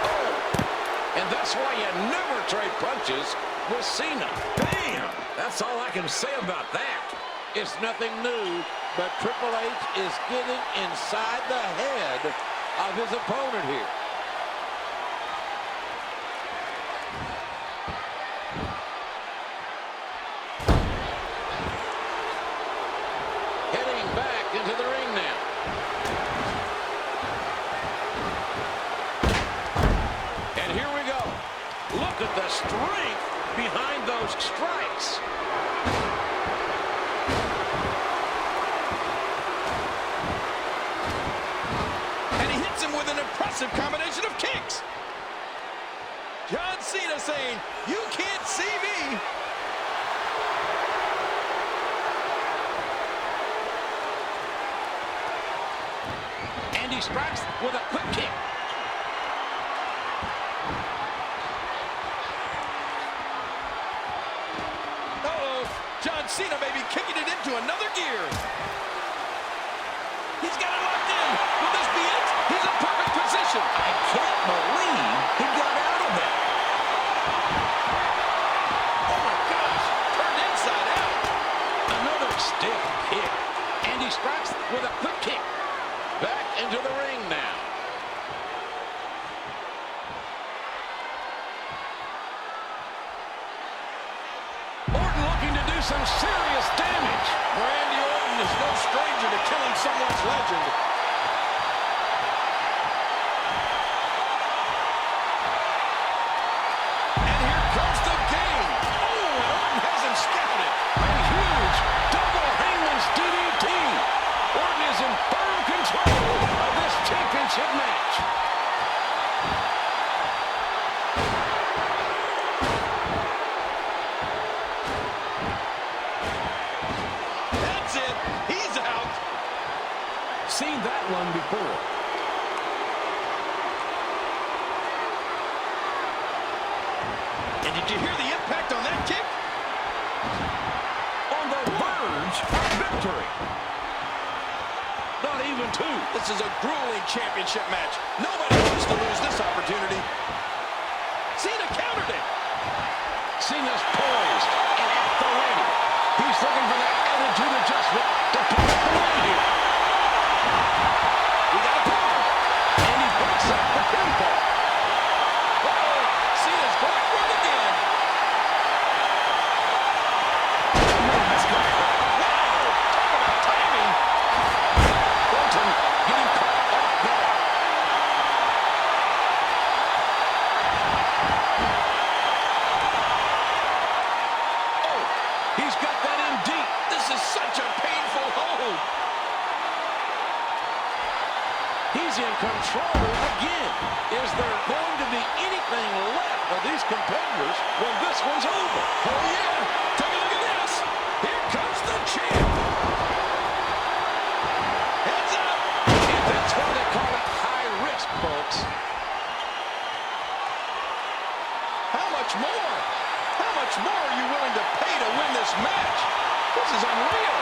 Oh, and that's why you never trade punches with Cena. Bam! That's all I can say about that. It's nothing new, but Triple H is getting inside the head of his opponent here. Heading back into the ring now. And here we go. Look at the strength behind those strikes. impressive combination of kicks. John Cena saying, "You can't see me." And he strikes with a quick kick. John Cena may be kicking it into another gear. He's got it locked in. Will this be it? He's in perfect position. I can't believe he got out of that. Oh my gosh, turned inside out. Another stiff kick. And he strikes with a quick kick. Back into the ring now. Some serious damage. Randy Orton is no stranger to killing someone's legend. And here comes the game. Oh, and Orton has him scouted. A huge double hangman's DDT. Orton is in firm control of this championship match. Seen that one before. And did you hear the impact on that kick? On the verge of victory. Not even two. This is a grueling championship match. Nobody wants to lose this opportunity. Cena countered it. Cena's poised and at the ready. He's looking for that attitude adjustment to pick up the win here. We got a cover. And he breaks up the pinfall. Uh-oh. Cena's going for it again. Wow. Talk about timing. Orton getting caught off guard. Oh, he's got that in deep. This is such a painful hold. He's in control again. Is there going to be anything left of these competitors when this one's over? Oh, yeah. Take a look at this. Here comes the champ. Heads up. And that's why they call it high risk, folks. How much more? How much more are you willing to pay to win this match? This is unreal.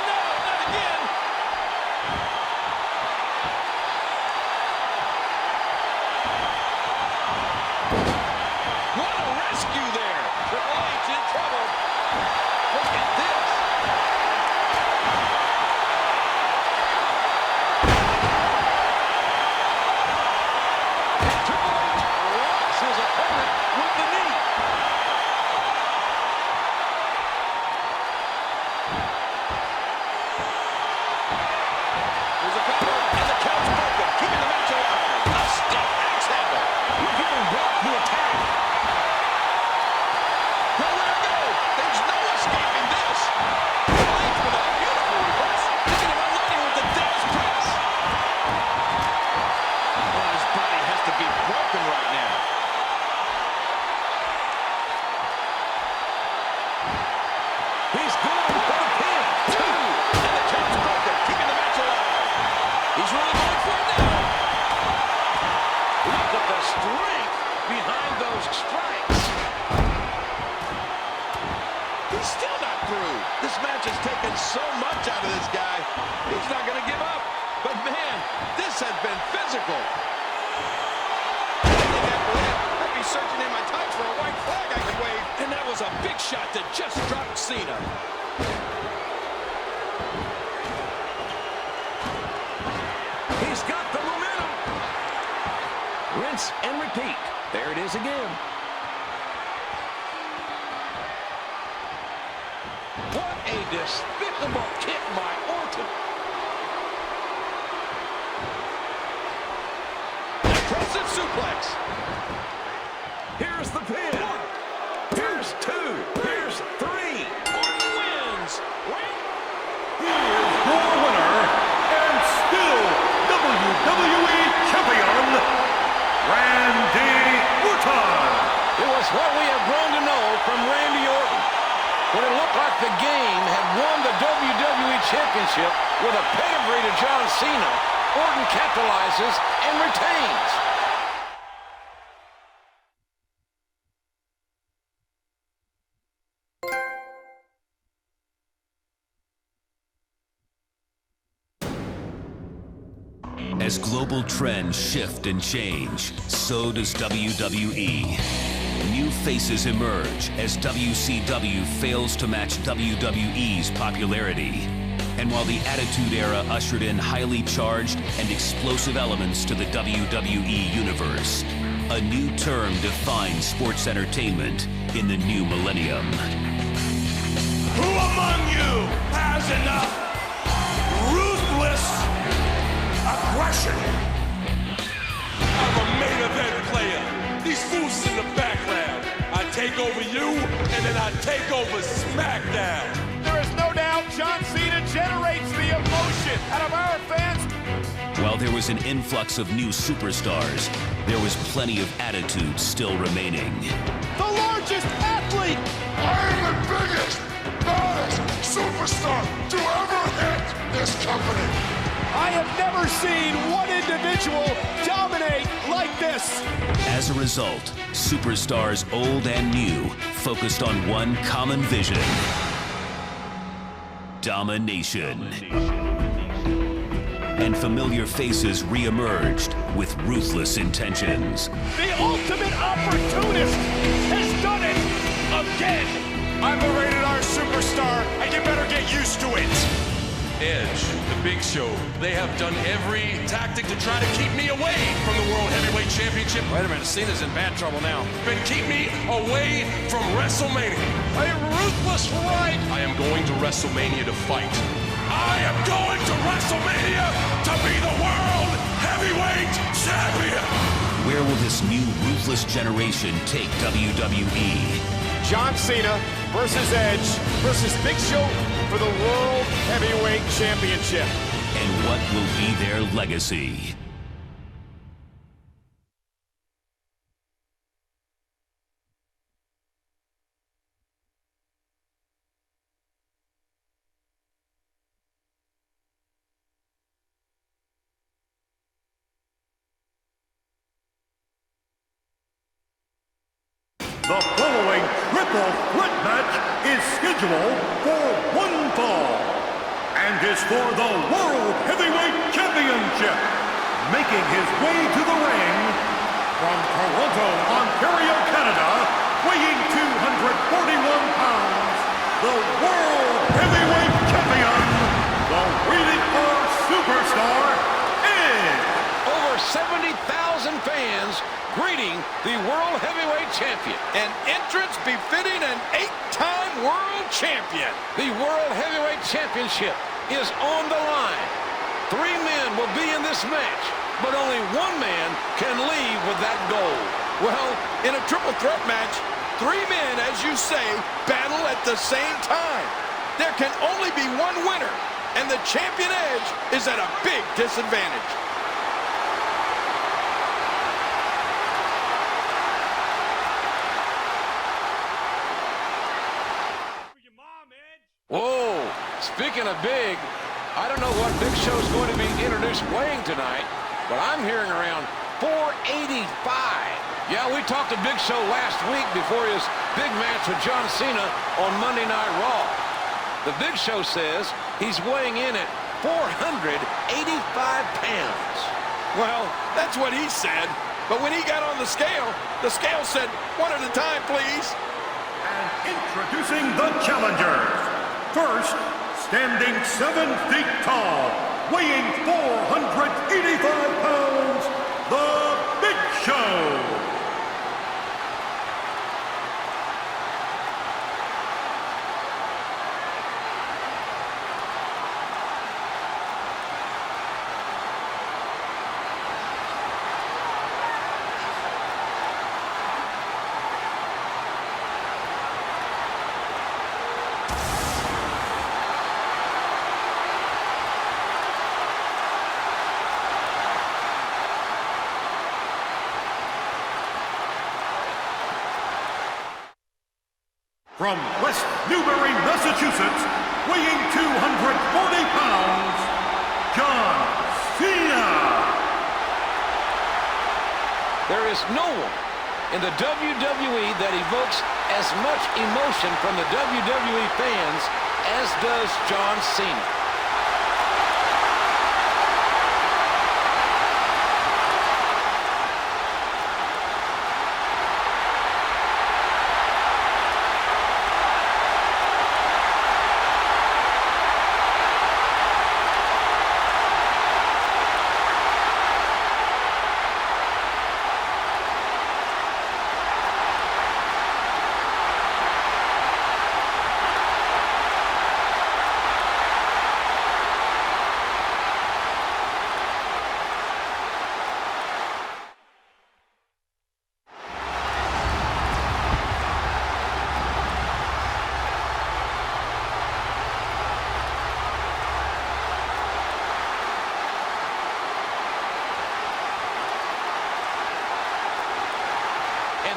No, not again. What a rescue there. Triple H in trouble. Look at this. Triple H rocks his opponent with the knee. There's a cover, and the count's broken, keeping the match alive. A stiff axe handle. Look at him block the attack. Nowhere to go. There's no escaping this. Triple H with a beautiful reverse. Look at him unloading with the Devil's press. Oh, his body has to be broken right now. He's going for the pin. Two, and the count's broken, keeping the match alive. He's really going for it now. Look at the strength behind those strikes. He's still not through. This match has taken so much out of this guy. He's not going to give up. But, man, this has been physical. I think after that, I'd be searching in my tights for a white flag I could wave. And that was a big shot that just dropped Cena. He's got the momentum. Rinse and repeat. There it is again. What a despicable kick by Orton. Impressive suplex. Here's the pin. Here's two. Here's three. Orton wins. He is your winner and still WWE Champion. we have grown to know from Randy Orton. When it looked like the game had won the WWE Championship with a pedigree to John Cena, Orton capitalizes and retains. As global trends shift and change, so does WWE. New faces emerge as WCW fails to match WWE's popularity. And while the Attitude Era ushered in highly charged and explosive elements to the WWE universe, a new term defines sports entertainment in the new millennium. Who among you has enough ruthless aggression? I'm a main event player. These fools in the background. I take over you, and then I take over SmackDown. There is no doubt John Cena generates the emotion out of our fans. While there was an influx of new superstars, there was plenty of attitude still remaining. The largest athlete. I am the biggest, baddest superstar to ever hit this company. I have never seen one individual dominate like this. As a result, superstars old and new focused on one common vision: domination. And familiar faces re-emerged with ruthless intentions. The ultimate opportunist has done it again. I'm the rated R superstar, and you better get used to it. Edge, the Big Show, they have done every tactic to try to keep me away from the World Heavyweight Championship. Wait a minute, Cena's in bad trouble now. And keep me away from WrestleMania. A ruthless right. I am going to WrestleMania to fight. I am going to WrestleMania to be the World Heavyweight Champion. Where will this new ruthless generation take WWE? John Cena versus Edge versus Big Show for the World Heavyweight Championship. And what will be their legacy? The following triple threat match is scheduled for one fall and is for the World Heavyweight Championship. Making his way to the ring from Toronto, Ontario, Canada, weighing 241 pounds, the World Heavyweight Champion, the Rated R Superstar, is... Over 70,000 fans greeting the World Heavyweight Champion. An entrance befitting an 8-time world champion. The World Heavyweight Championship is on the line. 3 men will be in this match, but only 1 man can leave with that gold. Well, in a triple threat match, 3 men, as you say, battle at the same time. There can only be 1 winner, and the champion Edge is at a big disadvantage. Whoa, speaking of big, I don't know what Big Show's going to be introduced weighing tonight, but I'm hearing around 485. Yeah, we talked to Big Show last week before his big match with John Cena on Monday Night Raw. The Big Show says he's weighing in at 485 pounds. Well, that's what he said, but when he got on the scale said, 1 at a time, please. And introducing the challengers. First, standing 7 feet tall, weighing 485 pounds, the Big Show. From West Newbury, Massachusetts, weighing 240 pounds, John Cena. There is no one in the WWE that evokes as much emotion from the WWE fans as does John Cena.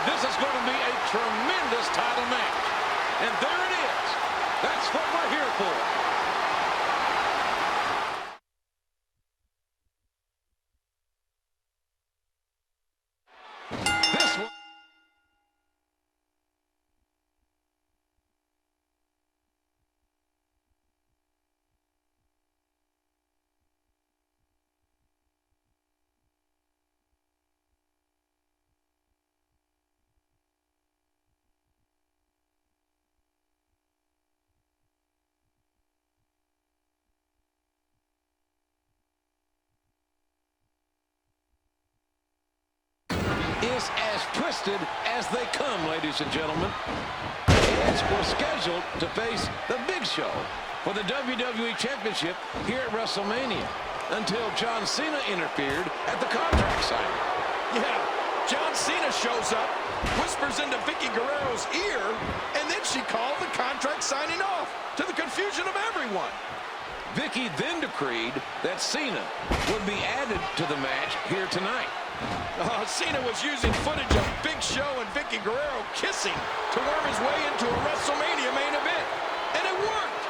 This is going to be a tremendous title match. And there it is. That's what we're here for. This one. Is as twisted as they come, ladies and gentlemen. Edge was scheduled to face the Big Show for the WWE Championship here at WrestleMania until John Cena interfered at the contract signing. Yeah, John Cena shows up, whispers into Vicky Guerrero's ear, and then she called the contract signing off, to the confusion of everyone. Vicky then decreed that Cena would be added to the match here tonight. Cena was using footage of Big Show and Vicky Guerrero kissing to worm his way into a WrestleMania main event. And it worked.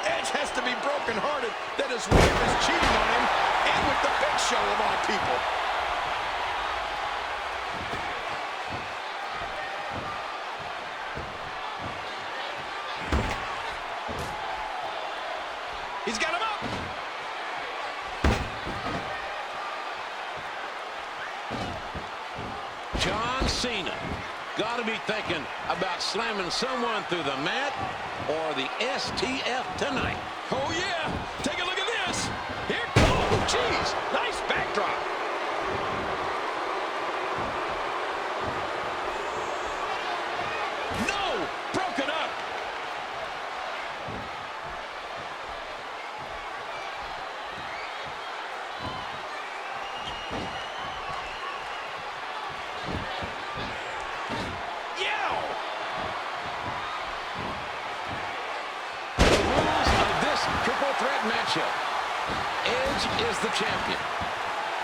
Edge has to be brokenhearted that his wife is cheating on him, and with the Big Show of all people. He's got him up. John Cena got to be thinking about slamming someone through the mat or the STF tonight. Oh, yeah. Take a look at this. Here comes. Jeez. Nice backdrop. No. Broken up. Matchup. Edge is the champion,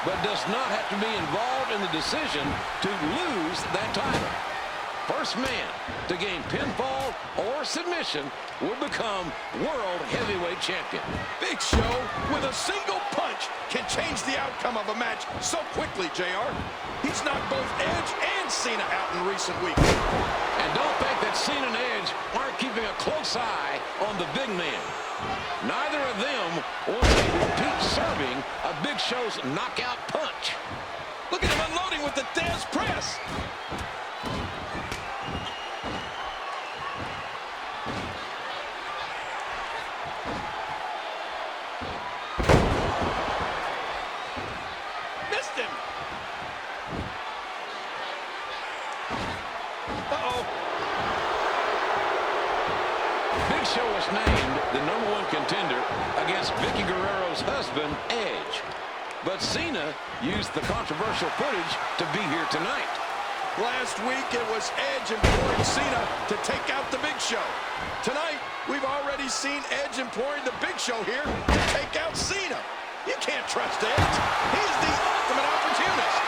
but does not have to be involved in the decision to lose that title. First man to gain pinfall or submission will become World Heavyweight Champion. Big Show, with a single punch, can change the outcome of a match so quickly, JR. He's knocked both Edge and Cena out in recent weeks. And don't think that Cena and Edge aren't keeping a close eye on the big man. Neither of them wants a repeat serving of Big Show's knockout punch. Look at him unloading with the Dez press. Missed him. Uh-oh. Big Show was named the #1 contender against Vicky Guerrero's husband, Edge. But Cena used the controversial footage to be here tonight. Last week, it was Edge imploring Cena to take out the Big Show. Tonight, we've already seen Edge imploring the Big Show here to take out Cena. You can't trust Edge. He's the ultimate opportunist.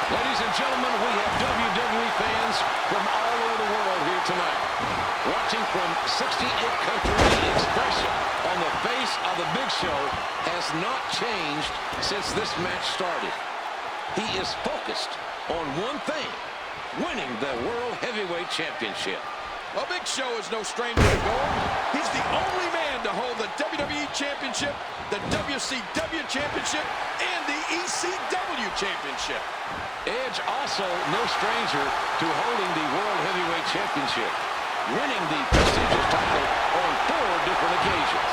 Ladies and gentlemen, we have WWE fans from all over the world here tonight. Watching from 68 countries, the expression on the face of the Big Show has not changed since this match started. He is focused on one thing, winning the World Heavyweight Championship. Well, Big Show is no stranger to gold. He's the only man to hold the WWE Championship, the WCW Championship, and the ECW Championship. Edge also no stranger to holding the World Heavyweight Championship, winning the prestigious title on 4 different occasions.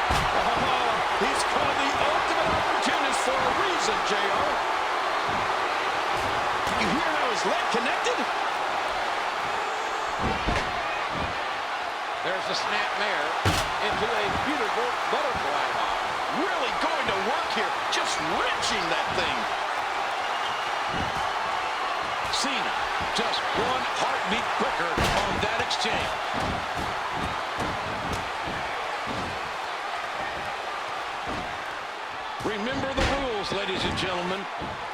Oh, he's called the ultimate opportunist for a reason, JR. You hear how his leg connected? There's a snapmare into a beautiful butterfly hop. Really going to work here, just wrenching that thing. Cena, just one heartbeat quicker on that exchange. Remember the rules, ladies and gentlemen.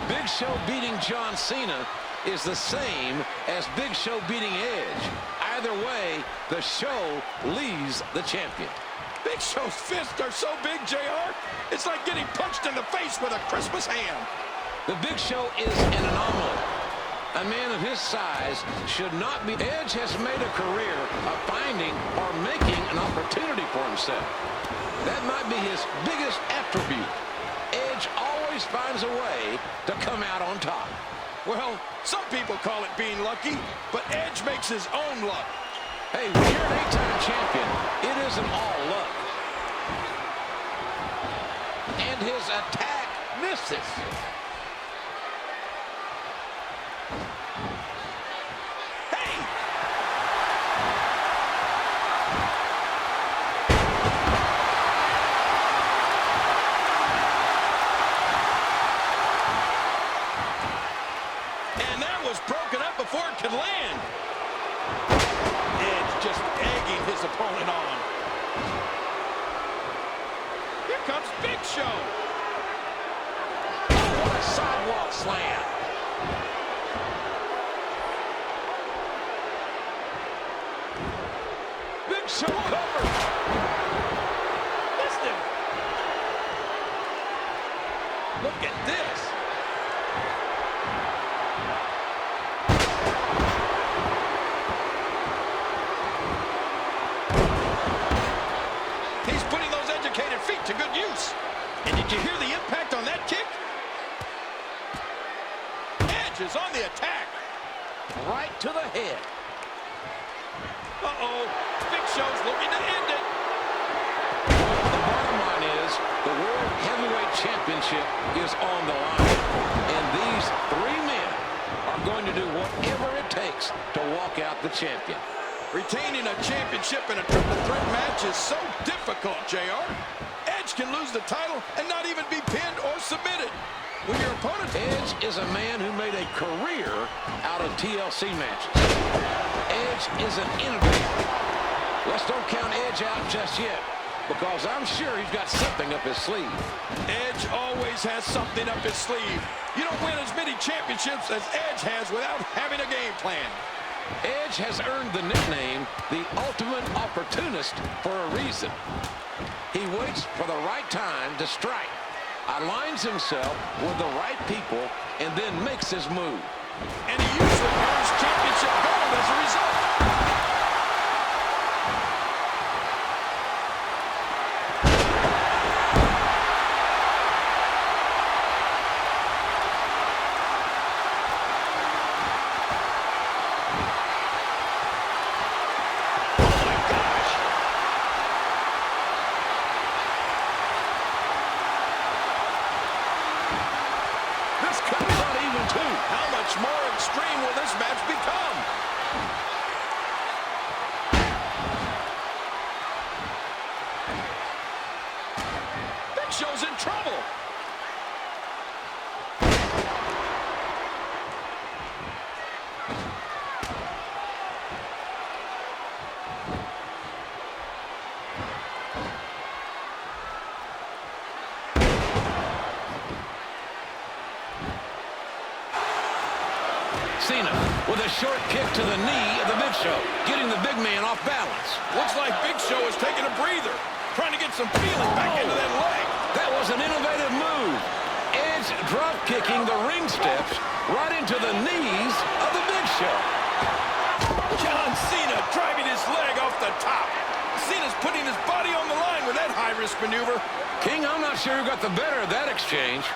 Big Show beating John Cena is the same as Big Show beating Edge. Either way, the show leaves the champion. Big Show's fists are so big, JR, it's like getting punched in the face with a Christmas ham. The Big Show is an anomaly. A man of his size should not be. Edge has made a career of finding or making an opportunity for himself. That might be his biggest attribute. Edge always finds a way to come out on top. Well, some people call it being lucky, but Edge makes his own luck. Hey, when you're an 8-time champion, it isn't all luck. And his attack misses. Before it could land. Edge just egging his opponent on. Here comes Big Show. Oh, what a sidewalk slam. Big Show covered. Missed him. Look at this. To good use. And did you hear the impact on that kick? Edge is on the attack. Right to the head. Uh-oh. Big Show's looking to end it. The bottom line is the World Heavyweight Championship is on the line. And these 3 men are going to do whatever it takes to walk out the champion. Retaining a championship in a triple threat match is so difficult, JR. Edge can lose the title and not even be pinned or submitted. When your opponent... Edge is a man who made a career out of TLC matches. Edge is an innovator. Let's don't count Edge out just yet, because I'm sure he's got something up his sleeve. Edge always has something up his sleeve. You don't win as many championships as Edge has without having a game plan. Edge has earned the nickname the ultimate opportunist for a reason. He waits for the right time to strike, aligns himself with the right people, and then makes his move. And he usually earns championship gold as a result. How much more extreme will this match become? Big Show's in trouble. a short kick to the knee of the Big Show, getting the big man off balance. Looks like Big Show is taking a breather, trying to get some feeling back into that leg. That was an innovative move. Edge drop kicking the ring steps right into the knees of the Big Show. John Cena driving his leg off the top. Cena's putting his body on the line with that high-risk maneuver. King, I'm not sure who got the better of that exchange.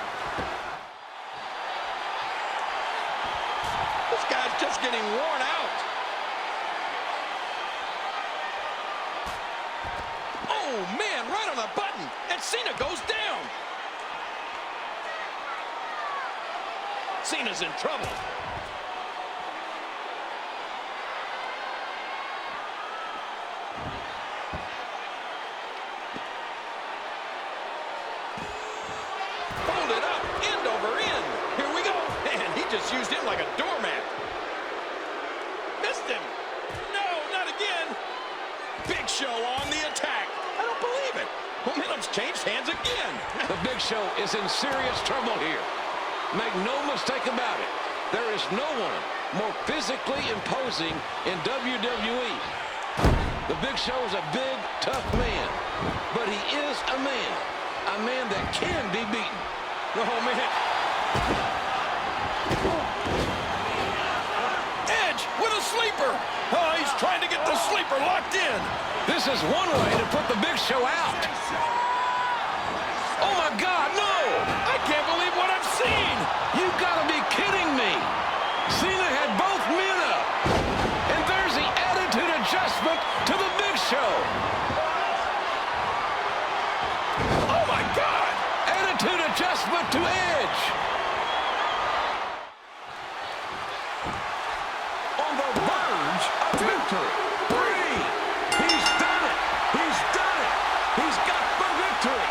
This guy's just getting worn out. Oh, man, right on the button. And Cena goes down. Cena's in trouble. Folded up, end over end. Here we go. And he just used him like a doormat. Missed him. No, not again. Big Show on the attack. I don't believe it. Momentum's changed hands again. The Big Show is in serious trouble here. Make no mistake about it. There is no one more physically imposing in WWE. The Big Show is a big, tough man. But he is a man that can be beaten. Oh, man. Edge with a sleeper. Oh, he's trying to get the sleeper locked in. This is one way to put the Big Show out. Oh, my God, no! I can't believe what I've seen. You've got to be kidding me. Cena had both men up. And there's the attitude adjustment to the Big Show. Oh, my God. Attitude adjustment to Edge. On the verge of victory. 3. He's done it. He's done it. He's got the victory.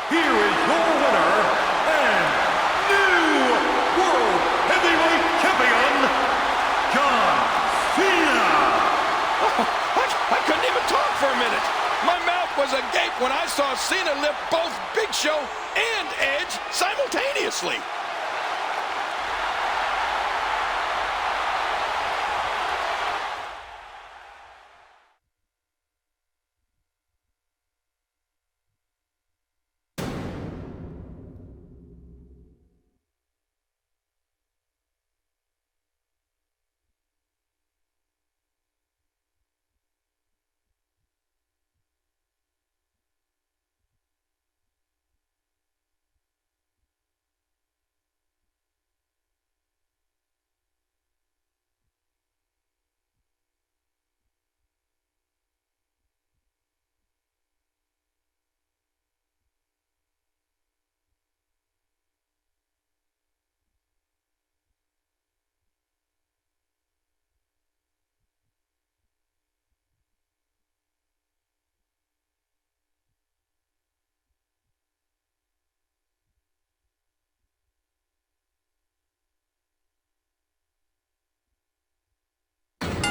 Here is your winner and new World Heavyweight Champion, John Cena. I couldn't even talk for a minute. My mouth was agape when I saw Cena lift both Big Show and Edge simultaneously.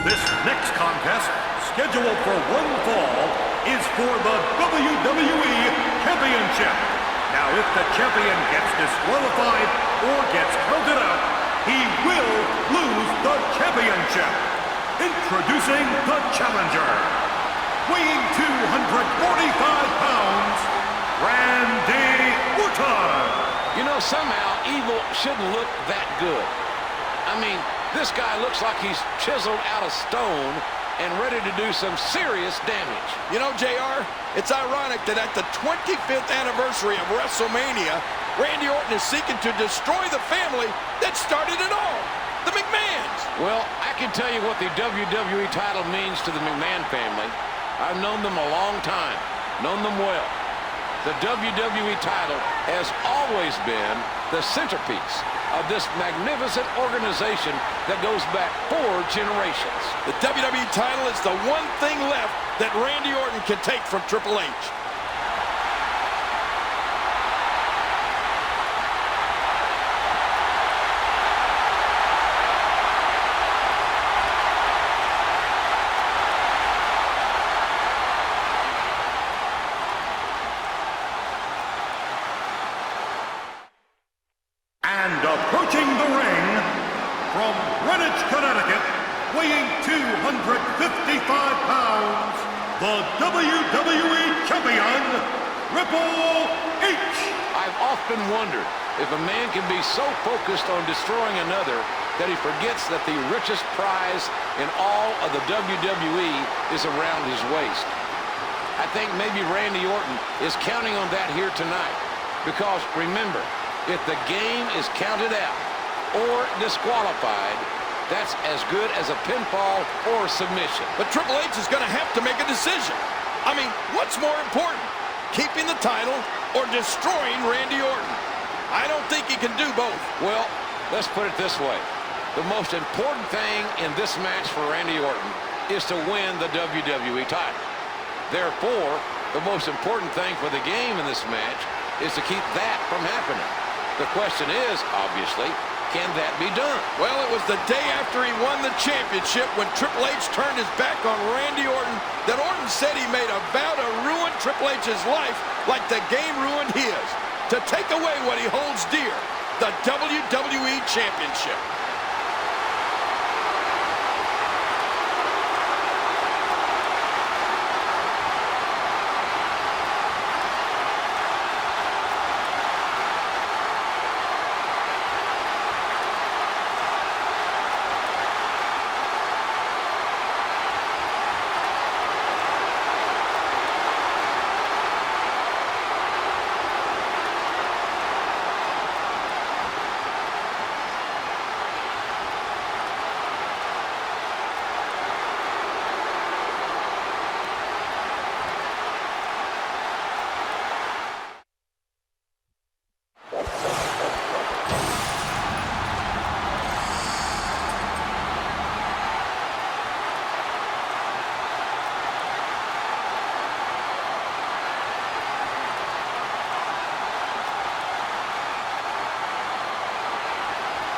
This next contest, scheduled for one fall, is for the WWE Championship. Now, if the champion gets disqualified or gets counted out, he will lose the championship. Introducing the challenger, weighing 245 pounds, Randy Orton. You know, somehow evil shouldn't look that good. I mean, this guy looks like he's chiseled out of stone and ready to do some serious damage. You know, JR, it's ironic that at the 25th anniversary of WrestleMania, Randy Orton is seeking to destroy the family that started it all, the McMahons. Well, I can tell you what the WWE title means to the McMahon family. I've known them a long time, known them well. The WWE title has always been the centerpiece of this magnificent organization that goes back 4 generations. The WWE title is the one thing left that Randy Orton can take from Triple H. And approaching the ring 255 pounds, the WWE Champion, Triple H. I've often wondered if a man can be so focused on destroying another that he forgets that the richest prize in all of the WWE is around his waist. I think maybe Randy Orton is counting on that here tonight. Because remember, if the game is counted out or disqualified, that's as good as a pinfall or submission. But Triple H is going to have to make a decision. I mean, what's more important? Keeping the title or destroying Randy Orton? I don't think he can do both. Well, let's put it this way. The most important thing in this match for Randy Orton is to win the WWE title. Therefore, the most important thing for the game in this match is to keep that from happening. The question is, obviously, can that be done? Well, it was the day after he won the championship when Triple H turned his back on Randy Orton that Orton said he made a vow to ruin Triple H's life like the game ruined his, to take away what he holds dear, the WWE Championship.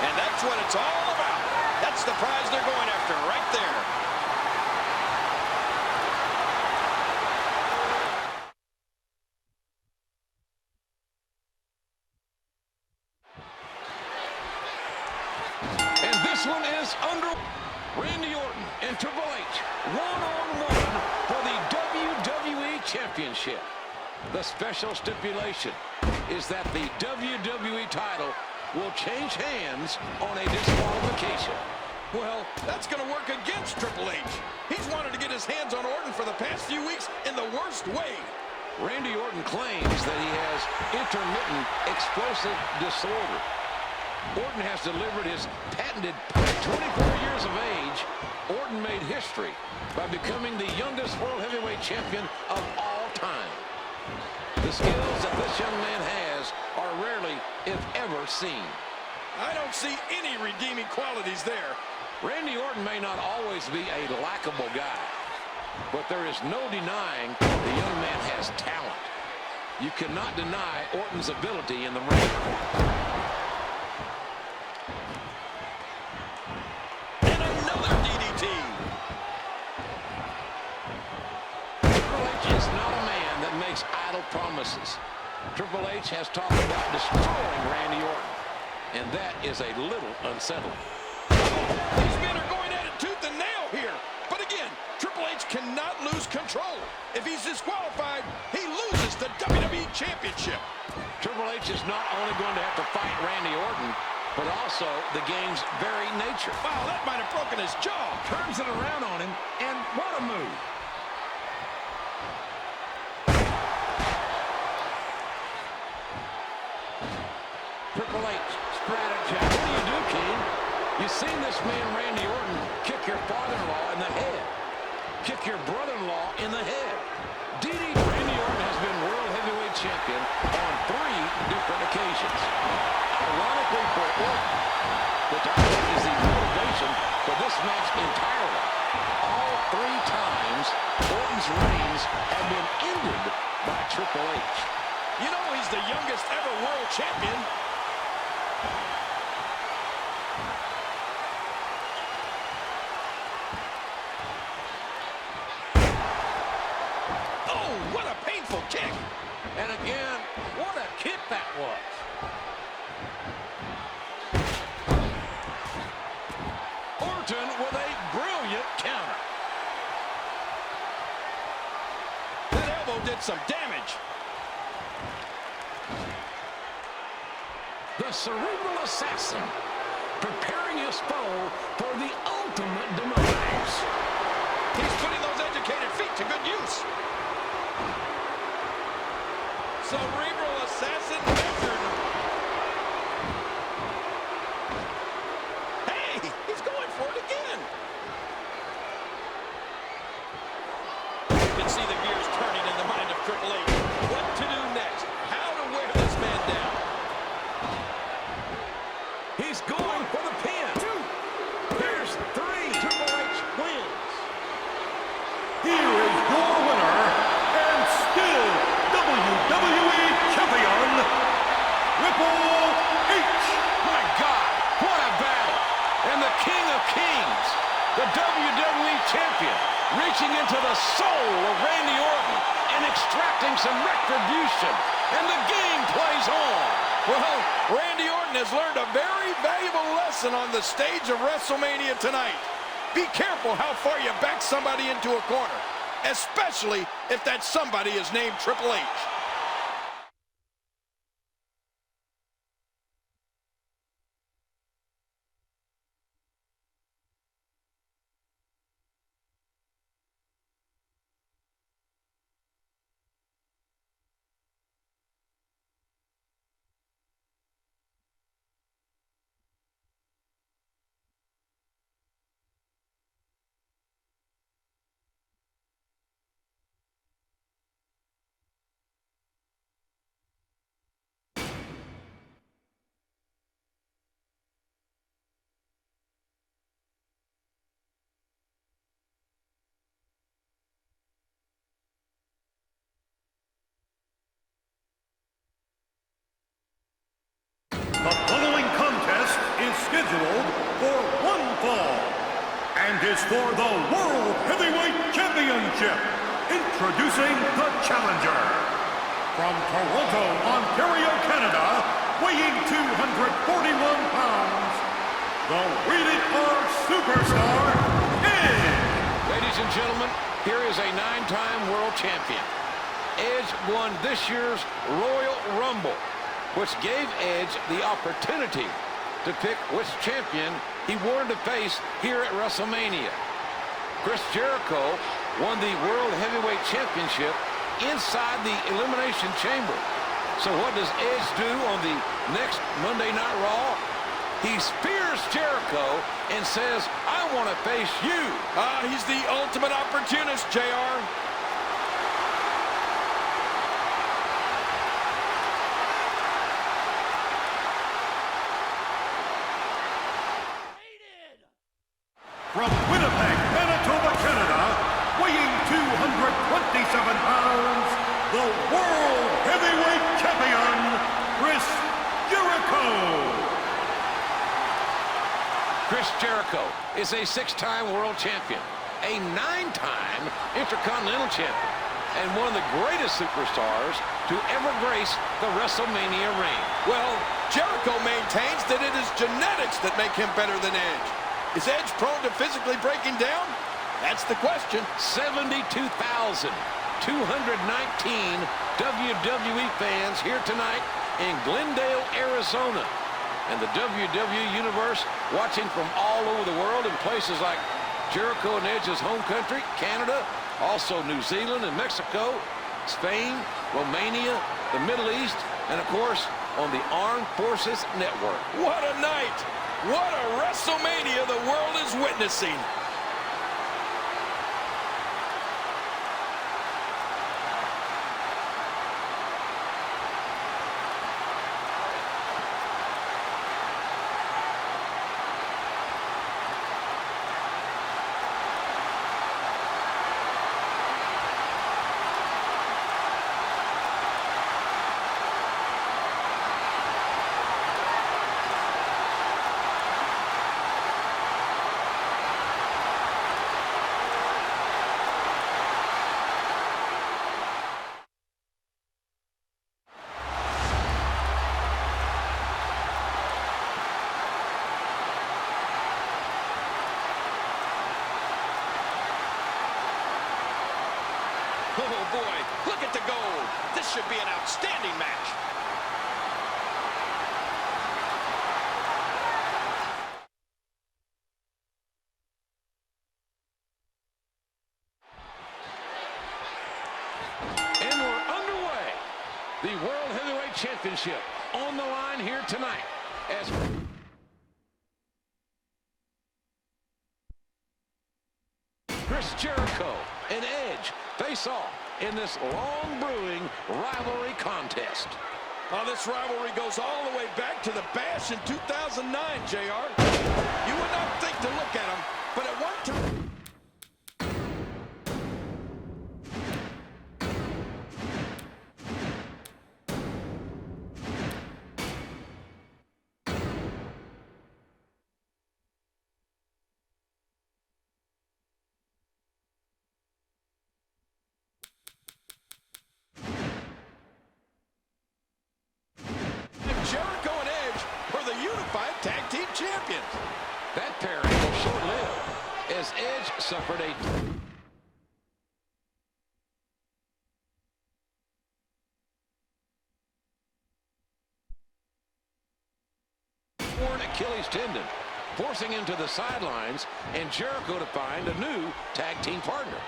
And that's what it's all about. That's the prize they're going after right there. And this one is under Randy Orton and Triple H, one-on-one for the WWE Championship. The special stipulation is that the WWE title will change hands on a disqualification. Well, that's going to work against Triple H. He's wanted to get his hands on Orton for the past few weeks in the worst way. Randy Orton claims that he has intermittent explosive disorder. Orton has delivered his patented 24 years of age. Orton made history by becoming the youngest World Heavyweight Champion of all time. The skills that this young man has are rarely, if ever, seen. I don't see any redeeming qualities there. Randy Orton may not always be a likable guy, but there is no denying the young man has talent. You cannot deny Orton's ability in the ring. And another DDT. Triple H is not a man that makes idle promises. Triple H has talked about destroying Randy Orton, and that is a little unsettling. These men are going at it tooth and nail here. But again, Triple H cannot lose control. If he's disqualified, he loses the WWE Championship. Triple H is not only going to have to fight Randy Orton, but also the game's very nature. Wow, that might have broken his jaw. Turns it around on him, and what a move. Triple H strategizing. What do you do, King? You've seen this man, Randy Orton, kick your father-in-law in the head. Kick your brother-in-law in the head. Randy Orton has been World Heavyweight Champion on 3 different occasions. Ironically for Orton, the title is the motivation for this match entirely. All 3 times, Orton's reigns have been ended by Triple H. You know he's the youngest ever world champion. Oh, what a painful kick. And again, what a kick that was. Orton with a brilliant did some damage. The cerebral assassin, preparing his foe for the ultimate demise. He's putting those educated feet to good use. Cerebral assassin measured. Hey, he's going for it again. You can see the gears turning in the mind of Triple H. What to do next? How to wear this man down? He's going for the pin. Here's 3. Triple H wins. Here is your winner, and still WWE Champion, Triple H. My God, what a battle. And the King of Kings, the WWE Champion, reaching into the soul of Randy Orton and extracting some retribution. And the game plays on. Well, Randy Orton has learned a very valuable lesson on the stage of WrestleMania tonight. Be careful how far you back somebody into a corner, especially if that somebody is named Triple H. The following contest is scheduled for one fall and is for the World Heavyweight Championship. Introducing the challenger. From Toronto, Ontario, Canada, weighing 241 pounds, the Rated R Superstar, Edge. Ladies and gentlemen, here is a 9-time world champion. Edge won this year's Royal Rumble, which gave Edge the opportunity to pick which champion he wanted to face here at WrestleMania. Chris Jericho won the World Heavyweight Championship inside the Elimination Chamber. So what does Edge do on the next Monday Night Raw? He spears Jericho and says, I want to face you. He's the ultimate opportunist, JR. From Winnipeg, Manitoba, Canada, weighing 227 pounds, the World Heavyweight Champion, Chris Jericho. Chris Jericho is a 6-time world champion, a 9-time Intercontinental champion, and one of the greatest superstars to ever grace the WrestleMania ring. Well, Jericho maintains that it is genetics that make him better than Edge. Is Edge prone to physically breaking down? That's the question. 72,219 WWE fans here tonight in Glendale, Arizona. And the WWE Universe watching from all over the world in places like Jericho and Edge's home country, Canada, also New Zealand and Mexico, Spain, Romania, the Middle East, and of course on the Armed Forces Network. What a night! What a WrestleMania the world is witnessing! Oh, boy, look at the gold. This should be an outstanding match. And we're underway. The World Heavyweight Championship on the line here tonight as Chris Jericho and Edge face off in this long-brewing rivalry contest. Well, this rivalry goes all the way back to the Bash in 2009, JR. You would not think to look at them, but at one time... Jericho and Edge were the unified tag team champions. That pairing was short-lived as Edge suffered a torn Achilles tendon, forcing him to the sidelines and Jericho to find a new tag team partner.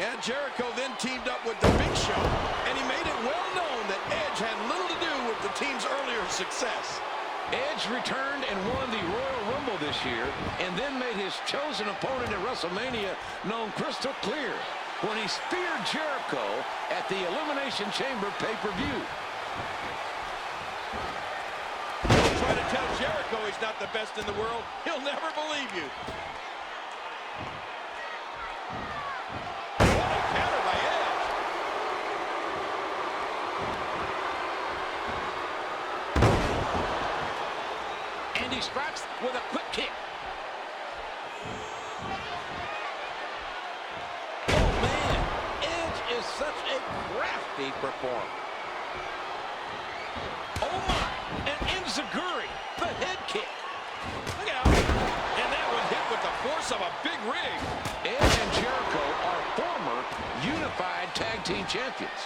Yeah, Jericho then teamed up with the Big Show, and he made it well known that Edge had little to do with the team's earlier success. Edge returned and won the Royal Rumble this year and then made his chosen opponent at WrestleMania known crystal clear when he speared Jericho at the Elimination Chamber pay-per-view. Try to tell Jericho he's not the best in the world, he'll never believe you. He strikes with a quick kick. Oh, man. Edge is such a crafty performer. Oh, my. And Enziguri, the head kick. Look out. And that was hit with the force of a big rig. Edge and Jericho are former unified tag team champions.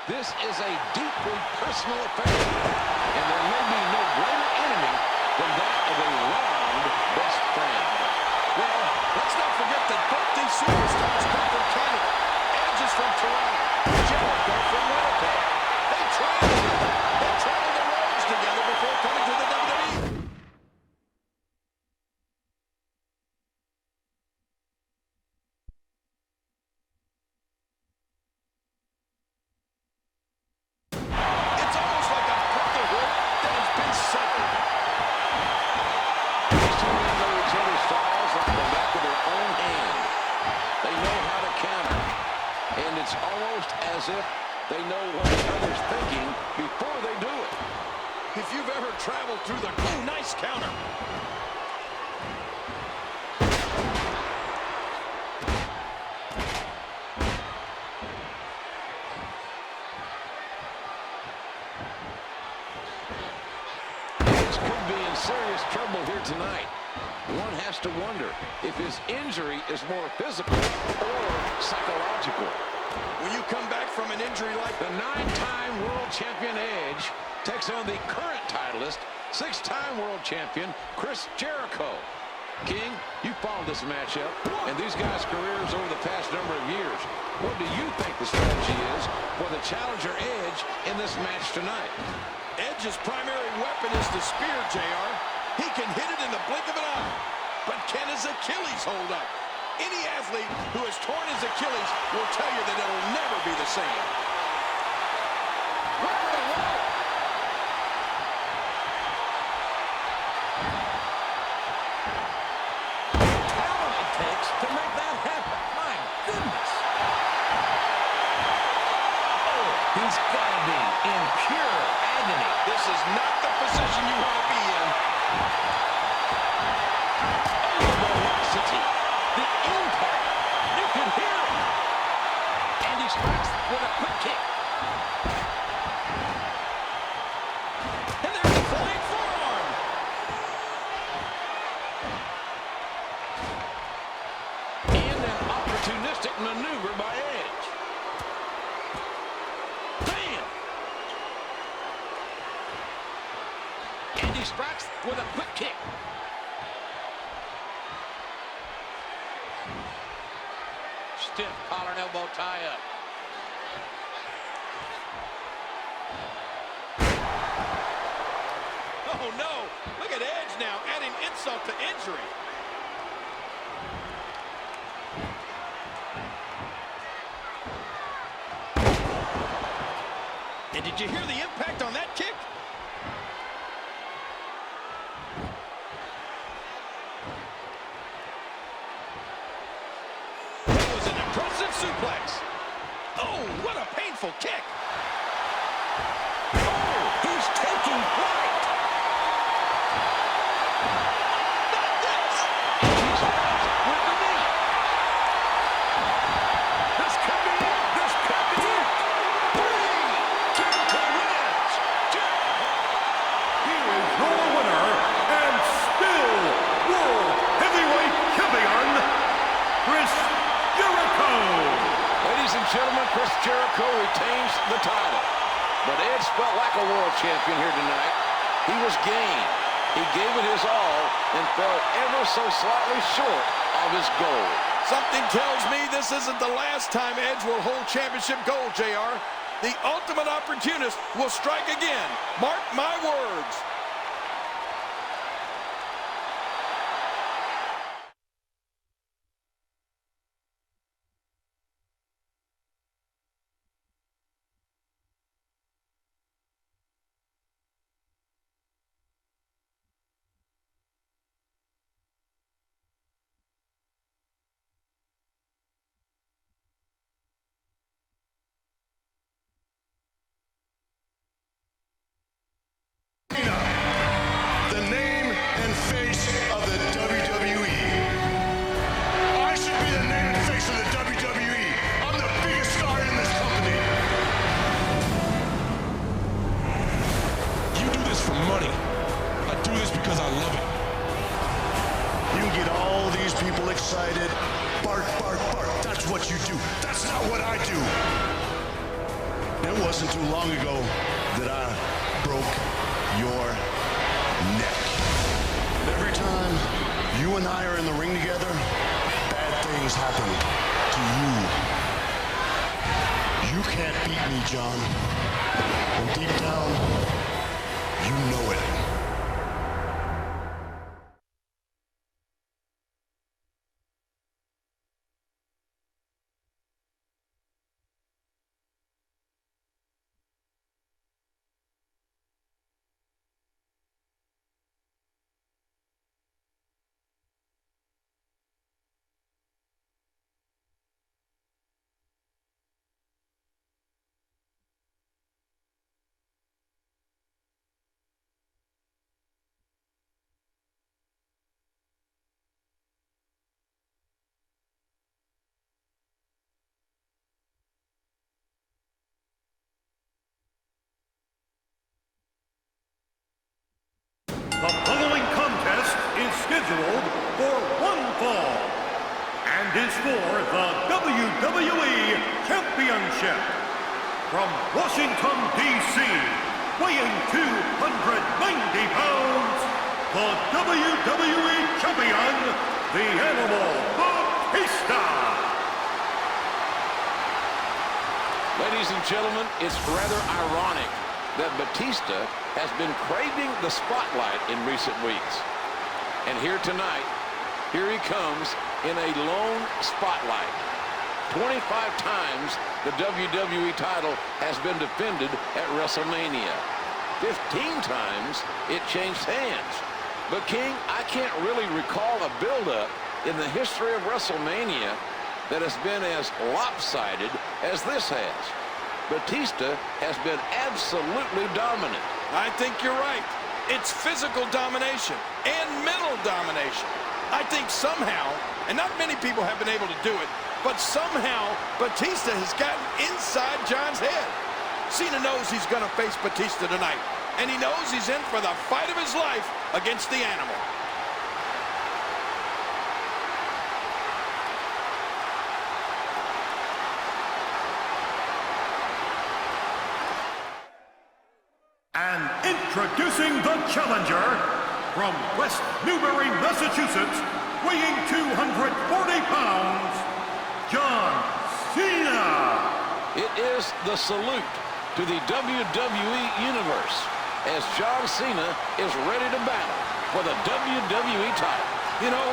This is a deeply personal affair, and there may be no greater enemy than that of a wronged best friend. Well, let's not forget that both these superstars come from Canada. Edge is from Toronto. Jericho from Winnipeg. They traveled the roads together before coming to the WWE. It's almost like a brotherhood that has been severed. It's almost as if they know what the other's thinking before they do it. If you've ever traveled through the... Oh, nice counter. Edge could be in serious trouble here tonight. One has to wonder if his injury is more physical or psychological. When you come back from an injury like the 9-time world champion Edge takes on the current titleist, 6-time world champion Chris Jericho. King, you followed this matchup and these guys' careers over the past number of years. What do you think the strategy is for the challenger Edge in this match tonight? Edge's primary weapon is the spear, JR. He can hit it in the blink of an eye. But can his Achilles hold up? Any athlete who has torn his Achilles will tell you that it'll never be the same. Talent it takes to make that happen. My goodness. Oh, he's got to be in pure agony. This is not the position you want to be in. Oh, the velocity. The impact. You can hear it. And he strikes with a quick kick. And there's a flying forearm. And an opportunistic maneuver by Edge. strikes with a quick kick. Stiff collar and elbow tie-up. Oh, no. Look at Edge now, adding insult to injury. And did you hear the impact on that kick? That was an impressive suplex. Oh, what a painful kick. Oh, he's taking flight. Gentlemen, Chris Jericho retains the title. But Edge felt like a world champion here tonight. He was game. He gave it his all and fell ever so slightly short of his goal. Something tells me this isn't the last time Edge will hold championship gold, JR. The ultimate opportunist will strike again. Mark my words. The name and face of the WWE. I should be the name and face of the WWE. I'm the biggest star in this company. You do this for money. I do this because I love it. You get all these people excited. Bark, bark, bark. That's what you do. That's not what I do. It wasn't too long ago that I broke your neck. Every time you and I are in the ring together, bad things happen to you. You can't beat me, John. And deep down, you know it. The following contest is scheduled for one fall and is for the WWE Championship. From Washington, D.C., weighing 290 pounds, the WWE Champion, the Animal Batista. Ladies and gentlemen, it's rather ironic that Batista has been craving the spotlight in recent weeks. And here tonight, here he comes in a lone spotlight. 25 times the WWE title has been defended at WrestleMania. 15 times it changed hands. But King, I can't really recall a build-up in the history of WrestleMania that has been as lopsided as this has. Batista has been absolutely dominant. I think you're right. It's physical domination and mental domination. I think somehow, and not many people have been able to do it, but somehow Batista has gotten inside John's head. Cena knows he's going to face Batista tonight, and he knows he's in for the fight of his life against the Animal. And Introducing the challenger from West Newbury, Massachusetts, weighing 240 pounds, John Cena. It is the salute to the WWE Universe as John Cena is ready to battle for the WWE title. You know,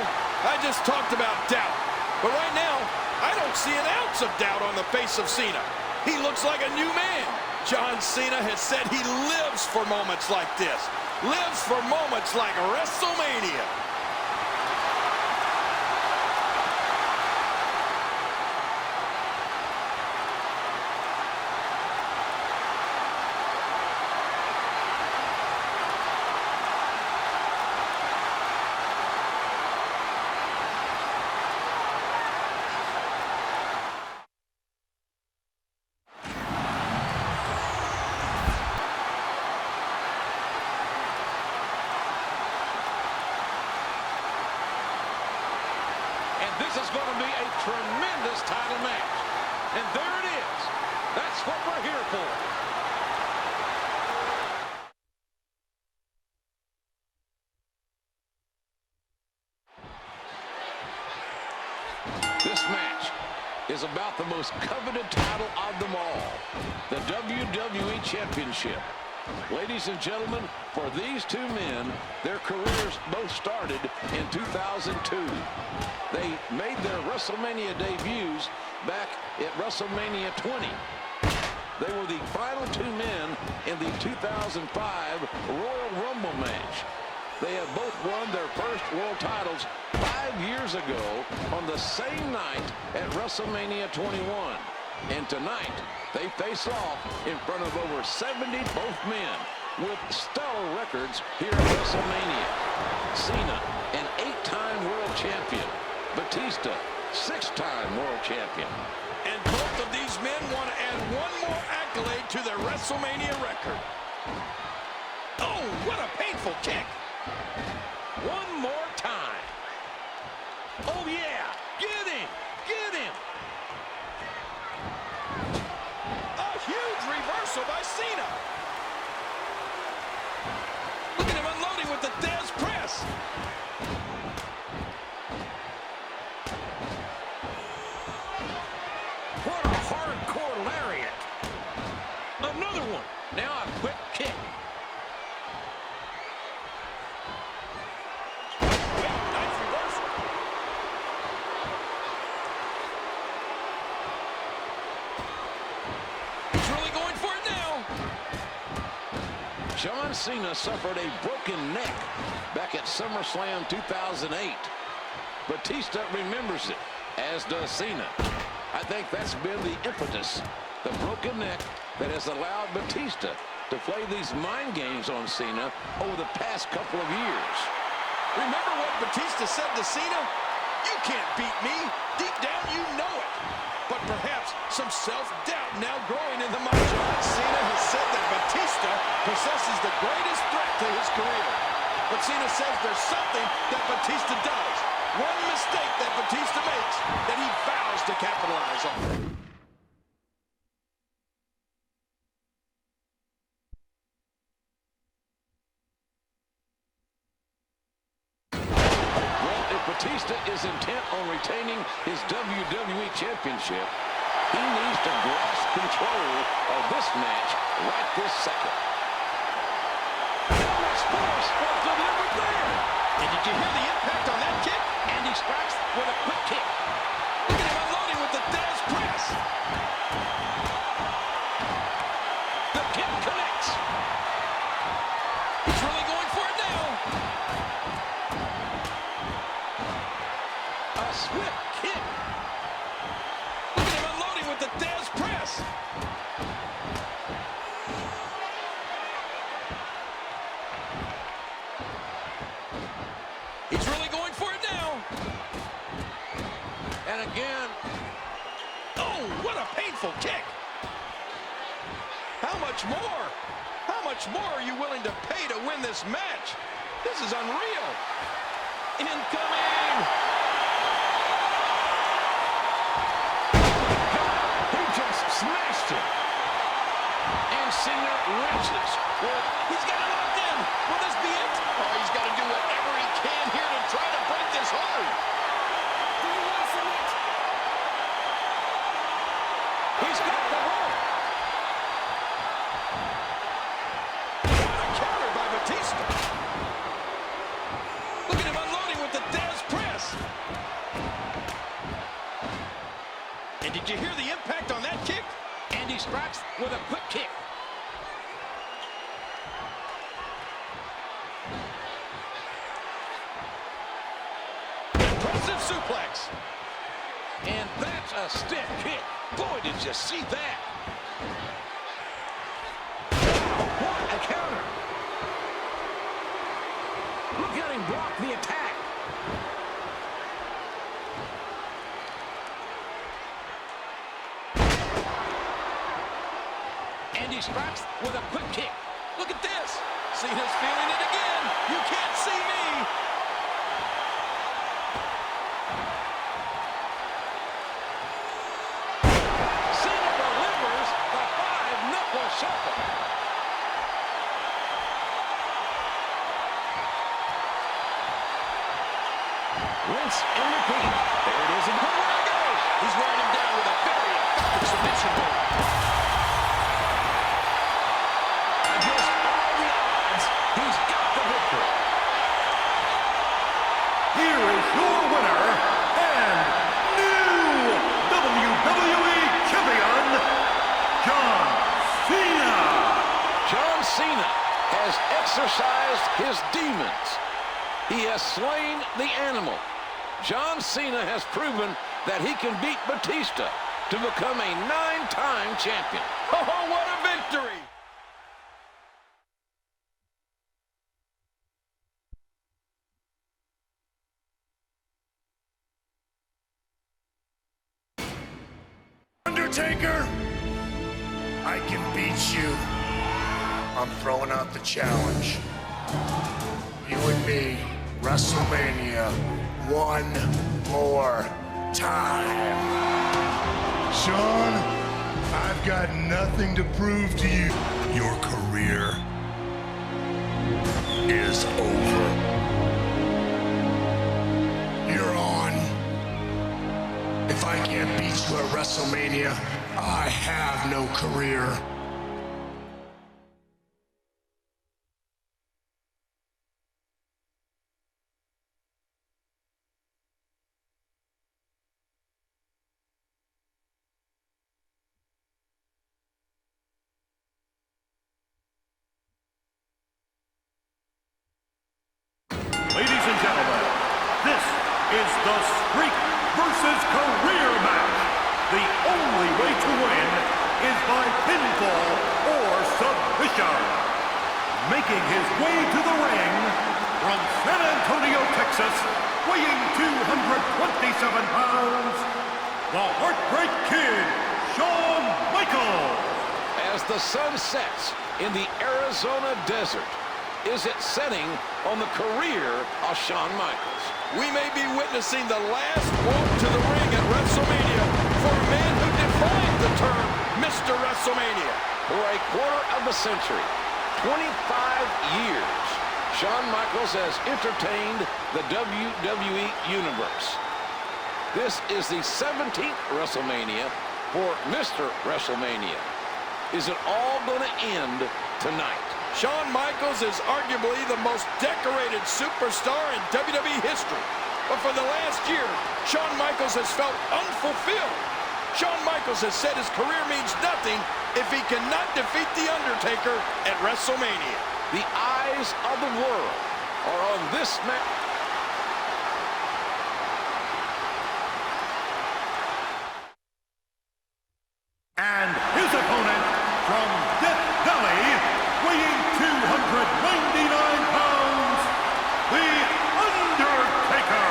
I just talked about doubt, but right now, I don't see an ounce of doubt on the face of Cena. He looks like a new man. John Cena has said he lives for moments like this, lives for moments like WrestleMania. This is going to be a tremendous title match. And there it is. That's what we're here for. This match is about the most coveted title of them all, the WWE Championship. Ladies and gentlemen, for these two men, their careers both started in 2002. They made their WrestleMania debuts back at WrestleMania 20. They were the final two men in the 2005 Royal Rumble match. They have both won their first world titles 5 years ago on the same night at WrestleMania 21. And tonight, they face off in front of over 70 both men with stellar records here at WrestleMania. Cena, an 8-time world champion. Batista, 6-time world champion. And both of these men want to add one more accolade to their WrestleMania record. Oh, what a painful kick. One more time. Oh, yeah. Get him. Get him. A huge reversal by Cena. Look at him unloading with the Dez press. What a hardcore lariat. Another one. Now a quick kick. Nice reversal. He's really going for it now. John Cena suffered a broken neck back at SummerSlam 2008. Batista remembers it, as does Cena. I think that's been the impetus, the broken neck that has allowed Batista to play these mind games on Cena over the past couple of years. Remember what Batista said to Cena? You can't beat me. Deep down, you know it. But perhaps some self-doubt now growing in the mind. John Cena has said that Batista possesses the greatest threat to his career. But Cena says there's something that Batista does. One mistake that Batista makes that he vows to capitalize on. Batista is intent on retaining his WWE Championship. He needs to grasp control of this match right this second. That's force was delivered there. And did you hear the impact on that kick? And he strikes with a quick kick. Look at him unloading with the Dez press. The kick connects. He's really going for it now. A swift kick. Look at him unloading with the Dez press. He's really going for it now. And again. Oh, what a painful kick. How much more? How much more are you willing to pay to win this match? This is unreal. Incoming. He just smashed it. And senior wrenches. He's got it locked in. Will this be it? Oh, he's got to do whatever he can here to try to break this hold. Do you want to submit? He's got the rope. What a counter by Batista. Look at him unloading with the Dez press. And did you hear the impact on that kick? And he strikes with a quick kick. Impressive suplex. And that's a stiff kick. Boy, did you see that. What a counter. Look at him block the attack. And he strikes with a quick kick. Look at this. Cena's feeling it again. You can't see me. Cena delivers the 5-knuckle shuffle. Rinse and repeat. There it is, and here we go. He's wearing him down with a very effective submission move. Against all the odds, he's got the victory. Here is your winner and new WWE Champion, John Cena. John Cena has exorcised his demons. He has slain the animal. John Cena has proven that he can beat Batista to become a 9-time champion. Oh, what a victory! Undertaker, I can beat you. I'm throwing out the challenge. You and me, WrestleMania, one more time. Sean, I've got nothing to prove to you. Your career is over. You're on. If I can't beat you at WrestleMania, I have no career. Ladies and gentlemen, this is the Streak versus Career match. The only way to win is by pinfall or submission. Making his way to the ring from San Antonio, Texas, weighing 227 pounds, the Heartbreak Kid, Shawn Michaels. As the sun sets in the Arizona desert, is it setting on the career of Shawn Michaels? We may be witnessing the last walk to the ring at WrestleMania for a man who defined the term Mr. WrestleMania. For a quarter of a century, 25 years, Shawn Michaels has entertained the WWE Universe. This is the 17th WrestleMania for Mr. WrestleMania. Is it all going to end tonight? Shawn Michaels is arguably the most decorated superstar in WWE history. But for the last year, Shawn Michaels has felt unfulfilled. Shawn Michaels has said his career means nothing if he cannot defeat The Undertaker at WrestleMania. The eyes of the world are on this match. And his opponent from Death Valley, weighing 299 pounds, The Undertaker.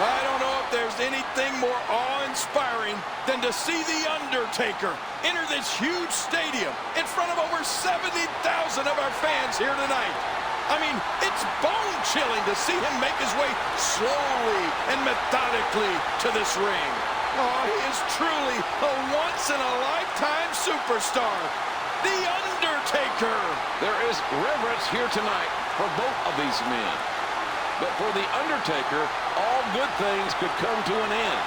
I don't know if there's anything more awe-inspiring than to see The Undertaker enter this huge stadium in front of over 70,000 of our fans here tonight. I mean, it's bone-chilling to see him make his way slowly and methodically to this ring. Oh, he is truly a once-in-a-lifetime superstar. The Undertaker. Undertaker. There is reverence here tonight for both of these men. But for The Undertaker, all good things could come to an end.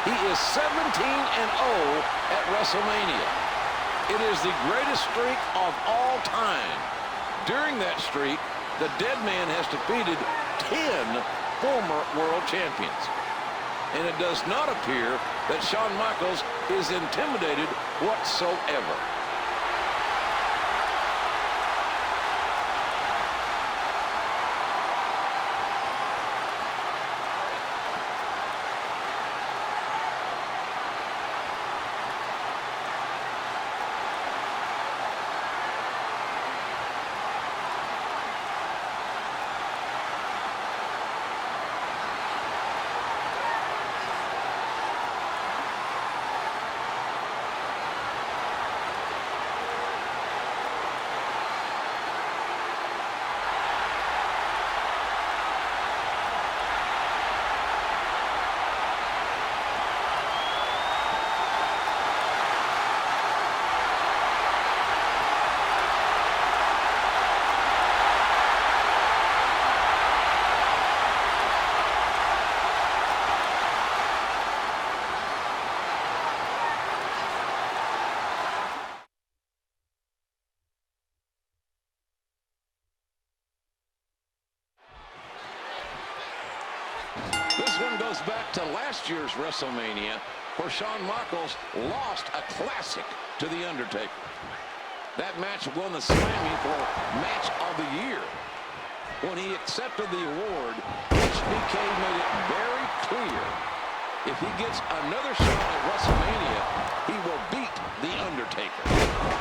He is 17-0 at WrestleMania. It is the greatest streak of all time. During that streak, the dead man has defeated 10 former world champions. And it does not appear that Shawn Michaels is intimidated whatsoever. This one goes back to last year's WrestleMania, where Shawn Michaels lost a classic to The Undertaker. That match won the Slammy for Match of the Year. When he accepted the award, HBK made it very clear if he gets another shot at WrestleMania, he will beat The Undertaker.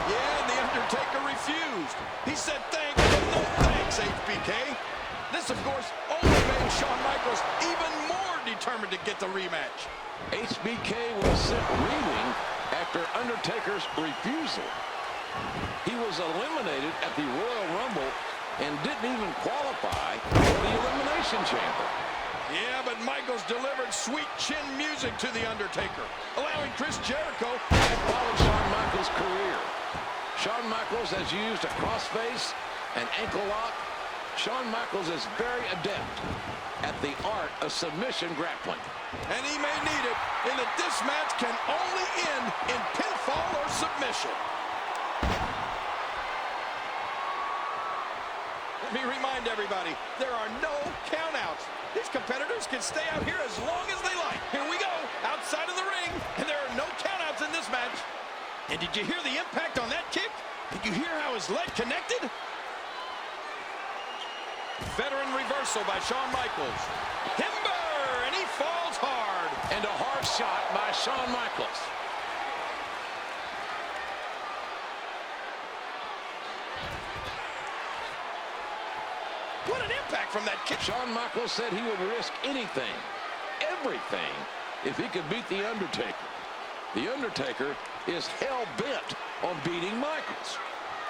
Yeah, The Undertaker refused. He said thanks, but no thanks, HBK. This, of course, only made Shawn Michaels even more determined to get the rematch. HBK was sent reeling after Undertaker's refusal. He was eliminated at the Royal Rumble and didn't even qualify for the Elimination Chamber. Yeah, but Michaels delivered sweet chin music to The Undertaker, allowing Chris Jericho to follow Shawn Michaels' career. Shawn Michaels has used a crossface, an ankle lock. Shawn Michaels is very adept at the art of submission grappling. And he may need it in that this match can only end in pinfall or submission. Let me remind everybody, there are no countouts. These competitors can stay out here as long as they like. Here we go, outside of the ring, and there are no countouts in this match. And did you hear the impact on that kick? Did you hear how his leg connected? Veteran reversal by Shawn Michaels. Timber, and he falls hard. And a hard shot by Shawn Michaels. What an impact from that kick. Shawn Michaels said he would risk anything, everything, if he could beat The Undertaker. The Undertaker is hell-bent on beating Michaels.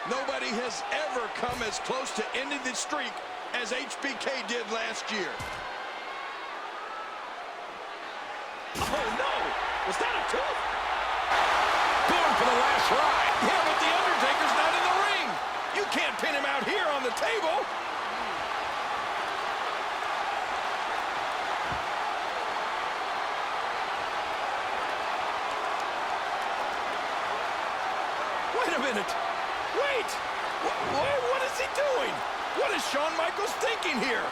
Nobody has ever come as close to ending the streak as HBK did last year. Oh, no! Was that a tooth? Going for the last ride. Yeah, but The Undertaker's not in the ring. You can't pin him out here on the table. Wait a minute. Wait! What is he doing? What is Shawn Michaels thinking here?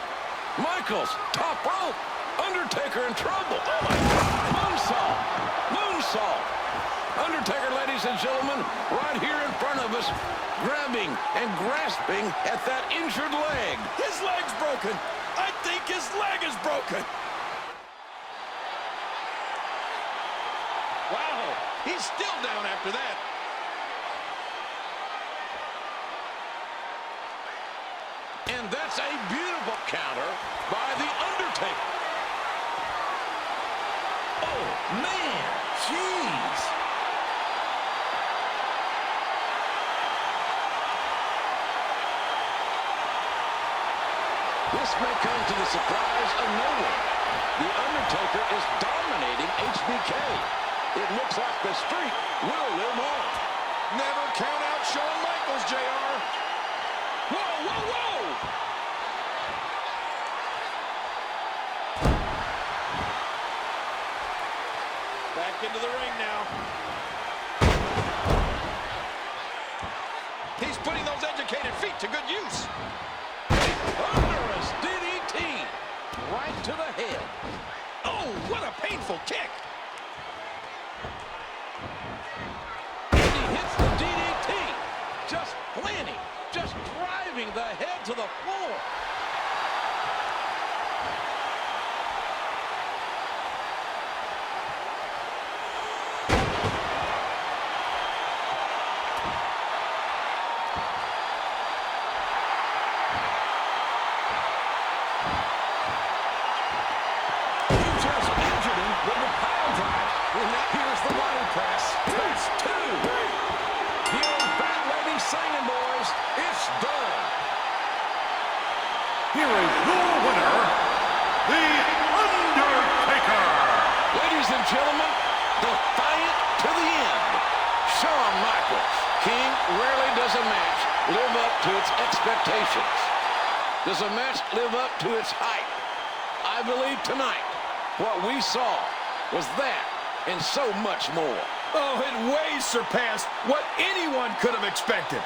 Michaels, top rope. Undertaker in trouble. Oh, my God. Moonsault. Moonsault. Undertaker, ladies and gentlemen, right here in front of us, grabbing and grasping at that injured leg. His leg's broken. I think his leg is broken. Wow. He's still down after that. And that's a beautiful counter by The Undertaker. Oh, man. Jeez. This may come to the surprise of no one. The Undertaker is dominating HBK. It looks like the streak will live on. Never count out Shawn Michaels, JR. Whoa, whoa, whoa! Back into the ring now. He's putting those educated feet to good use. Thunderous DDT right to the head. Oh, what a painful kick. And he hits the DDT. Just planting, just driving the head to the floor. Here is your winner, The Undertaker. Ladies and gentlemen, defiant to the end, Shawn Michaels. King, rarely does a match live up to its expectations. Does a match live up to its hype? I believe tonight what we saw was that and so much more. Oh, it way surpassed what anyone could have expected.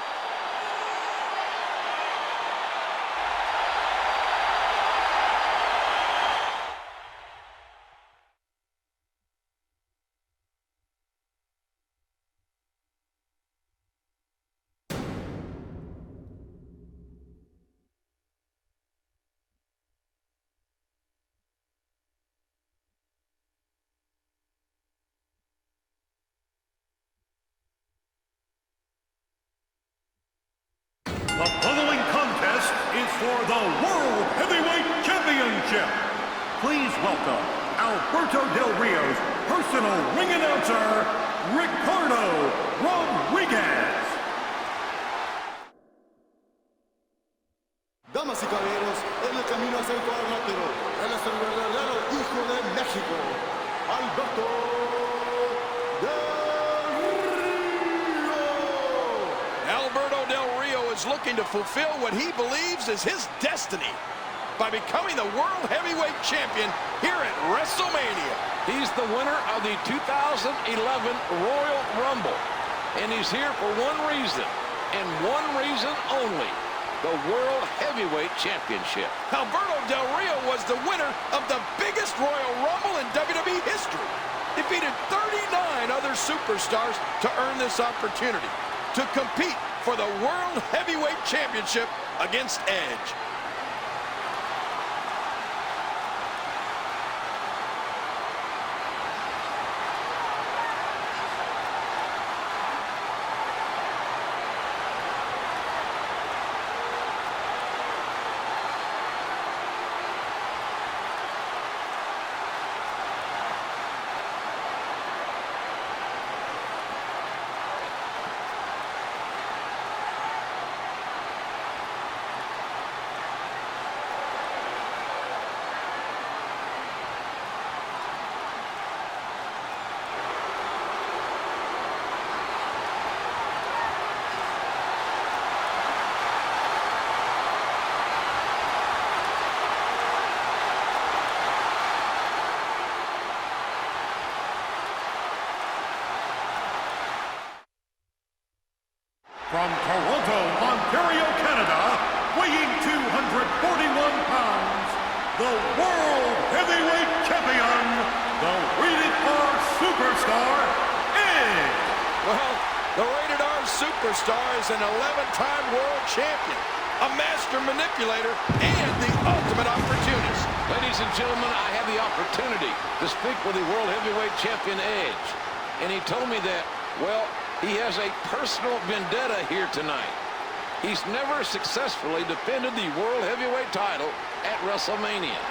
The following contest is for the World Heavyweight Championship. Please welcome Alberto Del Rio's personal ring announcer, Ricardo Rodriguez. Damas y caballeros, en el camino hacia el cuadrilátero, él es el verdadero hijo de México, Alberto Del Rio. Alberto Del Rio is looking to fulfill what he believes is his destiny by becoming the World Heavyweight Champion here at WrestleMania. He's the winner of the 2011 Royal Rumble, and he's here for one reason, and one reason only: the World Heavyweight Championship. Alberto Del Rio was the winner of the biggest Royal Rumble in WWE history. Defeated 39 other superstars to earn this opportunity to compete for the World Heavyweight Championship against Edge. From Toronto, Ontario, Canada, weighing 241 pounds, the World Heavyweight Champion, the Rated R Superstar, Edge. Well, the Rated R Superstar is an 11-time world champion, a master manipulator, and the ultimate opportunist. Ladies and gentlemen, I have the opportunity to speak with the World Heavyweight Champion Edge, and he told me that, well, he has a personal vendetta here tonight. He's never successfully defended the World Heavyweight title at WrestleMania.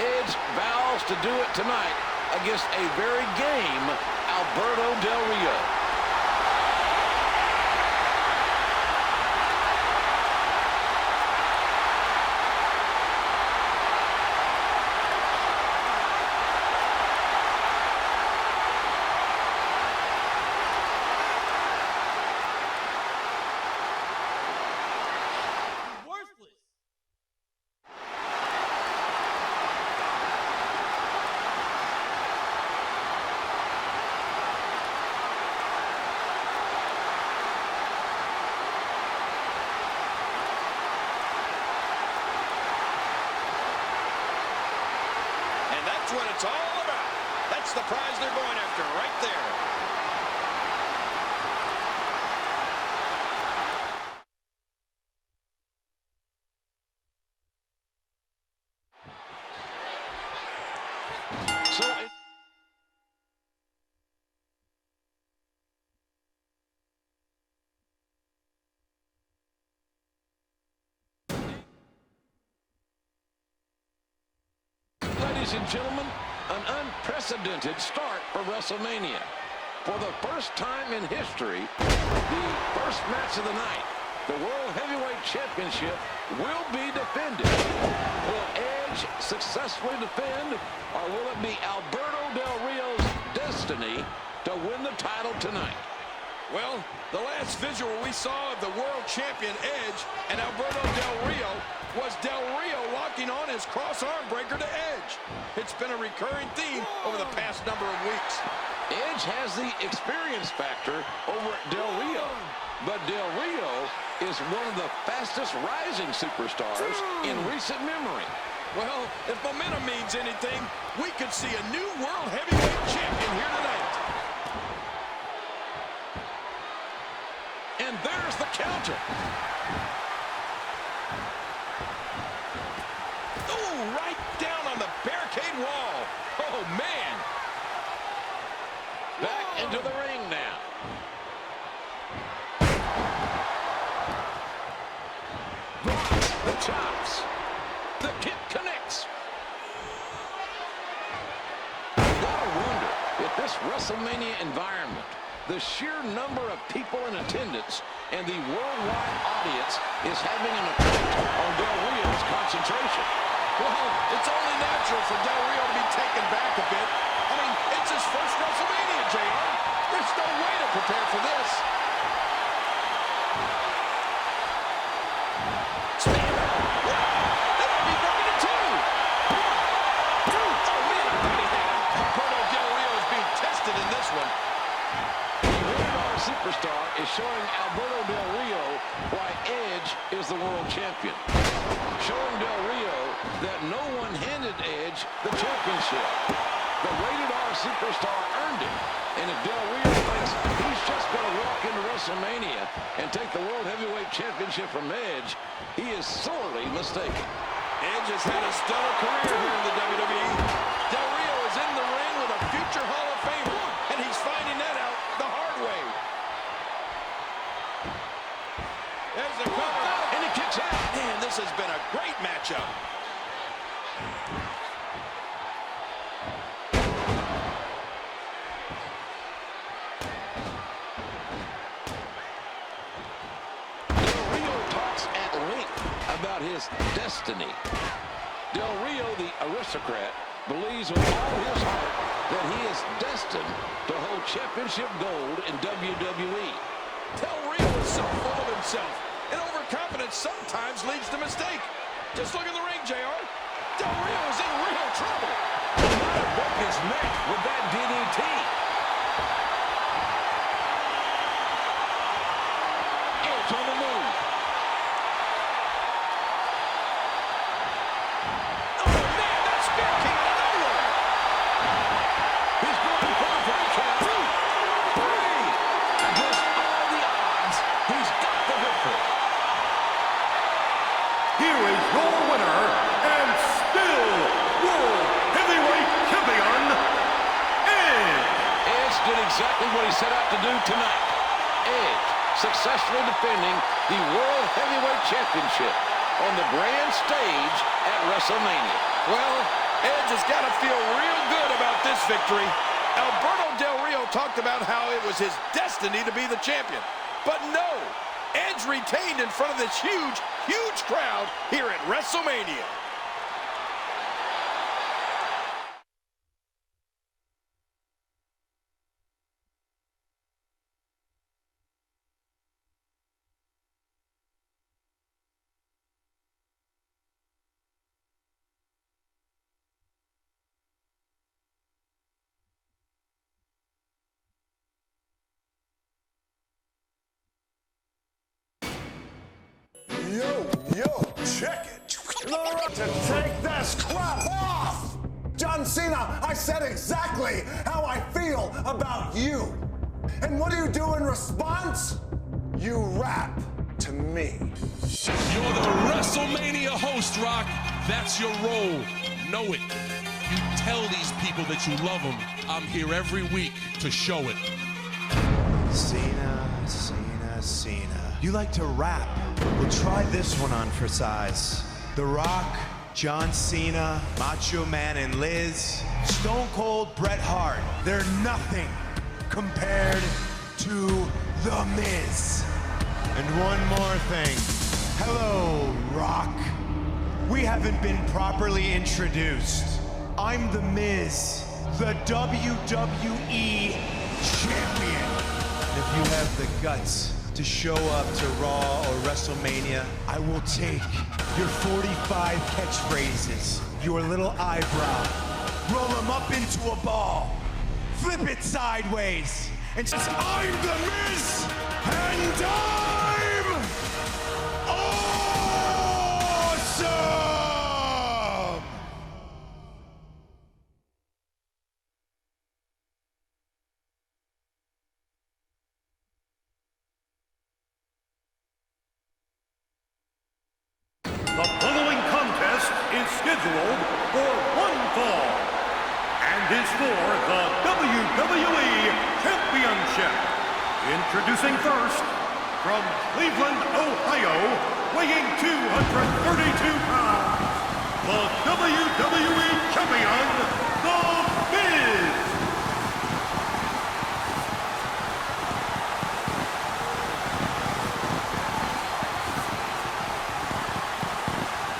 Edge vows to do it tonight against a very game Alberto Del Rio. what it's all about. That's the prize they're going after right there. Ladies and gentlemen, an unprecedented start for WrestleMania. For the first time in history, the first match of the night, the World Heavyweight Championship will be defended. Will Edge successfully defend, or will it be Alberto Del Rio's destiny to win the title tonight? Well, the last visual we saw of the world champion Edge and Alberto Del Rio was Del Rio locking on his cross-arm breaker to Edge. It's been a recurring theme over the past number of weeks. Edge has the experience factor over Del Rio, but Del Rio is one of the fastest rising superstars in recent memory. Well, if momentum means anything, we could see a new world heavyweight champion here tonight. And there's the counter. Ooh, right down on the barricade wall. Oh, man. Back into the ring now. Blocks the chops. The kick connects. Gotta wonder if this WrestleMania environment, the sheer number of people in attendance, and the worldwide audience is having an effect on Del Rio's concentration. Well, it's only natural for Del Rio to be taken back a bit. I mean, it's his first WrestleMania, JR. There's no way to prepare for this. Stand up. That might be broken in two. Oh, man, I thought he had him. Alberto Del Rio is being tested in this one. Our superstar is showing Alberto Del Rio why Edge is the world champion. Showing Del Rio that no one handed Edge the championship. The rated R superstar earned it. And if Del Rio thinks he's just going to walk into WrestleMania and take the World Heavyweight Championship from Edge, he is sorely mistaken. Edge has had a stellar career here in the WWE. Del Rio is in the ring with a future Hall of Famer, and he's finding that out the hard way. There's the cover, and he kicks out. Man, this has been a great matchup. Del Rio talks at length about his destiny. Del Rio, the aristocrat, believes with all his heart that he is destined to hold championship gold in WWE. Del Rio is so full of himself, and overconfidence sometimes leads to mistake. Just look in the ring, JR. Del Rio is in real trouble. He might have broke his neck with that DDT. Edge on the move. Oh, man, that spear came out of nowhere. He's going for the count. 2, 3. Against all the odds, he's got the victory. Here is your winner, and still World Heavyweight Champion, Edge. Edge did exactly what he set out to do tonight. Edge successfully defending the World Heavyweight Championship on the grand stage at WrestleMania. Well, Edge has got to feel real good about this victory. Alberto Del Rio talked about how it was his destiny to be the champion. But no, Edge retained in front of this huge, huge crowd here at WrestleMania. Yo, check it. To take this crap off. John Cena, I said exactly how I feel about you. And what do you do in response? You rap to me. You're the WrestleMania host, Rock. That's your role. Know it. You tell these people that you love them. I'm here every week to show it. Cena, Cena, Cena. You like to rap. Well, try this one on for size. The Rock, John Cena, Macho Man and Liz, Stone Cold Bret Hart. They're nothing compared to The Miz. And one more thing. Hello, Rock. We haven't been properly introduced. I'm The Miz, the WWE Champion. And if you have the guts to show up to Raw or WrestleMania, I will take your 45 catchphrases, your little eyebrow, roll them up into a ball, flip it sideways, and just, I'm The Miz, and I'm awesome! The following contest is scheduled for one fall and is for the WWE Championship. Introducing first, from Cleveland, Ohio, weighing 232 pounds, the WWE Champion, The Miz.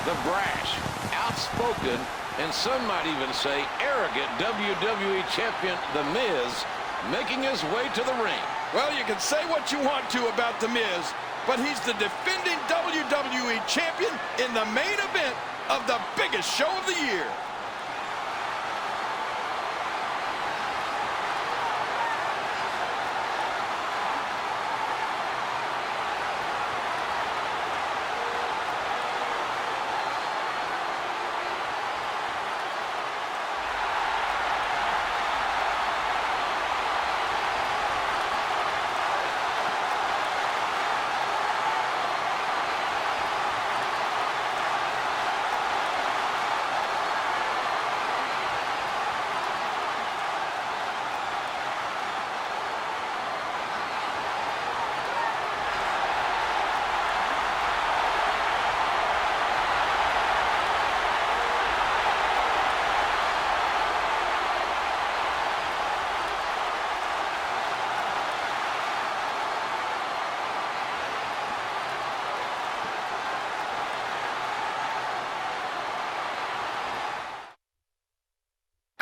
The brash, outspoken, and some might even say arrogant WWE Champion The Miz making his way to the ring. Well, you can say what you want to about The Miz, but he's the defending WWE Champion in the main event of the biggest show of the year.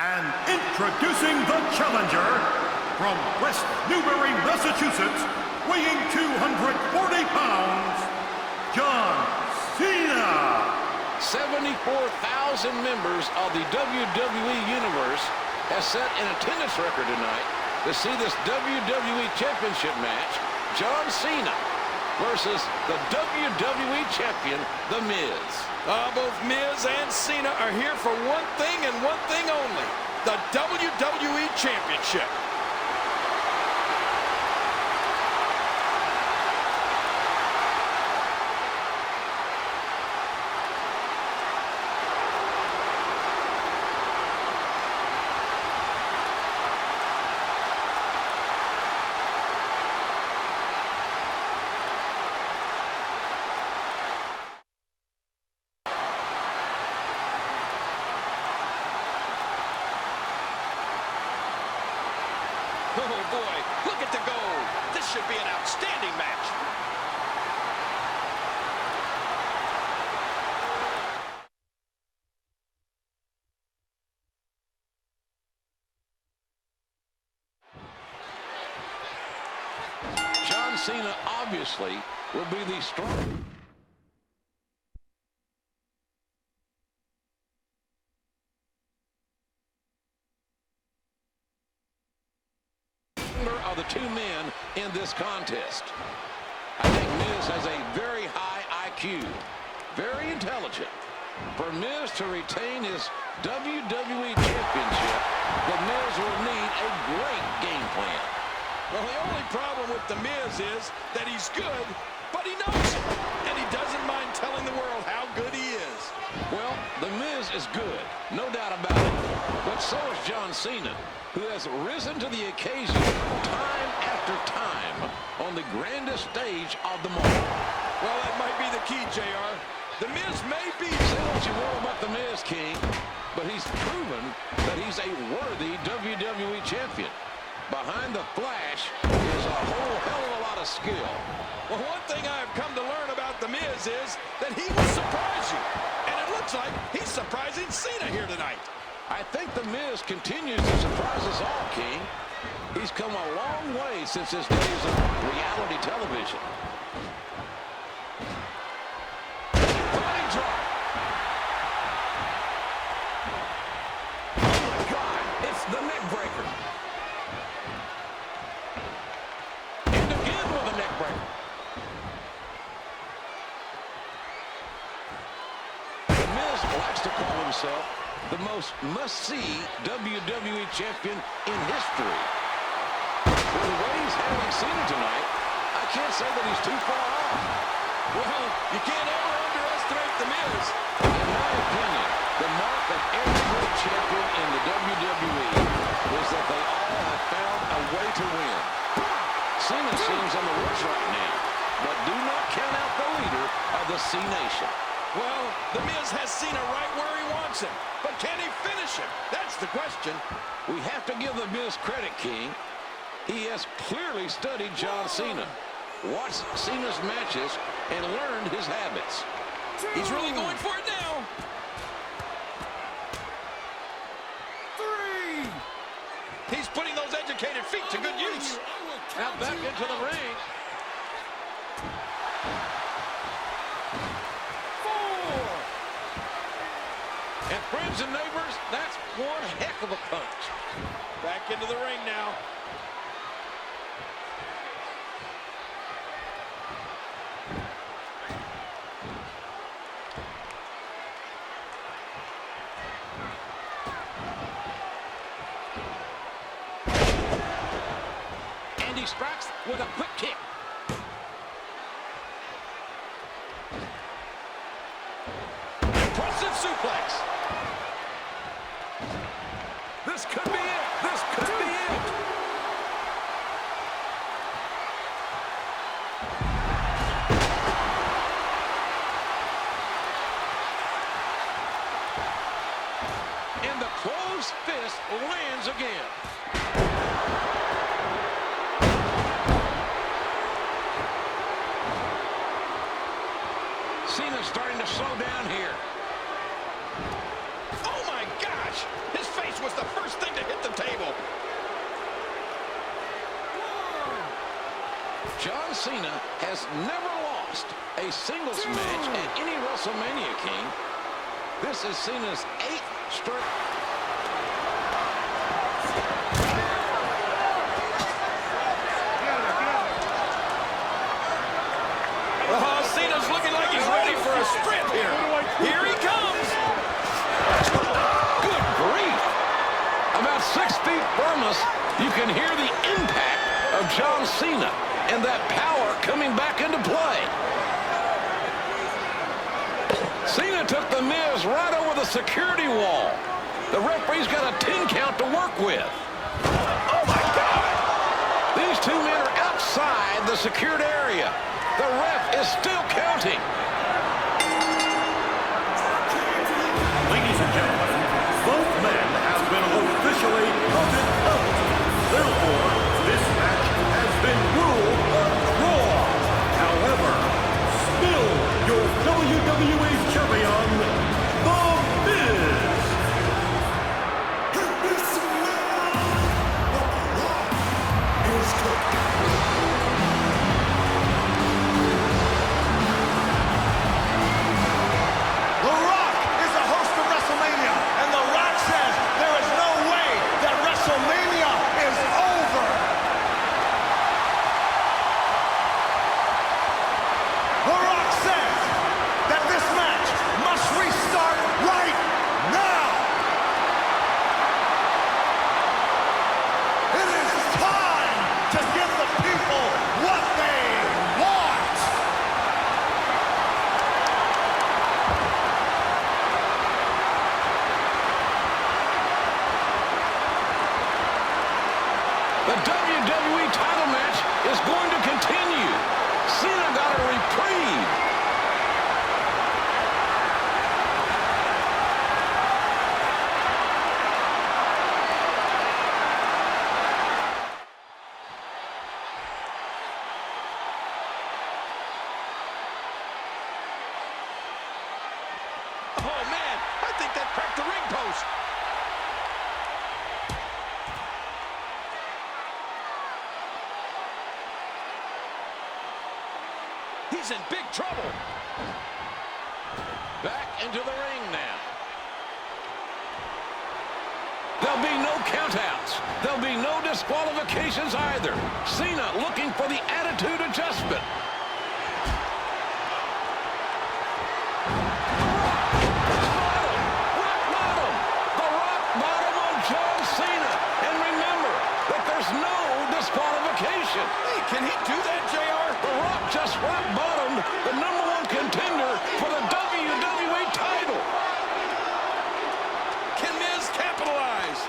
And introducing the challenger, from West Newbury, Massachusetts, weighing 240 pounds, John Cena. 74,000 members of the WWE Universe has set an attendance record tonight to see this WWE Championship match, John Cena versus the WWE Champion, The Miz. Both Miz and Cena are here for one thing and one thing only, the WWE Championship. Oh boy, look at the goal. This should be an outstanding match. John Cena obviously will be the stronger of the two men in this contest. I think Miz has a very high IQ, very intelligent, For Miz to retain his WWE Championship, The Miz will need a great game plan. Well, the only problem with The Miz is that he's good, but he knows it. And he doesn't mind telling the world how good he is. Well, The Miz is good, no doubt about it. But so is John Cena, who has risen to the occasion time after time on the grandest stage of them all. Well, that might be the key, JR. The Miz may be... Say what you will about The Miz, King, but he's proven that he's a worthy WWE champion. Behind the flash is a whole hell of a lot of skill. Well, one thing I have come to learn about The Miz is that he will surprise you. And it looks like he's surprising Cena here tonight. I think The Miz continues to surprise us all, King. He's come a long way since his days of reality television. Body drop. Oh, my God. It's the neck breaker. And again with a neck breaker. The Miz likes to call himself the most must-see WWE champion in history. With the way he's handling Cena tonight, I can't say that he's too far off. Well, you can't ever underestimate The Miz. In my opinion, the mark of every great champion in the WWE is that they all have found a way to win. Cena seems on the ropes right now, but do not count out the leader of the C Nation. Well, The Miz has Cena right where he wants him. But can he finish him? That's the question. We have to give The Miz credit, King. He has clearly studied John Cena, watched Cena's matches, and learned his habits. He's really going for it now. 3. He's putting those educated feet to good use. Now back into the ring. 4. And friends and neighbors, that's one heck of a punch. Back into the ring now. And he strikes with a quick kick. Impressive suplex. This could be it. This could be it. And the closed fist lands again. Cena's starting to slow down here. Oh, my gosh. His face was the first thing to hit the table. John Cena has never lost a singles match at any WrestleMania, King. This is Cena's 8th straight. Oh, Cena's looking like he's ready for a sprint here. Here he comes. Good grief. About 6 feet from us, you can hear the impact of John Cena and that power coming back into play. Cena took The Miz right over the security wall. The referee's got a 10 count to work with. Oh, my God. These two men are outside the secured area. The ref is still counting. Ladies and gentlemen, both men have been officially counted out. Therefore, this match has been ruled a draw. However, still your WWE champion, The Miz. The Rock is the host of WrestleMania, and The Rock says there is no way that WrestleMania that cracked the ring post. He's in big trouble. Back into the ring now. There'll be no countouts. There'll be no disqualifications either. Cena looking for the attitude adjustment. Rock bottom. The rock bottom on John Cena. And remember that there's no disqualification. Hey, can he do that, JR? The Rock just rock bottomed the #1 contender for the WWE title. Can Miz capitalize?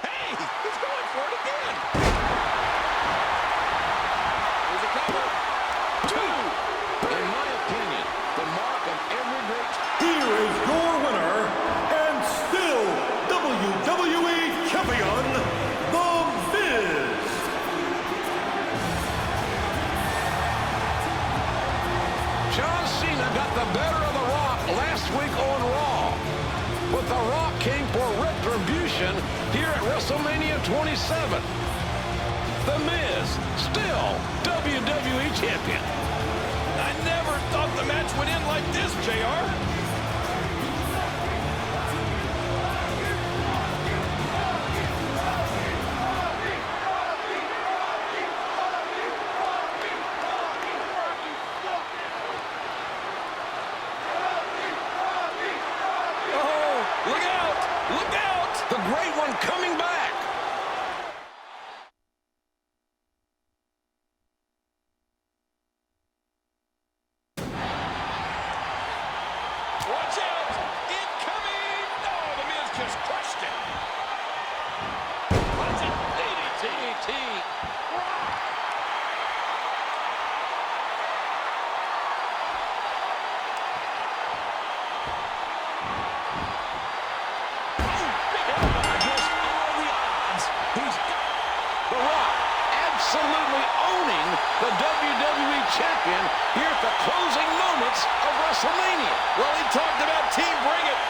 Hey, he's going for it again. Here's a cover. 2. In my opinion, the mark of every great... Here is your winner, and still WWE Champion, The Miz. John Cena got the better of The Rock last week on Raw. But The Rock came for retribution here at WrestleMania 27. The Miz, still WWE Champion. I never thought the match would end like this, JR. Oh, look out! Look out! The Great One coming back. Watch out! Incoming! Oh, the Miz just crushed it. What's it? DDT. Against all the odds, The Rock absolutely owning the WWE Champion here at the closing moments of WrestleMania. Well, he talked about Team Bring It,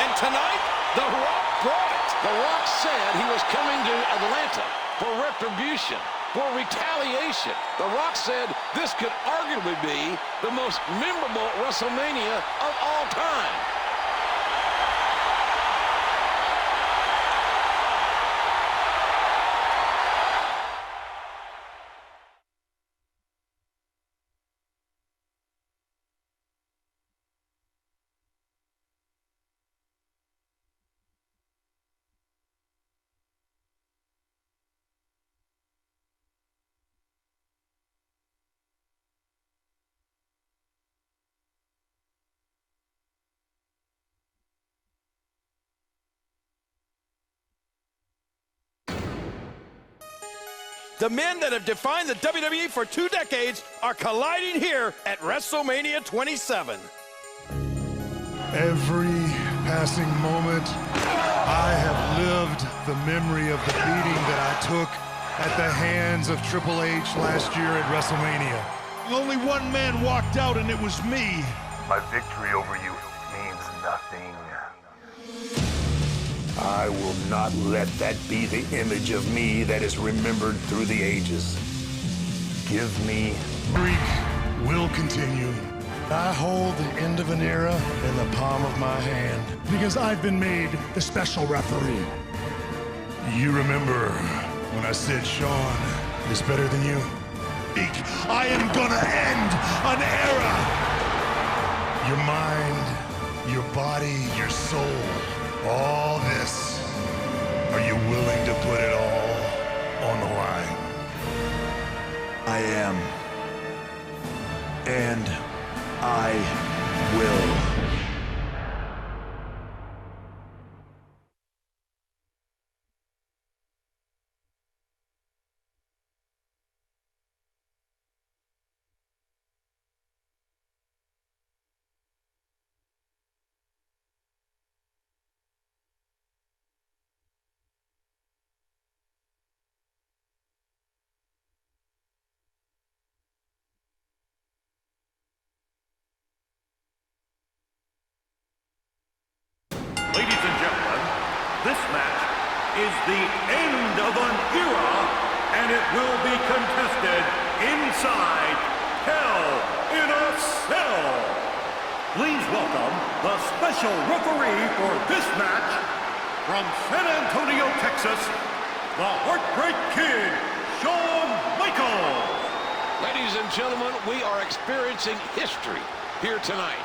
and tonight, The Rock brought it. The Rock said he was coming to Atlanta for retribution, for retaliation. The Rock said this could arguably be the most memorable WrestleMania of all time. The men that have defined the WWE for 2 decades are colliding here at WrestleMania 27. Every passing moment, I have lived the memory of the beating that I took at the hands of Triple H last year at WrestleMania. Only one man walked out, and it was me. My victory over you means nothing. I will not let that be the image of me that is remembered through the ages. Give me... Streak will continue. I hold the end of an era in the palm of my hand because I've been made the special referee. You remember when I said Shawn is better than you? I am gonna end an era! Your mind, your body, your soul, all this. Are you willing to put it all on the line? I am. And I will. is the end of an era, and it will be contested inside Hell in a Cell. Please welcome the special referee for this match from San Antonio, Texas, the Heartbreak Kid, Shawn Michaels. Ladies and gentlemen, we are experiencing history here tonight.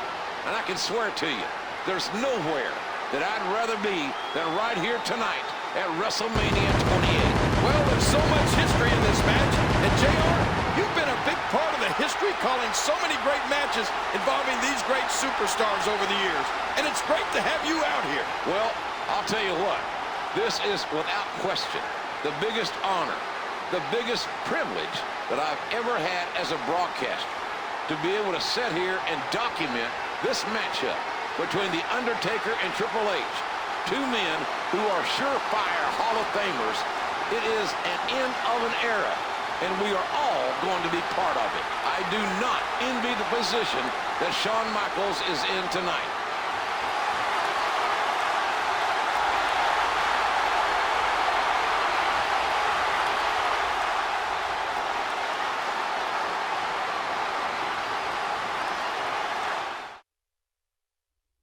And I can swear to you, there's nowhere that I'd rather be than right here tonight at WrestleMania 28. Well, there's so much history in this match. And JR, you've been a big part of the history, calling so many great matches involving these great superstars over the years. And it's great to have you out here. Well, I'll tell you what, this is without question the biggest honor, the biggest privilege that I've ever had as a broadcaster, to be able to sit here and document this matchup between The Undertaker and Triple H, two men who are surefire Hall of Famers. It is an end of an era, and we are all going to be part of it. I do not envy the position that Shawn Michaels is in tonight.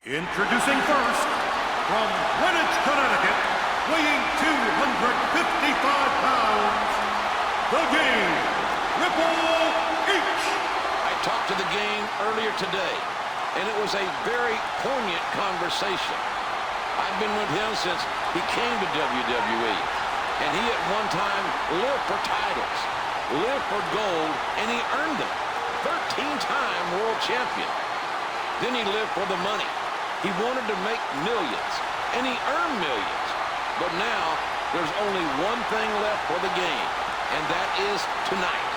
Introducing first, from Greenwich, Connecticut, weighing 255 pounds, The Game, Triple H. I talked to The Game earlier today, and it was a very poignant conversation. I've been with him since he came to WWE, and he at one time lived for titles, lived for gold, and he earned them. 13-time world champion. Then he lived for the money. He wanted to make millions, and he earned millions. But now, there's only one thing left for The Game, and that is tonight.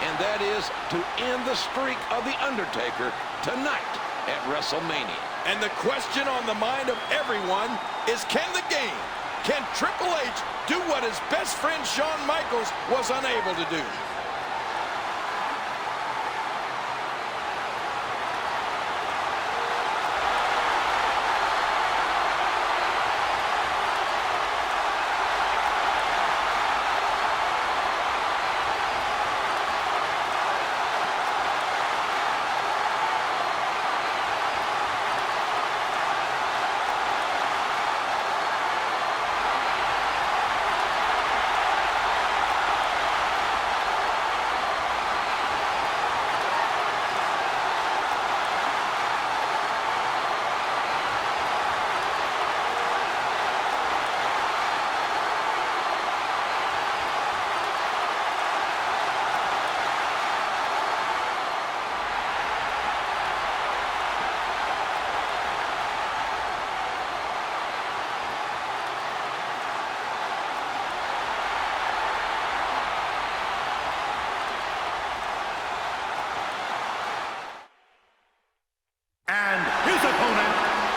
And that is to end the streak of The Undertaker tonight at WrestleMania. And the question on the mind of everyone is, can The Game, can Triple H do what his best friend Shawn Michaels was unable to do?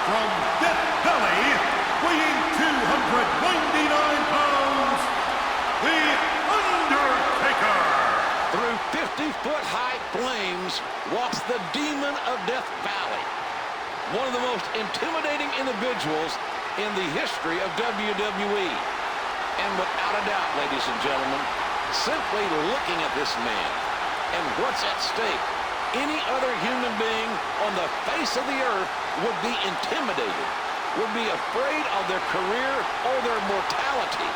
From Death Valley, weighing 299 pounds, The Undertaker. Through 50-foot-high flames walks the demon of Death Valley. One of the most intimidating individuals in the history of WWE. And without a doubt, ladies and gentlemen, simply looking at this man and what's at stake, any other human being on the face of the earth would be intimidated, would be afraid of their career or their mortality.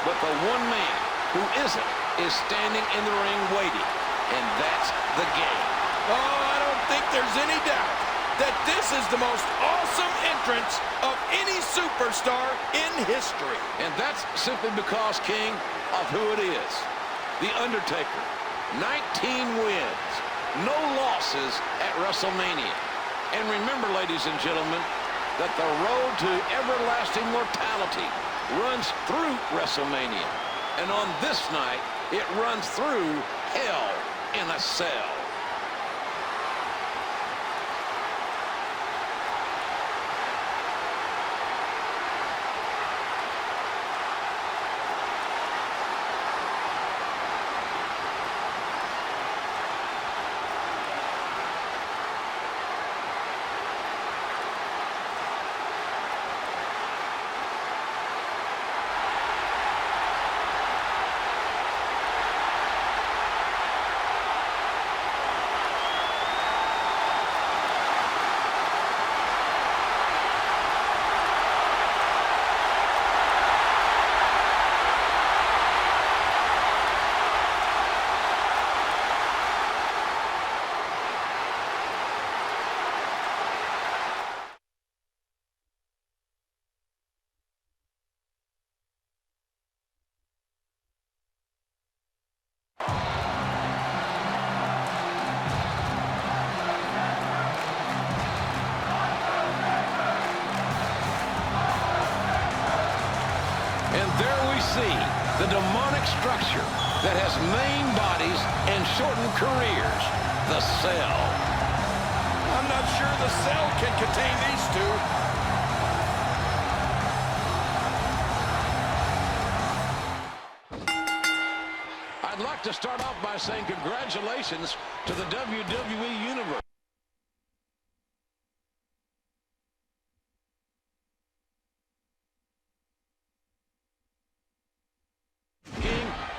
But the one man who isn't is standing in the ring waiting, and that's The Game. Oh, I don't think there's any doubt that this is the most awesome entrance of any superstar in history. And that's simply because, King, of who it is. The Undertaker, 19 wins. No losses at WrestleMania. And remember, ladies and gentlemen, that the road to everlasting mortality runs through WrestleMania. And on this night, it runs through Hell in a Cell. see the demonic structure that has maimed bodies and shortened careers, the Cell. I'm not sure the Cell can contain these two. I'd like to start off by saying congratulations to the WWE Universe.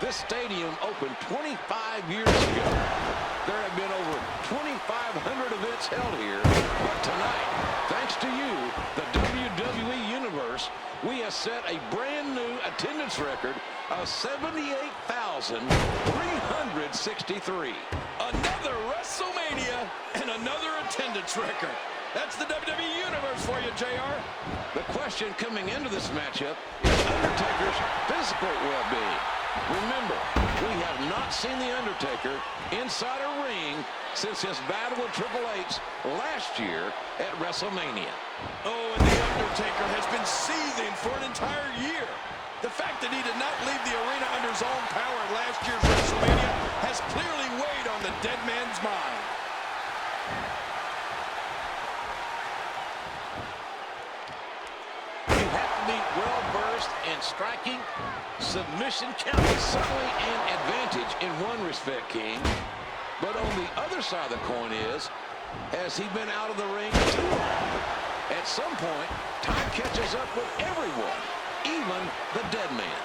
This stadium opened 25 years ago. There have been over 2,500 events held here. But tonight, thanks to you, the WWE Universe, we have set a brand new attendance record of 78,363. Another WrestleMania and another attendance record. That's the WWE Universe for you, JR. The question coming into this matchup is Undertaker's physical well-being. Remember, we have not seen The Undertaker inside a ring since his battle with Triple H last year at WrestleMania. Oh, and The Undertaker has been seething for an entire year. The fact that he did not leave the arena under his own power at last year's WrestleMania has clearly weighed on the dead man's mind. Well-versed in striking, submission count is certainly an advantage in one respect, King. But on the other side of the coin is, has he been out of the ring too long? At some point, time catches up with everyone, even the dead man.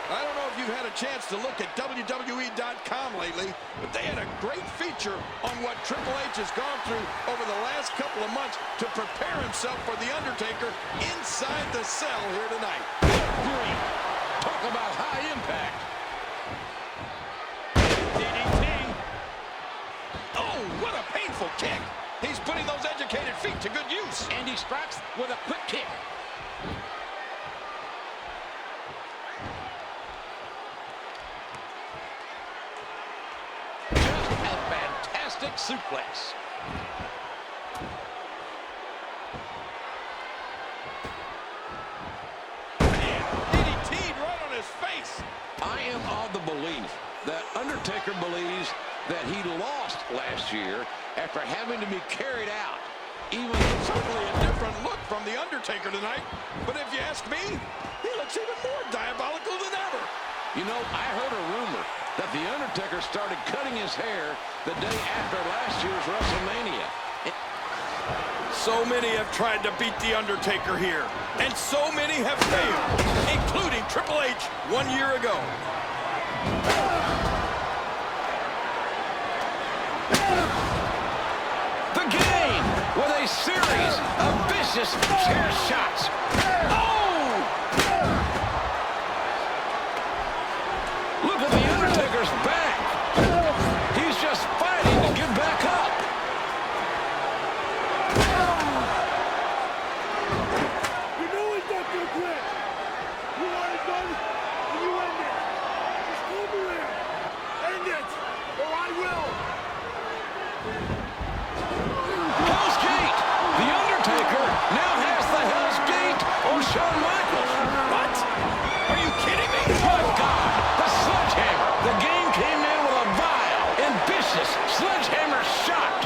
I don't know if you've had a chance to look at WWE.com lately, but they had a great feature on what Triple H has gone through over the last couple of months to prepare himself for The Undertaker inside the Cell here tonight. Great. Talk about high impact. DDT. Oh, what a painful kick. He's putting those educated feet to good use. And he strikes with a quick kick. Suplex. DDT'd right on his face. I am of the belief that Undertaker believes that he lost last year after having to be carried out. Even certainly a different look from The Undertaker tonight. But if you ask me, he looks even more diabolical than ever. You know, I heard a rumor that The Undertaker started cutting his hair the day after last year's WrestleMania. So many have tried to beat The Undertaker here, and so many have failed, including Triple H 1 year ago. The game with a series of vicious chair shots. Oh! Look at The Undertaker's back. He's just fighting to get back up. You know he's not gonna quit. You want it done, and you end it. Just move around. End it, or I will. Hell's Gate. The Undertaker now has the Hell's Gate on Shawn Michaels. What? Are you kidding me? Good God. The sledgehammer. The game came in with a vile and vicious sledgehammer shot.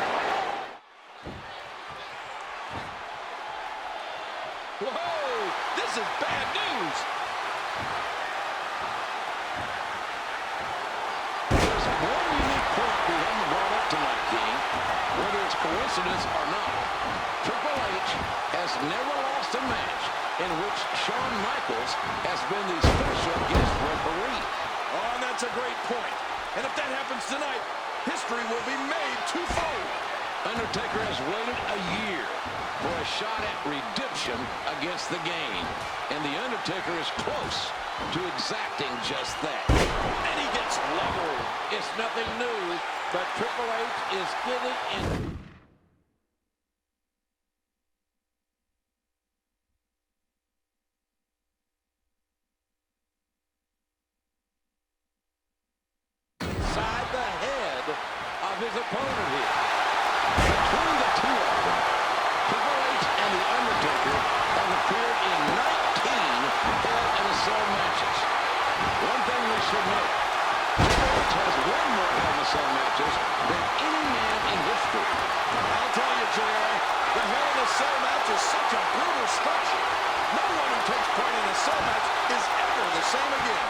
Whoa, this is bad news. There's one unique point we haven't brought up tonight, King. Whether it's coincidence or not, Triple H has never lost a match in which Shawn Michaels has been the special guest referee. Oh, and that's a great point. And if that happens tonight, history will be made twofold. Undertaker has waited a year for a shot at redemption against the game. And The Undertaker is close to exacting just that. And he gets leveled. It's nothing new, but Triple H is getting in. Inside the head of his opponent here. Between the two of them, Triple H and The Undertaker have appeared in 19 Hell in a Cell matches. such a brutal structure. No one who takes part in a cell match is ever the same again.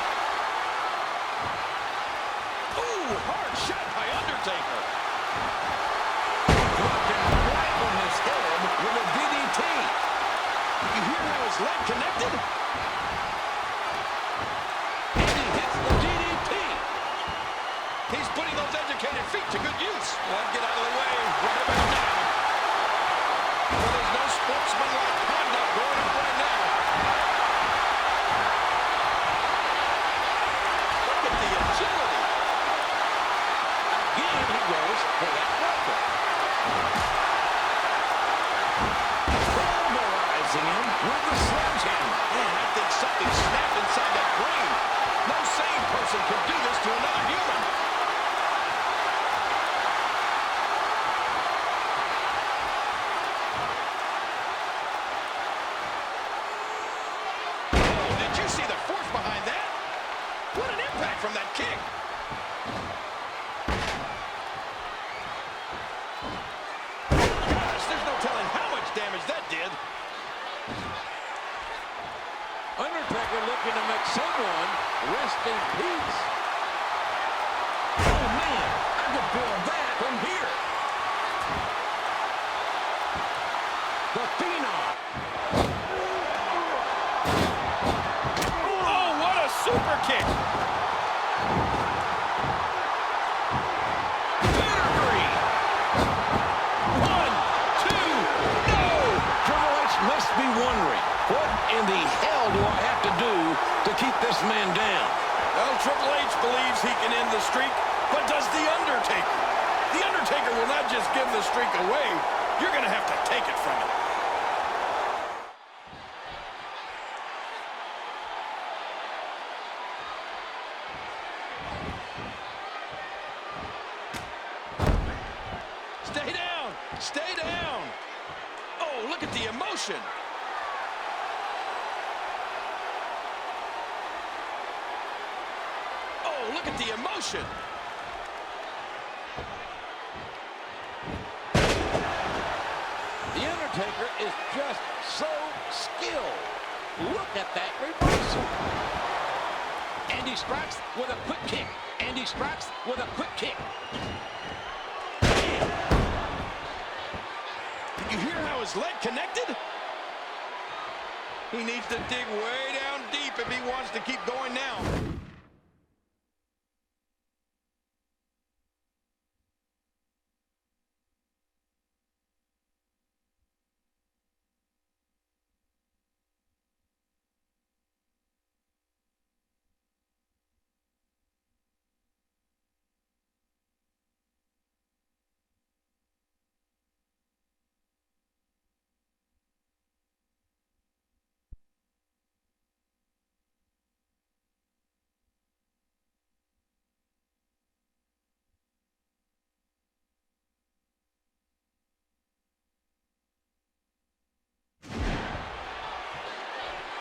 Ooh, hard shot by Undertaker. Dropped him right on his head with a DDT. You hear how his leg connected? And he hits the DDT. He's putting those educated feet to good use. Well, get out of the way right about now. Well, there's no sportsmanlike conduct going on right now. Look at the agility. Again, he goes for that record. Pulverizing him with the sledgehammer. Man, I think something snapped inside that brain. No sane person can do this to another human. From that kick. Gosh, there's no telling how much damage that did. Undertaker looking to make someone rest in peace. Oh, man, I can feel that from here. The Phenom. Oh, what a super kick. Must be wondering, what in the hell do I have to do to keep this man down? Well, Triple H believes he can end the streak, but does The Undertaker? The Undertaker will not just give the streak away. You're going to have to take it from him. Stay down! Stay down! Oh, look at the emotion. Oh, look at the emotion. The Undertaker is just so skilled. Look at that reversal. And he strikes with a quick kick. And he strikes with a quick kick. You hear how his leg connected? He needs to dig way down deep if he wants to keep going now.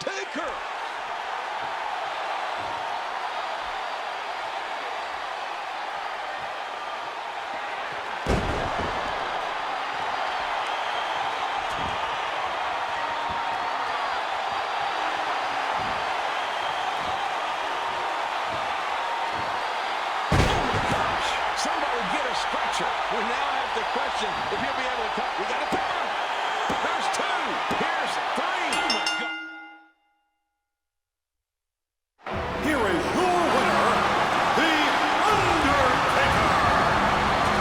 Taker! We now have to question if he'll be able to cut. We got a cover. There's two. Here's three. Oh, my God. Here is your winner, The Undertaker.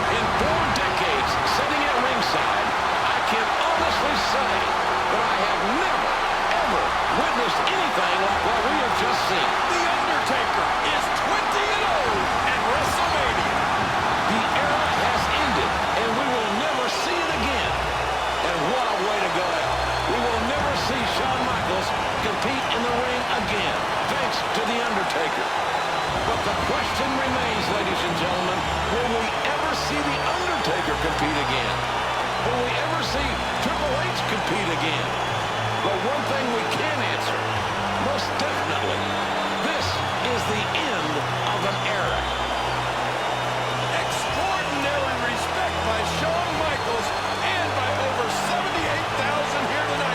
In 4 decades sitting at ringside, I can honestly say that I have never, ever witnessed anything like what we have just seen. The Undertaker is 20-0 at WrestleMania. The era has ended, and we will never see it again. And what a way to go out. We will never see Shawn Michaels compete in the ring again, thanks to The Undertaker. But the question remains, ladies and gentlemen, will we ever see The Undertaker compete again? Will we ever see Triple H compete again? But one thing we can answer, most definitely, this is the end of an era. Extraordinary respect by Shawn Michaels and by over 78,000 here tonight.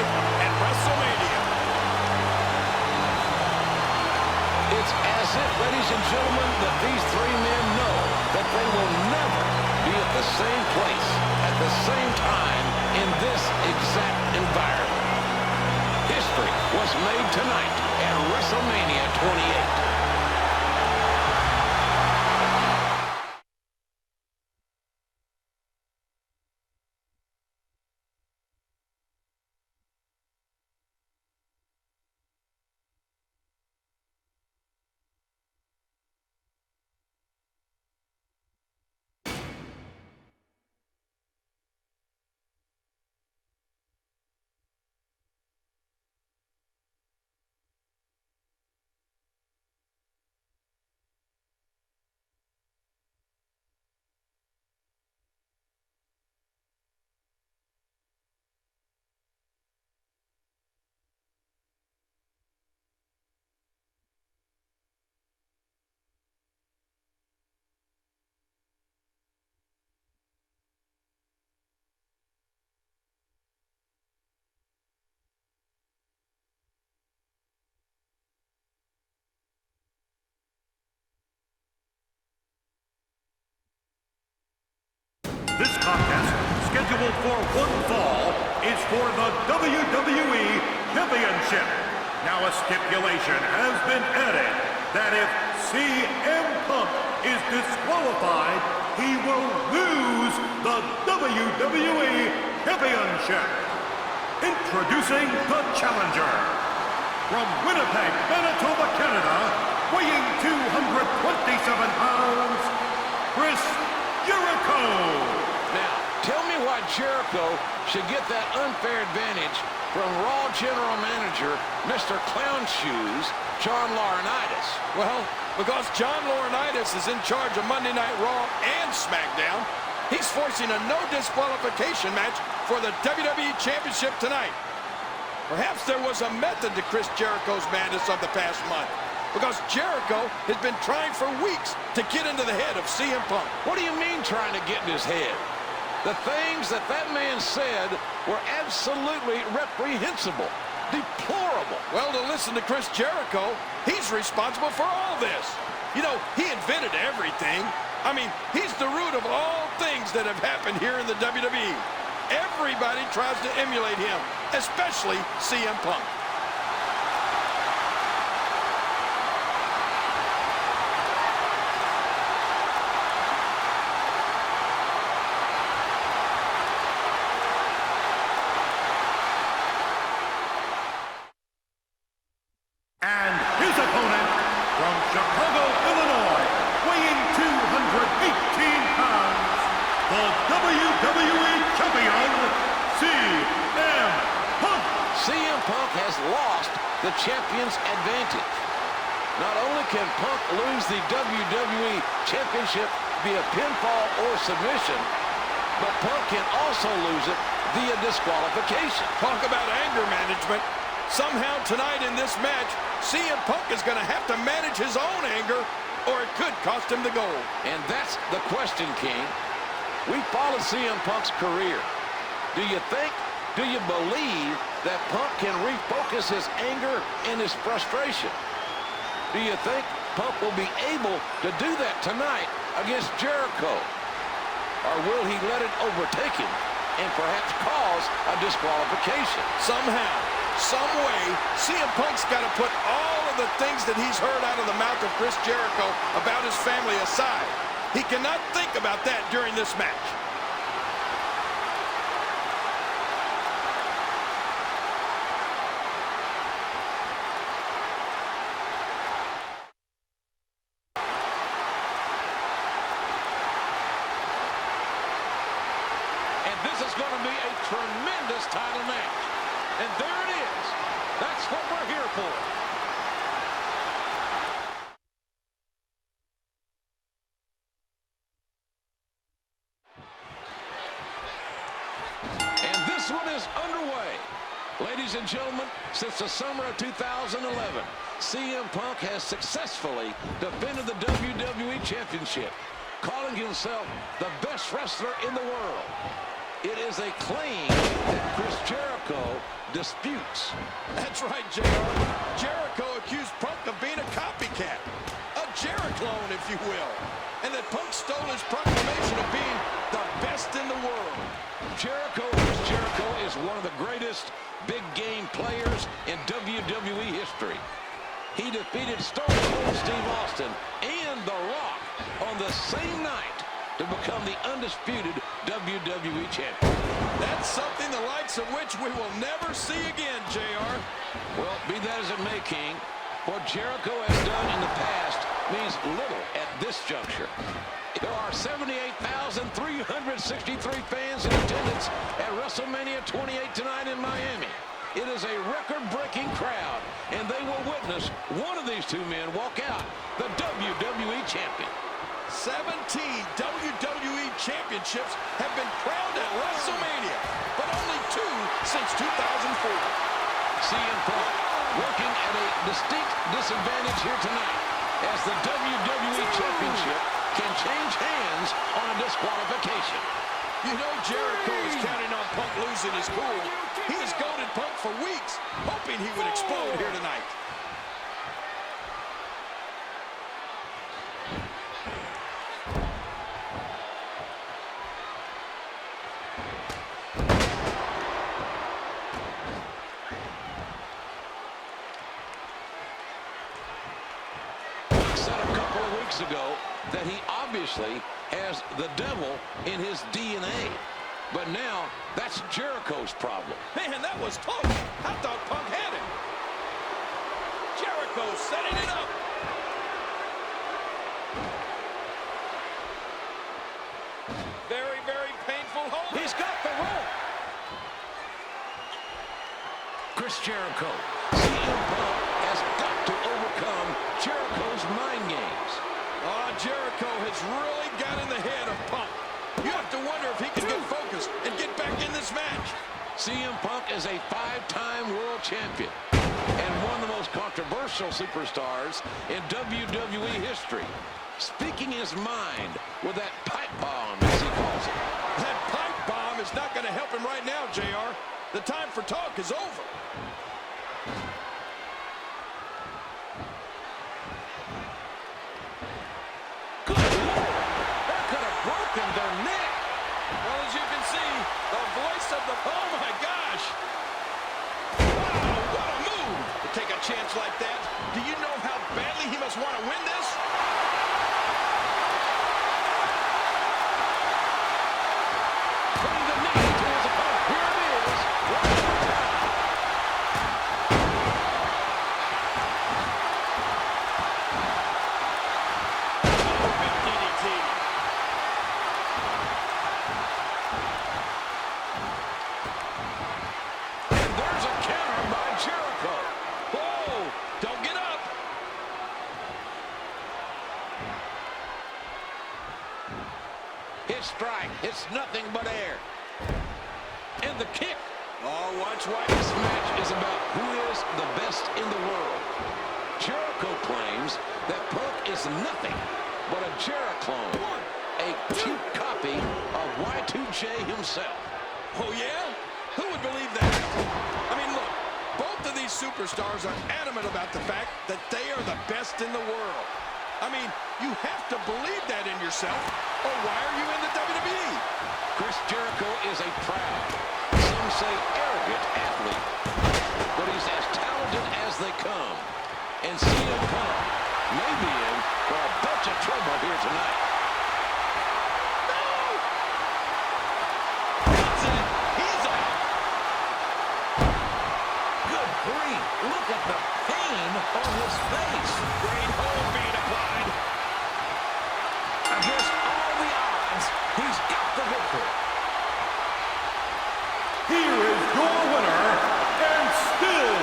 same place at the same time in this exact environment. History was made tonight at WrestleMania 28. This contest, scheduled for one fall, is for the WWE Championship. Now a stipulation has been added that if CM Punk is disqualified, he will lose the WWE Championship. Introducing the challenger. From Winnipeg, Manitoba, Canada, weighing 227 pounds, Chris Jericho. Now, tell me why Jericho should get that unfair advantage from Raw General Manager, Mr. Clown Shoes, John Laurinaitis. Well, because John Laurinaitis is in charge of Monday Night Raw and SmackDown, he's forcing a no disqualification match for the WWE Championship tonight. Perhaps there was a method to Chris Jericho's madness of the past month, because Jericho has been trying for weeks to get into the head of CM Punk. What do you mean trying to get in his head? The things that man said were absolutely reprehensible, deplorable. Well, to listen to Chris Jericho, he's responsible for all this. You know, he invented everything. I mean, he's the root of all things that have happened here in the WWE. Everybody tries to emulate him, especially CM Punk. And his opponent, from Chicago, Illinois, weighing 218 pounds, the WWE Champion, CM Punk. CM Punk has lost the champion's advantage. Not only can Punk lose the WWE Championship via pinfall or submission, but Punk can also lose it via disqualification. Talk about anger management. Somehow tonight in this match, CM Punk is going to have to manage his own anger, or it could cost him the gold. And that's the question, King. We followed CM Punk's career. Do you believe that Punk can refocus his anger and his frustration? Do you think Punk will be able to do that tonight against Jericho? Or will he let it overtake him and perhaps cause a disqualification? Somehow, some way, CM Punk's got to put all of the things that he's heard out of the mouth of Chris Jericho about his family aside. He cannot think about that during this match. And this is going to be a tremendous title match. And there it is. That's what we're here for. And this one is underway. Ladies and gentlemen, since the summer of 2011, CM Punk has successfully defended the WWE Championship, calling himself the best wrestler in the world. It is a claim that Chris Jericho disputes. That's right, JR. Jericho accused Punk of being a copycat, a Jericho clone, if you will, and that Punk stole his proclamation of being the best in the world. Jericho is one of the greatest big game players in WWE history. He defeated Stone Cold Steve Austin and The Rock on the same night to become the undisputed WWE champion. That's something the likes of which we will never see again, JR. Well, be that as it may, King, what Jericho has done in the past means little at this juncture. There are 78,363 fans in attendance at WrestleMania 28 tonight in Miami. It is a record-breaking crowd, and they will witness one of these two men walk out the WWE champion. 17 WWE championships have been crowned at WrestleMania, but only 2 since 2004. CM Punk working at a distinct disadvantage here tonight, as the WWE Championship can change hands on a disqualification. You know Jericho is counting on Punk losing his cool. He has goaded Punk for weeks, hoping he would explode here tonight. Ago that he obviously has the devil in his DNA, but now that's Jericho's problem. Man, that was close. I thought Punk had him. Jericho setting it up. Very, very painful hold. He's got the rope. Chris Jericho. CM Punk has got to overcome Jericho's mind games. Oh, Jericho has really got in the head of Punk. You have to wonder if he can get focused and get back in this match. CM Punk is a 5-time world champion and one of the most controversial superstars in WWE history. Speaking his mind with that pipe bomb, as he calls it. That pipe bomb is not going to help him right now, JR. The time for talk is over. Their neck. Well, as you can see, the voice of the... Oh, my gosh. Wow, what a move to take a chance like that. Do you know how badly he must want to win this? Putting the knee to his opponent. Here it is. One more time. Strike. It's nothing but air. And the kick. Oh, watch why. This match is about who is the best in the world. Jericho claims that Punk is nothing but a Jeri-clone, a cheap copy of Y2J himself. Oh, yeah? Who would believe that? I mean, look, both of these superstars are adamant about the fact that they are the best in the world. I mean, you have to believe that in yourself, or why are you in the WWE? Chris Jericho is a proud, some say arrogant athlete, but he's as talented as they come. And CM Punk may be in for a bunch of trouble here tonight. No! That's it. He's out. Good grief. Look at the pain on his face. Great hold being applied. Against all the odds, he's got the victory. Here is your winner, and still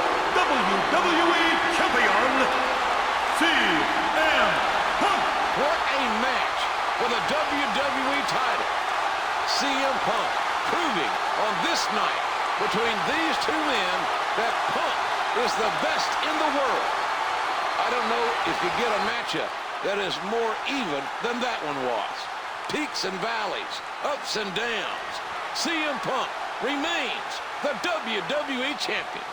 WWE Champion, CM Punk. What a match for the WWE title. CM Punk proving on this night between these two men that Punk is the best in the world. I don't know if you get a matchup that is more even than that one was. Peaks and valleys, ups and downs. CM Punk remains the WWE Champion.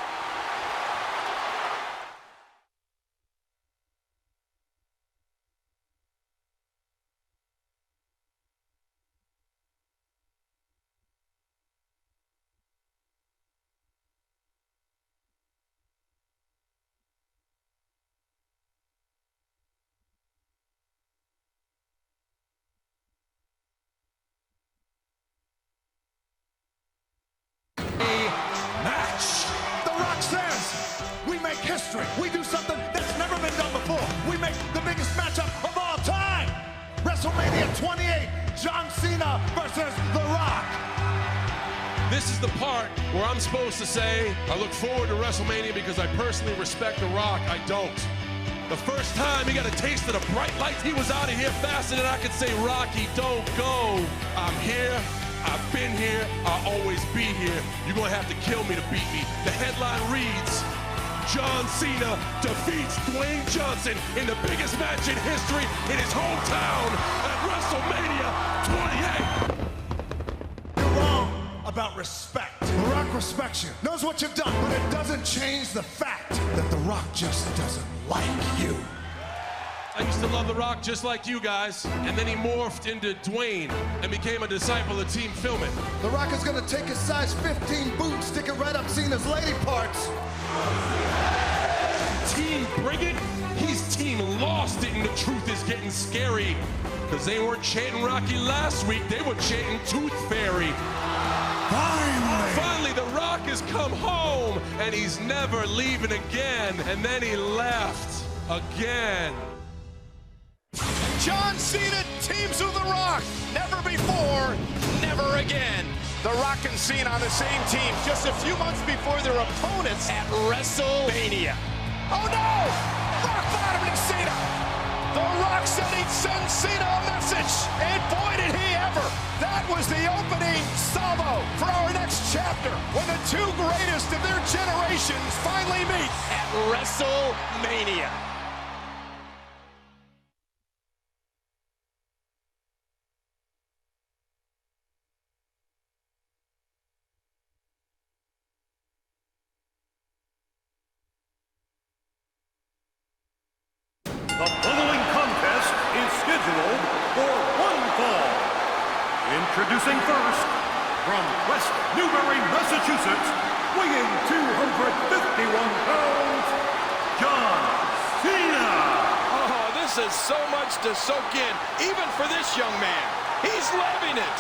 history. We do something that's never been done before. We make the biggest matchup of all time. WrestleMania 28, John Cena versus The Rock. This is the part where I'm supposed to say, I look forward to WrestleMania because I personally respect The Rock. I don't. The first time he got a taste of the bright lights, he was out of here faster than I could say, Rocky, don't go. I'm here. I've been here. I'll always be here. You're going to have to kill me to beat me. The headline reads, John Cena defeats Dwayne Johnson in the biggest match in history in his hometown at WrestleMania 28. You're wrong about respect. The Rock respects you, knows what you've done, but it doesn't change the fact that The Rock just doesn't like you. I used to love The Rock just like you guys, and then he morphed into Dwayne and became a disciple of Team Film It. The Rock is gonna take his size 15 boot, stick it right up Cena's lady parts. Team Bring It? He's Team Lost It, and the truth is getting scary. Because they weren't chanting Rocky last week, they were chanting Tooth Fairy. Finally, The Rock has come home, and he's never leaving again. And then he left again. John Cena teams with The Rock. Never before, never again. The Rock and Cena on the same team just a few months before their opponents at WrestleMania. Oh no! Rock bottoming Cena! The Rock said he'd send Cena a message, and boy did he ever! That was the opening salvo for our next chapter, when the two greatest of their generations finally meet at WrestleMania. The following contest is scheduled for one fall. Introducing first, from West Newbury, Massachusetts, weighing 251 pounds, John Cena. Oh, this is so much to soak in, even for this young man. He's loving it.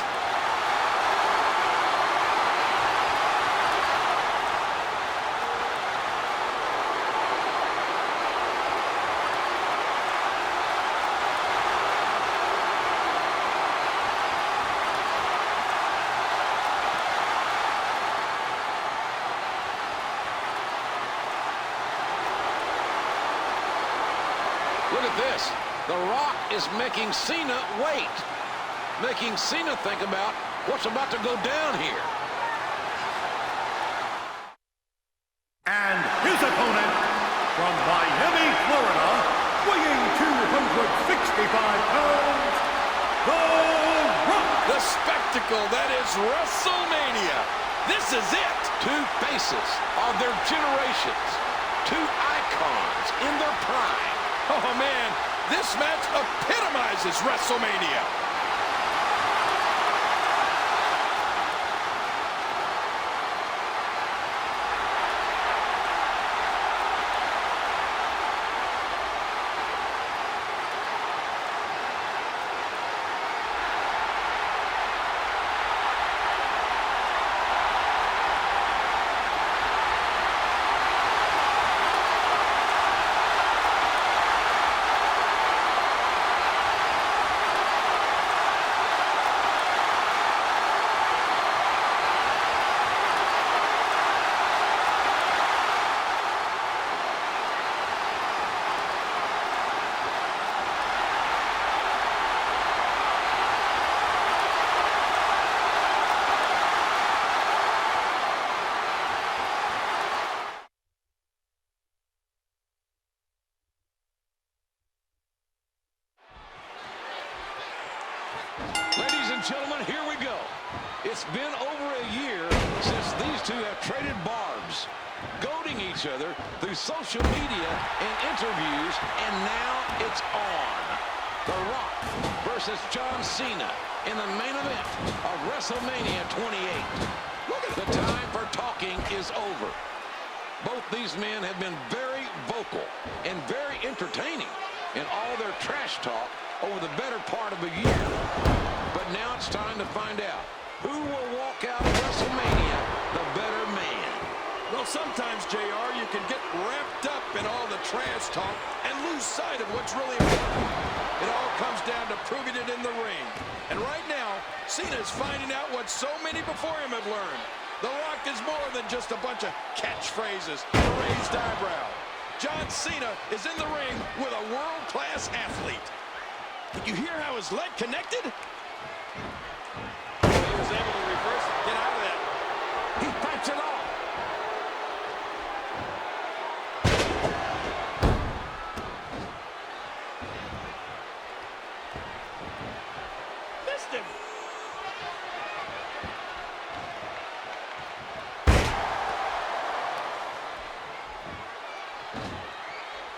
Look at this. The Rock is making Cena wait. Making Cena think about what's about to go down here. And his opponent, from Miami, Florida, weighing 265 pounds, The Rock. The spectacle that is WrestleMania. This is it. Two faces of their generations. Two icons in their prime. Oh, man, this match epitomizes WrestleMania. Ladies and gentlemen, here we go. It's been over a year since these two have traded barbs, goading each other through social media and interviews, and now it's on. The Rock versus John Cena in the main event of WrestleMania 28. The time for talking is over. Both these men have been very vocal and very entertaining in all their trash talk over the better part of a year. But now it's time to find out who will walk out of WrestleMania the better man. Well, sometimes, JR, you can get wrapped up in trash talk and lose sight of what's really important. It all comes down to proving it in the ring. And right now, Cena is finding out what so many before him have learned. The Rock is more than just a bunch of catchphrases and a raised eyebrow. John Cena is in the ring with a world-class athlete. Did you hear how his leg connected? He was able to reverse it, get out of that. He fights it off. Missed him.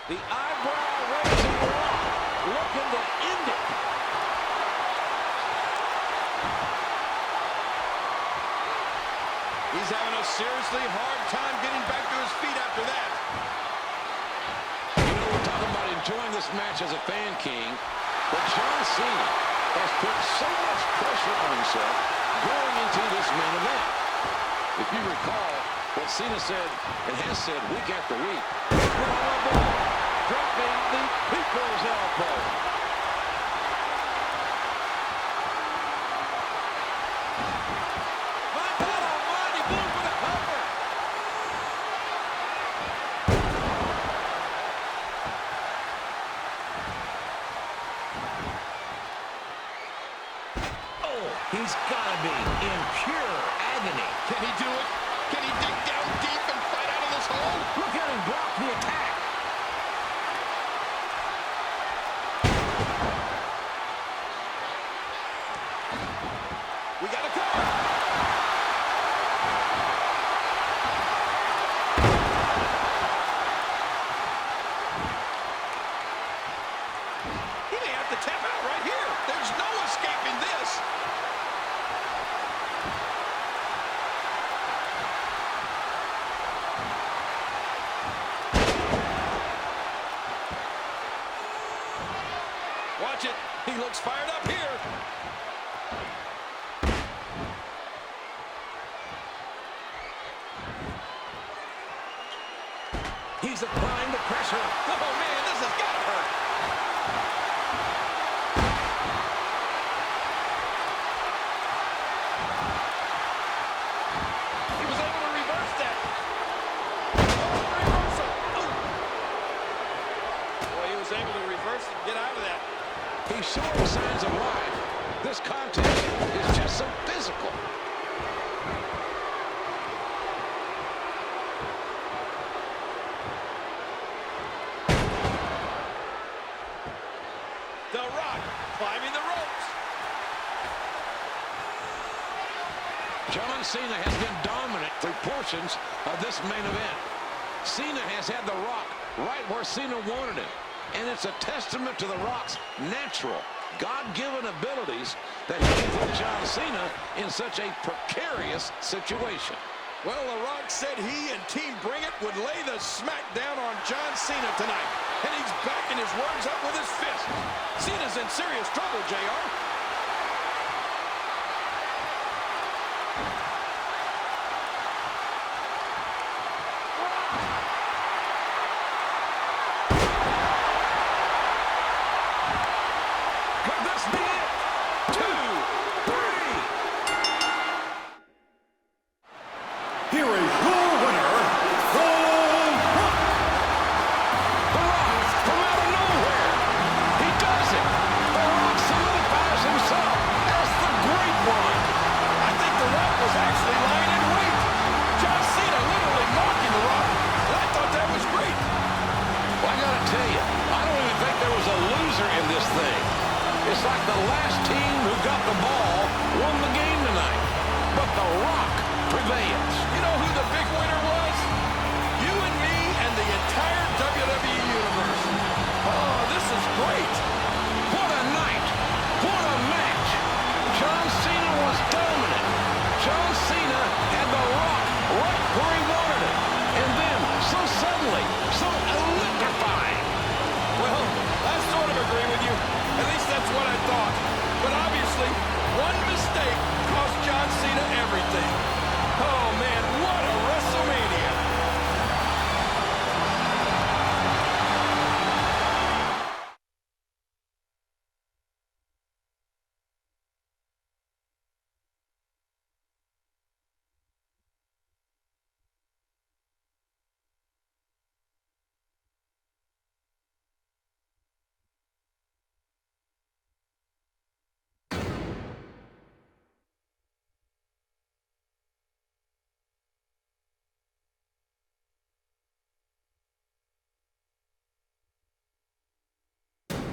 The eyebrow-raising Rock looking to end it. He's having a seriously hard time getting back to his feet after that. You know, we're talking about enjoying this match as a fan, King, but John Cena has put so much pressure on himself going into this main event. If you recall what Cena said and has said week after week, dropping the people's elbow. My God almighty, blue for the cover. Oh, he's got to be in pure agony. Can he do it? Can he dig down deep and fight out of this hole? Look at him block the attack. We got a cover. He may have to tap out right here. There's no escaping this. Watch it. He looks fired up here. He's applying the pressure. Oh, man, this has got to hurt. He was able to reverse that. Oh, reversal. Oh. Boy, he was able to reverse it and get out of that. He's showing signs of life. This contest is just so physical. The Rock climbing the ropes. John Cena has been dominant through portions of this main event. Cena has had The Rock right where Cena wanted him. And it's a testament to The Rock's natural, God-given abilities that he can put John Cena in such a precarious situation. Well, The Rock said he and Team Bring It would lay the smack down on John Cena tonight. And he's backing his words up with his fist. Cena's in serious trouble, JR. Could this be it? 2, 3. Here is your winner, The Rock. The Rock from out of nowhere. He does it. The Rock solidifies himself as the great one. I think The Rock was actually lying in wait. John Cena literally mocking The Rock. And I thought that was great. Well, I gotta tell you, I don't even think there was a loser in this thing. It's like the last team who got the ball won the game tonight. But The Rock prevails. You know who the big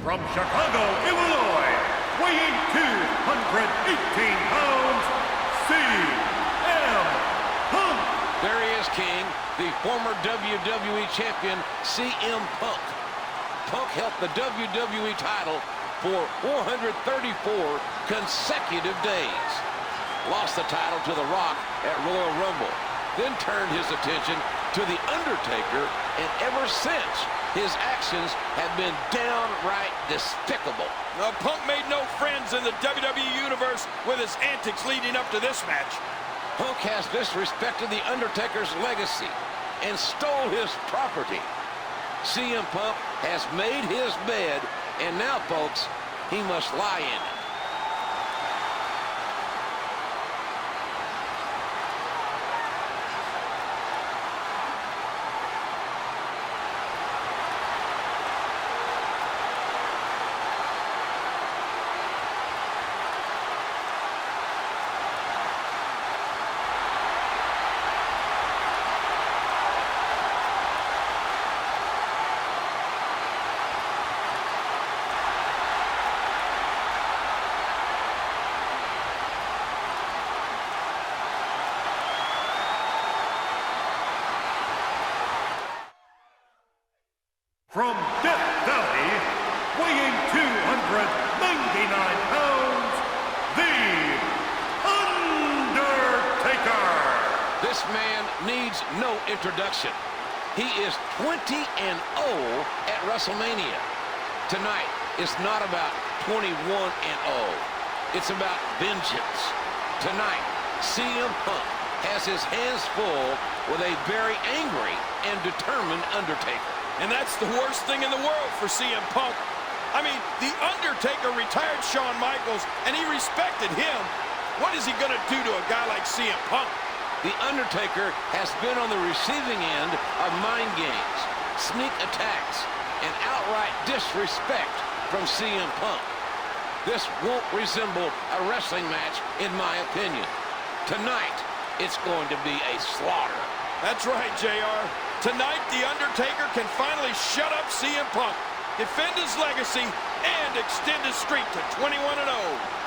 From Chicago, Illinois, weighing 218 pounds, CM Punk. There he is, King, the former WWE Champion, CM Punk. Punk held the WWE title for 434 consecutive days. Lost the title to The Rock at Royal Rumble, then turned his attention to The Undertaker, and ever since, his actions have been downright despicable. Now, Punk made no friends in the WWE Universe with his antics leading up to this match. Punk has disrespected The Undertaker's legacy and stole his property. CM Punk has made his bed, and now, folks, he must lie in it. From Death Valley, weighing 299 pounds, The Undertaker. This man needs no introduction. He is 20-0 at WrestleMania. Tonight, it's not about 21-0. It's about vengeance. Tonight, CM Punk has his hands full with a very angry and determined Undertaker. And that's the worst thing in the world for CM Punk. I mean, The Undertaker retired Shawn Michaels, and he respected him. What is he going to do to a guy like CM Punk? The Undertaker has been on the receiving end of mind games, sneak attacks, and outright disrespect from CM Punk. This won't resemble a wrestling match, in my opinion. Tonight, it's going to be a slaughter. That's right, JR. Tonight, The Undertaker can finally shut up CM Punk, defend his legacy, and extend his streak to 21-0.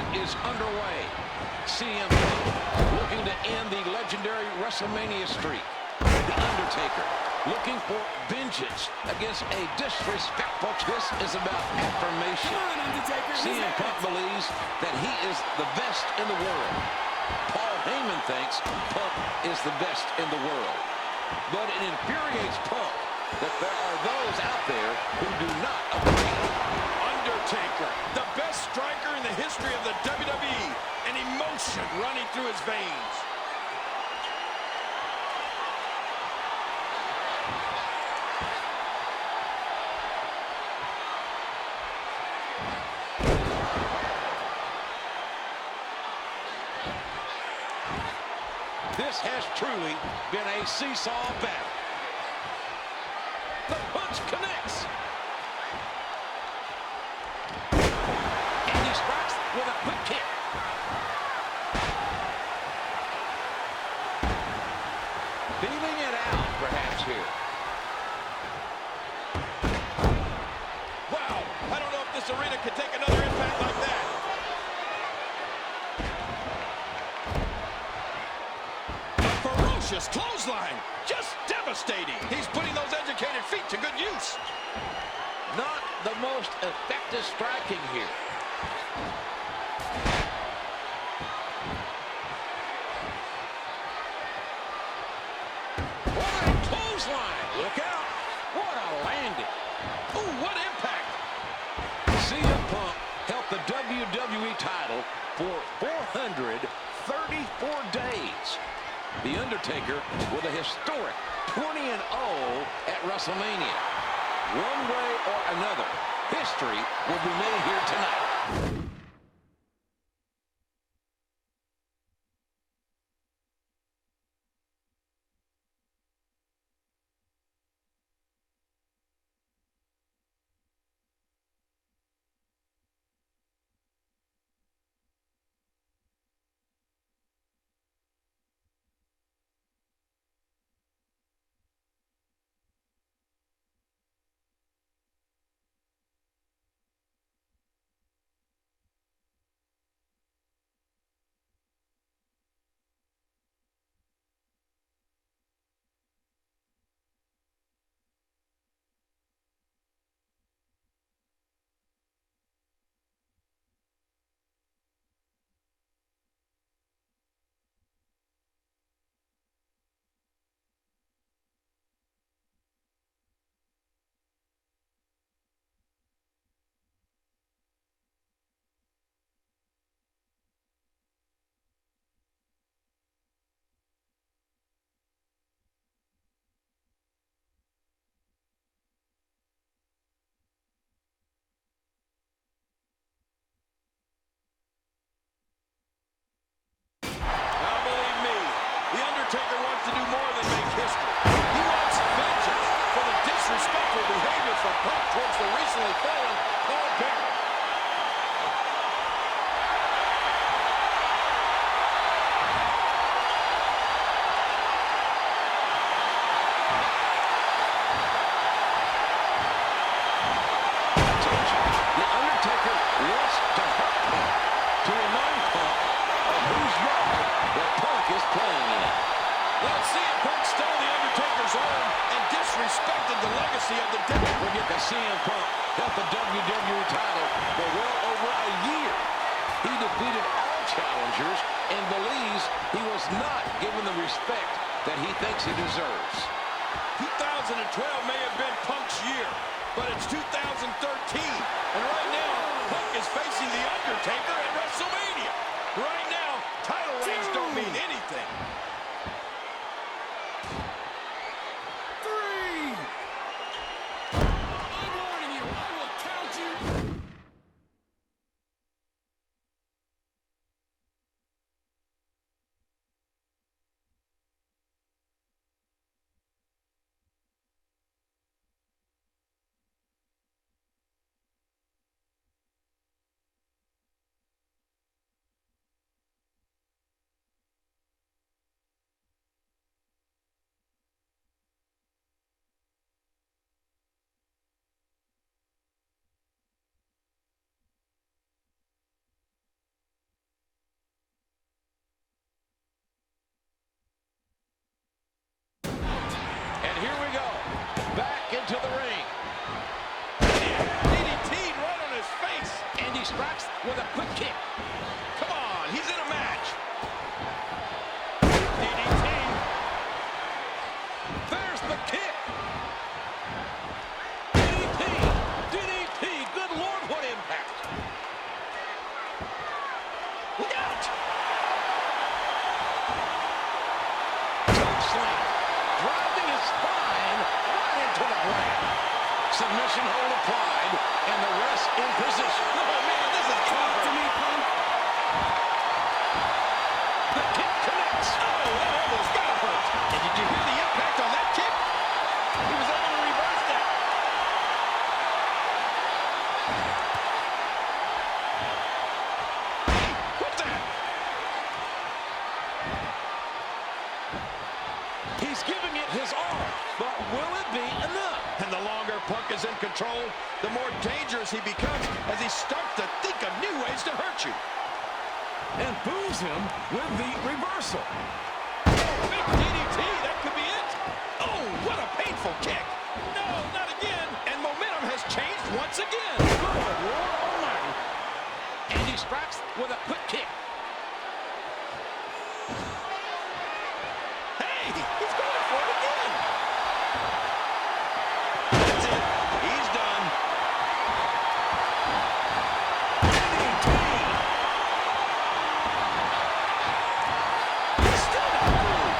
Is underway. CM Punk looking to end the legendary WrestleMania streak. The Undertaker looking for vengeance against a disrespect. Folks, this is about affirmation. CM Punk believes that he is the best in the world. Paul Heyman thinks Punk is the best in the world. But it infuriates Punk that there are those out there who do not agree. Undertaker, the best striker in the history of the WWE, and emotion running through his veins. This has truly been a seesaw battle. The punch connects. And he strikes with a quick kick. Feeling it out, perhaps, here. Wow, I don't know if this arena can take another impact like clothesline. Just devastating. He's putting those educated feet to good use. Not the most effective striking here. What a clothesline. Look out. What a landing. Ooh, what impact. CM Punk held the WWE title for 434 days. The Undertaker with a historic 20-0 at WrestleMania. One way or another, history will be made here tonight. CM Punk held the WWE title for well over a year. He defeated all challengers and believes he was not given the respect that he thinks he deserves. 2012 may have been Punk's year, but it's 2013. And right now, Punk is facing The Undertaker at WrestleMania. Right now, title reigns don't mean anything. Here we go. Back into the ring. DDT'd right on his face. And he strikes with a quick kick. Come on, he's in a match. DDT. There's the kick. DDT. DDT. Good Lord, what impact. Look out. Choke slam. Driving his spine right into the ground. Submission hold applied, and the rest in position. Oh, man, this is tough to me, Punk. The kick connects. Oh, that elbow's gotta hurt. And did you hear the impact on that kick? He was able to reverse that. What's that? He's giving it his all, but will it be enough? And the longer Punk is in control, the more dangerous he becomes as he starts to think of new ways to hurt you. And fools him with the reversal. Oh, big DDT. That could be What a painful kick. No, not again. And momentum has changed once again. Good Lord Almighty. And he strikes with a quick kick. Hey, he's going for it again. That's it. He's done. DDT. He's still not through.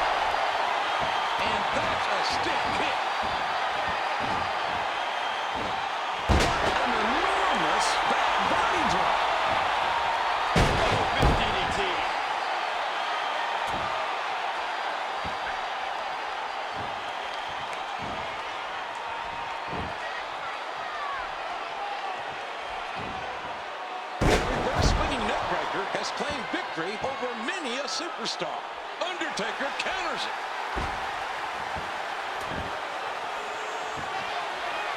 And that's a stiff kick. An enormous back body drop. Oh, big DDT. Reverse swinging neckbreaker has claimed victory over many a superstar. Undertaker counters it.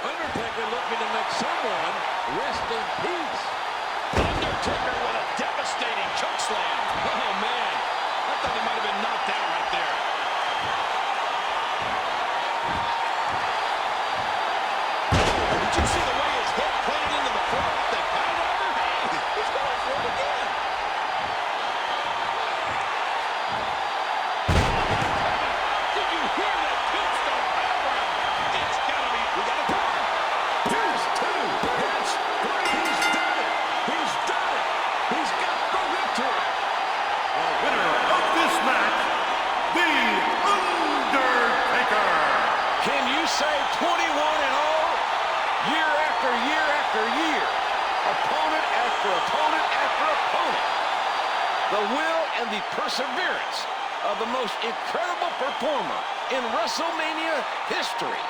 Undertaker looking to make someone rest in peace. Undertaker with a devastating chokeslam. Oh, man. I thought he might have been knocked out right there. Did you see the way his head planted into the floor with that pile driver? Hey, he's going for it again. Did you hear that tombstone powerbomb? It's gotta be. We got a cover. Here's two. That's three. He's done it. He's done it. He's got the victory. The winner of this match, The Undertaker. Can you say 21-0? Year after year after year. Opponent after opponent after opponent. The will and the perseverance of the most incredible performer in WrestleMania history.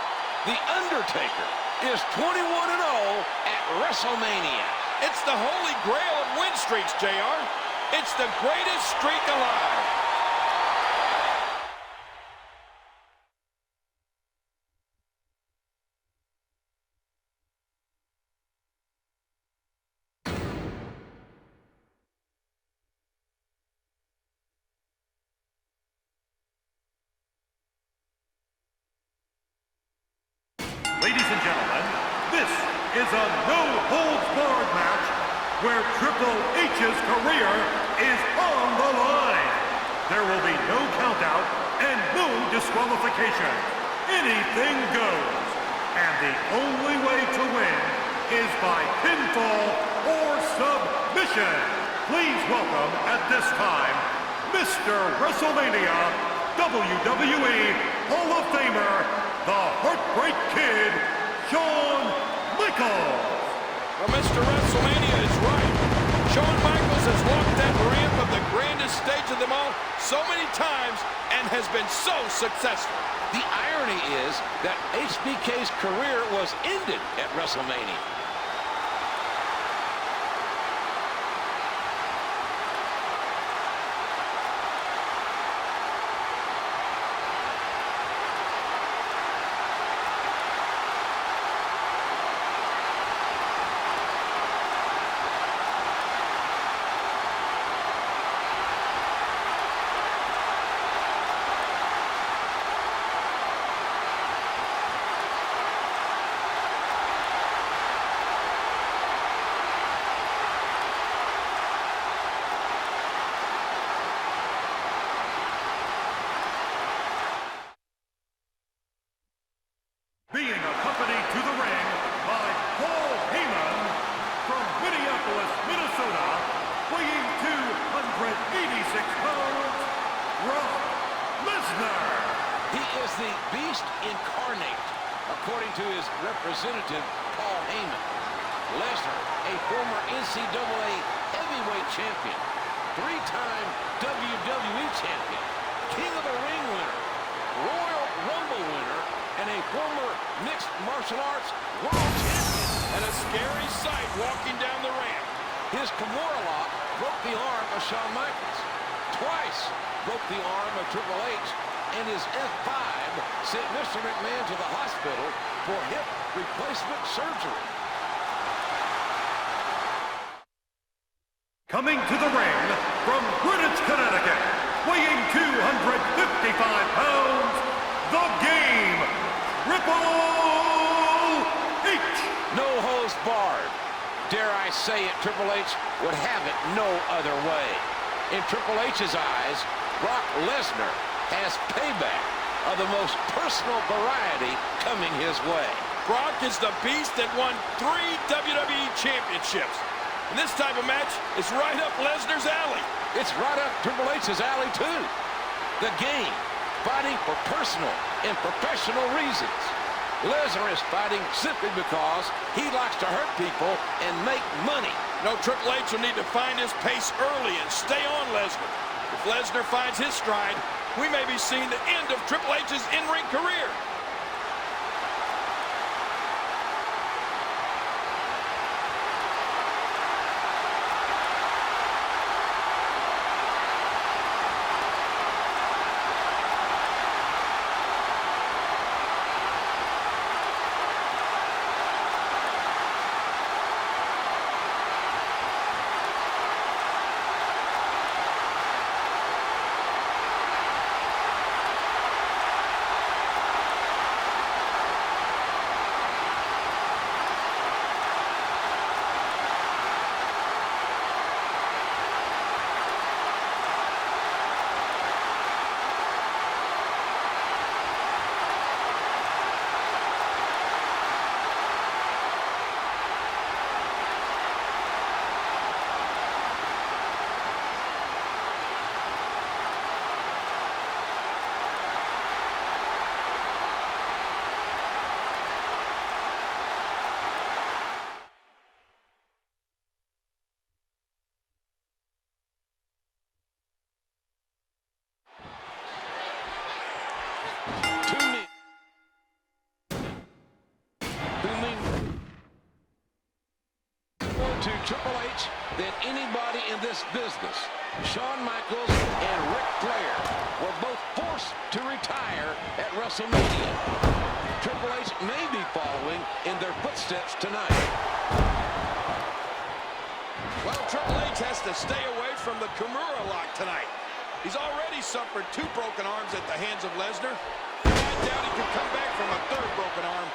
The Undertaker is 21-0 at WrestleMania. It's the holy grail of win streaks, JR. It's the greatest streak alive. Ladies and gentlemen, this is a no-holds-barred match where Triple H's career is on the line. There will be no countout and no disqualification. Anything goes. And the only way to win is by pinfall or submission. Please welcome at this time, Mr. WrestleMania, WWE Hall of Famer, the Heartbreak Kid, Shawn Michaels. Well, Mr. WrestleMania is right. Shawn Michaels has walked that ramp of the grandest stage of them all so many times and has been so successful. The irony is that HBK's career was ended at WrestleMania. Being accompanied to the ring by Paul Heyman from Minneapolis, Minnesota, weighing 286 pounds, Brock Lesnar. He is the beast incarnate, according to his representative, Paul Heyman. Lesnar, a former NCAA heavyweight champion, three-time WWE champion, King of the Ring winner, Royal Rumble winner, and a former mixed martial arts world champion. And a scary sight walking down the ramp. His Kimura lock broke the arm of Shawn Michaels. Twice broke the arm of Triple H, and his F5 sent Mr. McMahon to the hospital for hip replacement surgery. Coming to the ring from Greenwich, Connecticut, weighing 255 pounds, The Game, barred. Dare I say it, Triple H would have it no other way. In Triple H's eyes, Brock Lesnar has payback of the most personal variety coming his way. Brock is the beast that won 3 WWE championships. And this type of match is right up Lesnar's alley. It's right up Triple H's alley, too. The game, fighting for personal and professional reasons. Lesnar is fighting simply because he likes to hurt people and make money. No, Triple H will need to find his pace early and stay on Lesnar. If Lesnar finds his stride, we may be seeing the end of Triple H's in-ring career. To Triple H than anybody in this business. Shawn Michaels and Ric Flair were both forced to retire at WrestleMania. Triple H may be following in their footsteps tonight. Well, Triple H has to stay away from the Kimura lock tonight. He's already suffered 2 broken arms at the hands of Lesnar. I doubt he could come back from a 3rd broken arm.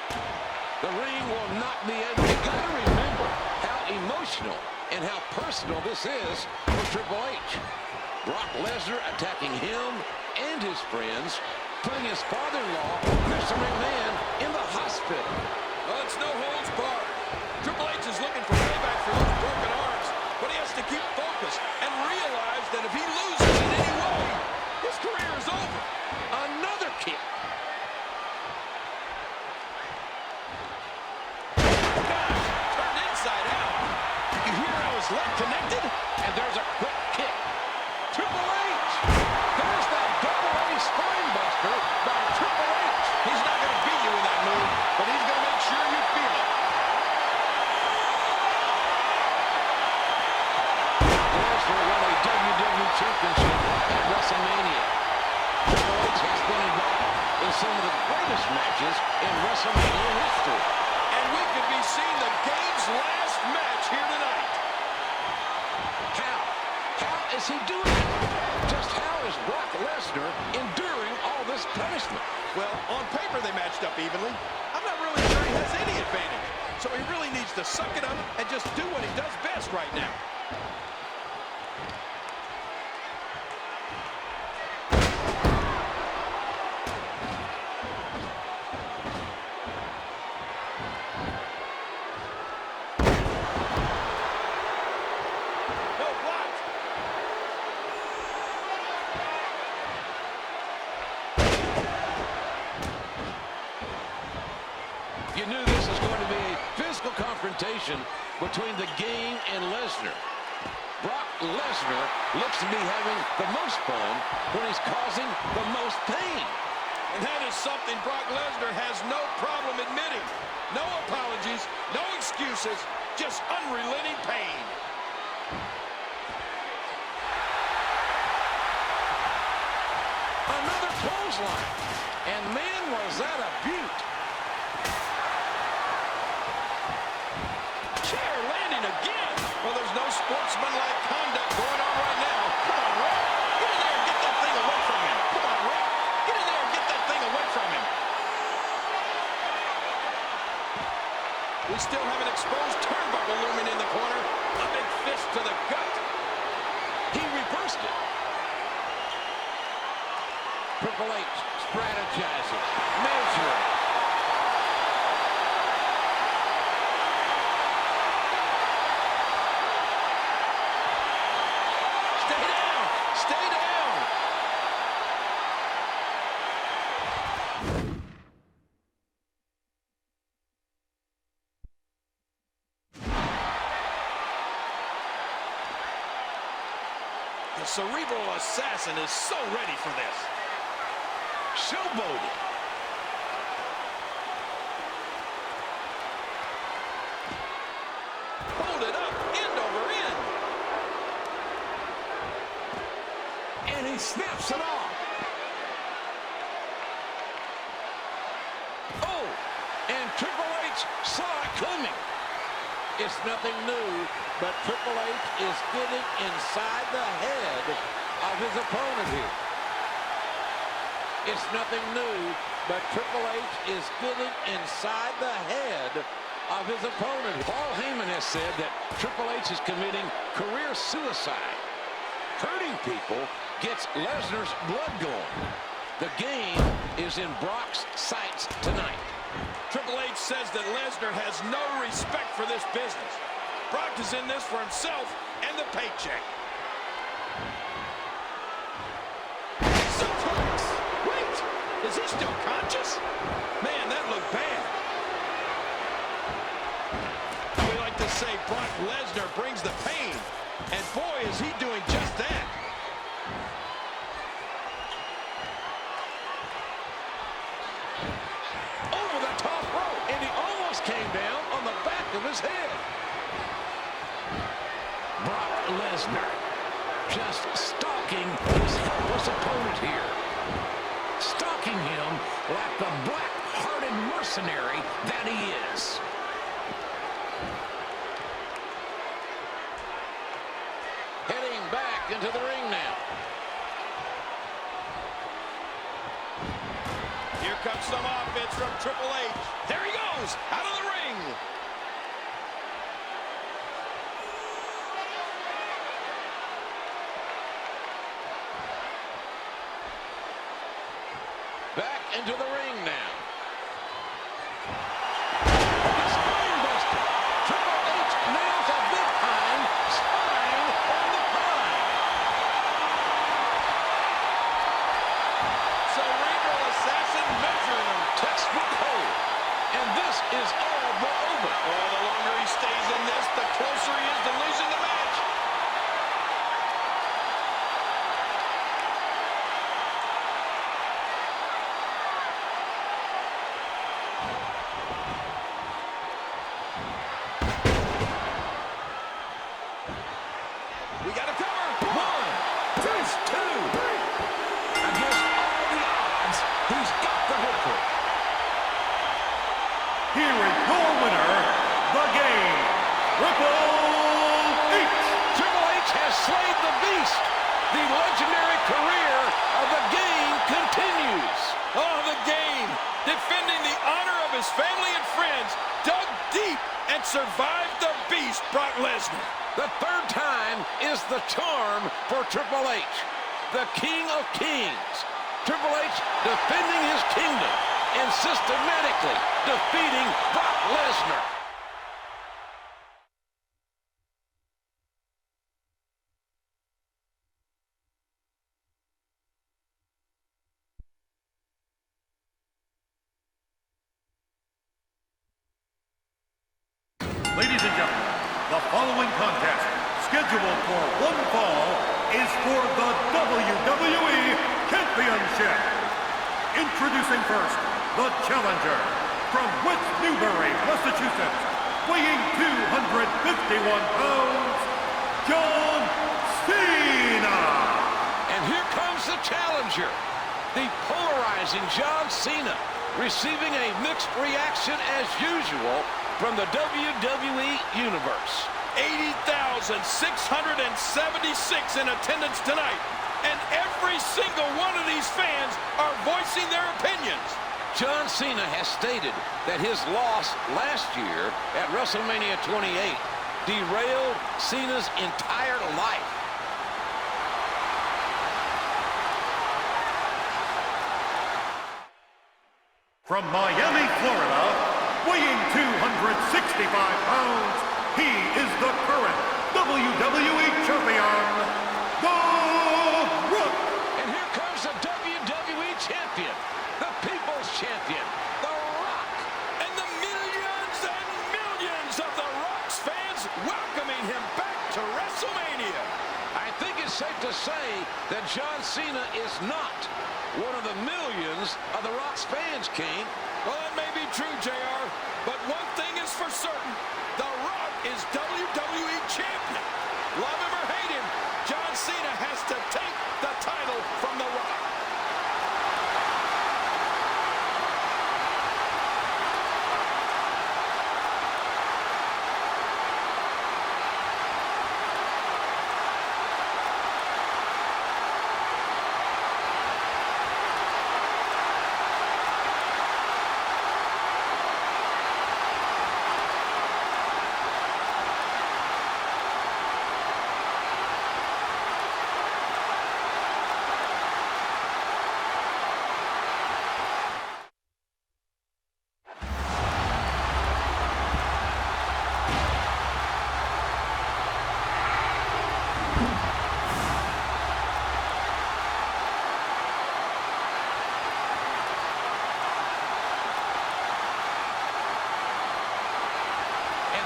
The ring will not be able. You gotta remember how emotional and how personal this is for Triple H. Brock Lesnar attacking him and his friends, putting his father-in-law, Mr. McMahon, in the hospital. Well, it's no holds barred. Triple H is looking for payback for those broken arms, but he has to keep focused and realize that if he loses in any way, his career is over. Another kick. Leg connected, and there's a quick kick. Triple H! There's that double-A spine buster by Triple H. He's not going to beat you with that move, but he's going to make sure you feel it. Lesnar won a WWE championship at WrestleMania. Triple H has been involved in some of the greatest matches in WrestleMania history. And we could be seeing the game's last match here tonight. How is he doing it? Just how is Brock Lesnar enduring all this punishment? Well, on paper they matched up evenly. I'm not really sure he has any advantage. So he really needs to suck it up and just do what he does best right now. You knew this was going to be a physical confrontation between the game and Lesnar. Brock Lesnar looks to be having the most fun when he's causing the most pain. And that is something Brock Lesnar has no problem admitting. No apologies, no excuses, just unrelenting pain. Another clothesline. And man, was that a beaut. Chair landing again. Well, there's no sportsmanlike conduct going on right now. Come on, Rick. Get in there and get that thing away from him. Come on, Rick. Get in there and get that thing away from him. We still have an exposed turnbuckle looming in the corner. A big fist to the gut. He reversed it. Triple H strategizing, measuring. Stay down! Stay down! The cerebral assassin is so ready for this. Showboating. Hold it up, end over end. And he snaps it off. Oh, and Triple H saw it coming. It's nothing new, but Triple H is getting inside the head of his opponent here. It's nothing new, but Triple H is getting inside the head of his opponent. Paul Heyman has said that Triple H is committing career suicide. Hurting people gets Lesnar's blood going. The game is in Brock's sights tonight. Triple H says that Lesnar has no respect for this business. Brock is in this for himself and the paycheck. Suplex! Wait! Is he still conscious? Man, that looked bad. We like to say Brock Lesnar brings the pain. And boy, is he doing just that. Over the top rope, and he almost came down on the back of his head. Brock Lesnar just stalking his helpless opponent here. Stalking him like the black-hearted mercenary that he is. Heading back into the ring now. Here comes some offense from Triple H. There he goes, out of the ring. Back into the ring now. Spine buster. Triple H nails a big time spine on the pine. Cerebral assassin measuring him. Textbook hold. And this is all but over. Oh, the longer he stays in this, the closer he is to losing the match. We got a cover. 1, 2, 3. Against all the odds, he's got the victory. Here is your winner, the game, Triple H. Triple H has slayed the beast. The legendary career of the game continues. Oh, the game, defending the honor of his family and friends, dug deep and survived the beast, Brock Lesnar. The third time is the charm for Triple H, the King of Kings. Triple H defending his kingdom and systematically defeating Brock Lesnar. Ladies and gentlemen, the following contest, scheduled for one fall, is for the WWE Championship. Introducing first, the challenger, from West Newbury, Massachusetts, weighing 251 pounds, John Cena. And here comes the challenger, the polarizing John Cena, receiving a mixed reaction as usual from the WWE Universe. 80,676 in attendance tonight, and every single one of these fans are voicing their opinions. John Cena has stated that his loss last year at WrestleMania 28 derailed Cena's entire life. From Miami, Florida, weighing 265 pounds, he is the current WWE Champion, The Rock. And here comes the WWE Champion, the People's Champion, The Rock. And the millions and millions of The Rock's fans welcoming him back to WrestleMania. I think it's safe to say that John Cena is not one of the millions of The Rock's fans, King. Well, that may be true, JR, but one thing is for certain. The Rock is WWE Champion. Love him or hate him, John Cena has to take the title from The Rock.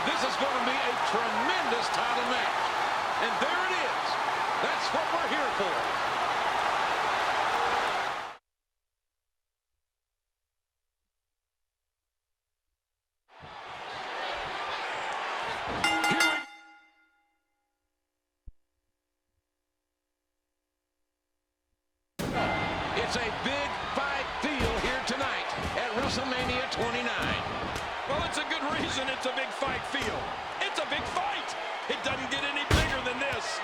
This is going to be a tremendous title match. And there it is. That's what we're here for. It's a big fight feel here tonight at WrestleMania 29. Well, it's a good reason it's a big fight feel. It's a big fight. It doesn't get any bigger than this.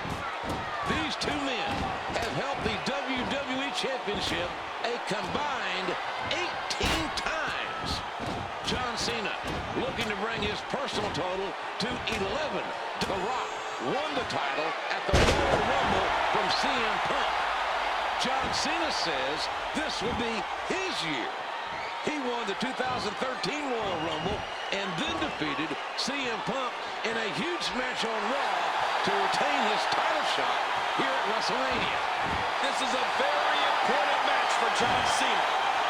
These two men have held the WWE Championship a combined 18 times. John Cena looking to bring his personal total to 11. The Rock won the title at the Royal Rumble from CM Punk. John Cena says this will be his year. He won the 2013 Royal Rumble and then defeated CM Punk in a huge match on Raw to retain his title shot here at WrestleMania. This is a very important match for John Cena.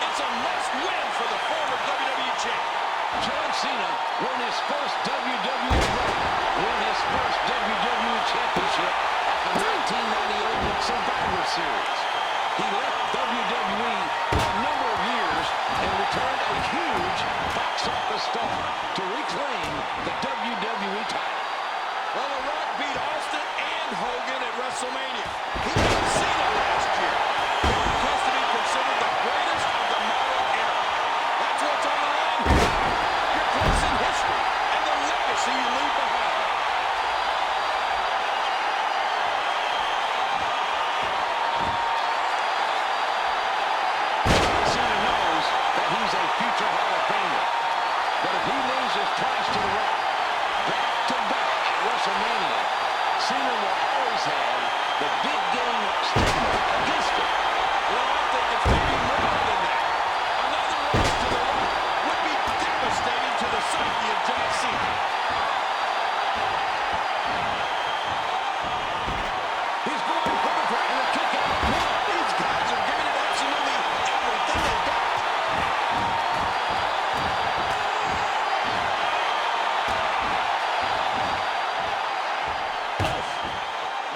It's a must-win for the former WWE champion. John Cena won his first WWE run, won his first WWE championship at the 1998 Survivor Series. He left WWE for a number of years and returned a huge box office star to reclaim the WWE title. Well, The Rock beat Austin and Hogan at WrestleMania. He beat Cena last year. The Rock has to be considered the greatest of the modern era. That's what's on the line here. Your place in history and the legacy you leave behind. Future Hall of Famer. But if he loses twice to The Rock, back-to-back at WrestleMania, Cena will always have the big game stigma against him. Well, I think it's maybe more than that. Another loss to The Rock would be devastating to the psyche of John Cena. He's going for the break and a kick out. These guys are giving it absolutely everything they've got.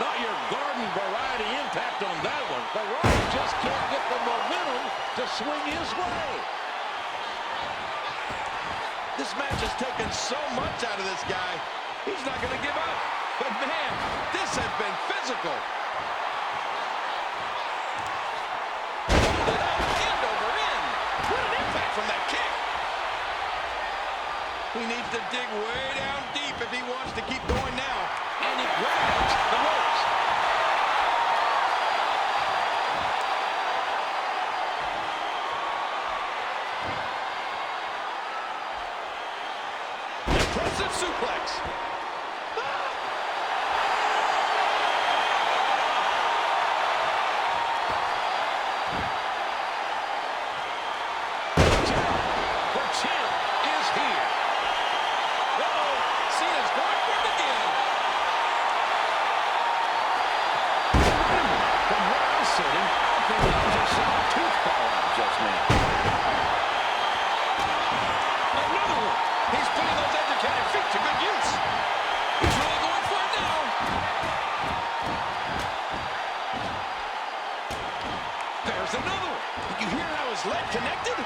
Not your garden variety impact on that one. The Rock just can't get the momentum to swing his way. This match has taken so much out of this guy. He's not going to give up. But man, this has been physical. End over end. What an impact from that kick. He needs to dig way down deep if he wants to keep going now. And he grabs the ropes. impressive suplex. The champ is here. Uh-oh, Cena's going for it again. From where I'm sitting, I think I just saw a tooth fall out just now. Another one. He's putting those educated feet to good use. He's really going for it now. There's another one. Did you hear how his leg connected?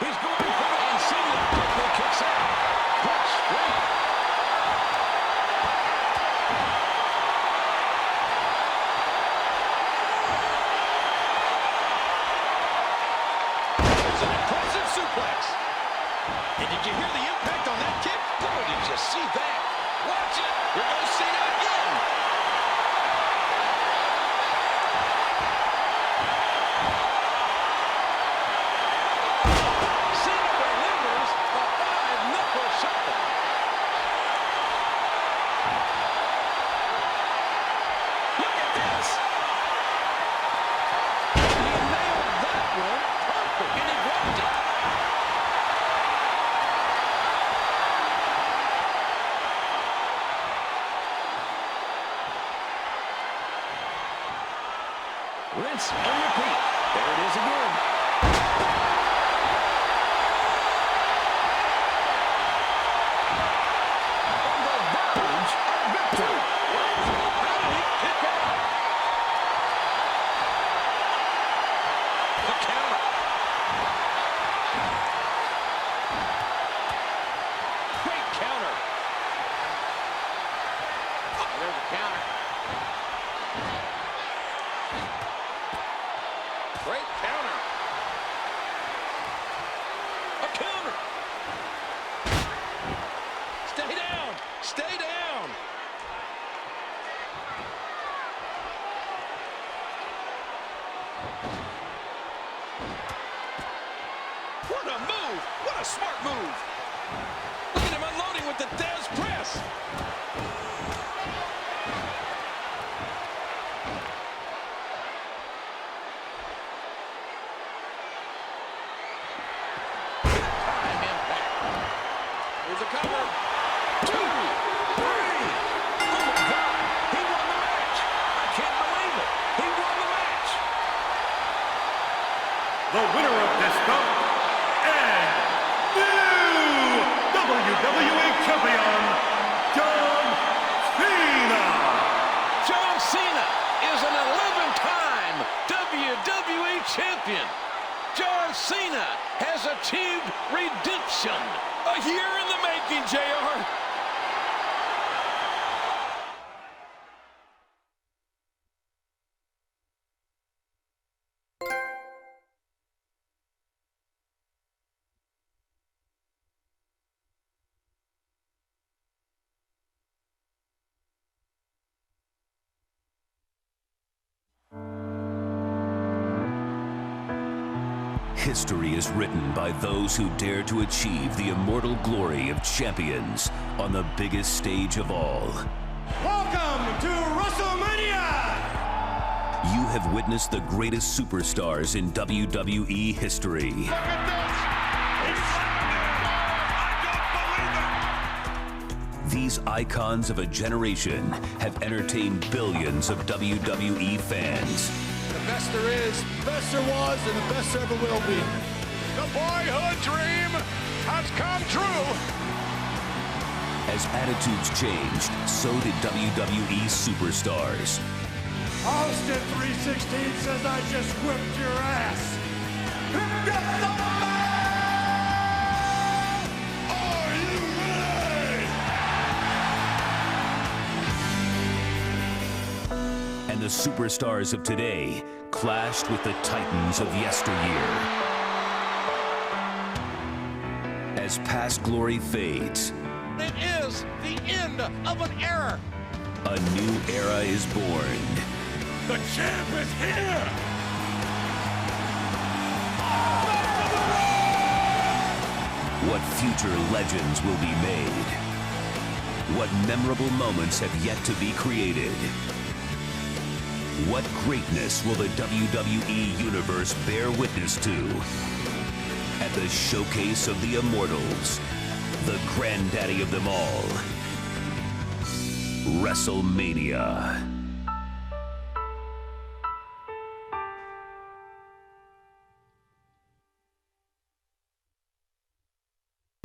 He's going for it. And Cena quickly kicks out. Good straight. There's an impressive suplex. And did you hear the impact on that kick? Oh, did you see that? Watch it. Here goes Cena again. Cena delivers the five-knuckle shuffle. Look at this. He nailed that one. Perfect. And he dropped it. Rinse and repeat. There it is again. On the verge of victory. How did he kick out? The counter. Great counter. Oh, there's a counter. Great counter. A counter. Stay down. Stay down. What a move. What a smart move. Look at him unloading with the Dez press. Here's a cover. 2, 3. Oh, my God. He won the match. I can't believe it. He won the match. The winner of this bout and new WWE Champion, John Cena. John Cena is an 11-time WWE Champion. John Cena has achieved redemption. A year in the making, JR. History is written by those who dare to achieve the immortal glory of champions on the biggest stage of all. Welcome to WrestleMania! You have witnessed the greatest superstars in WWE history. Look at this! These icons of a generation have entertained billions of WWE fans. The best there is, the best there was, and the best there ever will be. The boyhood dream has come true. As attitudes changed, so did WWE superstars. Austin 316 says I just whipped your ass. Pick up the man! Are you ready? And the superstars of today clashed with the titans of yesteryear. As past glory fades, It is the end of an era. a new era is born. The champ is here! What future legends will be made? What memorable moments have yet to be created? What greatness will the WWE Universe bear witness to? At the showcase of the Immortals, the granddaddy of them all, WrestleMania.